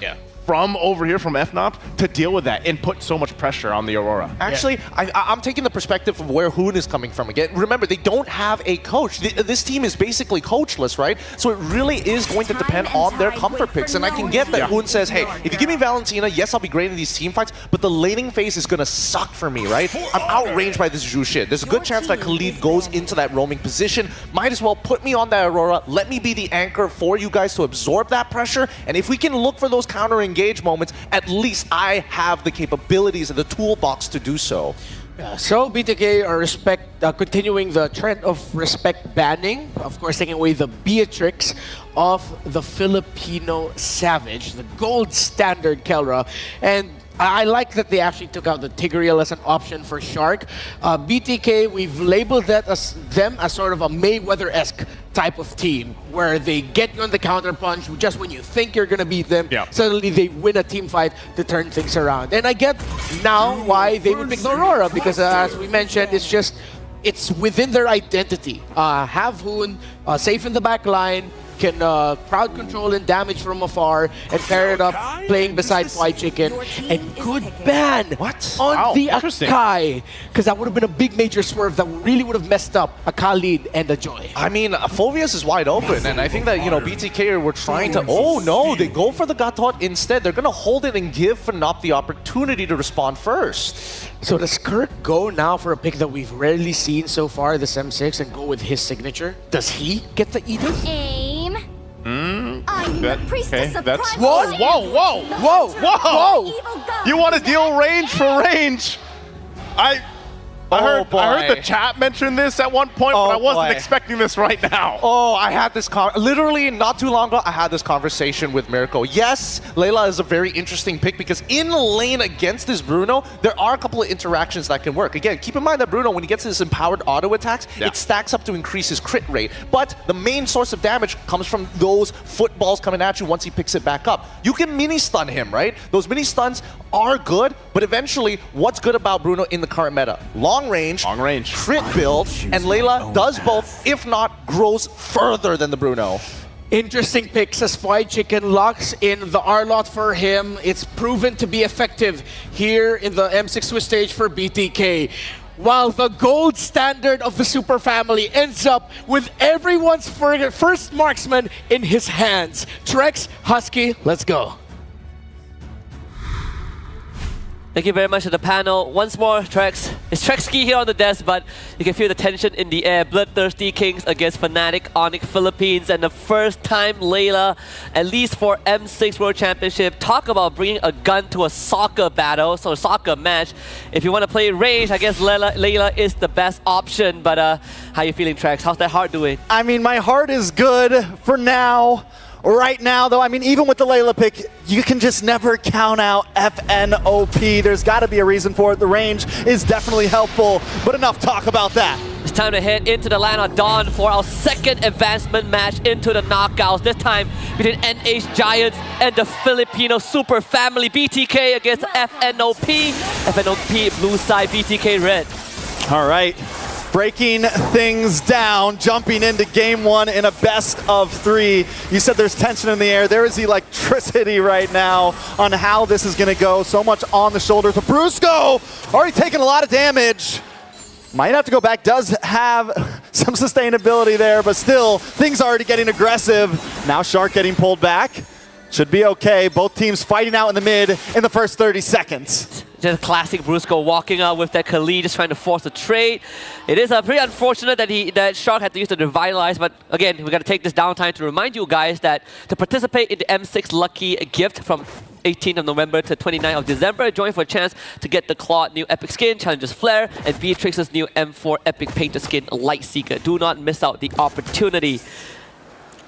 from over here from FNOP to deal with that and put so much pressure on the Aurora. Actually, I'm taking the perspective of where Hoon is coming from again. Remember, they don't have a coach. This team is basically coachless, right? So it really is going to depend on their comfort picks. And I can get that Hoon says, hey, if you give me Valentina, yes, I'll be great in these team fights, but the laning phase is going to suck for me, right? I'm outranged by this Jushin. There's a good chance that Khalid goes into that roaming position. Might as well put me on that Aurora. Let me be the anchor for you guys to absorb that pressure. And if we can look for those counter-engage moments, at least I have the capabilities and the toolbox to do so. So BTK are continuing the trend of respect banning, of course taking away the Beatrix of the Filipino Savage, the gold standard Kelra, and I like that they actually took out the Tigreal as an option for Shark. BTK, we've labeled that as them as sort of a Mayweather-esque type of team, where they get you on the counter punch just when you think you're gonna beat them. Suddenly they win a team fight to turn things around. And I get now why they would pick the Aurora, because as we mentioned, it's within their identity. Have Hoon safe in the back line, can crowd control and damage from afar and pair it up playing beside Fly Chicken. And good ban on the Akai, because that would have been a big major swerve that really would have messed up a Khalid and a Joy. I mean, Phoveus is wide open, and I think that, you know, BTK were trying to... Oh no, they go for the Gatot instead. They're going to hold it and give Fnop the opportunity to respond first. So does Kirk go now for a pick that we've rarely seen so far, this M6, and go with his signature? Does he get the Edith? Aim. Okay, that's... Whoa, whoa, whoa, whoa, whoa! You want to deal range for range? I heard the chat mention this at one point, but I wasn't expecting this right now. Oh, I had this literally not too long ago. I had this conversation with Mirko. Yes, Layla is a very interesting pick because in lane against this Bruno, there are a couple of interactions that can work. Again, keep in mind that Bruno, when he gets his empowered auto attacks, it stacks up to increase his crit rate. But the main source of damage comes from those footballs coming at you once he picks it back up. You can mini stun him, right? Those mini stuns are good, but eventually, what's good about Bruno in the current meta? Long range, crit build, and Layla does both, if not grows further than the Bruno. Interesting picks as Fly Chicken locks in the R-Lot for him. It's proven to be effective here in the M6 Swiss stage for BTK. While the gold standard of the Super Family ends up with everyone's first marksman in his hands. Trex, Husky, let's go. Thank you very much to the panel. Once more, Trex. It's Trexky here on the desk, but you can feel the tension in the air. Bloodthirsty Kings against Fnatic Onyx Philippines, and the first time Layla, at least for M6 World Championship, talk about bringing a gun to a soccer battle, so a soccer match. If you want to play range, I guess Layla is the best option, but how you feeling, Trex? How's that heart doing? I mean, my heart is good for now. Right now, though, I mean, even with the Layla pick, you can just never count out FNOP. There's got to be a reason for it. The range is definitely helpful, but enough talk about that. It's time to head into the land of Dawn for our second advancement match into the knockouts. This time between NH Giants and the Filipino Super Family. BTK against FNOP. FNOP blue side, BTK red. All right. Breaking things down, jumping into game one in a best of three. You said there's tension in the air. There is electricity right now on how this is going to go. So much on the shoulders of Brusco. Already taking a lot of damage. Might have to go back. Does have some sustainability there, but still, things already getting aggressive. Now Shark getting pulled back. Should be okay. Both teams fighting out in the mid in the first 30 seconds. Just classic Brusco walking out with that Khalid, just trying to force a trade. It is pretty unfortunate that Shark had to use the Revitalize, but again, we got to take this downtime to remind you guys that to participate in the M6 Lucky Gift from 18th of November to 29th of December, join for a chance to get the Claude new Epic Skin, Challenger's Flare, and Beatrix's new M4 Epic Painter Skin, Light Seeker. Do not miss out the opportunity.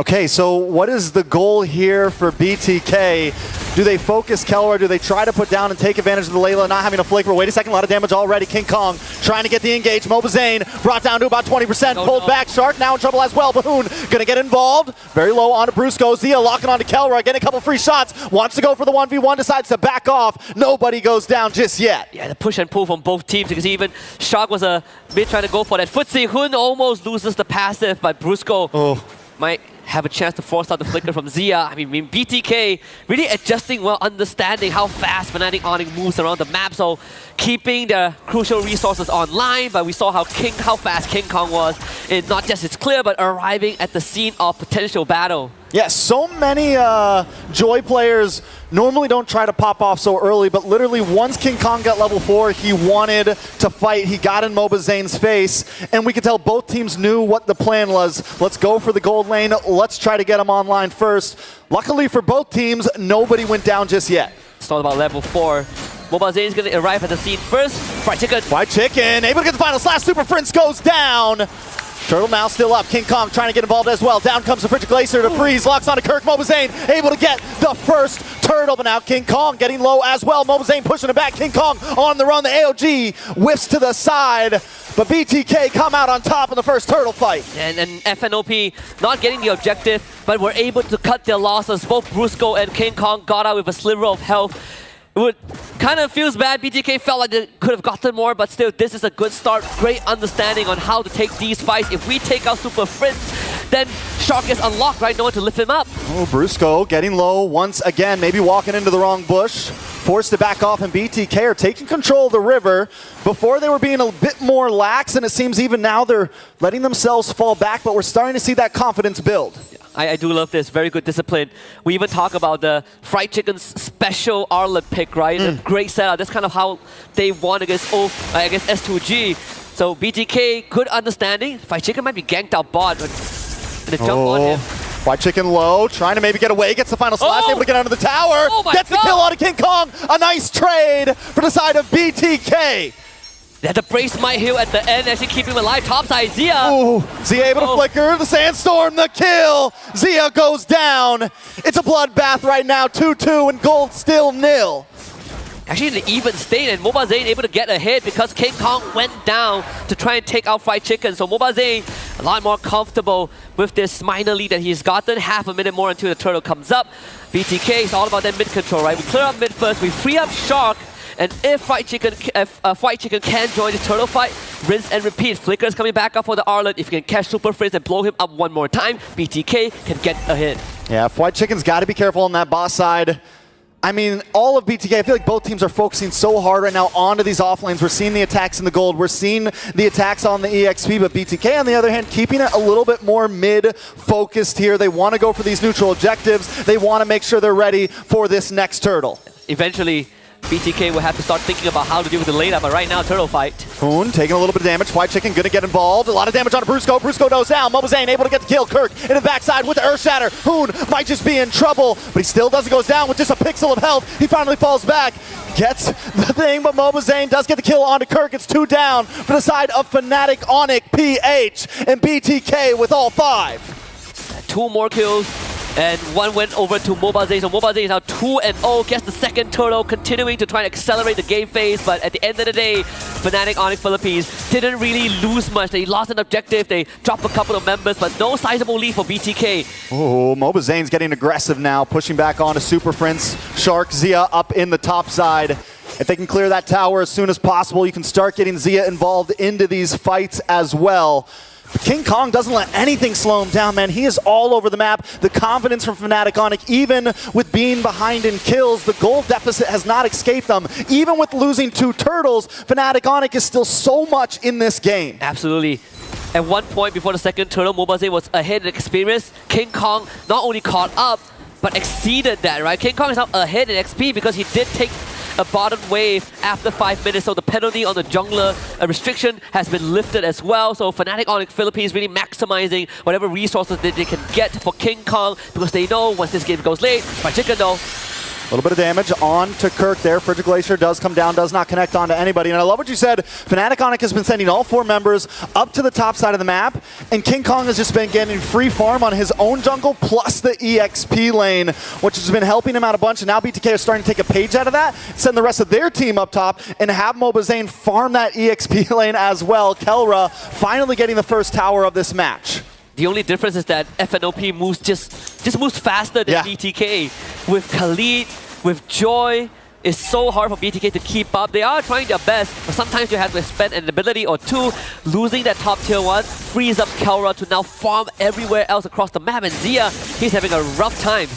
Okay, so what is the goal here for BTK? Do they focus Kelra? Do they try to put down and take advantage of the Layla not having a flicker? Wait a second, a lot of damage already. King Kong trying to get the engage. Mobazane brought down to about 20%. Pulled back. Shark now in trouble as well. Bahoon gonna get involved. Very low onto Brusco. Zia locking onto Kelra, getting a couple free shots. Wants to go for the 1v1, decides to back off. Nobody goes down just yet. Yeah, the push and pull from both teams, because even Shark was a bit trying to go for that footsie. Hun almost loses the passive, but Brusco might have a chance to force out the flicker from Zia. I mean, BTK really adjusting well, understanding how fast Fnatic Onyx moves around the map, so keeping the crucial resources online, but we saw how fast King Kong was in not just his clear, but arriving at the scene of potential battle. Yeah, so many Joy players normally don't try to pop off so early, but literally once King Kong got level 4, he wanted to fight. He got in Mobazane's face, and we could tell both teams knew what the plan was. Let's go for the gold lane. Let's try to get him online first. Luckily for both teams, nobody went down just yet. It's all about level 4. Mobazane's going to arrive at the scene first. Fried Chicken, able to get the final slash. Super Prince goes down. Turtle now still up. King Kong trying to get involved as well. Down comes the Frigid Glacier to freeze. Locks onto Kirk. Mobazane able to get the first turtle. But now King Kong getting low as well. Mobazane pushing it back. King Kong on the run. The AOG whiffs to the side. But BTK come out on top in the first turtle fight. And FNOP not getting the objective, but were able to cut their losses. Both Brusco and King Kong got out with a sliver of health. It kind of feels bad. BTK felt like they could have gotten more, but still, this is a good start. Great understanding on how to take these fights. If we take out Super Fritz, then Shark gets unlocked, right? No one to lift him up. Oh, Brusco getting low once again, maybe walking into the wrong bush. Forced to back off, and BTK are taking control of the river. Before they were being a bit more lax, and it seems even now they're letting themselves fall back, but we're starting to see that confidence build. I do love this. Very good discipline. We even talk about the Fried Chicken's special Arlet pick, right? A great setup. That's kind of how they won against S2G. So BTK, good understanding. Fried Chicken might be ganked out bot, but the jump on him. Fried Chicken low, trying to maybe get away, gets the final slash, able to get under the tower. Gets the kill on King Kong. A nice trade for the side of BTK. They had to brace my heel at the end, actually keeping him alive. Topside, Zia. Ooh, Zia able to flicker, the Sandstorm, the kill. Zia goes down. It's a bloodbath right now, 2-2, and gold still nil. Actually in the even state, and Mobazane able to get a hit because King Kong went down to try and take out Fried Chicken. So Mobazane a lot more comfortable with this minor lead that he's gotten. Half a minute more until the turtle comes up. BTK is all about that mid control, right? We clear up mid first, we free up Shark, and if Fried Chicken can join the turtle fight, rinse and repeat. Flicker's coming back up for the Arlet. If you can catch Super Frizz and blow him up one more time, BTK can get a hit. Yeah, Fried Chicken's got to be careful on that boss side. I mean, all of BTK, I feel like both teams are focusing so hard right now onto these off lanes. We're seeing the attacks in the gold. We're seeing the attacks on the EXP, but BTK, on the other hand, keeping it a little bit more mid-focused here. They want to go for these neutral objectives. They want to make sure they're ready for this next turtle. Eventually, BTK will have to start thinking about how to deal with the late up, but right now, turtle fight. Hoon taking a little bit of damage. Fried Chicken gonna get involved. A lot of damage on Brusco. Brusco goes down. Mobazane able to get the kill. Kirk in the backside with the Earth Shatter. Hoon might just be in trouble, but he still doesn't go down with just a pixel of health. He finally falls back. Gets the thing, but Mobazane does get the kill onto Kirk. It's 2 down for the side of Fnatic, Onic, PH, and BTK with all 5. 2 more kills. And 1 went over to Mobazane. So Mobazane is now 2-0, gets the second turtle, continuing to try and accelerate the game phase. But at the end of the day, Fnatic Onic Philippines didn't really lose much. They lost an objective, they dropped a couple of members, but no sizable lead for BTK. Oh, Mobazane's getting aggressive now, pushing back onto Super Prince. Shark, Zia up in the top side. If they can clear that tower as soon as possible, you can start getting Zia involved into these fights as well. But King Kong doesn't let anything slow him down, man. He is all over the map. The confidence from Fnatic Onic, even with being behind in kills, the goal deficit has not escaped them. Even with losing 2 turtles, Fnatic Onic is still so much in this game. Absolutely. At one point before the second turtle, Mobazane was ahead in experience. King Kong not only caught up, but exceeded that, right? King Kong is now ahead in XP because he did take a bottom wave after 5 minutes, so the penalty on the jungler restriction has been lifted as well. So Fnatic Onic Philippines really maximizing whatever resources that they can get for King Kong, because they know once this game goes late, Fried Chicken though. A little bit of damage on to Kirk there. Frigid Glacier does come down, does not connect onto anybody. And I love what you said. Fnatic Onic has been sending all 4 members up to the top side of the map, and King Kong has just been getting free farm on his own jungle plus the EXP lane, which has been helping him out a bunch. And now BTK is starting to take a page out of that, send the rest of their team up top, and have Mobazane farm that EXP lane as well. Kelra finally getting the first tower of this match. The only difference is that FNOP moves just moves faster than BTK. With Khalid, with Joy, it's so hard for BTK to keep up. They are trying their best, but sometimes you have to spend an ability or 2. Losing that top tier 1 frees up Kelra to now farm everywhere else across the map. And Zia, he's having a rough time.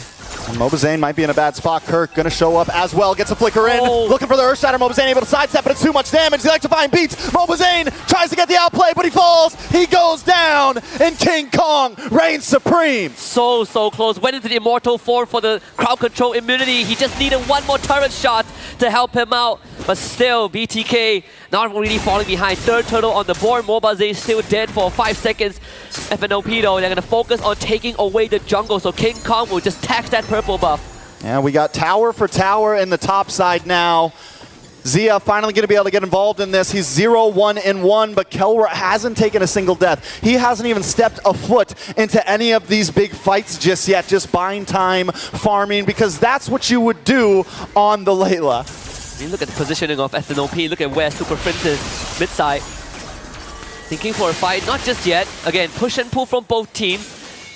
And Mobazane might be in a bad spot. Kirk gonna show up as well, gets a flicker in. Looking for the Earth Shatter. Mobazane able to sidestep, but it's too much damage. The Electrifying beats. Mobazane tries to get the outplay, but he falls. He goes down, and King Kong reigns supreme. So close. Went into the Immortal form for the crowd control immunity. He just needed 1 more turret shot to help him out. But still, BTK not really falling behind. 3rd turtle on the board. Mobazane still dead for 5 seconds. FNOP though, they're going to focus on taking away the jungle. So King Kong will just tax that purple buff. Yeah, we got tower for tower in the top side now. Zia finally going to be able to get involved in this. He's 0-1-1, but Kelra hasn't taken a single death. He hasn't even stepped a foot into any of these big fights just yet, just buying time, farming, because that's what you would do on the Layla. I mean, look at the positioning of FNOP. Look at where Super Prince is, mid-side. Thinking for a fight, not just yet. Again, push and pull from both teams.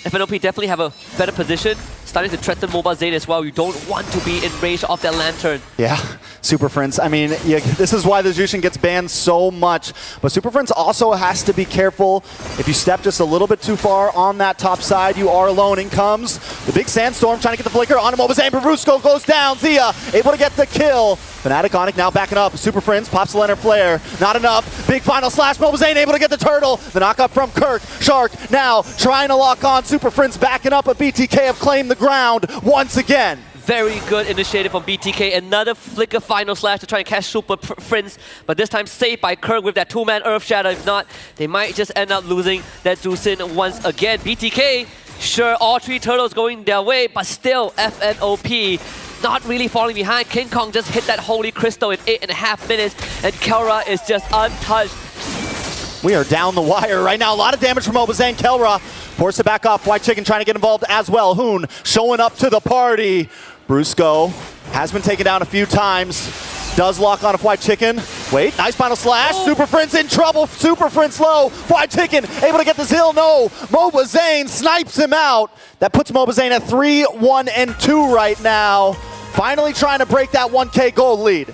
FNOP definitely have a better position. Starting to threaten Mobazane as well. You don't want to be in range of that lantern. Yeah, Super Friends. I mean, this is why the Jushin gets banned so much. But Super Friends also has to be careful. If you step just a little bit too far on that top side, you are alone. In comes the big Sandstorm, trying to get the flicker on him. Mobazane, Brusco goes down. Zia able to get the kill. Fnatic Onic now backing up. Super Friends pops the Leonard Flare. Not enough. Big final slash. Mobazane able to get the turtle. The knockup from Kirk. Shark now trying to lock on. Super Friends backing up, but BTK have claimed the ground once again. Very good initiative from BTK. Another flicker final slash to try and catch Super Friends, but this time saved by Kirk with that two-man Earth Shatter. If not, they might just end up losing that Jushin once again. BTK, sure, all three turtles going their way, but still FNOP not really falling behind. King Kong just hit that Holy Crystal in 8.5 minutes, and Kelra is just untouched. We are down the wire right now. A lot of damage from Mobazane. Kelra forced to back off. White Chicken trying to get involved as well. Hoon showing up to the party. Brusco has been taken down a few times. Does lock on a White Chicken. Wait, nice final slash. Oh. Super Friends in trouble. Super Friends low. White Chicken able to get the Zill. No. Mobazane snipes him out. That puts Mobazane at 3-1-2 right now. Finally trying to break that 1K gold lead.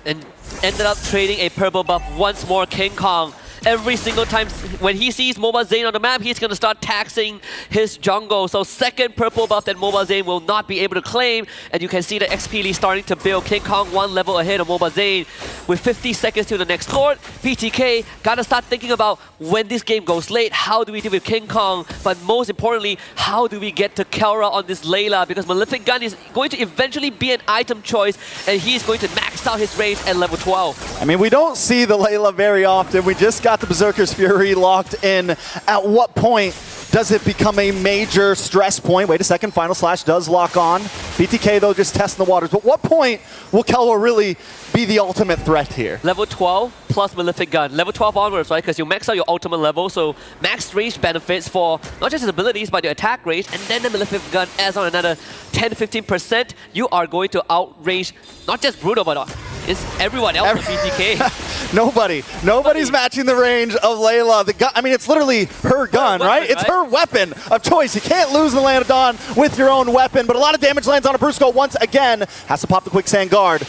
And ended up trading a purple buff once more. King Kong. Every single time when he sees Mobazane on the map, he's going to start taxing his jungle. So second purple buff that Mobazane will not be able to claim. And you can see the XP lead starting to build. King Kong one level ahead of Mobazane with 50 seconds to the next court. BTK got to start thinking about when this game goes late, how do we deal with King Kong? But most importantly, how do we get to Kelra on this Layla? Because Malefic Gun is going to eventually be an item choice, and he's going to max out his range at level 12. I mean, we don't see the Layla very often. We just got the Berserker's Fury locked in. At what point does it become a major stress point? Wait a second, final slash does lock on. BTK though just testing the waters. But what point will Kelra really be the ultimate threat here? Level 12 plus Malefic Gun. Level 12 onwards, right? Because you max out your ultimate level, so max range benefits for not just his abilities, but your attack range, and then the Malefic Gun adds on another 10-15%. You are going to outrange not just Brutal, but it's everyone else with BTK. Nobody's matching the range of Layla. The gun, I mean, it's literally her gun, right? It's her weapon of choice. You can't lose in the Land of Dawn with your own weapon, but a lot of damage lands on a Brusco once again. Has to pop the Quicksand Guard.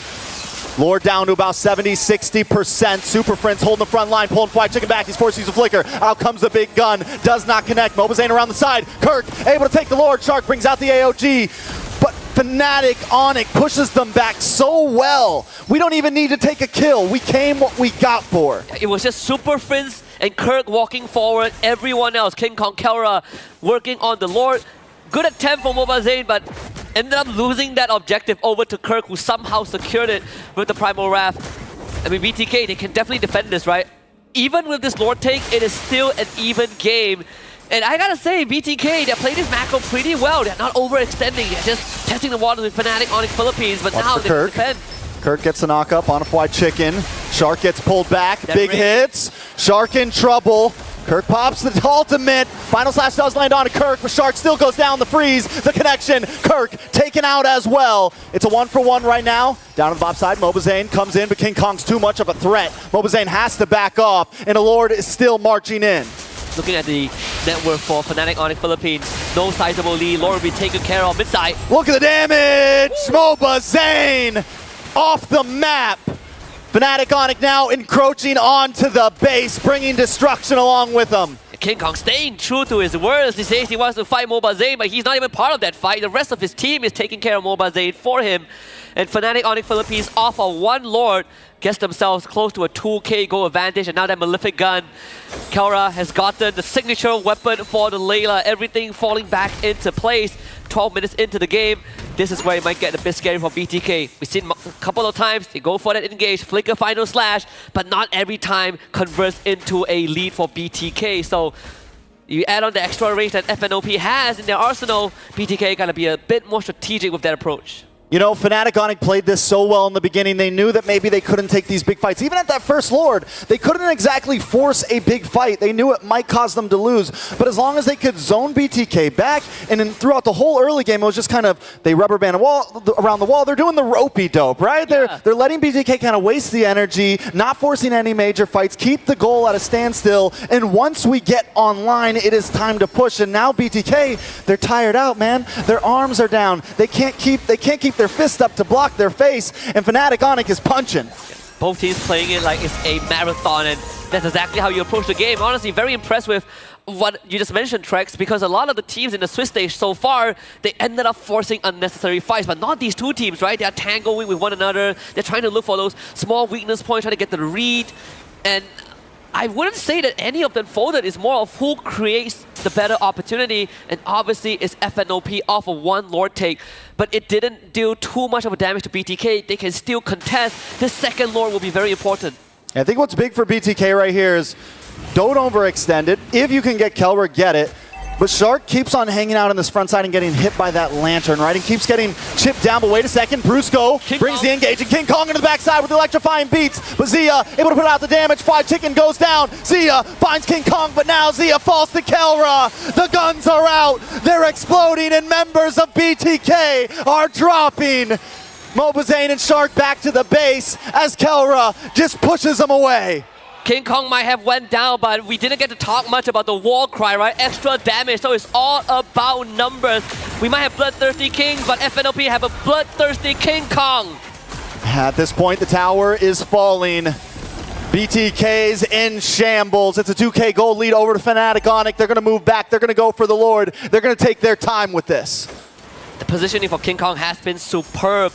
Lord down to about 70-60%. Super Friends holding the front line, pulling White Chicken back. He's forced to use a flicker. Out comes the big gun. Does not connect. Mobazane around the side. Kirk able to take the Lord. Shark brings out the AOG. But Fnatic Onic pushes them back so well. We don't even need to take a kill. We came what we got for. It was just Super Friends and Kirk walking forward. Everyone else, King Kong, Kelra, working on the Lord. Good attempt from Mobazane, but ended up losing that objective over to Kirk, who somehow secured it with the Primal Wrath. I mean, BTK, they can definitely defend this, right? Even with this Lord take, it is still an even game. And I gotta say, BTK, they played this macro pretty well. They're not overextending. They're just testing the waters with Fnatic Onic Philippines, but now they can defend. Kirk gets a knock-up on a White Chicken. Shark gets pulled back. Big hits. Shark in trouble. Kirk pops the ultimate. Final slash does land on Kirk, but Shark still goes down the freeze. The connection. Kirk taken out as well. It's a 1-for-1 right now. Down on the bot side, Mobazane comes in, but King Kong's too much of a threat. Mobazane has to back off, and the Lord is still marching in. Looking at the network for Fnatic Onic Philippines, no sizable lead. Lord will be taken care of mid-side. Look at the damage! Mobazane off the map. Fnatic Onic now encroaching onto the base, bringing destruction along with them. King Kong staying true to his words. He says he wants to fight Mobazane, but he's not even part of that fight. The rest of his team is taking care of Mobazane for him. And Fnatic Onic Philippines off of one Lord gets themselves close to a 2K goal advantage, and now that Malefic Gun. Kelra has gotten the signature weapon for the Layla, everything falling back into place. 12 minutes into the game, this is where it might get a bit scary for BTK. We've seen a couple of times, they go for that engage, flicker final slash, but not every time converts into a lead for BTK. So you add on the extra range that FNOP has in their arsenal, BTK gotta be a bit more strategic with that approach. You know, Fnatic Onic played this so well in the beginning. They knew that maybe they couldn't take these big fights. Even at that first Lord, they couldn't exactly force a big fight. They knew it might cause them to lose. But as long as they could zone BTK back, and then throughout the whole early game, it was just kind of, they rubber band around the wall. They're doing the ropey dope, right? Yeah. They're letting BTK kind of waste the energy, not forcing any major fights, keep the goal at a standstill. And once we get online, it is time to push. And now BTK, they're tired out, man. Their arms are down. They can't keep the their fist up to block their face, and Fnatic Onyx is punching. Both teams playing it like it's a marathon, and that's exactly how you approach the game. Honestly, very impressed with what you just mentioned, Trex, because a lot of the teams in the Swiss stage so far, they ended up forcing unnecessary fights, but not these two teams, right? They are tangling with one another. They're trying to look for those small weakness points, trying to get the read, and I wouldn't say that any of them folded. It's more of who creates the better opportunity, and obviously it's FNOP off of one Lord take, but it didn't do too much of a damage to BTK. They can still contest. This second Lord will be very important. I think what's big for BTK right here is don't overextend it. If you can get Kelra, get it. But Shark keeps on hanging out on this front side and getting hit by that lantern, right? And keeps getting chipped down, but wait a second. Brusco brings the engage, and King Kong into the backside with the electrifying beats. But Zia able to put out the damage. Fried Chicken goes down. Zia finds King Kong, but now Zia falls to Kelra. The guns are out. They're exploding, and members of BTK are dropping. Mobazane and Shark back to the base as Kelra just pushes them away. King Kong might have went down, but we didn't get to talk much about the war cry, right? Extra damage, so it's all about numbers. We might have Bloodthirsty King, but FNOP have a Bloodthirsty King Kong. At this point, the tower is falling. BTK's in shambles. It's a 2K gold lead over to Fnatic Onyx. They're going to move back. They're going to go for the Lord. They're going to take their time with this. The positioning for King Kong has been superb.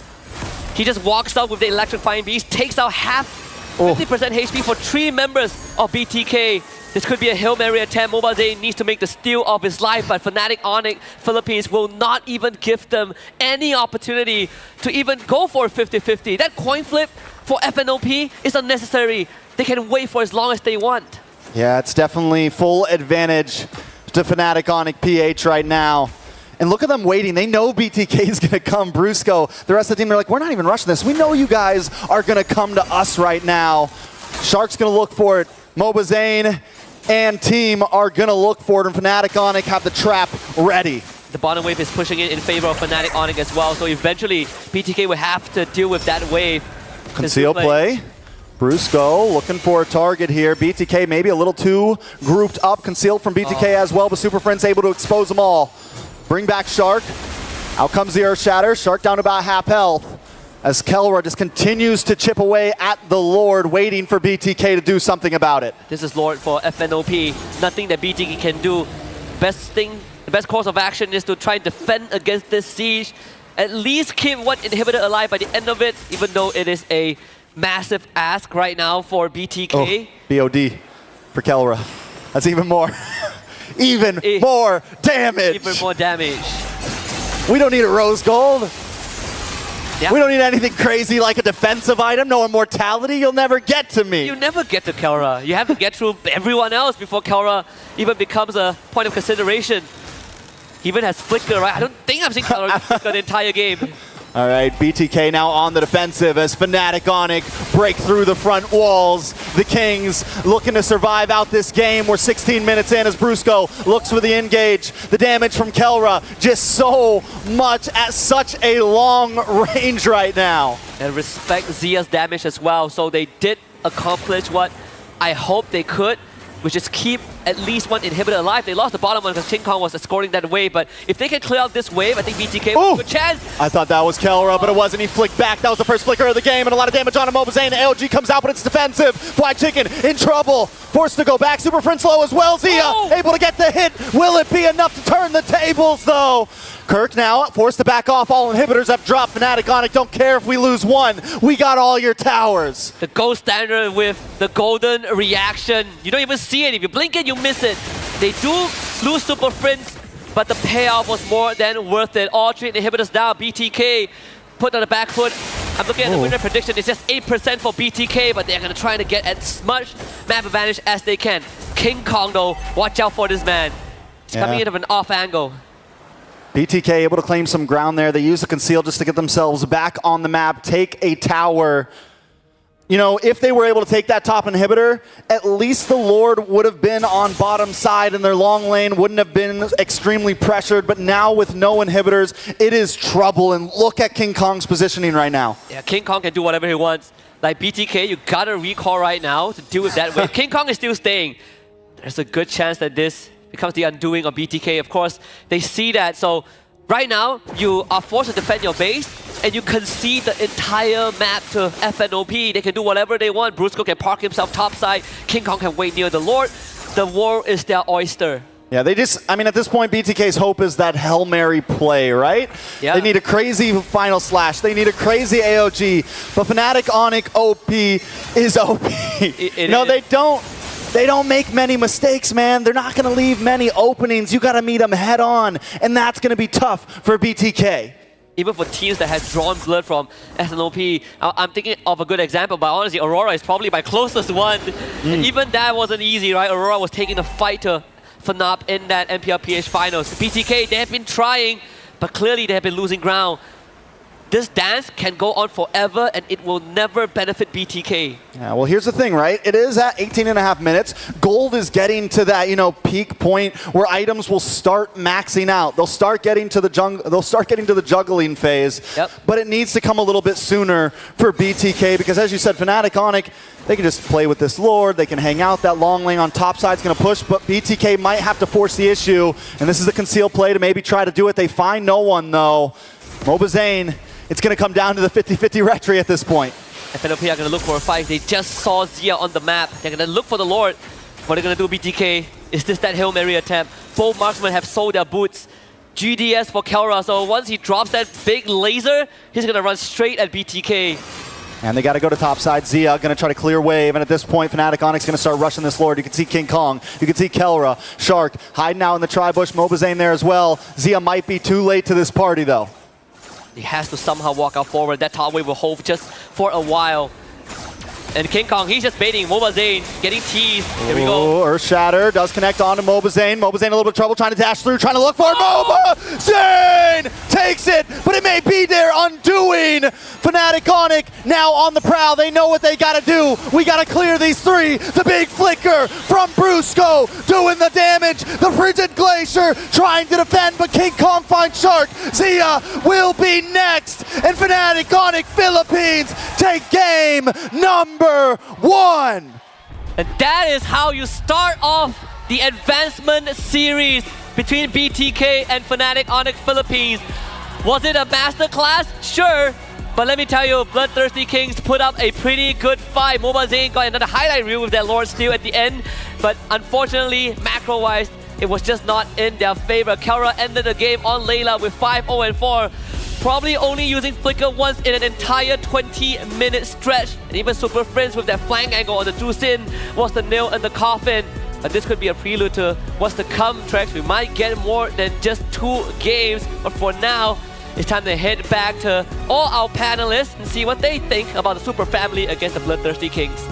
He just walks out with the electrifying beast, takes out half 50% HP for 3 members of BTK. This could be a Hail Mary attempt. Mobazane needs to make the steal of his life, but Fnatic Onyx Philippines will not even give them any opportunity to even go for a 50-50. That coin flip for FNOP is unnecessary. They can wait for as long as they want. Yeah, it's definitely full advantage to Fnatic Onyx PH right now. And look at them waiting. They know BTK is going to come. Brusco, the rest of the team, they're like, we're not even rushing this. We know you guys are going to come to us right now. Shark's going to look for it. Mobazane and team are going to look for it. And Fnatic Onyx have the trap ready. The bottom wave is pushing it in favor of Fnatic Onyx as well. So eventually, BTK will have to deal with that wave. Conceal play. Brusco looking for a target here. BTK maybe a little too grouped up. Concealed from BTK as well, but Super Friends able to expose them all. Bring back Shark. Out comes the Earth Shatter. Shark down to about half health as Kelra just continues to chip away at the Lord, waiting for BTK to do something about it. This is Lord for FNOP. Nothing that BTK can do. The best course of action is to try and defend against this siege. At least keep one inhibitor alive by the end of it, even though it is a massive ask right now for BTK. BOD for Kelra. That's even more. Even more damage. Even more damage. We don't need a rose gold. Yeah. We don't need anything crazy like a defensive item. No immortality. You'll never get to me. You never get to Kelra. You have to get through everyone else before Kelra even becomes a point of consideration. He even has Flicker, right? I don't think I've seen Kelra Flicker the entire game. All right, BTK now on the defensive as Fnatic Onyx break through the front walls. The Kings looking to survive out this game. We're 16 minutes in as Brusco looks for the engage. The damage from Kelra just so much at such a long range right now. And respect Zia's damage as well. So they did accomplish what I hope they could, which is keep at least one inhibitor alive. They lost the bottom one because King Kong was escorting that wave, but if they can clear out this wave, I think BTK will have a chance. I thought that was Kelra, but it wasn't. He flicked back. That was the first flicker of the game, and a lot of damage on him. Mobazane. LG comes out, but it's defensive. Fried Chicken in trouble. Forced to go back. Super Prince low as well. Zia able to get the hit. Will it be enough to turn the tables, though? Kirk now forced to back off. All inhibitors have dropped. Fnatic Onyx don't care if we lose one. We got all your towers. The gold standard with the golden reaction. You don't even see it. If you blink it, you miss it. They do lose Super Friends, but the payoff was more than worth it. All 3 inhibitors down. BTK put on the back foot. I'm looking at the winner prediction. It's just 8% for BTK, but they're going to try to get as much map advantage as they can. King Kong, though, watch out for this man. He's coming in of an off angle. BTK able to claim some ground there. They use the conceal just to get themselves back on the map, take a tower. You know, if they were able to take that top inhibitor, at least the Lord would have been on bottom side and their long lane wouldn't have been extremely pressured. But now with no inhibitors, it is trouble. And look at King Kong's positioning right now. Yeah, King Kong can do whatever he wants. Like BTK, you gotta recall right now to deal with that wave. King Kong is still staying. There's a good chance that this becomes the undoing of BTK. Of course, they see that. So right now, you are forced to defend your base. and you concede the entire map to FNOP. They can do whatever they want. Brusco can park himself topside. King Kong can wait near the Lord. The war is their oyster. Yeah, they just, I mean, at this point, BTK's hope is that Hail Mary play, right? Yeah. They need a crazy final slash. They need a crazy AOG. But Fnatic Onyx OP is OP. They don't make many mistakes, man. They're not going to leave many openings. You got to meet them head on, and that's going to be tough for BTK. Even for teams that have drawn blood from SNOP, I'm thinking of a good example, but honestly, Aurora is probably my closest one. And even that wasn't easy, right? Aurora was taking the fight to FNOP in that NPLPH finals. BTK, they have been trying, but clearly they have been losing ground. This dance can go on forever, and it will never benefit BTK. Yeah, well, here's the thing, right? It is at 18.5 minutes. Gold is getting to that, peak point where items will start maxing out. They'll start getting to the juggling phase. Yep. But it needs to come a little bit sooner for BTK because, as you said, Fnatic Onyx, they can just play with this Lord. They can hang out. That long lane on top side's going to push, but BTK might have to force the issue. And this is a concealed play to maybe try to do it. They find no one, though. Mobazane. It's going to come down to the 50-50 retry at this point. FNOP are going to look for a fight. They just saw Zia on the map. They're going to look for the Lord. What are they going to do, BTK? Is this that Hail Mary attempt? Both marksmen have sold their boots. GDS for Kelra, so once he drops that big laser, he's going to run straight at BTK. And they got to go to topside. Zia going to try to clear wave. And at this point, Fnatic Onyx going to start rushing this Lord. You can see King Kong. You can see Kelra. Shark hiding out in the tri-bush. Mobazane there as well. Zia might be too late to this party, though. He has to somehow walk out forward. That top wave will hold just for a while. And King Kong, he's just baiting Mobazane, getting teased. Here we go. Earth Shatter does connect on to Mobazane. Mobazane a little bit of trouble trying to dash through, trying to look for Mobazane! Takes it, but it may be there undoing. Fnatic Onyx now on the prowl. They know what they got to do. We got to clear these three. The big flicker from Brusco doing the damage. The Frigid Glacier trying to defend, but King Kong finds Shark. Zia will be next. And Fnatic Onyx Philippines take game number 1. And that is how you start off the advancement series between BTK and Fnatic Onyx Philippines. Was it a masterclass? Sure. But let me tell you, Bloodthirsty Kings put up a pretty good fight. Mobazane got another highlight reel with that Lord Steel at the end. But unfortunately, macro-wise, it was just not in their favor. Kelra ended the game on Layla with 5-0-4. Probably only using Flicker once in an entire 20-minute stretch. And even Super Friends with that flank angle on the Drusin was the nail in the coffin. But this could be a prelude to what's to come, Trex. We might get more than just 2 games. But for now, it's time to head back to all our panelists and see what they think about the Super Family against the Bloodthirsty Kings.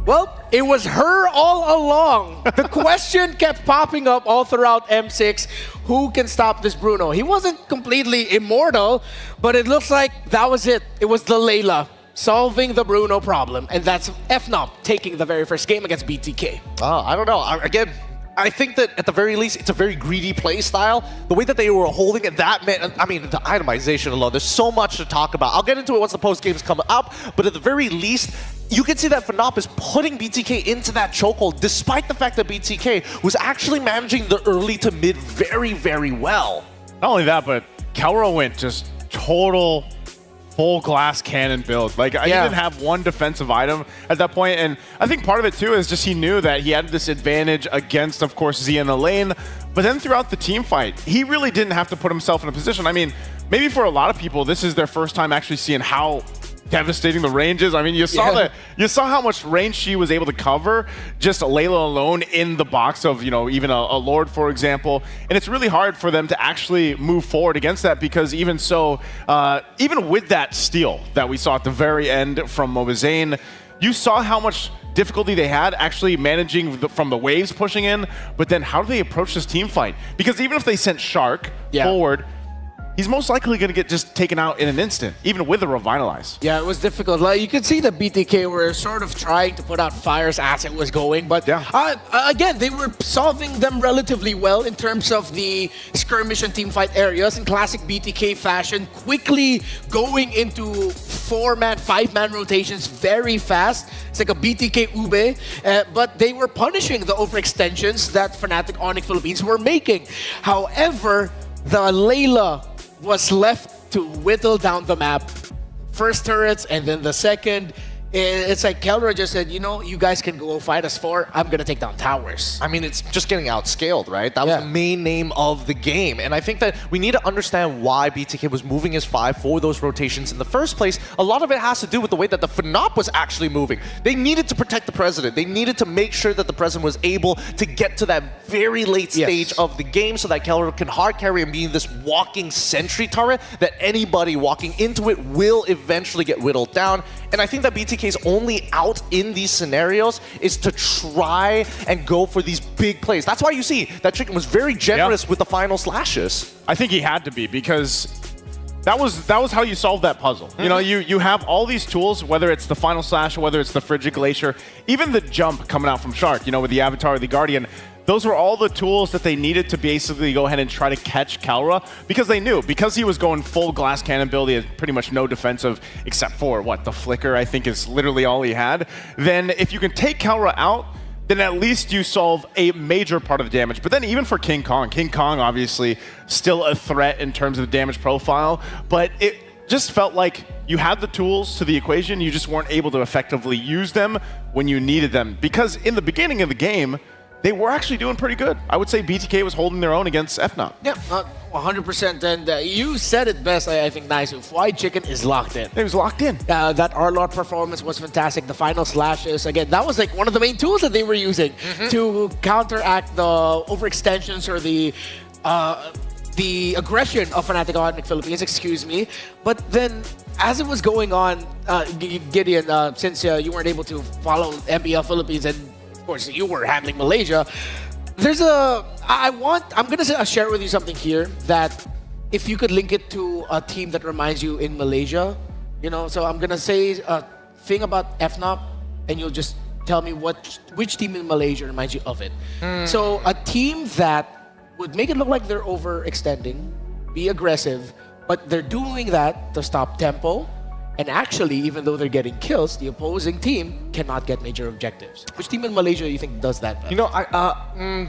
Well, it was her all along. The question kept popping up all throughout M6. Who can stop this Bruno? He wasn't completely immortal, but it looks like that was it. It was the Layla solving the Bruno problem. And that's FNOP taking the very first game against BTK. I don't know. Again, I think that at the very least, it's a very greedy play style. The way that they were holding it, that meant, I mean, the itemization alone, there's so much to talk about. I'll get into it once the post games come up, but at the very least, you can see that FNOP is putting BTK into that chokehold, despite the fact that BTK was actually managing the early to mid very, very well. Not only that, but Kelra went just total full glass cannon build. Like, I didn't have one defensive item at that point, and I think part of it too is just he knew that he had this advantage against, of course, Zia in the lane, but then throughout the team fight, he really didn't have to put himself in a position. I mean, maybe for a lot of people, this is their first time actually seeing how devastating the range is. I mean, you saw how much range she was able to cover, just Layla alone in the box of, even a Lord, for example. And it's really hard for them to actually move forward against that, because even so, even with that steal that we saw at the very end from Mobazane, you saw how much difficulty they had actually managing from the waves pushing in, but then how do they approach this team fight? Because even if they sent Shark forward, he's most likely going to get just taken out in an instant, even with a Revitalize. Yeah, it was difficult. Like, you could see the BTK were sort of trying to put out fires as it was going, but again, they were solving them relatively well in terms of the skirmish and teamfight areas in classic BTK fashion, quickly going into 4-man, 5-man rotations very fast. It's like a BTK Ube, but they were punishing the overextensions that Fnatic Onyx Philippines were making. However, the Layla was left to whittle down the map. First turrets and then the second. It's like Kelra just said, you know, you guys can go fight us 4. I'm going to take down towers. I mean, it's just getting outscaled, right? That was the main name of the game. And I think that we need to understand why BTK was moving his 5 for those rotations in the first place. A lot of it has to do with the way that the FNOP was actually moving. They needed to protect the president. They needed to make sure that the president was able to get to that very late stage of the game so that Kelra can hard carry and be this walking sentry turret that anybody walking into it will eventually get whittled down. And I think that BTK's only out in these scenarios is to try and go for these big plays. That's why you see that Chicken was very generous with the final slashes. I think he had to be, because that was how you solve that puzzle. You know, you have all these tools, whether it's the final slash or whether it's the Frigid Glacier, even the jump coming out from Shark, you know, with the Avatar or the Guardian. Those were all the tools that they needed to basically go ahead and try to catch Kelra, because they knew, because he was going full glass cannon build, he had pretty much no defensive except for, the flicker, I think is literally all he had. Then if you can take Kelra out, then at least you solve a major part of the damage. But then even for King Kong obviously still a threat in terms of the damage profile, but it just felt like you had the tools to the equation, you just weren't able to effectively use them when you needed them. Because in the beginning of the game, they were actually doing pretty good. I would say BTK was holding their own against FNOP. Yeah, 100%. And you said it best, I think, nice. Why Chicken is locked in. It was locked in. That Arlot performance was fantastic. The final slashes, again, that was like one of the main tools that they were using to counteract the overextensions or the aggression of Fnatic Iconic Philippines, excuse me. But then, as it was going on, Gideon, since you weren't able to follow MPL Philippines and of course, you were handling Malaysia. I'm gonna share with you something here that if you could link it to a team that reminds you in Malaysia, you know. So I'm gonna say a thing about FNOP, and you'll just tell me which team in Malaysia reminds you of it. So a team that would make it look like they're overextending, be aggressive, but they're doing that to stop tempo. And actually, even though they're getting kills, the opposing team cannot get major objectives. Which team in Malaysia you think does that best? You know,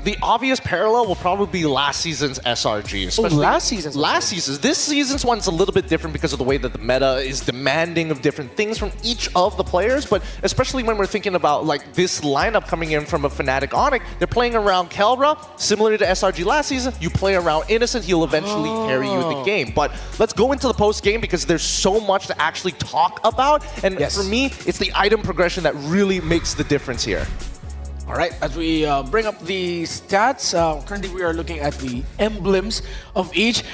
the obvious parallel will probably be last season's SRG. Last season's? Last season's. This season's one's a little bit different because of the way that the meta is demanding of different things from each of the players, but especially when we're thinking about like this lineup coming in from a Fnatic Onyx, they're playing around Kelra, similar to SRG last season. You play around Innocent, he'll eventually carry you the game. But let's go into the post-game because there's so much to actually talk about, and for me, it's the item progression that really makes the difference here. All right, as we bring up the stats, currently we are looking at the emblems of each.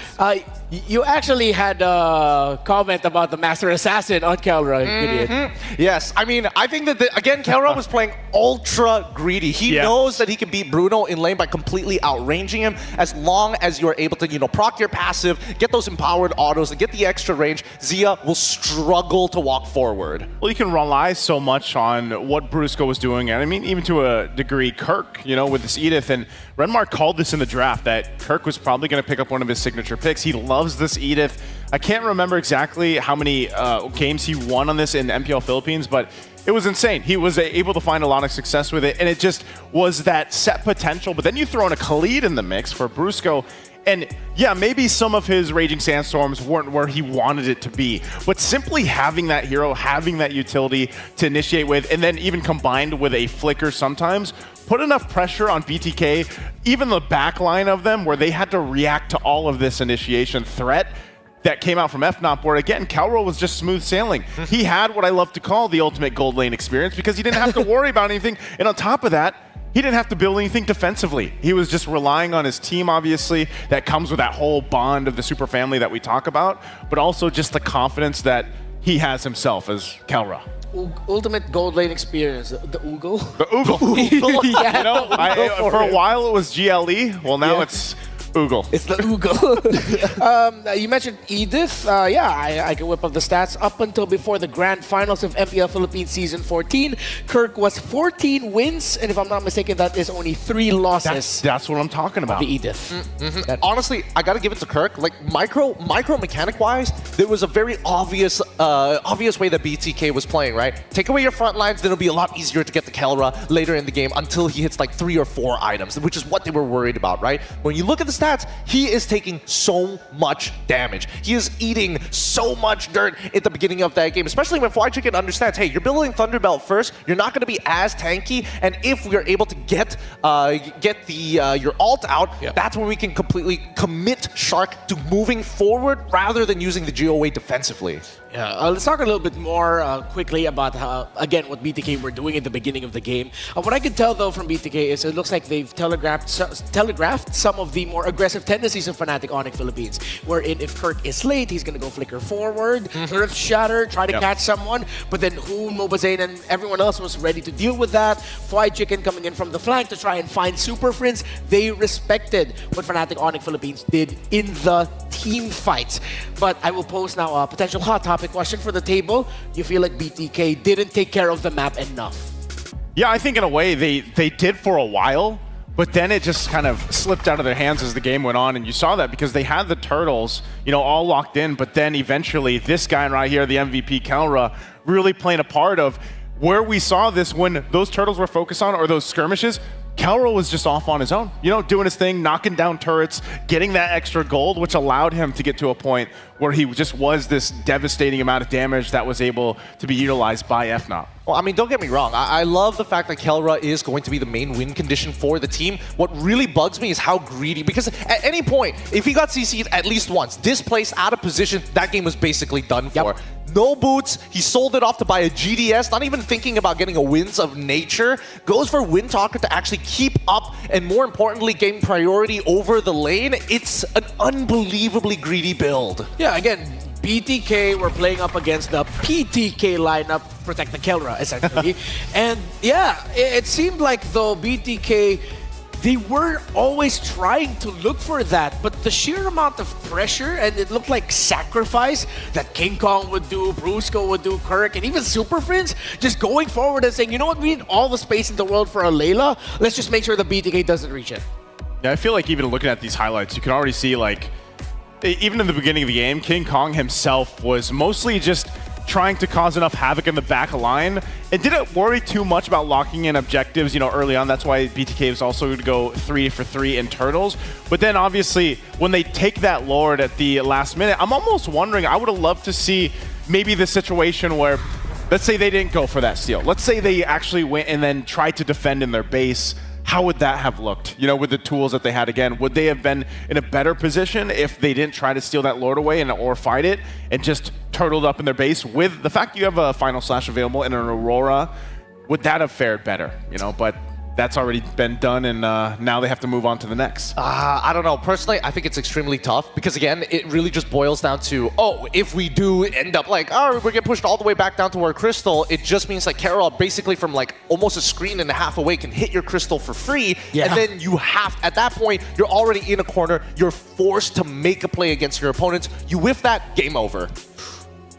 You actually had a comment about the Master Assassin on Kelra, Gideon. Yes, I mean, I think that, again, Kelra was playing ultra greedy. He knows that he can beat Bruno in lane by completely outranging him. As long as you're able to, you know, proc your passive, get those empowered autos, and get the extra range, Zia will struggle to walk forward. Well, you can rely so much on what Brusco was doing, and I mean, even to a degree, Kirk, you know, with this Edith, and Renmar called this in the draft that Kirk was probably going to pick up one of his signature picks. He loves this Edith. I can't remember exactly how many games he won on this in MPL Philippines, but it was insane. He was able to find a lot of success with it, and it just was that set potential. But then you throw in a Khalid in the mix for Brusco, and yeah, maybe some of his Raging Sandstorms weren't where he wanted it to be, but simply having that hero, having that utility to initiate with, and then even combined with a flicker sometimes, put enough pressure on BTK, even the back line of them, where they had to react to all of this initiation threat that came out from FNOP, where again, Calro was just smooth sailing. He had what I love to call the ultimate gold lane experience because he didn't have to worry about anything, and on top of that, he didn't have to build anything defensively. He was just relying on his team, obviously. That comes with that whole bond of the super family that we talk about, but also just the confidence that he has himself as Kelra. Ultimate gold lane experience. The Oogle? The Oogle. Yeah, you know, for a while it was GLE. Well, now it's Oogle. It's the Oogle. You mentioned Edith. I can whip up the stats. Up until before the grand finals of MPL Philippines Season 14, Kirk was 14 wins, and if I'm not mistaken, that is only 3 losses. That's what I'm talking about. The Edith. Honestly, I gotta give it to Kirk. Like micro mechanic wise, there was a very obvious way that BTK was playing, right? Take away your front lines, then it'll be a lot easier to get the Kelra later in the game until he hits like 3 or 4 items, which is what they were worried about, right? When you look at the stats, he is taking so much damage. He is eating so much dirt at the beginning of that game, especially when Fly Chicken understands, hey, you're building Thunderbelt first, you're not going to be as tanky, and if we are able to get your ult out, that's when we can completely commit Shark to moving forward rather than using the GOA defensively. Yeah, let's talk a little bit more quickly about again what BTK were doing at the beginning of the game. What I can tell though from BTK is it looks like they've telegraphed some of the more aggressive tendencies of Fnatic Onyx Philippines. Wherein if Kirk is late, he's gonna go flicker forward, Earth Shatter, try to catch someone. But then Hoon, Mobazane, and everyone else was ready to deal with that. Fly Chicken coming in from the flank to try and find Super Friends. They respected what Fnatic Onyx Philippines did in the team fights. But I will pose now a potential hot topic question for the table. You feel like BTK didn't take care of the map enough? Yeah, I think in a way they did for a while, but then it just kind of slipped out of their hands as the game went on, and you saw that because they had the turtles, all locked in, but then eventually this guy right here, the MVP Kelra, really playing a part of where we saw this when those turtles were focused on, or those skirmishes. Kelra was just off on his own, doing his thing, knocking down turrets, getting that extra gold, which allowed him to get to a point where he just was this devastating amount of damage that was able to be utilized by FNOP. Well, I mean, don't get me wrong. I love the fact that Kelra is going to be the main win condition for the team. What really bugs me is how greedy, because at any point, if he got CC'd at least once, displaced out of position, that game was basically done for. No boots, he sold it off to buy a GDS, not even thinking about getting a Winds of Nature. Goes for Windtalker to actually keep up and more importantly, gain priority over the lane. It's an unbelievably greedy build. Yeah, again, BTK were playing up against the PTK lineup, Protect the Kelra, essentially. And yeah, it seemed like though BTK, they were always trying to look for that, but the sheer amount of pressure and it looked like sacrifice that King Kong would do, Brusco would do, Kirk, and even Super Friends just going forward and saying, you know what, we need all the space in the world for a Layla. Let's just make sure the BTK doesn't reach it. Yeah, I feel like even looking at these highlights, you can already see like, even in the beginning of the game, King Kong himself was mostly just trying to cause enough havoc in the back line and didn't worry too much about locking in objectives, early on. That's why BTK was also going to go 3 for 3 in turtles. But then obviously when they take that Lord at the last minute, I'm almost wondering, I would have loved to see maybe the situation where, let's say they didn't go for that steal. Let's say they actually went and then tried to defend in their base. How would that have looked, with the tools that they had again? Would they have been in a better position if they didn't try to steal that Lord away or fight it and just turtled up in their base? With the fact you have a Final Slash available and an Aurora, would that have fared better, But that's already been done, and now they have to move on to the next. I don't know. Personally, I think it's extremely tough because, again, it really just boils down to, if we do end up like, we get pushed all the way back down to our crystal, it just means like Carol basically from like almost a screen and a half away can hit your crystal for free. Yeah. And then you have, at that point, you're already in a corner. You're forced to make a play against your opponents. You whiff that, game over.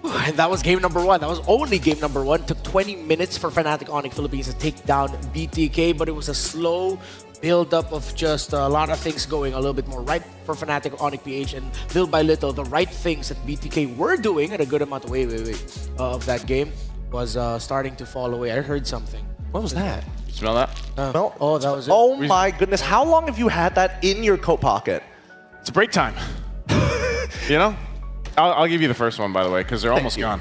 And that was game number 1. That was only game number 1. It took 20 minutes for Fnatic Onyx Philippines to take down BTK, but it was a slow build-up of just a lot of things going a little bit more right for Fnatic Onyx PH, and little by little, the right things that BTK were doing at a good amount of that game was starting to fall away. I heard something. What was that? You smell that? That was it. Oh my goodness, how long have you had that in your coat pocket? It's break time. I'll give you the first one, by the way, because they're almost gone.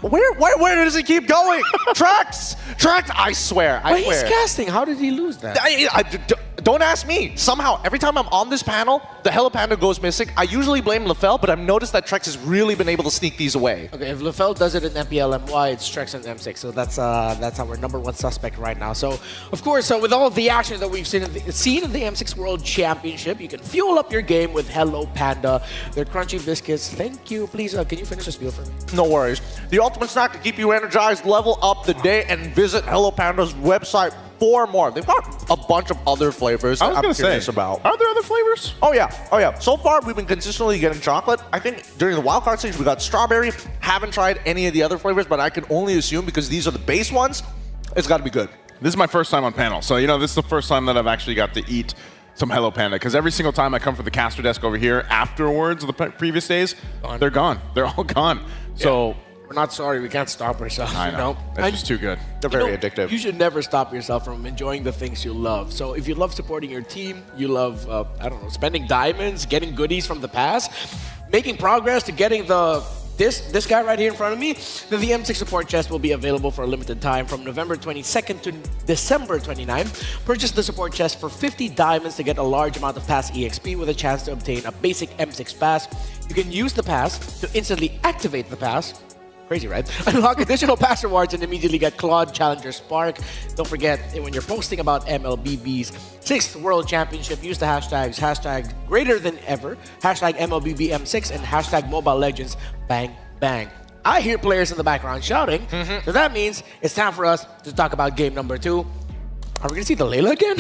Where does it keep going? Tracks! I swear. He's casting. How did he lose that? Don't ask me. Somehow, every time I'm on this panel, the Hello Panda goes missing. I usually blame LaFell, but I've noticed that Trex has really been able to sneak these away. Okay, if LaFell does it in MPLMY, it's Trex and M6. So that's our number 1 suspect right now. So, of course, with all of the action that we've seen in the M6 World Championship, you can fuel up your game with Hello Panda. Their crunchy biscuits. Thank you. Please, can you finish the spiel for me? No worries. The ultimate snack to keep you energized, level up the day, and visit Hello Panda's website for more. They've got a bunch of other flavors I was I'm curious about. Are there other flavors? Oh yeah. So far, we've been consistently getting chocolate. I think during the wildcard stage, we got strawberry. Haven't tried any of the other flavors, but I can only assume because these are the base ones, it's got to be good. This is my first time on panel, so this is the first time that I've actually got to eat some Hello Panda, because every single time I come from the caster desk over here afterwards of the previous days, they're gone. They're all gone. So We're not sorry, we can't stop ourselves. I know. It's just too good. They're very addictive. You should never stop yourself from enjoying the things you love. So if you love supporting your team, you love, I don't know, spending diamonds, getting goodies from the past, making progress to getting this guy right here in front of me, then the M6 support chest will be available for a limited time from November 22nd to December 29. Purchase the support chest for 50 diamonds to get a large amount of pass EXP with a chance to obtain a basic M6 pass. You can use the pass to instantly activate the pass. Crazy, right? Unlock additional pass rewards and immediately get Claude Challenger Spark. Don't forget, when you're posting about MLBB's 6th World Championship, use the hashtags #GreaterThanEver, #MLBBM6, and #MobileLegends Bang Bang. I hear players in the background shouting, so that means it's time for us to talk about game number 2. Are we gonna see the Layla again?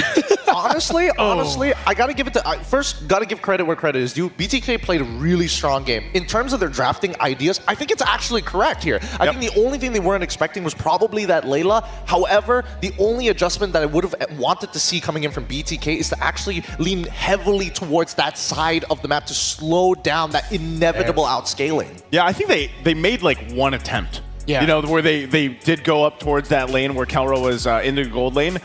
honestly, I gotta give it to first. Gotta give credit where credit is due. BTK played a really strong game in terms of their drafting ideas. I think it's actually correct here. I think the only thing they weren't expecting was probably that Layla. However, the only adjustment that I would have wanted to see coming in from BTK is to actually lean heavily towards that side of the map to slow down that inevitable outscaling. Yeah, I think they made like one attempt. Yeah. You know, where they did go up towards that lane where Kelra was in the gold lane.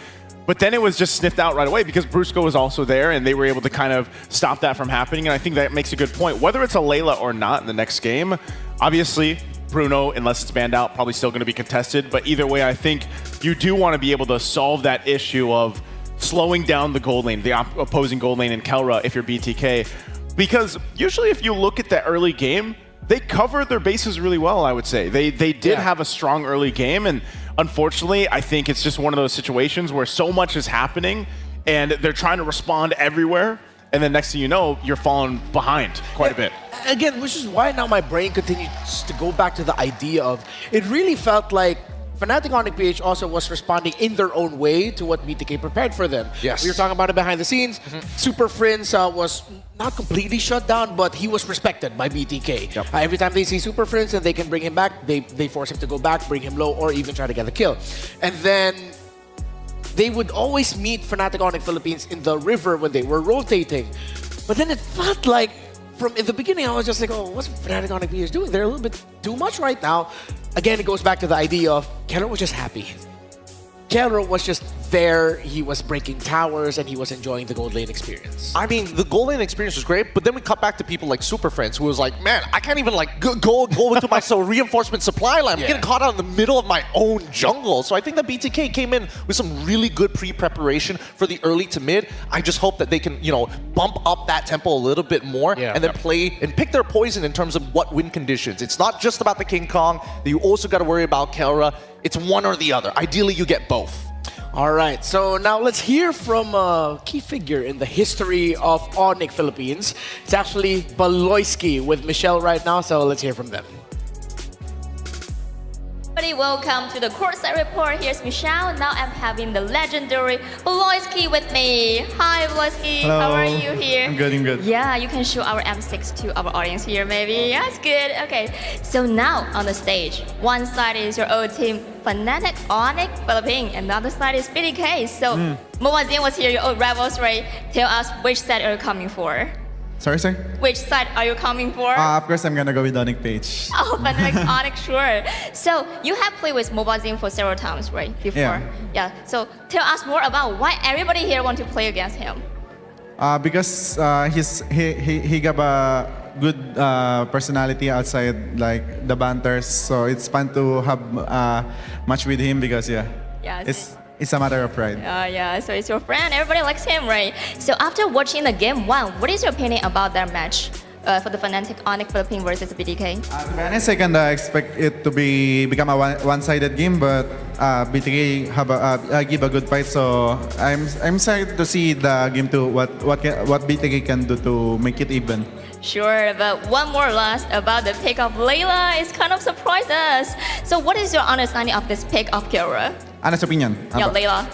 But then it was just sniffed out right away because Brusco was also there and they were able to kind of stop that from happening. And I think that makes a good point. Whether it's a Layla or not in the next game, obviously Bruno, unless it's banned out, probably still going to be contested. But either way, I think you do want to be able to solve that issue of slowing down the gold lane, the opposing gold lane in Kelra if you're BTK. Because usually if you look at the early game, they covered their bases really well, I would say. They did have a strong early game, and unfortunately, I think it's just one of those situations where so much is happening, and they're trying to respond everywhere, and then next thing you know, you're falling behind quite a bit. Again, which is why now my brain continues to go back to the idea of, it really felt like Fnatic Onyx PH also was responding in their own way to what BTK prepared for them. Yes. We were talking about it behind the scenes. Super Friends was not completely shut down, but he was respected by BTK. Every time they see Super Friends and they can bring him back, they force him to go back, bring him low, or even try to get a kill. And then they would always meet Fnatic Onyx Philippines in the river when they were rotating. But then it felt like, from in the beginning, I was just like, oh, what's Fnatic Onyx PH doing? They're a little bit too much right now. Again, it goes back to the idea of Kelra was just happy. Kelra was just there, he was breaking towers, and he was enjoying the gold lane experience. I mean, the gold lane experience was great, but then we cut back to people like Super Friends, who was like, man, I can't even like go into my reinforcement supply line. I'm getting caught out in the middle of my own jungle. So I think that BTK came in with some really good pre-preparation for the early to mid. I just hope that they can, you know, bump up that tempo a little bit more and then play and pick their poison in terms of what win conditions. It's not just about the King Kong. You also got to worry about Kelra. It's one or the other. Ideally, you get both. All right, so now let's hear from a key figure in the history of Onyx Philippines. It's actually Baloyski with Michelle right now, so let's hear from them. Everybody, welcome to the Courtside Report. Here's Michelle. Now I'm having the legendary Baloyski with me. Hi, Baloyski. Hello. How are you here? I'm good, I'm good. Yeah, you can show our M6 to our audience here, maybe. Yeah, it's good. Okay, so now on the stage, one side is your old team, Fnatic Onyx Philippines. Another side is BTK. So, Mobazin was here, your old rivals, right? Tell us which side are you coming for? Sorry, sir? Which side are you coming for? Of course, I'm gonna go with Onyx Page. Oh, Fnatic Onyx, sure. So you have played with Mobazin for several times, right? Before. Yeah. So tell us more about why everybody here want to play against him. Because he got a good personality outside like the banters, so it's fun to have a match with him because it's a matter of pride. Yeah, so it's your friend. Everybody likes him, right? So after watching the game one, what is your opinion about that match for the Fnatic Onyx Philippines versus BTK? To be honest, I can expect it to become a one-sided game, but BTK give a good fight. So I'm excited to see the game two. What BTK can do to make it even. Sure, but one more last about the pick of Layla. It's kind of surprised us. So what is your understanding of this pick of Kelra? Honest opinion. Yeah, Layla.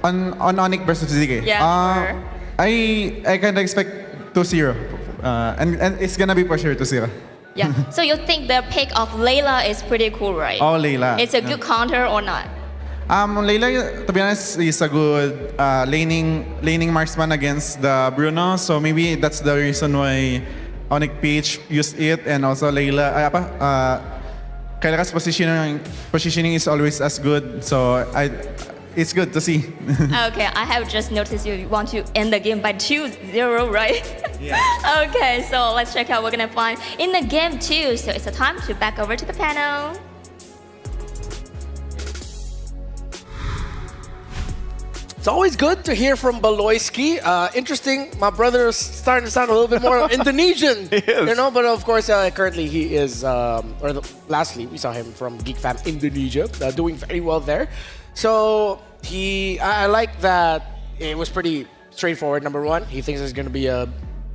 On Onyx versus BTK. Yeah, sure. I kind of expect 2-0, and it's gonna be for sure 2-0. Yeah. So you think the pick of Layla is pretty cool, right? Oh, Layla. It's a good counter or not? Layla, to be honest, is a good laning marksman against the Bruno. So maybe that's the reason why Onyx Peach used it, and also Layla. Kaila's positioning is always as good, so it's good to see. Okay, I have just noticed you want to end the game by 2-0, right? Yeah. Okay, so let's check out what we're gonna find in the game 2. So it's a time to back over to the panel. It's always good to hear from Baloyski. Interesting, my brother is starting to sound a little bit more Indonesian. He is. You know, but of course, currently he is, lastly, we saw him from Geek Fam Indonesia, doing very well there. So I like that it was pretty straightforward. Number one, he thinks it's going to be a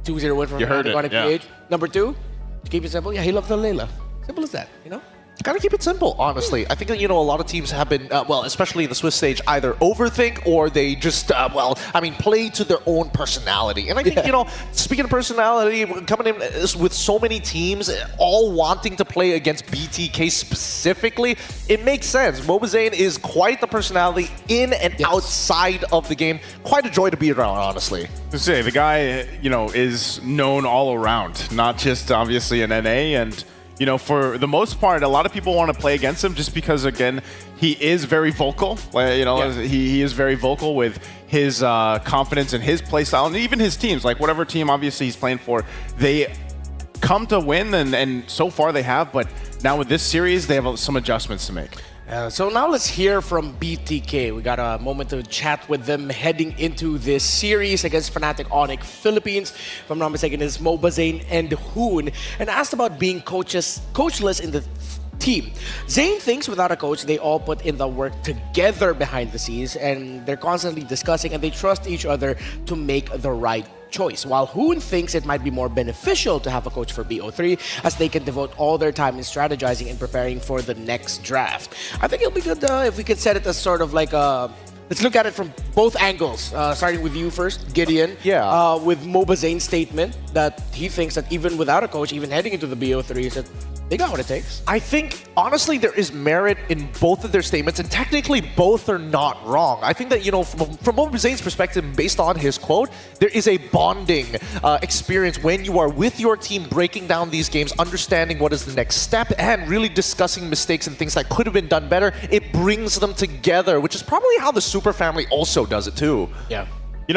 2-0 win from Iconic PH. Number two, to keep it simple, he loves the Layla. Simple as that, you know? Gotta keep it simple, honestly. I think that, a lot of teams have been, especially in the Swiss stage, either overthink or they just, play to their own personality. And I think, speaking of personality, coming in with so many teams all wanting to play against BTK specifically, it makes sense. Mobazane is quite the personality in and outside of the game. Quite a joy to be around, honestly. To say, the guy, is known all around, not just obviously in NA, and for the most part, a lot of people want to play against him just because, again, he is very vocal. He is very vocal with his confidence in his playstyle and even his teams. Like whatever team, obviously, he's playing for, they come to win, and so far they have. But now with this series, they have some adjustments to make. So now let's hear from BTK. We got a moment to chat with them heading into this series against Fnatic Onyx Philippines. If I'm not mistaken, it's Mobazane and Hoon. And asked about being coachless in the team. Zane thinks without a coach, they all put in the work together behind the scenes, and they're constantly discussing and they trust each other to make the right choice. While Hoon thinks it might be more beneficial to have a coach for BO3 as they can devote all their time in strategizing and preparing for the next draft. I think it'll be good if we could set it as sort of like a... Let's look at it from both angles, starting with you first, Gideon. Yeah. With Mobazane's statement that he thinks that even without a coach, even heading into the BO3, that they got what it takes. I think, honestly, there is merit in both of their statements, and technically both are not wrong. I think that, from Mobazane's perspective, based on his quote, there is a bonding experience when you are with your team, breaking down these games, understanding what is the next step, and really discussing mistakes and things that could have been done better. It brings them together, which is probably how the Super Family also does it too. Yeah.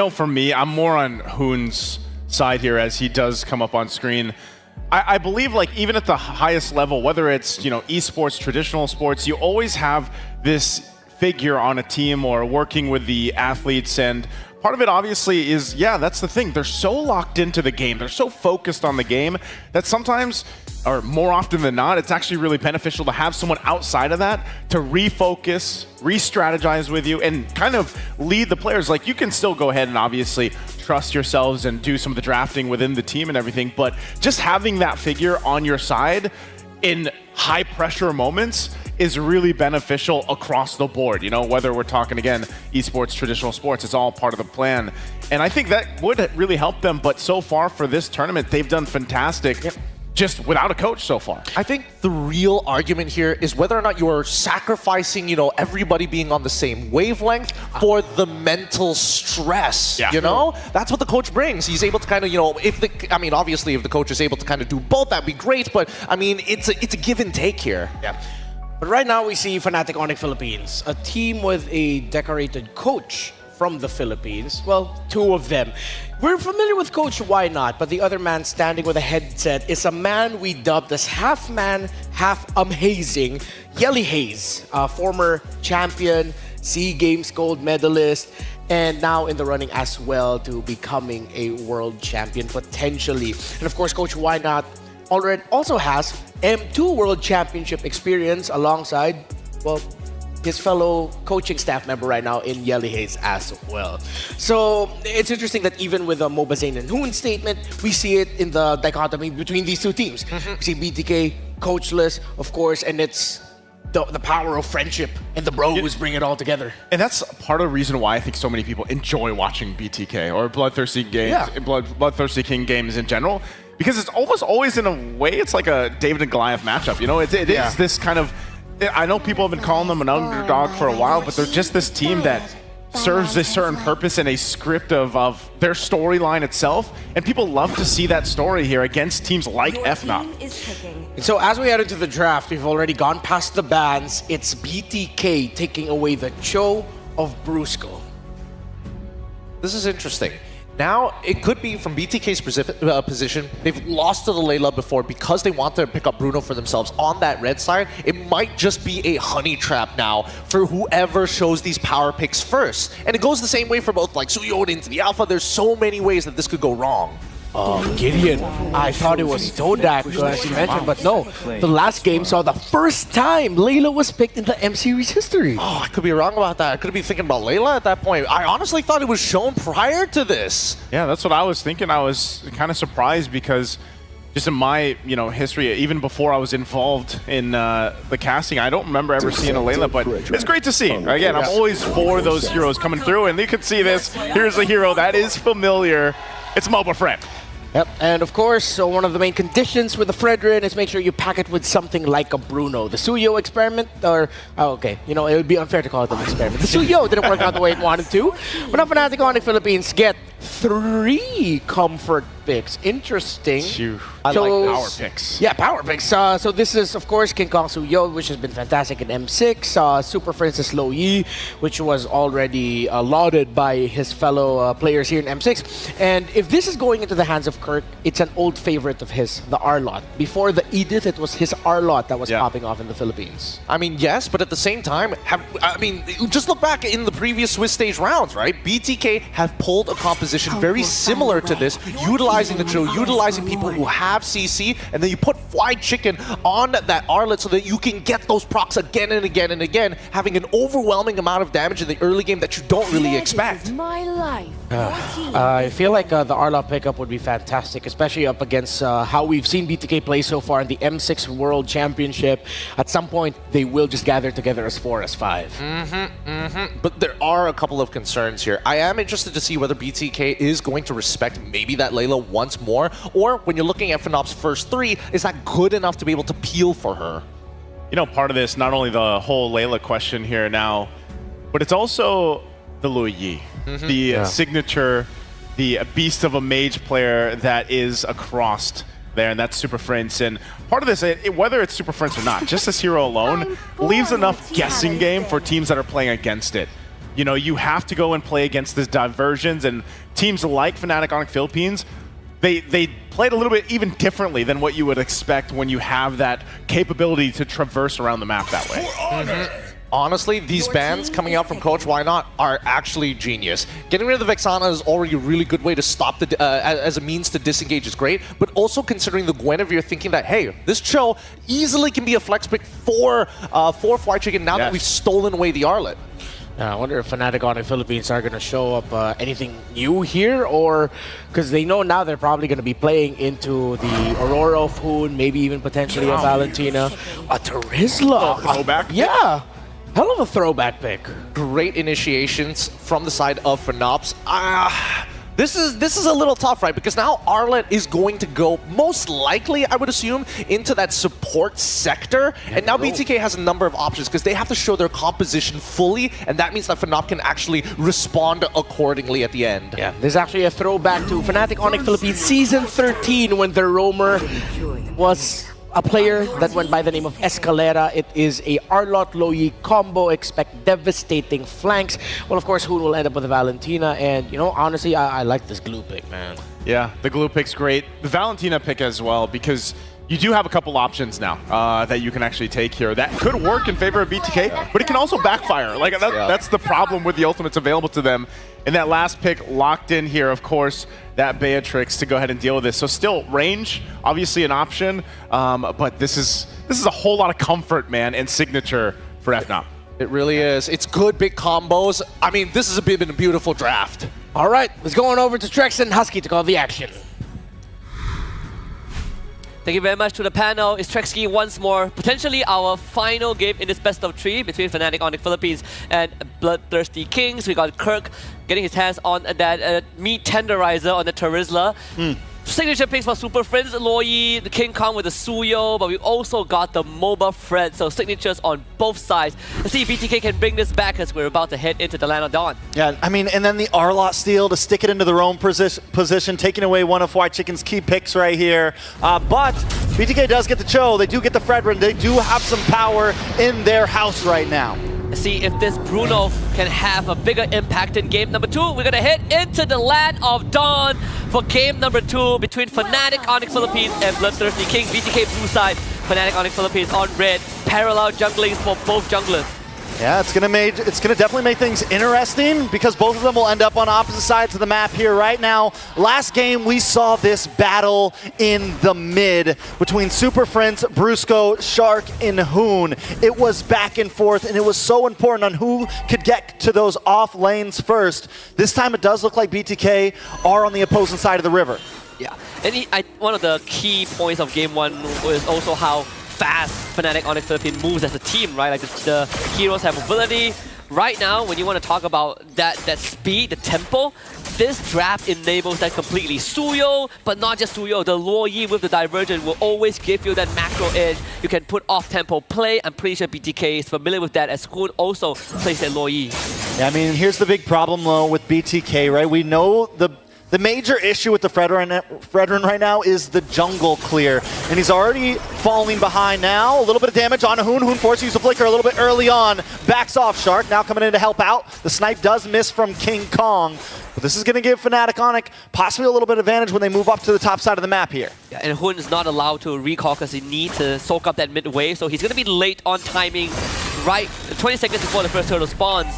For me, I'm more on Hoon's side here as he does come up on screen. I believe, even at the highest level, whether it's, esports, traditional sports, you always have this figure on a team or working with the athletes. And part of it, obviously, is, that's the thing. They're so locked into the game. They're so focused on the game that sometimes, or more often than not, it's actually really beneficial to have someone outside of that to refocus, re-strategize with you, and kind of lead the players. Like, you can still go ahead and obviously trust yourselves and do some of the drafting within the team and everything, but just having that figure on your side in high pressure moments is really beneficial across the board. Whether we're talking, again, esports, traditional sports, it's all part of the plan. And I think that would really help them, but so far for this tournament, they've done fantastic. Yep. Just without a coach so far. I think the real argument here is whether or not you're sacrificing, everybody being on the same wavelength for the mental stress, That's what the coach brings. He's able to kind of, obviously if the coach is able to kind of do both, that'd be great, but it's a give and take here. Yeah. But right now we see Fnatic Onyx Philippines, a team with a decorated coach from the Philippines. Well, two of them. We're familiar with Coach Why Not, but the other man standing with a headset is a man we dubbed as half man, half amazing, Yelly Hayes, a former champion, SEA Games gold medalist, and now in the running as well to becoming a world champion potentially. And of course, Coach Why Not also has M2 World Championship experience alongside, his fellow coaching staff member right now in Yelly Hayes as well. So it's interesting that even with a Mobazane and Hoon statement, we see it in the dichotomy between these two teams. We see BTK coachless, of course, and it's the power of friendship and the bros bring it all together. And that's part of the reason why I think so many people enjoy watching BTK or Bloodthirsty games, Bloodthirsty King games in general, because it's almost always in a way, it's like a David and Goliath matchup. It is this kind of, I know people have been calling them an underdog for a while, but they're just this team that serves a certain purpose and a script of their storyline itself, and people love to see that story here against teams like FNOP. And so as we head into the draft, we've already gone past the bans. It's BTK taking away the Cho of Brusco. This is interesting. Now, it could be from BTK's position, they've lost to the Layla before because they want to pick up Bruno for themselves on that red side. It might just be a honey trap now for whoever shows these power picks first. And it goes the same way for both like Suyo into the Alpha. There's so many ways that this could go wrong. Gideon, I thought it was Todak, as you mentioned, but no. The last game saw the first time Layla was picked in the M Series history. Oh, I could be wrong about that. I could be thinking about Layla at that point. I honestly thought it was shown prior to this. Yeah, that's what I was thinking. I was kind of surprised because just in my history, even before I was involved in the casting, I don't remember ever seeing a Layla, but it's great to see. Again, I'm always for those heroes coming through, and you can see this. Here's a hero that is familiar. It's Mobile Friend. Yep, and of course, so one of the main conditions with the Fredrin is make sure you pack it with something like a Bruno. The Suyo experiment, or, okay, it would be unfair to call it an experiment. The Suyo didn't work out the way it wanted to, but now Fnatic Onyx Philippines get 3 comfort picks. Interesting. I like power picks. Yeah, power picks. So this is, of course, King Kong Suyo, which has been fantastic in M6. Super Princess Lo Yi, which was already lauded by his fellow players here in M6. And if this is going into the hands of Kirk, it's an old favorite of his, the R-Lot. Before the Edith, it was his R-Lot that was popping off in the Philippines. I mean, yes, but at the same time, just look back in the previous Swiss stage rounds, right? BTK have pulled a composition very similar to this, utilizing the Cho, utilizing people who have CC, and then you put fried chicken on that R-Lit so that you can get those procs again and again and again, having an overwhelming amount of damage in the early game that you don't really expect. My life. I feel like the R-Lot pickup would be fantastic, especially up against how we've seen BTK play so far in the M6 World Championship. At some point, they will just gather together as 4, as 5. But there are a couple of concerns here. I am interested to see whether BTK is going to respect maybe that Layla once more, or when you're looking at FNOP's first 3, is that good enough to be able to peel for her? Part of this, not only the whole Layla question here now, but it's also the Lo Yi, the signature, the beast of a mage player that is across there, and that's Super Prince. And part of this, whether it's Super Prince or not, just this hero alone leaves enough guessing game for teams that are playing against it. You have to go and play against these diversions, and teams like Fnatic Onyx Philippines, they played a little bit even differently than what you would expect when you have that capability to traverse around the map that way. Honestly, these bans coming out from Coach Why Not are actually genius. Getting rid of the Vexana is already a really good way to stop the as a means to disengage is great, but also considering the Guinevere thinking that, hey, this Cho easily can be a flex pick for Fried Chicken now that we've stolen away the Arlet. I wonder if Fnatic Onyx Philippines are going to show up anything new here, or because they know now they're probably going to be playing into the Aurora of Hoon, maybe even potentially a Valentina, a Terizla. Throwback? Yeah. Hell of a throwback pick. Great initiations from the side of FNOPs. This is a little tough, right? Because now Arlet is going to go, most likely, I would assume, into that support sector. And now BTK has a number of options because they have to show their composition fully, and that means that FNOP can actually respond accordingly at the end. Yeah, there's actually a throwback to Fnatic Onyx Philippines Season 13 when the Roamer was a player that went by the name of Escalera. It is a R-Lot Lo Yi combo. Expect devastating flanks. Well, of course, Hoon will end up with a Valentina. And, honestly, I like this glue pick, man. Yeah, the glue pick's great. The Valentina pick as well, because you do have a couple options now that you can actually take here. That could work in favor of BTK, but it can also backfire. That's the problem with the ultimates available to them. And that last pick locked in here, of course, that Beatrix to go ahead and deal with this. So still range, obviously an option, but this is a whole lot of comfort, man, and signature for FNOP. It really is. It's good big combos. I mean, this has been a beautiful draft. All right, let's go on over to Trex and Husky to call the action. Thank you very much to the panel. It's Trexky once more. Potentially our final game in this best of 3 between Fnatic Onyx Philippines and Bloodthirsty Kings. We got Kirk getting his hands on that meat tenderizer on the Terizla. Signature picks for Super Friends, Luoyi, the King Kong with the Suyo, but we also got the MOBA Fred, so signatures on both sides. Let's see if BTK can bring this back as we're about to head into the Land of Dawn. Yeah, I mean, and then the Arlot steal to stick it into their own position, taking away one of White Chicken's key picks right here. But BTK does get the Cho, they do get the Fredrin, they do have some power in their house right now. See if this Bruno can have a bigger impact in game number 2. We're gonna head into the Land of Dawn for game number 2 between Fnatic Onyx Philippines and Bloodthirsty King. BTK blue side, Fnatic Onyx Philippines on red. Parallel junglings for both junglers. Yeah, it's gonna definitely make things interesting because both of them will end up on opposite sides of the map here right now. Last game we saw this battle in the mid between Super Friends, Brusco, Shark, and Hoon. It was back and forth, and it was so important on who could get to those off lanes first. This time it does look like BTK are on the opposing side of the river. Yeah, and one of the key points of game 1 was also how fast Fnatic Onyx Philippines moves as a team, right? Like the heroes have mobility. Right now, when you want to talk about that speed, the tempo, this draft enables that completely. Suyo, but not just Suyo, the Luoyi with the Divergent will always give you that macro edge. You can put off-tempo play. I'm pretty sure BTK is familiar with that, as Hoon also plays that Luoyi. Yeah, I mean, here's the big problem, though, with BTK, right? We know the major issue with the Fredrin right now is the jungle clear. And he's already falling behind now. A little bit of damage on Hoon. Hoon forced to use the flicker a little bit early on. Backs off. Shark now coming in to help out. The snipe does miss from King Kong. But this is going to give Fnatic Onyx possibly a little bit of advantage when they move up to the top side of the map here. Yeah, and Hoon is not allowed to recall because he needs to soak up that mid wave. So he's going to be late on timing, right 20 seconds before the first turtle spawns.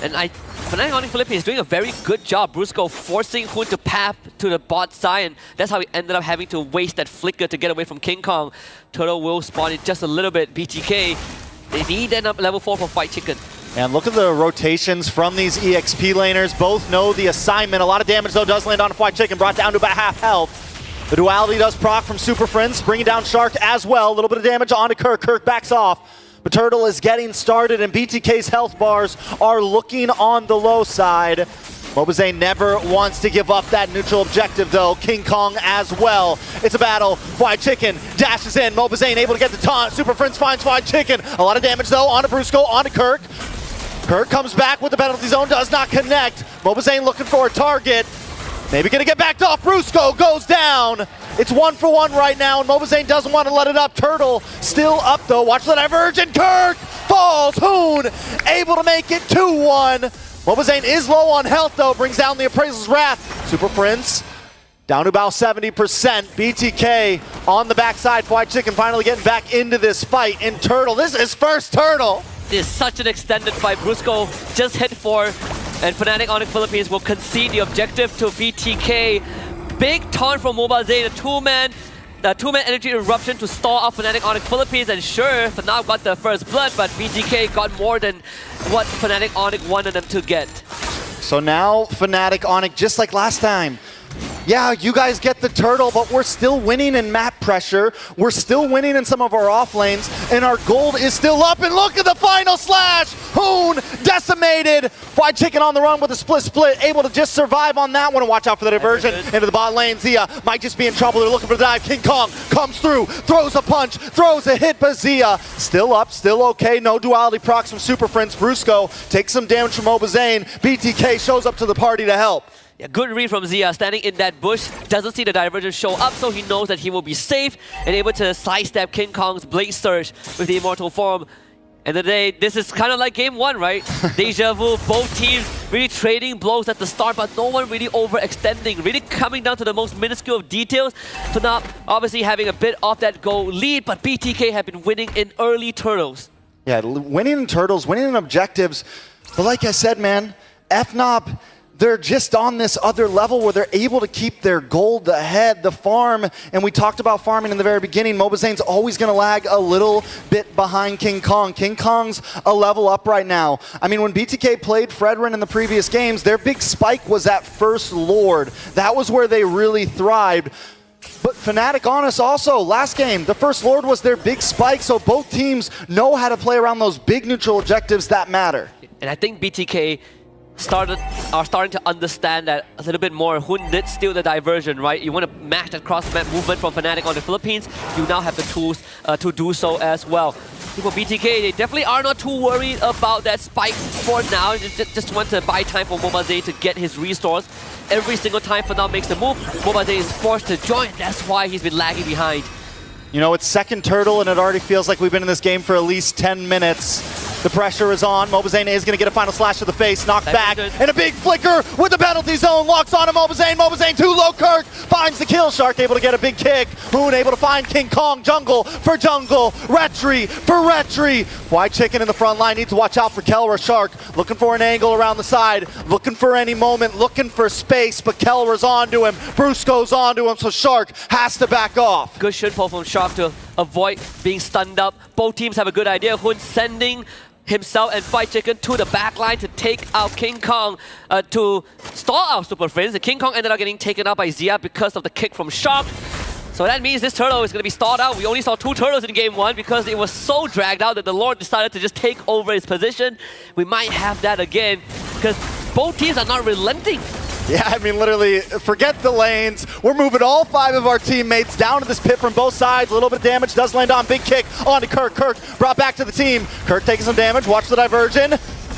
And Fnatic Onyx Philippines is doing a very good job. Brusco forcing Hoon to path to the bot side, and that's how he ended up having to waste that flicker to get away from King Kong. Turtle will spawn it just a little bit. BTK, they need end up level 4 for White Chicken. And look at the rotations from these EXP laners. Both know the assignment. A lot of damage, though, does land on White Chicken, brought down to about half health. The duality does proc from Super Friends, bringing down Shark as well. A little bit of damage onto Kirk. Kirk backs off. But Turtle is getting started, and BTK's health bars are looking on the low side. Mobazane never wants to give up that neutral objective, though. King Kong as well. It's a battle. White Chicken dashes in. Mobazane able to get the taunt. Super Friends finds White Chicken. A lot of damage, though, onto Brusco, onto Kirk. Kirk comes back with the penalty zone, does not connect. Mobazane looking for a target. Maybe gonna get backed off. Brusco goes down. It's 1-for-1 right now, and Mobazane doesn't want to let it up. Turtle still up, though. Watch the divergent. Kirk falls. Hoon able to make it 2-1. Mobazane is low on health, though. Brings down the Appraisal's Wrath. Super Friends down to about 70%. BTK on the backside. White Chicken finally getting back into this fight. And Turtle, this is his first Turtle. This is such an extended fight. Brusco just hit 4, and Fnatic Onyx Philippines will concede the objective to BTK. Big taunt from Mobazane, a two-man energy eruption to stall out Fnatic Onyx Philippines, and sure, Fnatic got the first blood, but BTK got more than what Fnatic Onyx wanted them to get. So now Fnatic Onyx, just like last time, yeah, you guys get the turtle, but we're still winning in map pressure. We're still winning in some of our off lanes, and our gold is still up. And look at the final slash! Hoon decimated. White Chicken on the run with a split, able to just survive on that one. And watch out for the diversion into the bot lane. Zia might just be in trouble. They're looking for the dive. King Kong comes through, throws a punch, throws a hit, but Zia still up, still okay. No duality procs from Super Friends. Brusco takes some damage from Mobazane. BTK shows up to the party to help. Yeah, good read from Zia, standing in that bush, doesn't see the divergence show up, so he knows that he will be safe and able to sidestep King Kong's Blade Surge with the Immortal Form. And today, this is kind of like game 1, right? Deja vu, both teams really trading blows at the start, but no one really overextending, really coming down to the most minuscule of details. Fnatic obviously having a bit of that goal lead, but BTK have been winning in early turtles. Yeah, winning in turtles, winning in objectives. But like I said, man, FNOP, they're just on this other level where they're able to keep their gold ahead, the farm, and we talked about farming in the very beginning. Mobazane's always going to lag a little bit behind King Kong. King Kong's a level up right now. I mean, when BTK played Fredrin in the previous games, their big spike was at First Lord. That was where they really thrived. But Fnatic Honest also, last game, the First Lord was their big spike, so both teams know how to play around those big neutral objectives that matter. And I think BTK are starting to understand that a little bit more. Hun did steal the diversion, right? You want to match that cross-map movement from Fnatic on the Philippines, you now have the tools to do so as well. For BTK, they definitely are not too worried about that spike for now. Just want to buy time for MLBB to get his restores. Every single time Fnatic makes a move, MLBB is forced to join. That's why he's been lagging behind. You know, it's second turtle, and it already feels like we've been in this game for at least 10 minutes. The pressure is on. MLBB is going to get a final slash to the face, knocked back, and a big flicker with the penalty zone. Locks on to MLBB. MLBB too low. Kirk finds the kill. Shark able to get a big kick. Hoon able to find King Kong. Jungle for jungle. Retri for Retri. White Chicken in the front line. Need to watch out for Kelra. Shark looking for an angle around the side. Looking for any moment. Looking for space, but Kelra's onto him. Bruce goes onto him, so Shark has to back off. Good shit pull from Shark to avoid being stunned up. Both teams have a good idea. Hoon sending himself and Fight Chicken to the back line to take out King Kong to stall out Super Friends. The King Kong ended up getting taken out by Zia because of the kick from Shark. So that means this turtle is going to be stalled out. We only saw 2 turtles in game 1 because it was so dragged out that the Lord decided to just take over his position. We might have that again because both teams are not relenting. Yeah, I mean, literally, forget the lanes. We're moving all 5 of our teammates down to this pit from both sides. A little bit of damage does land on. Big kick onto Kirk. Kirk brought back to the team. Kirk taking some damage. Watch the diversion.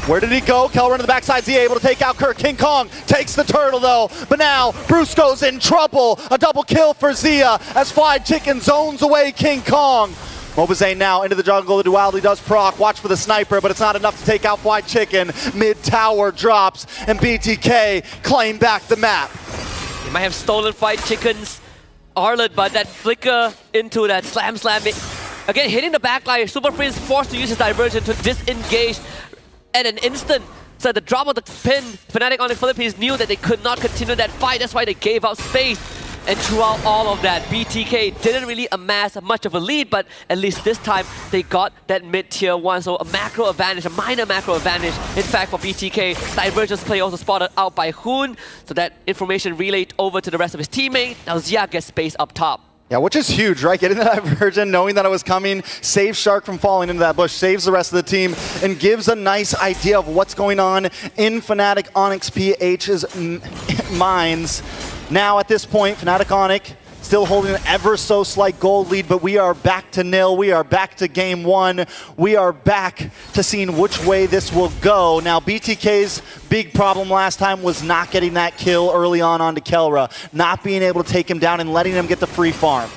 Where did he go? Kelra to the backside. Zia able to take out Kirk. King Kong takes the turtle, though. But now, Bruce goes in trouble. A double kill for Zia as Fried Chicken zones away King Kong. MLBB now into the jungle. The duality does proc. Watch for the sniper, but it's not enough to take out White Chicken. Mid-tower drops, and BTK claim back the map. They might have stolen Fight Chicken's Arlet, but that flicker into that slam. Again, hitting the backline. Super Freeze forced to use his diversion to disengage at an instant. So at the drop of the pin, Fnatic on the Philippines knew that they could not continue that fight. That's why they gave out space. And throughout all of that, BTK didn't really amass much of a lead, but at least this time they got that mid-tier 1. So a macro advantage, a minor macro advantage. In fact, for BTK, divergence play also spotted out by Hoon. So that information relayed over to the rest of his teammate. Now Zia gets space up top. Yeah, which is huge, right? Getting the diversion, knowing that it was coming, saves Shark from falling into that bush, saves the rest of the team, and gives a nice idea of what's going on in Fnatic Onyx PH's minds. Now, at this point, Fnatic Onyx still holding an ever so slight gold lead, but we are back to nil. We are back to game 1. We are back to seeing which way this will go. Now, BTK's big problem last time was not getting that kill early on onto Kelra, not being able to take him down and letting him get the free farm.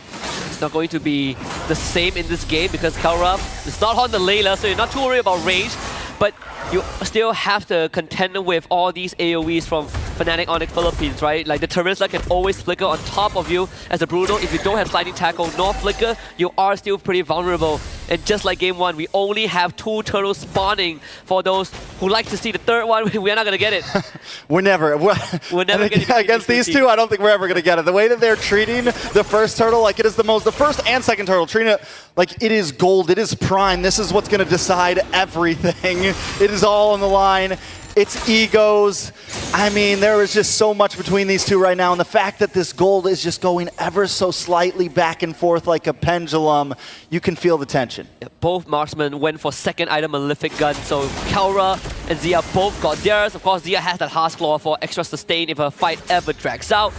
It's not going to be the same in this game because Kelra is not on the Layla, so you're not too worried about range. But you still have to contend with all these AoEs from Fnatic Onyx Philippines, right? Like the Terizla can always flicker on top of you as a Bruno. If you don't have sliding tackle nor flicker, you are still pretty vulnerable. And just like game 1, we only have 2 turtles spawning. For those who like to see the third one, we're not gonna get it. We're never getting it against these 2. I don't think we're ever gonna get it. The way that they're treating the first turtle, like it is the first and second turtle, treating it like it is gold, it is prime. This is what's gonna decide everything. It is all on the line. It's egos. I mean, there is just so much between these 2 right now, and the fact that this gold is just going ever so slightly back and forth like a pendulum, you can feel the tension. Yeah, both marksmen went for second item Malefic Gun, so Kelra and Zia both got theirs. Of course, Zia has that Heart's Claw for extra sustain if a fight ever drags out.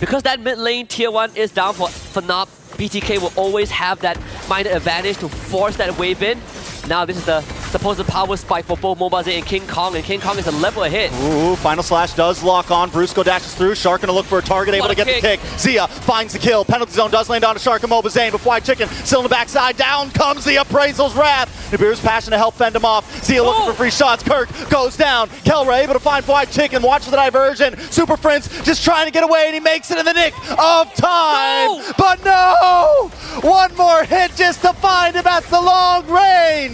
Because that mid lane tier 1 is down for Fnatic, BTK will always have that minor advantage to force that wave in. Now this is the supposed power spike for both MLBB and King Kong is a level ahead. Ooh, final slash does lock on. Brusco dashes through. Shark gonna look for a target, able to get the kick. Zia finds the kill. Penalty zone does land on to Shark and MLBB, but White Chicken still in the backside. Down comes the Appraisal's Wrath. Nibiru's passion to help fend him off. Zia looking for free shots. Kirk goes down. Kelra able to find White Chicken. Watch the diversion. Super Prince just trying to get away, and he makes it in the nick of time. No! But no! One more hit just to find him at the long range.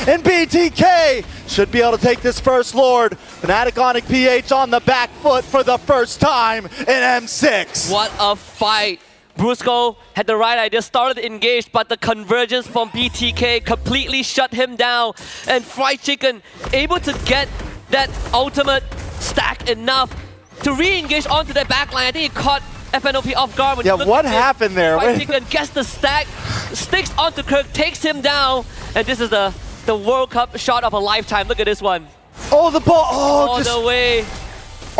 And BTK should be able to take this first Lord. Fnatic Onyx PH on the back foot for the first time in M6. What a fight. Brusco had the right idea, started engaged, but the convergence from BTK completely shut him down. And Fried Chicken able to get that ultimate stack enough to re-engage onto that backline. I think he caught FNOP off guard. When what happened there? Fried Chicken gets the stack, sticks onto Kirk, takes him down, and this is the World Cup shot of a lifetime. Look at this one. Oh, the ball. Oh, all just the way.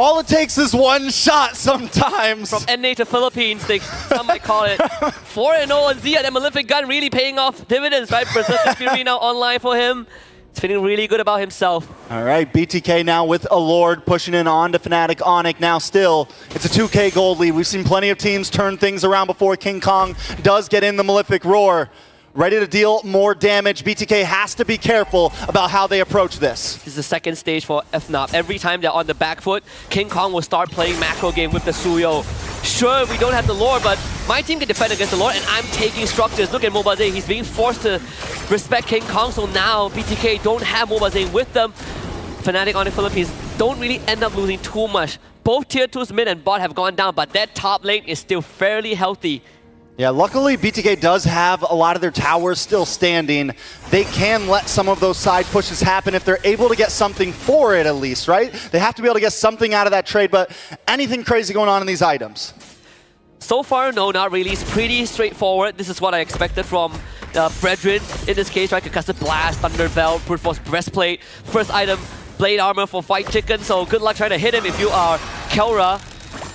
all it takes is one shot sometimes. From NA to Philippines, some might call it. 4-0 on Zia, that malefic gun really paying off dividends, right? Berserker Fury now online for him. He's feeling really good about himself. All right, BTK now with a Lord pushing in on to Fnatic Onyx. Now still, it's a 2K gold lead. We've seen plenty of teams turn things around before. King Kong does get in the malefic roar. Ready to deal more damage. BTK has to be careful about how they approach this. This is the second stage for FNOP. Every time they're on the back foot, King Kong will start playing macro game with the Suyo. Sure, we don't have the Lord, but my team can defend against the Lord, and I'm taking structures. Look at Mobazane. He's being forced to respect King Kong, so now BTK don't have Mobazane with them. Fnatic on the Philippines don't really end up losing too much. Both tier 2s mid and bot have gone down, but that top lane is still fairly healthy. Yeah, luckily BTK does have a lot of their towers still standing. They can let some of those side pushes happen if they're able to get something for it at least, right? They have to be able to get something out of that trade, but anything crazy going on in these items? So far, no, not really. It's pretty straightforward. This is what I expected from Fredrin. In this case, right, Concussive Blast, Thunder Belt, Brute Force Breastplate. First item, Blade Armor for Fight Chicken, so good luck trying to hit him if you are Kelra.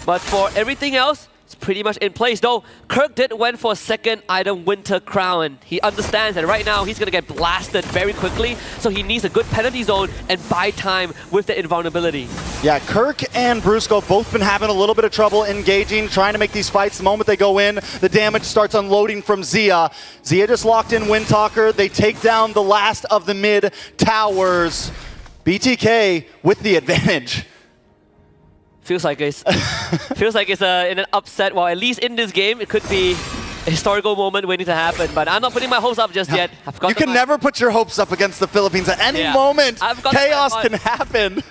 But for everything else, it's pretty much in place, though. Kirk did went for second item, Winter Crown. He understands that right now he's going to get blasted very quickly, so he needs a good penalty zone and buy time with the invulnerability. Yeah, Kirk and Brusco both been having a little bit of trouble engaging, trying to make these fights. The moment they go in, the damage starts unloading from Zia. Zia just locked in Windtalker. They take down the last of the mid towers. BTK with the advantage. Feels like it's in an upset. Well, at least in this game, it could be a historical moment waiting to happen. But I'm not putting my hopes up just yet. You can never put your hopes up against the Philippines. At any moment, chaos can happen.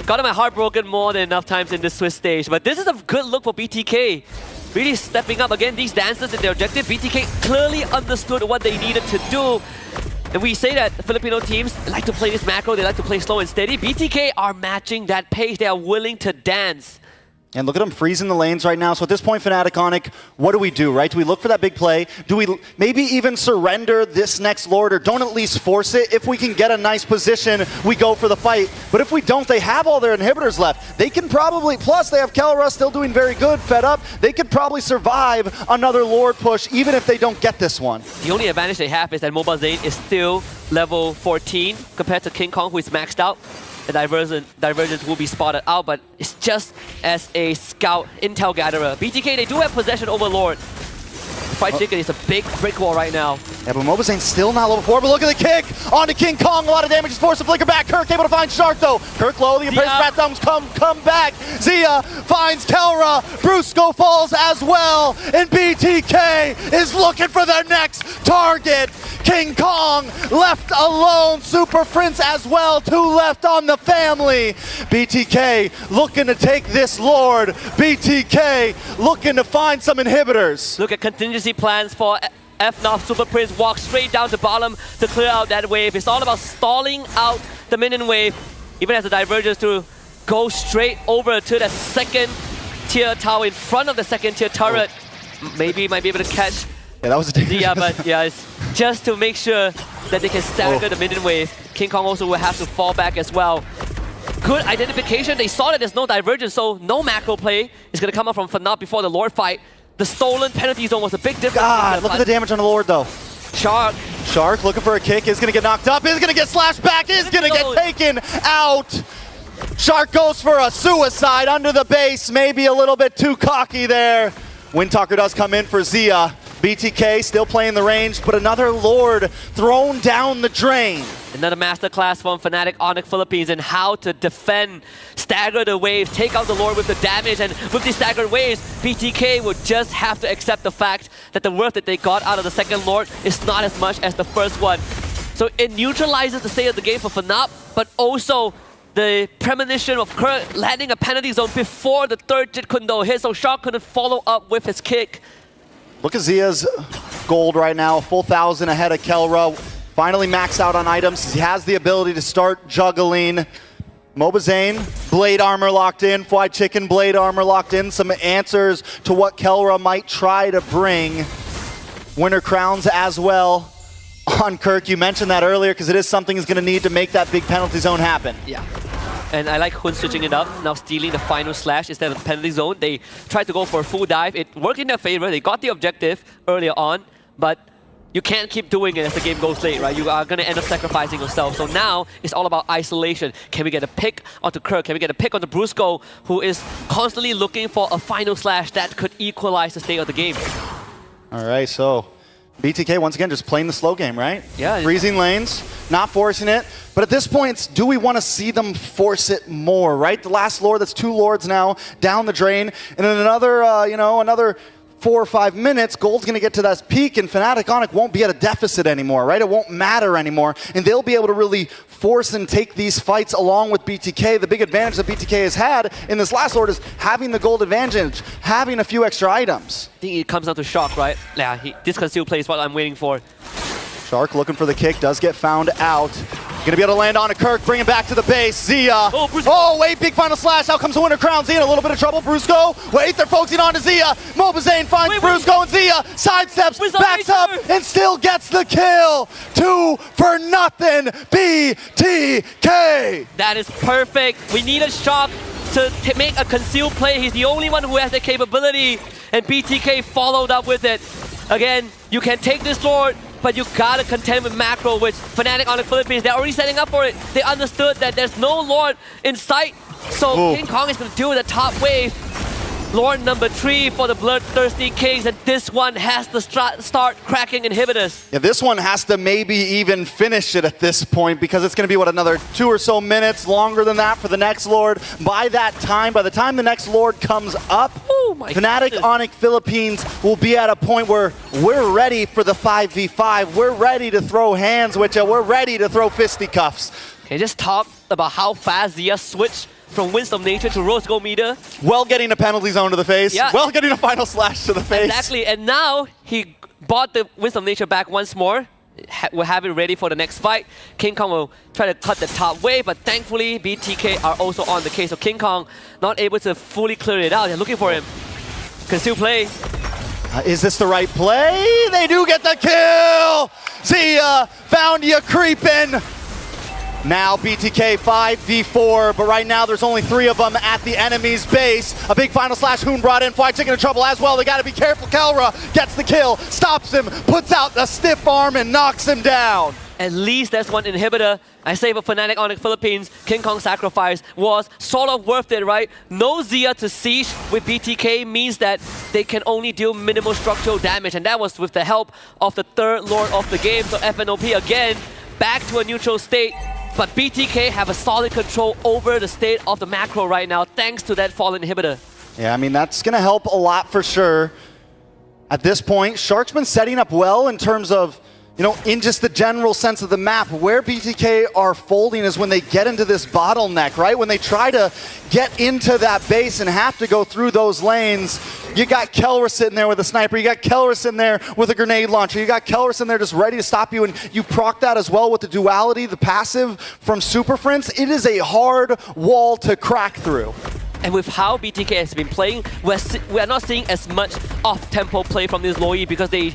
Gotten my heart broken more than enough times in this Swiss stage. But this is a good look for BTK. Really stepping up again. These dancers in their objective. BTK clearly understood what they needed to do. And we say that Filipino teams like to play this macro, they like to play slow and steady. BTK are matching that pace. They are willing to dance. And look at them freezing the lanes right now. So at this point, Fnatic Onyx, what do we do, right? Do we look for that big play? Do we maybe even surrender this next Lord, or don't at least force it? If we can get a nice position, we go for the fight. But if we don't, they have all their inhibitors left. They can probably, plus they have Kelra still doing very good, fed up. They could probably survive another Lord push, even if they don't get this one. The only advantage they have is that Mobazane is still level 14 compared to King Kong, who is maxed out. The divergence will be spotted out, but it's just as a scout intel gatherer. BTK, they do have possession over Lord. Fight Chicken is a big brick wall right now. Yeah, but Mobazane's still not level 4, but look at the kick onto King Kong. A lot of damage is forced to flicker back. Kirk able to find Shark, though. Kirk low, the Embrace Rat Thumbs come back. Zia finds Kelra. Brusco falls as well, and BTK is looking for their next target. King Kong left alone. Super Prince as well. 2 left on the family. BTK looking to take this Lord. BTK looking to find some inhibitors. Look at contingency plans for FNOF. Super Prince walks straight down to bottom to clear out that wave. It's all about stalling out the minion wave. Even as a divergence to go straight over to the second tier tower in front of the second tier turret. Maybe might be able to catch. Yeah, that was a dangerous. Yeah, but yeah, it's just to make sure that they can stagger the minion wave. King Kong also will have to fall back as well. Good identification. They saw that there's no divergence, so no macro play is going to come up from FNOP before the Lord fight. The stolen penalty zone was a big difference. God, look at the damage on the Lord, though. Shark looking for a kick, is going to get knocked up, is going to get slashed back, is going to get taken out. Shark goes for a suicide under the base, maybe a little bit too cocky there. Windtalker does come in for Zia. BTK still playing the range, but another Lord thrown down the drain. Another masterclass from Fnatic Onyx Philippines in how to defend, stagger the waves, take out the Lord with the damage, and with these staggered waves, BTK would just have to accept the fact that the worth that they got out of the second Lord is not as much as the first one. So it neutralizes the state of the game for FNOP, but also the premonition of Kirk landing a penalty zone before the third Jit Kundo hit, so Shark couldn't follow up with his kick. Look at Zia's gold right now, a full 1,000 ahead of Kelra. Finally maxed out on items. He has the ability to start juggling. Mobazane, blade armor locked in. Fried Chicken, blade armor locked in. Some answers to what Kelra might try to bring. Winter crowns as well on Kirk. You mentioned that earlier because it is something he's going to need to make that big penalty zone happen. Yeah. And I like Hun switching it up, now stealing the final slash instead of the penalty zone. They tried to go for a full dive. It worked in their favor. They got the objective earlier on, but you can't keep doing it as the game goes late, right? You are going to end up sacrificing yourself. So now it's all about isolation. Can we get a pick onto Kirk? Can we get a pick onto Brusco, who is constantly looking for a final slash that could equalize the state of the game? All right, so BTK once again just playing the slow game, right? Yeah. Freezing lanes, not forcing it. But at this point, do we want to see them force it more, right? The last Lord, that's 2 Lords now down the drain. And in another, another 4 or 5 minutes, Gold's going to get to that peak, and Fnatic Onyx won't be at a deficit anymore, right? It won't matter anymore, and they'll be able to really force and take these fights along with BTK. The big advantage that BTK has had in this last Lord is having the gold advantage, having a few extra items. I think it comes down to Shock, right? Yeah, this conceal play is what I'm waiting for. Shark looking for the kick, does get found out. Gonna be able to land on a Kirk, bring him back to the base. Zia. Oh, wait, big final slash. Out comes the Winter Crown. Zia in a little bit of trouble. Brusco. Wait, they're focusing on to Zia. Mobazane finds Brusco, and Zia sidesteps, backs up, and still gets the kill. 2-0, BTK. That is perfect. We need a Shock to make a concealed play. He's the only one who has the capability, and BTK followed up with it. Again, you can take this Lord, but you gotta contend with macro, which Fnatic on the Philippines, they're already setting up for it. They understood that there's no Lord in sight, so King Kong is gonna deal with the top wave. Lord number 3 for the Bloodthirsty Kings, and this one has to start cracking inhibitors. Yeah, this one has to maybe even finish it at this point, because it's going to be, what, another 2 or so minutes, longer than that for the next Lord. By the time the next Lord comes up, Fnatic Onyx Philippines will be at a point where we're ready for the 5v5. We're ready to throw hands with you. We're ready to throw fisticuffs. Okay, just talk about how fast Zia switched from Winds of Nature to Rose Gold Meter. Well, getting a penalty zone to the face. Yeah. Well, getting a final slash to the face. Exactly, and now he bought the Winds of Nature back once more. We'll have it ready for the next fight. King Kong will try to cut the top wave, but thankfully BTK are also on the case. So King Kong not able to fully clear it out. They're looking for him. Can still play. Is this the right play? They do get the kill! Zia found you creeping. Now BTK 5v4, but right now there's only 3 of them at the enemy's base. A big final slash, Hoon brought in, Fly Chicken in trouble as well. They gotta be careful. Kelra gets the kill, stops him, puts out a stiff arm and knocks him down. At least that's one inhibitor. I say for Fnatic Onyx Philippines, King Kong sacrifice was sort of worth it, right? No Zia to siege with BTK means that they can only deal minimal structural damage, and that was with the help of the 3rd Lord of the game. So FNOP again, back to a neutral state. But BTK have a solid control over the state of the macro right now, thanks to that fallen inhibitor. Yeah, I mean, that's going to help a lot for sure. At this point, Shark's been setting up well in terms of, in just the general sense of the map. Where BTK are folding is when they get into this bottleneck, right? When they try to get into that base and have to go through those lanes. You got Kelra sitting there with a sniper. You got Kelra sitting there with a grenade launcher. You got Kelra sitting there just ready to stop you, and you proc that as well with the duality, the passive from Super Friends. It is a hard wall to crack through. And with how BTK has been playing, we're not seeing as much off-tempo play from this Loi because they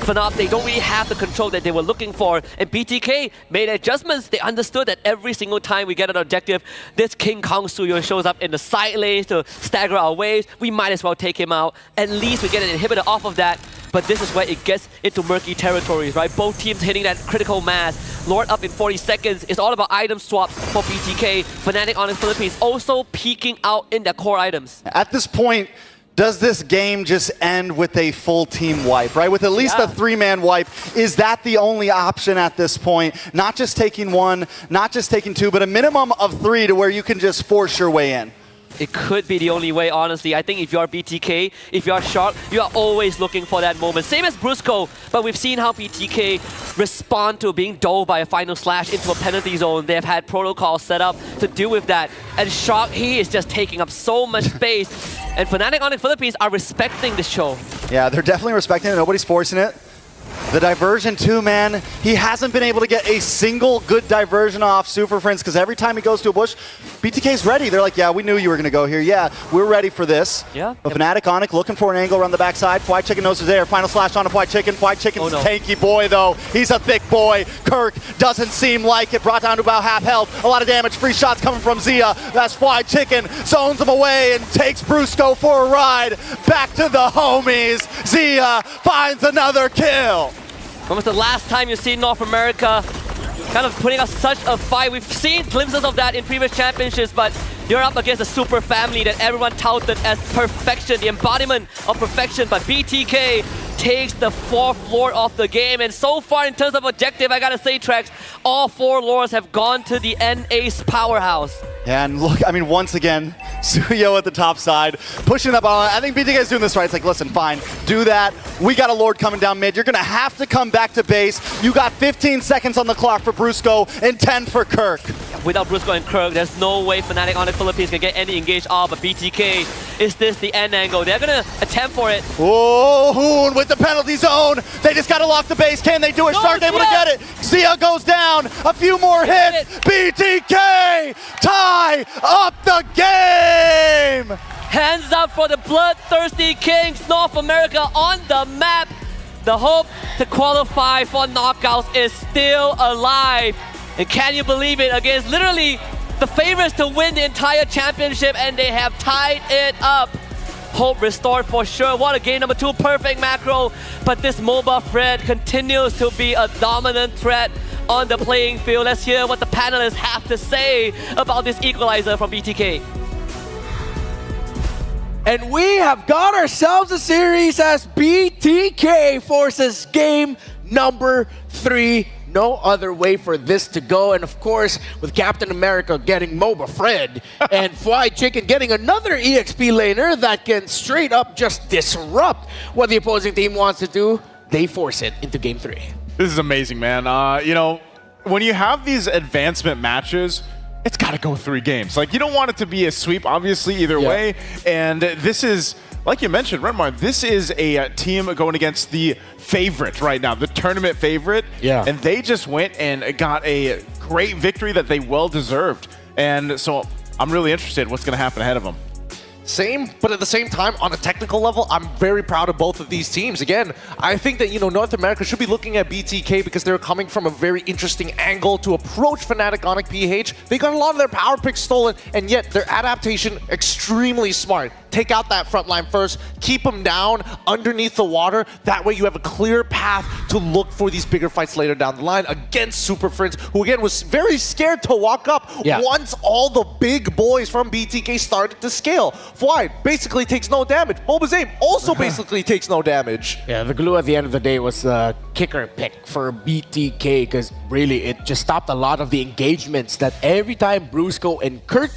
don't really have the control that they were looking for. And BTK made adjustments. They understood that every single time we get an objective, this King Kong Suyo shows up in the side lanes to stagger our waves. We might as well take him out. At least we get an inhibitor off of that. But this is where it gets into murky territories, right? Both teams hitting that critical mass. Lord up in 40 seconds. It's all about item swaps for BTK. Fnatic Onyx Philippines also peeking out in their core items. At this point, does this game just end with a full team wipe, right? With at least a 3-man wipe, is that the only option at this point? Not just taking 1, not just taking 2, but a minimum of 3 to where you can just force your way in. It could be the only way, honestly. I think if you're BTK, if you're Shark, you are always looking for that moment. Same as Brusco, but we've seen how BTK respond to being dove by a final slash into a penalty zone. They have had protocols set up to deal with that. And Shark, he is just taking up so much space. And Fnatic Onyx Philippines are respecting the show. Yeah, they're definitely respecting it. Nobody's forcing it. The diversion too, man. He hasn't been able to get a single good diversion off Super Friends because every time he goes to a bush, BTK's ready. They're like, yeah, we knew you were going to go here. Yeah, we're ready for this. Yeah. But Fnatic Onyx looking for an angle around the backside. Fly Chicken knows it's there. Final slash on a Fly Chicken. Fly Chicken's tanky boy, though. He's a thick boy. Kirk doesn't seem like it. Brought down to about half health. A lot of damage. Free shots coming from Zia. That's Fly Chicken. Zones him away and takes Brusco for a ride. Back to the homies. Zia finds another kill. When was the last time you see North America kind of putting up such a fight? We've seen glimpses of that in previous championships, but you're up against a super family that everyone touted as perfection, the embodiment of perfection, but BTK takes the 4th floor of the game, and so far in terms of objective, I gotta say, Trex, all 4 lures have gone to the N-Ace powerhouse. Yeah, and look, I mean, once again, Suyo at the top side, pushing up on. I think BTK is doing this right. It's like, listen, fine, do that. We got a Lord coming down mid. You're going to have to come back to base. You got 15 seconds on the clock for Brusco and 10 for Kirk. Without Brusco and Kirk, there's no way Fnatic on the Philippines can get any engaged off, but BTK, is this the end angle? They're going to attempt for it. Oh, Hoon with the penalty zone. They just got to lock the base. Can they do it? Shark able to get it. Zia goes down. A few more hits. BTK tie up the game. Hands up for the bloodthirsty Kings. North America on the map. The hope to qualify for knockouts is still alive. And can you believe it? Against literally the favorites to win the entire championship, and they have tied it up. Hope restored for sure. What a game, number 2, perfect macro. But this MOBA Fred continues to be a dominant threat on the playing field. Let's hear what the panelists have to say about this equalizer from BTK. And we have got ourselves a series as BTK forces game number 3. No other way for this to go. And of course, with Captain America getting MOBA Fred and Fly Chicken getting another EXP laner that can straight up just disrupt what the opposing team wants to do, they force it into game 3. This is amazing, man. You know, when you have these advancement matches, it's got to go 3 games. Like, you don't want it to be a sweep, obviously, either way. And this is, like you mentioned, Redmar, this is a team going against the favorite right now, the tournament favorite. Yeah. And they just went and got a great victory that they well deserved. And so I'm really interested in what's going to happen ahead of them. Same, but at the same time, on a technical level, I'm very proud of both of these teams. Again, I think that, you know, North America should be looking at BTK because they're coming from a very interesting angle to approach Fnatic Onyx PH. They got a lot of their power picks stolen, and yet their adaptation extremely smart. Take out that front line first, keep them down underneath the water. That way you have a clear path to look for these bigger fights later down the line against Super Friends, who again was very scared to walk up once all the big boys from BTK started to scale. Fly basically takes no damage. Boba's aim also basically takes no damage. Yeah, the glue at the end of the day was the kicker pick for BTK because really it just stopped a lot of the engagements that every time Brusco and Kirk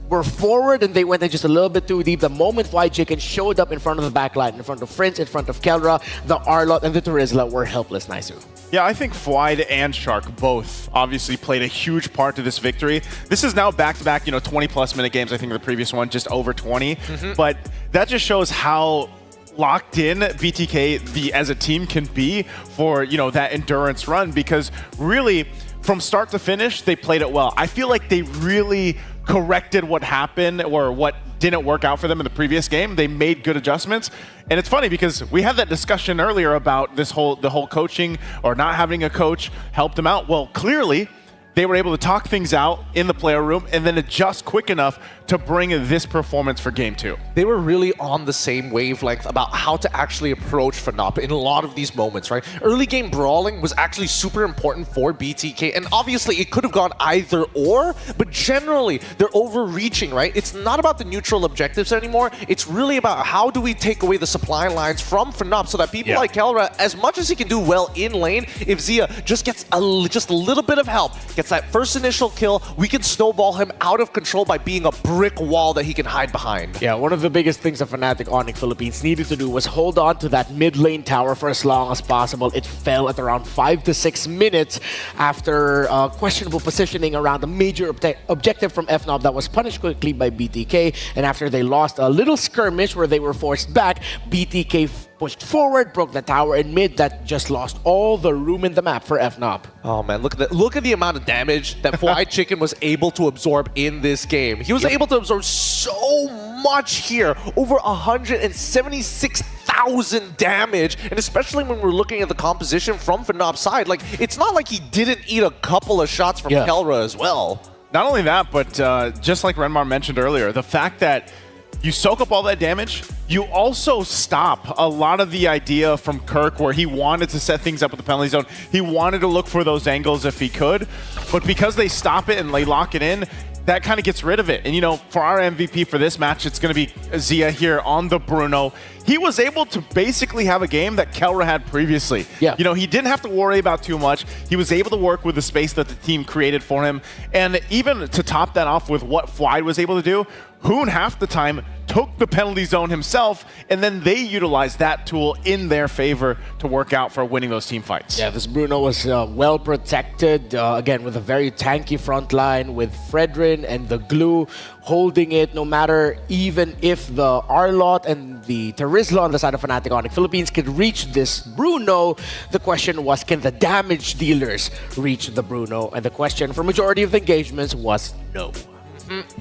were forward and they went in just a little bit too deep. The moment Fly Chicken showed up in front of the backline, in front of Friends, in front of Kelra, the Arlot, and the Turizla were helpless, Naisu. Yeah, I think Flied and Shark both obviously played a huge part to this victory. This is now back-to-back, you know, 20-plus minute games. I think the previous one just over 20. But that just shows how locked in BTK as a team can be for, you know, that endurance run, because really from start to finish they played it well. I feel like they really corrected what happened or what didn't work out for them in the previous game. They made good adjustments. And it's funny because we had that discussion earlier about the whole coaching or not having a coach helped them out. Well, clearly they were able to talk things out in the player room and then adjust quick enough to bring this performance for game 2. They were really on the same wavelength about how to actually approach FNOP in a lot of these moments, right? Early game brawling was actually super important for BTK, and obviously it could have gone either or, but generally they're overreaching, right? It's not about the neutral objectives anymore. It's really about how do we take away the supply lines from FNOP so that people like Kelra, as much as he can do well in lane, if Zia just gets just a little bit of help, gets that first initial kill, we can snowball him out of control by being a brick wall that he can hide behind. Yeah, one of the biggest things that Fnatic Onyx Philippines needed to do was hold on to that mid lane tower for as long as possible. It fell at around 5 to 6 minutes after questionable positioning around a major objective from FNOP that was punished quickly by BTK, and after they lost a little skirmish where they were forced back, BTK pushed forward, broke the tower in mid that just lost all the room in the map for FNOP. Oh man, look at the amount of damage that Fly Chicken was able to absorb in this game. He was able to absorb so much here, over 176,000 damage, and especially when we're looking at the composition from FNOP's side, like it's not like he didn't eat a couple of shots from Kelra as well. Not only that, but just like Renmar mentioned earlier, the fact that you soak up all that damage, you also stop a lot of the idea from Kirk where he wanted to set things up with the penalty zone. He wanted to look for those angles if he could, but because they stop it and they lock it in, that kind of gets rid of it. And, you know, for our MVP for this match, it's going to be Zia here on the Bruno. He was able to basically have a game that Kelra had previously. Yeah. You know, he didn't have to worry about too much. He was able to work with the space that the team created for him. And even to top that off with what Fly was able to do, Hoon half the time took the penalty zone himself, and then they utilized that tool in their favor to work out for winning those team fights. Yeah, this Bruno was well protected, again, with a very tanky front line, with Fredrin and the glue holding it, no matter even if the Arlot and the Terizla on the side of Fnatic Onyx Philippines could reach this Bruno. The question was, can the damage dealers reach the Bruno? And the question for majority of the engagements was no.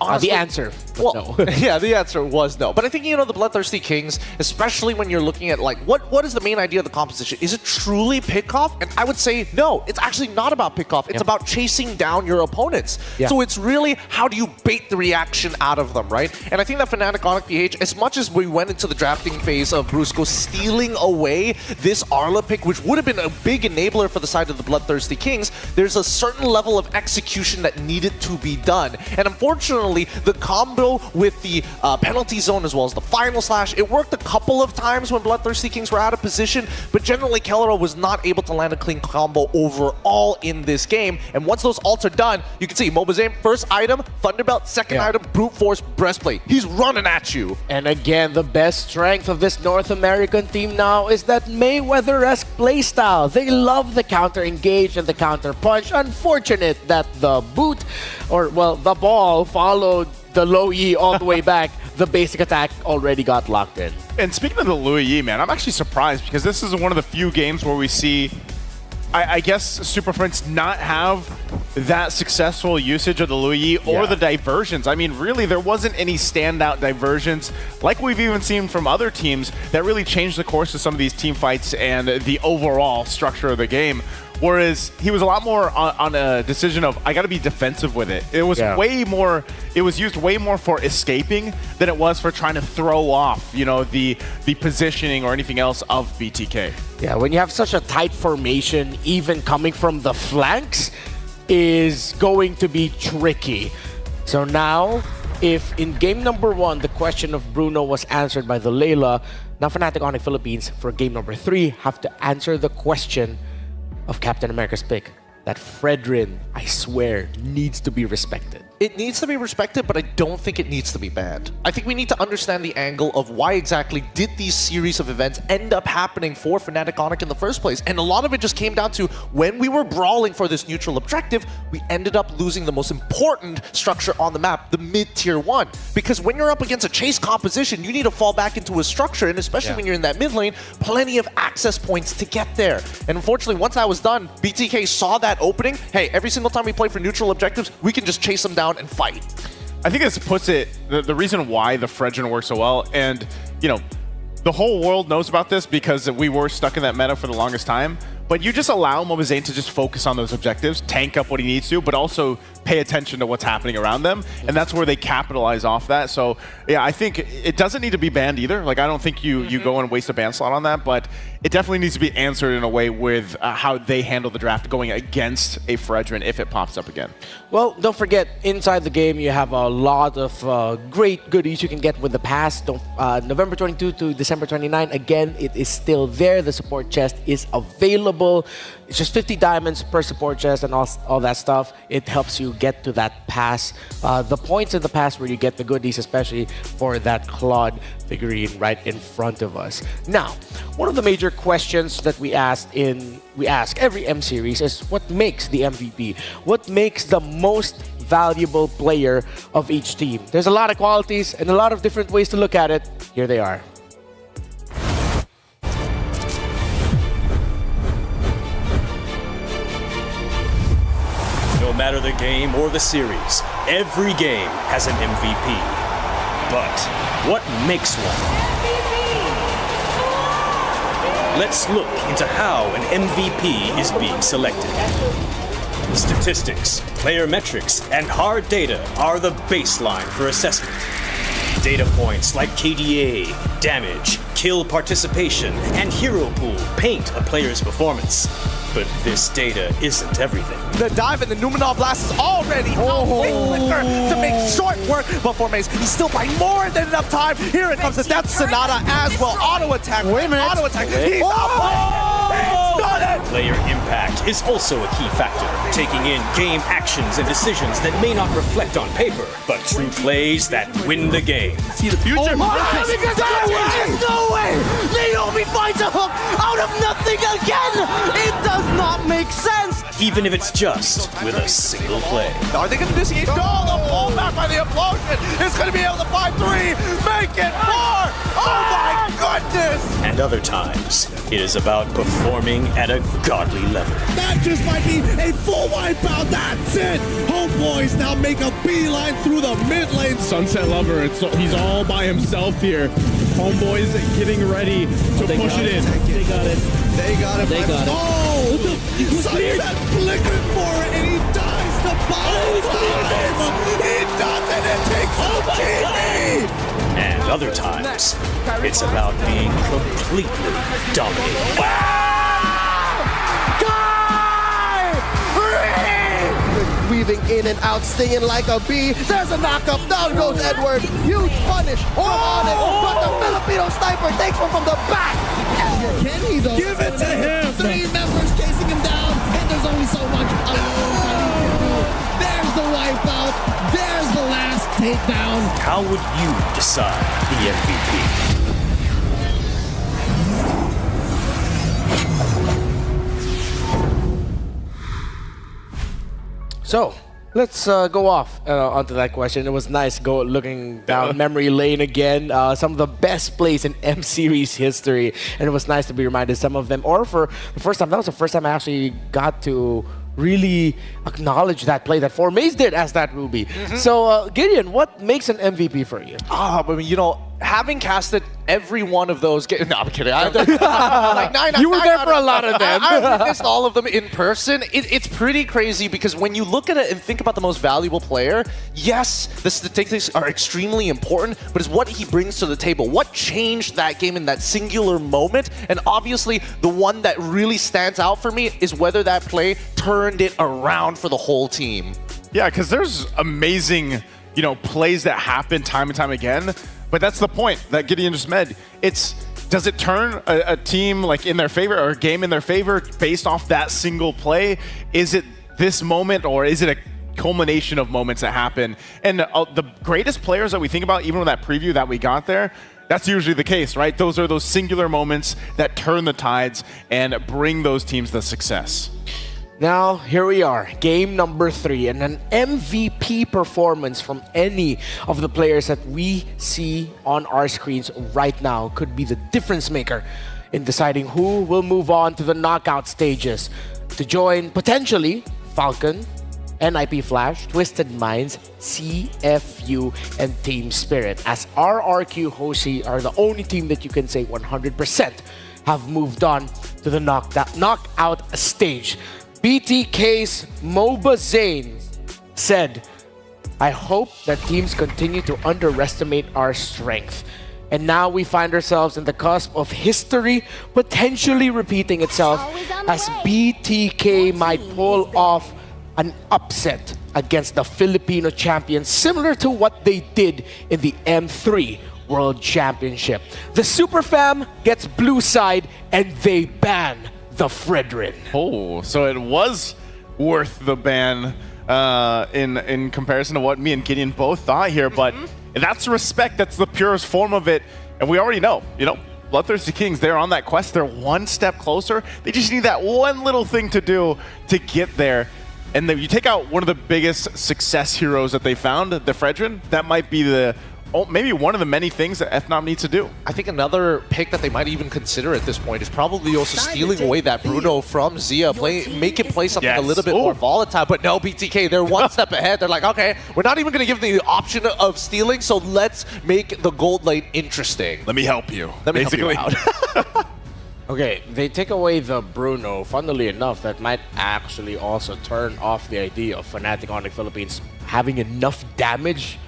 Honestly, the answer was no. Yeah, the answer was no. But I think, you know, the Bloodthirsty Kings, especially when you're looking at, like, what is the main idea of the composition? Is it truly pick-off? And I would say, no, it's actually not about pick-off. It's about chasing down your opponents. Yeah. So it's really, how do you bait the reaction out of them, right? And I think that Fnatic Onyx PH, as much as we went into the drafting phase of Brusco stealing away this Arla pick, which would have been a big enabler for the side of the Bloodthirsty Kings, there's a certain level of execution that needed to be done. And unfortunately, the combo with the penalty zone as well as the final slash, it worked a couple of times when Bloodthirsty Kings were out of position, but generally Kelra was not able to land a clean combo overall in this game. And once those ults are done, you can see Mobazame, first item, Thunderbelt, second item, Brute Force, Breastplate. He's running at you. And again, the best strength of this North American team now is that Mayweather-esque playstyle. They love the counter-engage and the counter-punch. Unfortunate that the boot, or well, the ball followed the low E all the way back. The basic attack already got locked in. And speaking of the Louis Yi, man, I'm actually surprised because this is one of the few games where we see, I guess, Super Friends not have that successful usage of the Louis Yi or the diversions. I mean, really, there wasn't any standout diversions like we've even seen from other teams that really changed the course of some of these team fights and the overall structure of the game. Whereas he was a lot more on a decision of, I got to be defensive with it. It was way more, it was used way more for escaping than it was for trying to throw off, you know, the positioning or anything else of BTK. Yeah, when you have such a tight formation, even coming from the flanks is going to be tricky. So now, if in game number 1, the question of Bruno was answered by the Layla, now Fnatic Onyx Philippines for game number 3 have to answer the question of Captain America's pick. That Fredrin, I swear, needs to be respected. It needs to be respected, but I don't think it needs to be banned. I think we need to understand the angle of why exactly did these series of events end up happening for Fnatic Onyx in the first place. And a lot of it just came down to when we were brawling for this neutral objective, we ended up losing the most important structure on the map, the mid-tier 1. Because when you're up against a chase composition, you need to fall back into a structure, and especially when you're in that mid lane, plenty of access points to get there. And unfortunately, once that was done, BTK saw that opening. Hey, every single time we play for neutral objectives, we can just chase them down and fight. I think this puts it, the reason why the Fredrin works so well, and, you know, the whole world knows about this because we were stuck in that meta for the longest time, but you just allow Mobazane to just focus on those objectives, tank up what he needs to, but also pay attention to what's happening around them, and that's where they capitalize off that. So, yeah, I think it doesn't need to be banned either. Like, I don't think you go and waste a ban slot on that, but it definitely needs to be answered in a way with how they handle the draft going against a Fredrin if it pops up again. Well, don't forget, inside the game, you have a lot of great goodies you can get with the pass. November 22 to December 29, again, it is still there. The support chest is available. It's just 50 diamonds per support chest and all that stuff. It helps you get to that pass. The points in the pass where you get the goodies, especially for that Claude figurine right in front of us. Now, one of the major questions that we ask every M series is what makes the MVP? What makes the most valuable player of each team? There's a lot of qualities and a lot of different ways to look at it. Here they are. matter the game or the series, every game has an MVP. But what makes one? Let's look into how an MVP is being selected. Statistics, player metrics, and hard data are the baseline for assessment. Data points like KDA, damage, kill participation, and hero pool paint a player's performance. But this data isn't everything. The dive and the Numenor Blast is already out. Big flicker to make short work. But for Maze, he's still by more than enough time. Here it comes the Death Sonata as well. Auto attack. Wait a minute. Auto attack. He's Player impact is also a key factor, taking in game actions and decisions that may not reflect on paper, but true plays that win the game. See the future. Oh my God, no way! Naomi finds a hook out of nothing again! It does not make sense! Even if it's just with a single play. Are they going to disengage? No, the pullback by the Implosion is going to be able to find 3, make it 4! Oh my goodness! And other times, it is about performing at a godly level. That just might be a full wipeout, that's it! Homeboys now make a beeline through the mid lane. Sunset Lover, he's all by himself here. Homeboys getting ready to push it in. They got it. They got it. They got it. Oh, the Sunset flickered for it, and he dies to buy time. He does it. It takes a TV. And other times, it's about being completely dominated. Weaving in and out, stinging like a bee. There's a knockup. Down goes Edward. Huge punish from Onyx, but the Filipino sniper takes one from the back. Can he though? Give it to him. 3 members chasing him down, and there's only so much alone that he can do. There's the wipeout. There's the last takedown. How would you decide the MVP? So, let's go off onto that question. It was nice looking down memory lane again. Some of the best plays in M Series history. And it was nice to be reminded some of them. Or for the first time, that was the first time I actually got to really acknowledge that play that Maze did as that Ruby. So, Gideon, what makes an MVP for you? I mean, you know, having casted every one of those games. No, I'm kidding. You were there for a lot of them. I witnessed all of them in person. It's pretty crazy because when you look at it and think about the most valuable player, yes, the statistics are extremely important, but it's what he brings to the table. What changed that game in that singular moment? And obviously, the one that really stands out for me is whether that play turned it around for the whole team. Yeah, because there's amazing, plays that happen time and time again. But that's the point that Gideon just made. Does it turn a team like in their favor or a game in their favor based off that single play? Is it this moment or is it a culmination of moments that happen? And the greatest players that we think about, even with that preview that we got there, that's usually the case, right? Those are those singular moments that turn the tides and bring those teams the success. Now, here we are, game number 3, and an MVP performance from any of the players that we see on our screens right now could be the difference maker in deciding who will move on to the knockout stages to join, potentially, Falcon, NIP Flash, Twisted Minds, CFU, and Team Spirit, as RRQ Hoshi are the only team that you can say 100% have moved on to the knockout stage. BTK's Moba Zane said, "I hope that teams continue to underestimate our strength." And now we find ourselves in the cusp of history potentially repeating itself as BTK might pull off an upset against the Filipino champions, similar to what they did in the M3 World Championship. The Super Fam gets blue side and they ban the Fredrin. Oh, so it was worth the ban in comparison to what me and Gideon both thought here, but that's respect. That's the purest form of it, and we already know, Bloodthirsty Kings, they're on that quest. They're one step closer. They just need that one little thing to do to get there. And then you take out one of the biggest success heroes that they found, the Fredrin, that might be the maybe one of the many things that FNOM needs to do. I think another pick that they might even consider at this point is probably also stealing away that Bruno from Zia, make him play something a little bit more volatile. But no, BTK, they're one step ahead. They're like, okay, we're not even going to give them the option of stealing, so let's make the gold lane interesting. Let me help you. Let me help you out. Okay, they take away the Bruno. Funnily enough, that might actually also turn off the idea of Fnatic Onyx Philippines having enough damage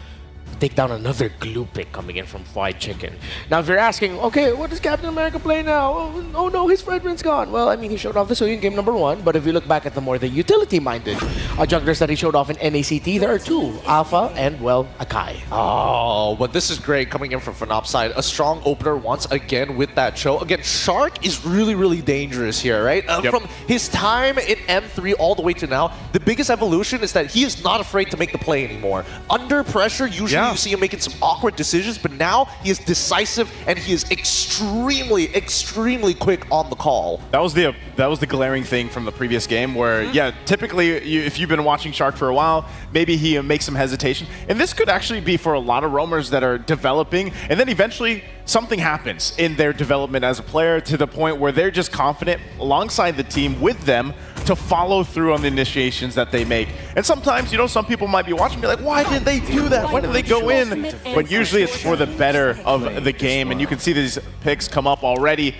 to take down another glue pick coming in from Fried Chicken. Now, if you're asking, okay, what does Captain America play now? Oh no, his Fredrin's gone. Well, I mean, he showed off the Suyin game #1, but if you look back at the utility-minded junglers that he showed off in NACT, there are 2, Alpha and, well, Akai. Oh, but this is great coming in from Fnop's side. A strong opener once again with that show. Again, Shark is really, really dangerous here, right? From his time in M3 all the way to now, the biggest evolution is that he is not afraid to make the play anymore. Under pressure, usually you see him making some awkward decisions, but now he is decisive and he is extremely, extremely quick on the call. That was the glaring thing from the previous game where, typically if you've been watching Shark for a while, maybe he makes some hesitation. And this could actually be for a lot of roamers that are developing, and then eventually something happens in their development as a player to the point where they're just confident alongside the team with them to follow through on the initiations that they make. And sometimes, some people might be watching and be like, why did they do that? Why did they go in? But usually it's for the better of the game, and you can see these picks come up already.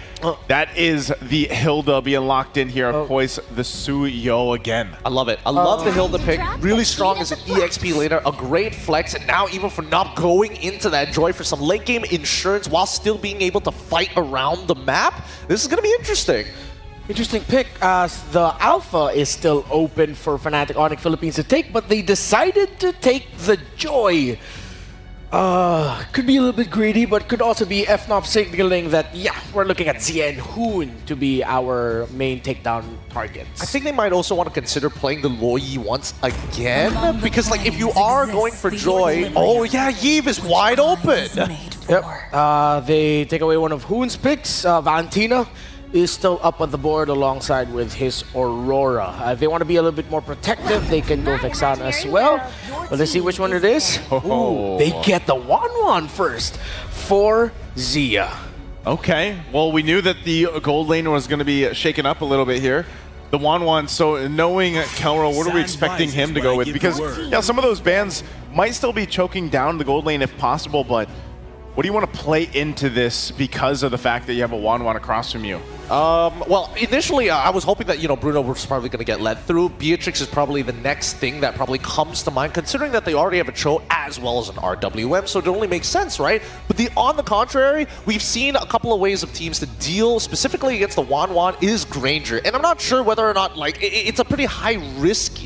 That is the Hilda being locked in here. Of course, the Suyo again. I love it. I love the Hilda pick. Really strong as an EXP laner, a great flex, and now even for not going into that Joy for some late game insurance while still being able to fight around the map. This is going to be interesting. Interesting pick, as the Alpha is still open for Fnatic Onyx Philippines to take, but they decided to take the Joy. Could be a little bit greedy, but could also be FNOP signaling that, we're looking at Zia and Hoon to be our main takedown targets. I think they might also want to consider playing the Loyi once again, because if you are going for Joy, Yve is wide open. Yep, they take away one of Hoon's picks. Valentina is still up on the board alongside with his Aurora. If they want to be a little bit more protective, they can go Vexana as well. But let's see which one it is. Ooh, they get the 1-1 first for Zia. Okay, well, we knew that the gold lane was going to be shaken up a little bit here. The 1-1, so knowing Kelro, what are we expecting him to go with? Because some of those bans might still be choking down the gold lane if possible, but what do you want to play into this because of the fact that you have a 1-1 across from you? Well, initially, I was hoping that, Bruno was probably going to get led through. Beatrix is probably the next thing that probably comes to mind, considering that they already have a Cho as well as an RWM, so it only makes sense, right? But on the contrary, we've seen a couple of ways of teams to deal specifically against the Wanwan is Granger. And I'm not sure whether or not, it's a pretty high-risk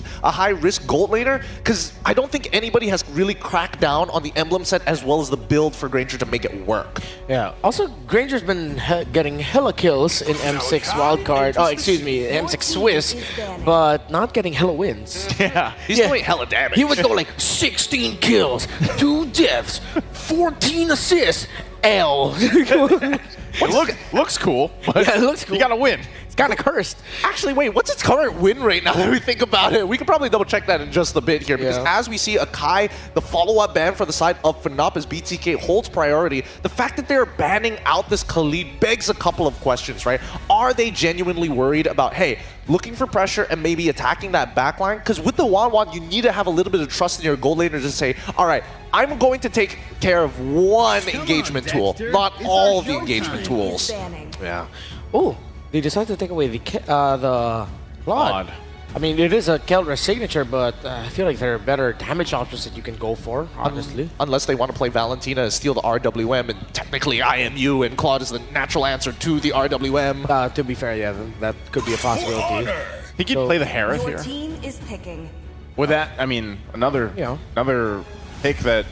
gold laner, because I don't think anybody has really cracked down on the emblem set as well as the build for Granger to make it work. Yeah, also, Granger's been getting hella kills in M6 wildcard, M6 Swiss, but not getting hella wins. Yeah, he's doing hella damage. He would go 16 kills, 2 deaths, 14 assists, L. Looks cool, but it looks cool. You gotta win. It's kind of cursed. Actually, wait, what's its current win rate now that we think about it? We could probably double check that in just a bit here, because as we see Akai, the follow-up ban for the side of FNOP as BTK holds priority, the fact that they're banning out this Khalid begs a couple of questions, right? Are they genuinely worried about, hey, looking for pressure and maybe attacking that backline? Because with the Wanwan, you need to have a little bit of trust in your gold laner to say, all right, I'm going to take care of one engagement tool, not all the engagement tools. Yeah. Oh, they decided to take away the Claude. I mean, it is a Keldra signature, but I feel like there are better damage options that you can go for, honestly. Unless they want to play Valentina and steal the RWM, and technically IMU and Claude is the natural answer to the RWM. To be fair, yeah, that could be a possibility. He could play the Harith here. Team is picking. With that, I mean, another pick that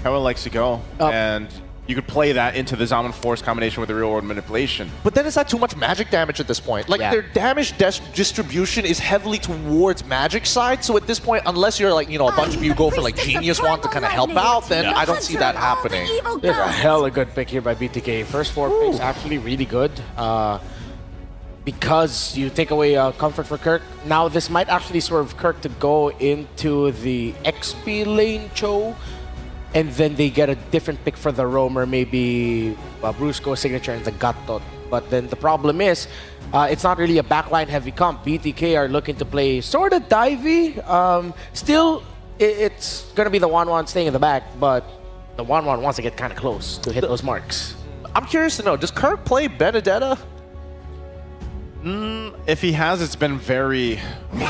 Kevin likes to go, and you could play that into the Zaman Force combination with the real world manipulation. But then is that too much magic damage at this point? Their damage distribution is heavily towards magic side, so at this point, unless you're a bunch of you go for Genius Wand to kind of help out, then I don't see that happening. There's a hella good pick here by BTK. First 4 picks actually really good. Because you take away comfort for Kirk. Now this might actually swerve Kirk to go into the XP lane Cho. and then they get a different pick for the roamer, maybe Brusco's signature and the Gatot. But then the problem is, it's not really a backline heavy comp. BTK are looking to play sort of divey. Still, it's going to be the 1-1 staying in the back, but the 1-1 wants to get kind of close to hit those marks. I'm curious to know, does Kirk play Benedetta? If he has, it's been very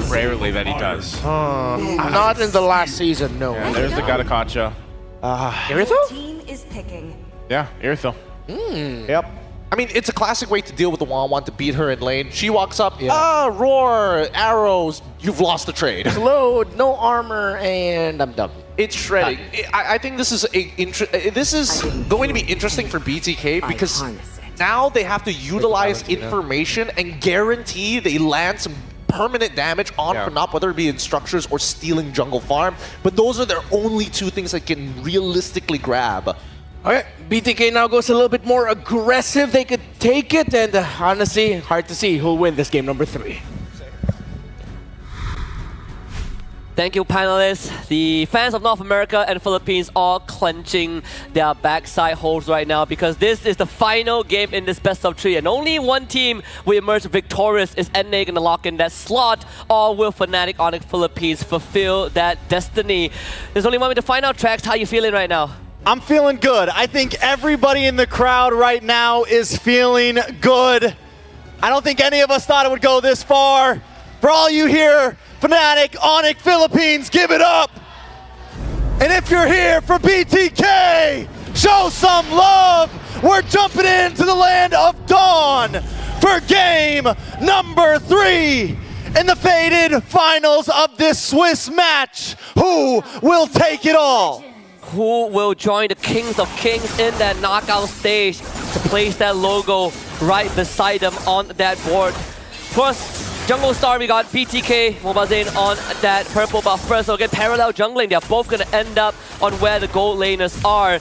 rarely that he does. Not in the last season, no. Yeah, there's the Gatakacha. Irithyll? Team is picking. Yeah, Irithyll. Yep. I mean, it's a classic way to deal with the 1-1 to beat her in lane. She walks up, roar, arrows, you've lost the trade. Load, no armor, and I'm done. It's shredding. I think this is going to be interesting for BTK because now they have to utilize information and guarantee they land some permanent damage on Fnatic, whether it be in structures or stealing jungle farm. But those are their only two things that can realistically grab. Okay, BTK now goes a little bit more aggressive. They could take it, and honestly, hard to see who'll win this game number 3. Thank you, panelists. The fans of North America and Philippines all clenching their backside holes right now because this is the final game in this best of 3, and only one team will emerge victorious. Is NA going to lock in that slot, or will Fnatic Onyx Philippines fulfill that destiny? There's only 1 minute to find out. Tracks, how you feeling right now? I'm feeling good. I think everybody in the crowd right now is feeling good. I don't think any of us thought it would go this far. For all you here, Fnatic Onyx Philippines, give it up. And if you're here for BTK, show some love. We're jumping into the land of Dawn for game number 3 in the faded finals of this Swiss match. Who will take it all? Who will join the Kings of Kings in that knockout stage to place that logo right beside them on that board? Of course, Jungle Star, we got BTK, Mobazane on that purple buff first. So again, parallel jungling, they're both going to end up on where the gold laners are.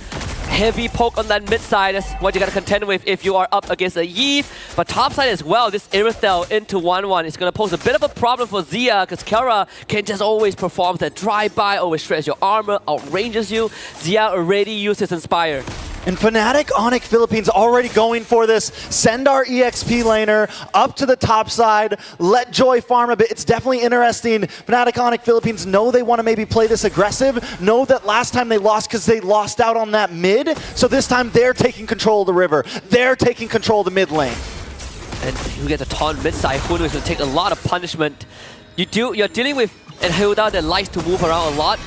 Heavy poke on that mid side, that's what you got to contend with if you are up against a Yve. But top side as well, this Irithyll into 1-1 is going to pose a bit of a problem for Zia because Kara can just always perform that drive-by, always stress your armor, outranges you. Zia already used his Inspire. And Fnatic Onyx Philippines already going for this. Send our EXP laner up to the top side. Let Joy farm a bit. It's definitely interesting. Fnatic Onyx Philippines know they want to maybe play this aggressive. Know that last time they lost because they lost out on that mid. So this time they're taking control of the river. They're taking control of the mid lane. And you get the taunt mid side. Hunu is going to take a lot of punishment. You're dealing with a Hilda that likes to move around a lot.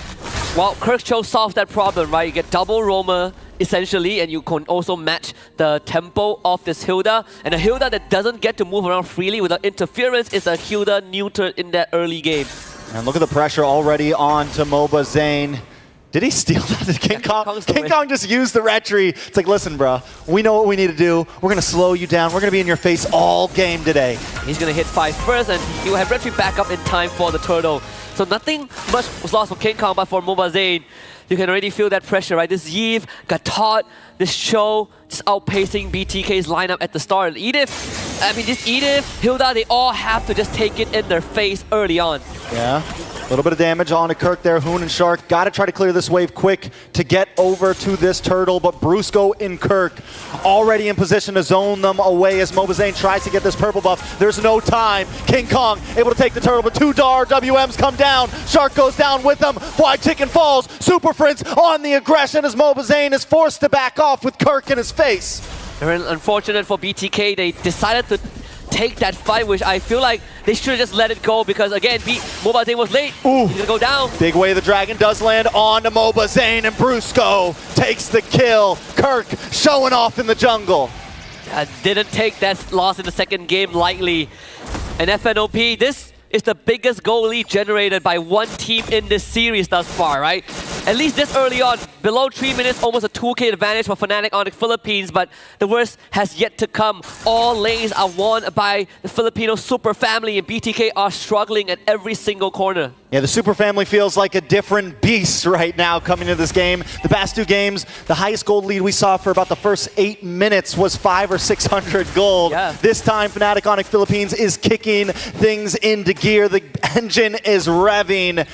Well, Kirkcho solves that problem, right? You get double roamer, essentially, and you can also match the tempo of this Hilda. And a Hilda that doesn't get to move around freely without interference is a Hilda neutered in that early game. And look at the pressure already on to Mobazane. Did he steal that? Did King Kong? King Kong just used the retry. It's like, listen, bro, we know what we need to do. We're going to slow you down. We're going to be in your face all game today. He's going to hit 5 first, and he will have retry back up in time for the turtle. So nothing much was lost for King Kong, but for Mobazane, you can already feel that pressure, right? This Yve got taught, this show just outpacing BTK's lineup at the start. Edith, I mean, this Edith, Hilda, they all have to just take it in their face early on. Yeah, a little bit of damage on to Kirk there. Hoon and Shark got to try to clear this wave quick to get over to this turtle, but Brusco and Kirk already in position to zone them away as Mobazane tries to get this purple buff. There's no time. King Kong able to take the turtle, but 2 WMs come down. Shark goes down with them. Fried Chicken falls. Super Prince on the aggression as Mobazane is forced to back off with Kirk in his face. Very unfortunate for BTK. They decided to take that fight, which I feel like they should have just let it go because, again, Mobazane was late. Ooh. He's going to go down. Big Way of the Dragon does land on to Mobazane, and Brusco takes the kill. Kirk showing off in the jungle. Didn't take that loss in the second game lightly. And FNOP, this is the biggest goal lead generated by one team in this series thus far, right? At least this early on, below 3 minutes, almost a 2K advantage for Fnatic Onyx Philippines, but the worst has yet to come. All lanes are won by the Filipino super family, and BTK are struggling at every single corner. Yeah, the super family feels like a different beast right now coming to this game. The past 2 games, the highest gold lead we saw for about the first 8 minutes was 500 or 600 gold. Yeah. This time, Fnatic Onyx Philippines is kicking things into gear. The engine is revving.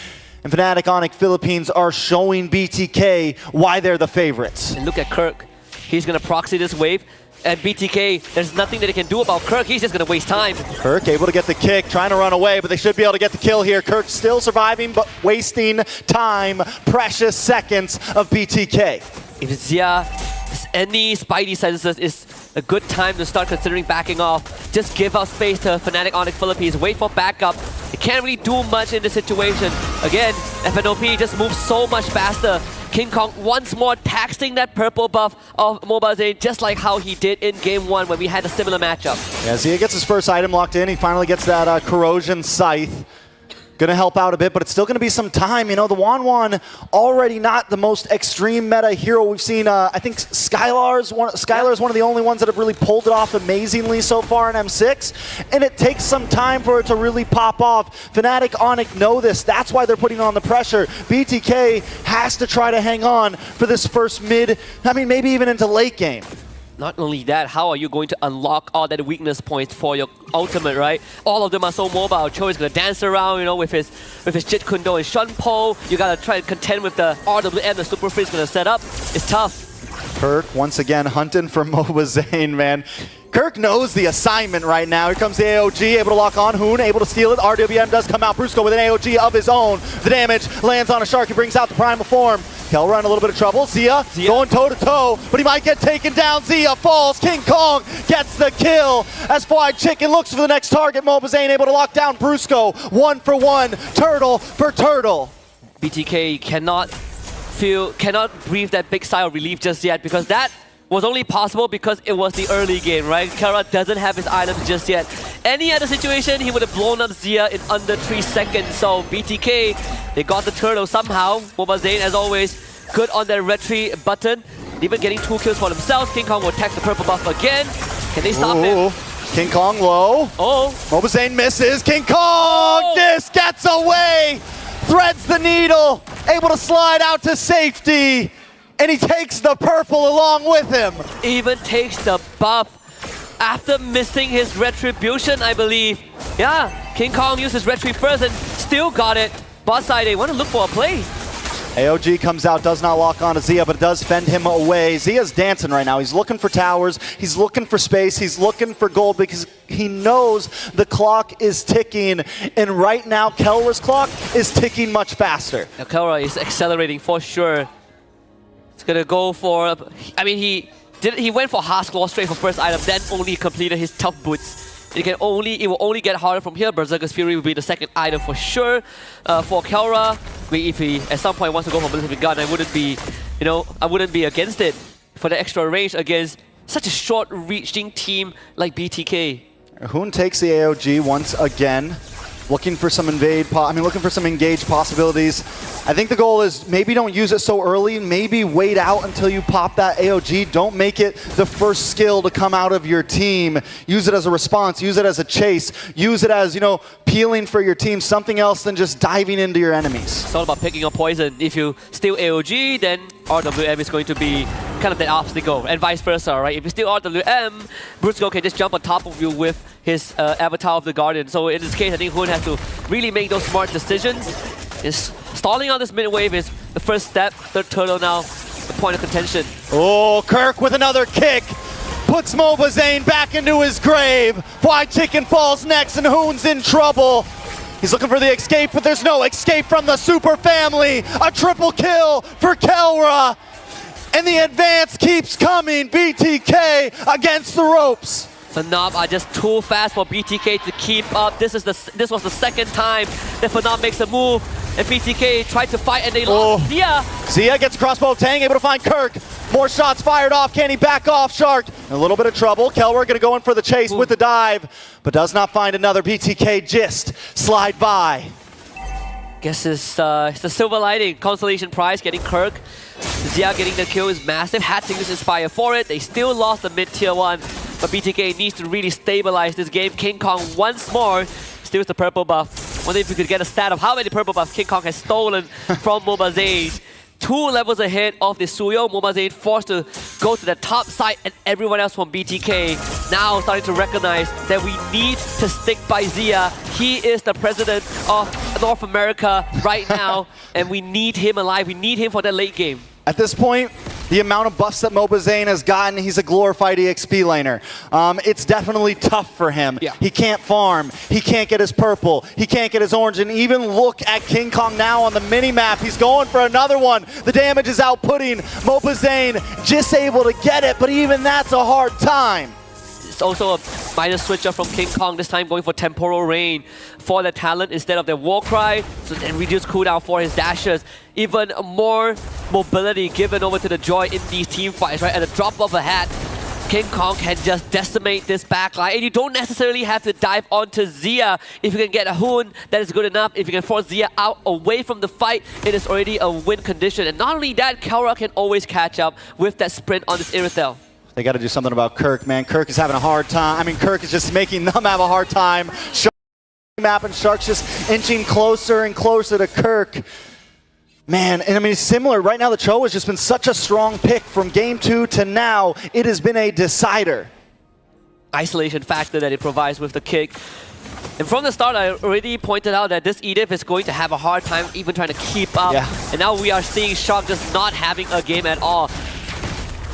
And Fnatic Onyx Philippines are showing BTK why they're the favorites. And look at Kirk. He's going to proxy this wave. And BTK, there's nothing that he can do about Kirk. He's just going to waste time. Kirk able to get the kick, trying to run away, but they should be able to get the kill here. Kirk still surviving, but wasting time, precious seconds of BTK. If Zia has any spidey senses, it's a good time to start considering backing off. Just give out space to Fnatic Onyx Philippines. Wait for backup. They can't really do much in this situation. Again, FNOP just moves so much faster. King Kong once more taxing that purple buff of Mobazane, just like how he did in Game 1 when we had a similar matchup. Yeah, Zia gets his first item locked in. He finally gets that Corrosion Scythe. Going to help out a bit, but it's still going to be some time. You know, the Wan already not the most extreme meta hero we've seen. I think Skylar is one of the only ones that have really pulled it off amazingly so far in M6, and it takes some time for it to really pop off. Fnatic Onyx know this. That's why they're putting on the pressure. BTK has to try to hang on for this first mid, I mean, maybe even into late game. Not only that, how are you going to unlock all that weakness points for your ultimate, right? All of them are so mobile. Cho is going to dance around, you know, with his Jit Kundo and Shunpo. You got to try to contend with the RWM the Super Freeze going to set up. It's tough. Kirk once again hunting for Mobazane, man. Kirk knows the assignment right now. Here comes the AOG, able to lock on. Hoon able to steal it. RWM does come out. Brusco with an AOG of his own. The damage lands on a Shark. He brings out the primal form. Kelra in a little bit of trouble. Zia going toe-to-toe, but he might get taken down. Zia falls. King Kong gets the kill as Fried Chicken looks for the next target. Mobazane able to lock down Brusco. 1-for-1, turtle for turtle. BTK cannot breathe that big sigh of relief just yet, because that was only possible because it was the early game, right? Kelra doesn't have his items just yet. Any other situation, he would have blown up Zia in under 3 seconds. So BTK, they got the turtle somehow. Mobazane, as always, good on their retreat button. Even getting 2 kills for themselves. King Kong will attack the purple buff again. Can they stop him? King Kong low. Oh. Mobazane misses. King Kong just gets away. Threads the needle. Able to slide out to safety. And he takes the purple along with him. Even takes the buff after missing his retribution, I believe. Yeah, King Kong used his retreat first and still got it. Bot side, they want to look for a play. AOG comes out, does not lock on to Zia, but it does fend him away. Zia's dancing right now. He's looking for towers. He's looking for space. He's looking for gold because he knows the clock is ticking. And right now, Kelra's clock is ticking much faster. Now, Kelra is accelerating for sure. It's going to go for... I mean, he went for Hask Law straight for first item, then only completed his tough boots. It will only get harder from here. Berserker's Fury will be the second item for sure. For Kelra, if he at some point wants to go for Blizzard Gun, I wouldn't be against it for the extra range against such a short-reaching team like BTK. Hoon takes the AOG once again. Looking for some looking for some engaged possibilities. I think the goal is maybe don't use it so early. Maybe wait out until you pop that AOG. Don't make it the first skill to come out of your team. Use it as a response. Use it as a chase. Use it as, peeling for your team. Something else than just diving into your enemies. It's all about picking up poison. If you steal AOG, then RWM is going to be kind of that obstacle, and vice versa, right? If you steal RWM, Brusco can just jump on top of you with his Avatar of the Guardian. So in this case, I think Hoon has to really make those smart decisions. Stalling on this mid wave is the first step. Third turtle now, the point of contention. Oh, Kirk with another kick. Puts Mobazane back into his grave. Fried Chicken falls next and Hoon's in trouble. He's looking for the escape, but there's no escape from the super family. A triple kill for Kelra. And the advance keeps coming. BTK against the ropes. The Phnom are just too fast for BTK to keep up. This was the second time that Phnom makes a move, and BTK tried to fight and they lost. Zia gets crossbow Tang, able to find Kirk. More shots fired off. Can he back off, Shark? A little bit of trouble. Kelra gonna go in for the chase with the dive, but does not find another. BTK just slide by. Guess it's the silver lining. Consolation prize getting Kirk. Zia getting the kill is massive. Had to use Inspire for it. They still lost the mid tier 1. But BTK needs to really stabilize this game. King Kong once more steals the purple buff. Wonder if we could get a stat of how many purple buffs King Kong has stolen from Mobazane. 2 levels ahead of the Suyo. Mobazane forced to go to the top side, and everyone else from BTK now starting to recognize that we need to stick by Zia. He is the president of North America right now, and we need him alive. We need him for that late game. At this point, the amount of buffs that MLBB has gotten, he's a glorified EXP laner. It's definitely tough for him. Yeah. He can't farm, he can't get his purple, he can't get his orange, and even look at King Kong now on the mini-map. He's going for another one. The damage is outputting. MLBB just able to get it, but even that's a hard time. It's also a minor switch up from King Kong, this time going for Temporal Rain for the talent instead of the Warcry, so then reduce cooldown for his dashes. Even more mobility given over to the Joy in these team fights, right? At the drop of a hat, King Kong can just decimate this backline, and you don't necessarily have to dive onto Zia. If you can get a Hoon, that is good enough. If you can force Zia out away from the fight, it is already a win condition. And not only that, Kelra can always catch up with that sprint on this Irithel. They got to do something about Kirk, man. Kirk is having a hard time. I mean, Kirk is just making them have a hard time. Shark map and Shark's just inching closer and closer to Kirk. Man, and I mean, it's similar. Right now, the Cho has just been such a strong pick from game 2 to now. It has been a decider. Isolation factor that it provides with the kick. And from the start, I already pointed out that this Edith is going to have a hard time even trying to keep up. Yeah. And now we are seeing Shark just not having a game at all.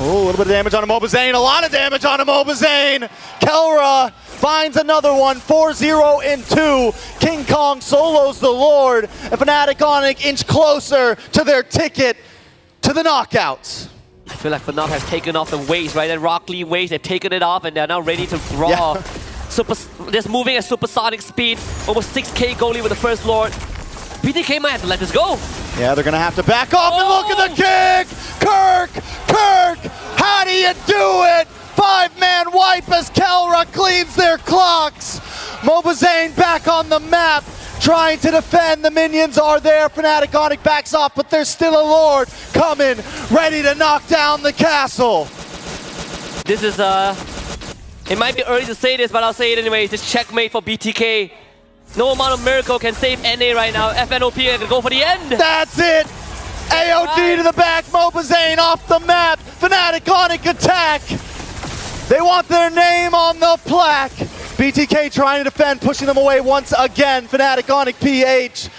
Oh, a little bit of damage on MLBB. A lot of damage on MLBB. Kelra finds another one. 4-0 in 2. King Kong solos the Lord. And Fnatic Onic inch closer to their ticket to the knockouts. I feel like Fnatic has taken off the waist, right? That Rock Lee waist, they've taken it off and they're now ready to brawl. Yeah. Just moving at supersonic speed. Almost 6k goalie with the first Lord. BTK might have to let this go. Yeah, they're going to have to back off and look at the kick! Kirk! How do you do it? 5-man wipe as Kelra cleans their clocks. MLBB back on the map, trying to defend. The minions are there. Fnatic Onic backs off, but there's still a Lord coming, ready to knock down the castle. This is, it might be early to say this, but I'll say it anyways. It's checkmate for BTK. No amount of miracle can save NA right now. FNOP can go for the end. That's it. AOD to the back. MLBB off the map. Fnatic Onic attack. They want their name on the plaque. BTK trying to defend, pushing them away once again. Fnatic Onic PH.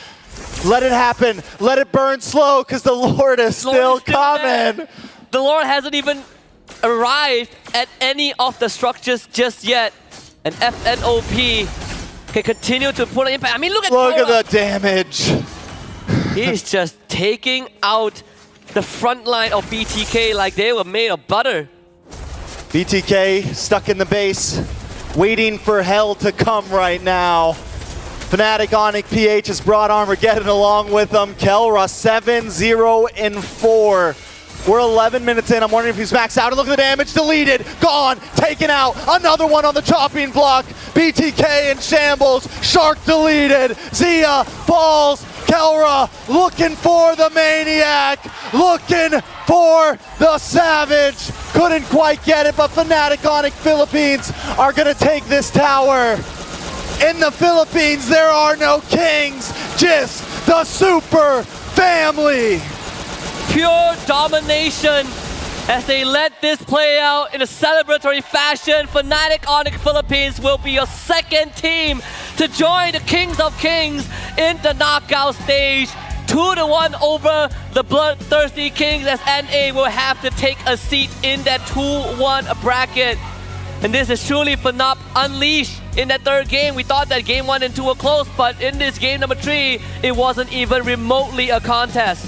Let it happen. Let it burn slow, because the Lord is still coming. There. The Lord hasn't even arrived at any of the structures just yet. And FNOP can continue to put an impact. I mean, look at the damage. He's just taking out the front line of BTK like they were made of butter. BTK stuck in the base, waiting for hell to come right now. Fnatic Onic PH has brought Armageddon along with them. Kelra 7-0 in 4. We're 11 minutes in. I'm wondering if he's maxed out. And look at the damage. Deleted. Gone. Taken out. Another one on the chopping block. BTK in shambles. Shark deleted. Zia falls. Kelra looking for the Maniac. Looking for the Savage. Couldn't quite get it, but Fnatic Onic Philippines are going to take this tower. In the Philippines, there are no kings. Just the super family. Pure domination as they let this play out in a celebratory fashion. Fnatic Onic Philippines will be your second team to join the Kings of Kings in the knockout stage. 2-1 over the Bloodthirsty Kings as NA will have to take a seat in that 2-1 bracket. And this is truly Fnatic unleashed in that third game. We thought that game 1 and 2 were close, but in this game number 3, it wasn't even remotely a contest.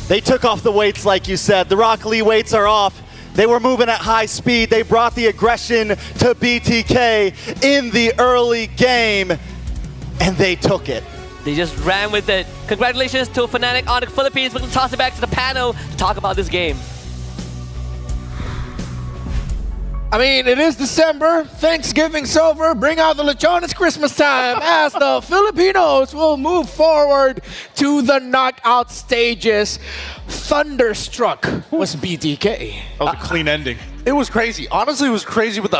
They took off the weights, like you said. The Rock Lee weights are off. They were moving at high speed. They brought the aggression to BTK in the early game, and they took it. They just ran with it. Congratulations to Fnatic Onic Philippines. We're going to toss it back to the panel to talk about this game. I mean, it is December, Thanksgiving's over, bring out the lechon, it's Christmas time, as the Filipinos will move forward to the knockout stages. Thunderstruck was BTK. That was a clean ending. It was crazy. Honestly, it was crazy with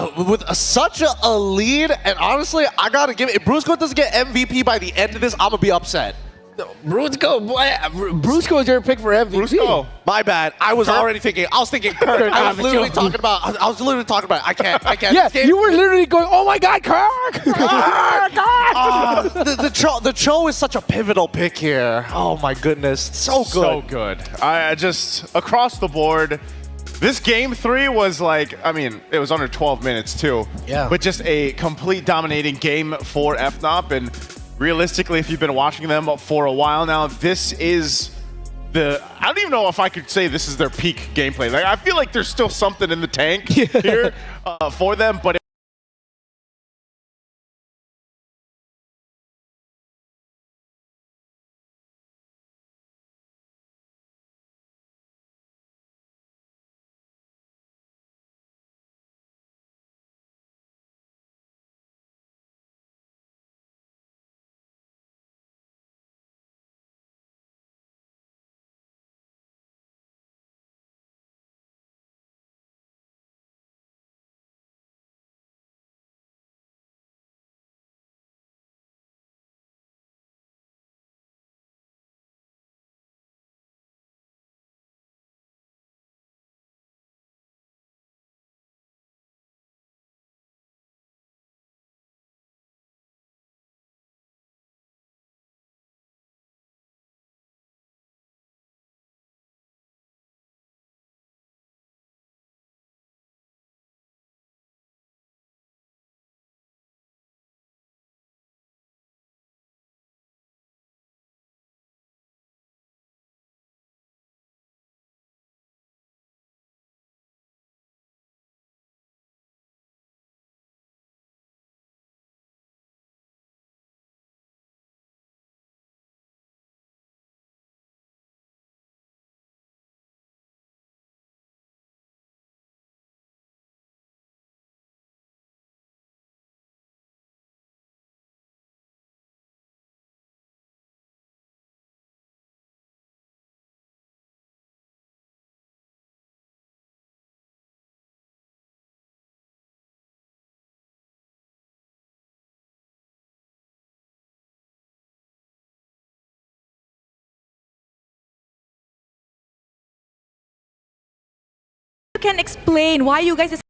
such a lead, and honestly, I gotta give it. If Brusco doesn't get MVP by the end of this, I'm gonna be upset. Brusco, boy, Brusco is your pick for MVP. Brusco. My bad. I was already thinking. I was thinking Kirk. I was literally talking about. I was literally talking about. I can't. Yeah, you were literally going, oh my God, Kirk! The Cho is such a pivotal pick here. Oh my goodness, so good. So good. I just across the board. This game 3 was like, I mean, it was under 12 minutes too. Yeah. But just a complete dominating game for FNOP. And realistically, if you've been watching them for a while now, this is I don't even know if I could say this is their peak gameplay. Like, I feel like there's still something in the tank here for them, but Can explain why you guys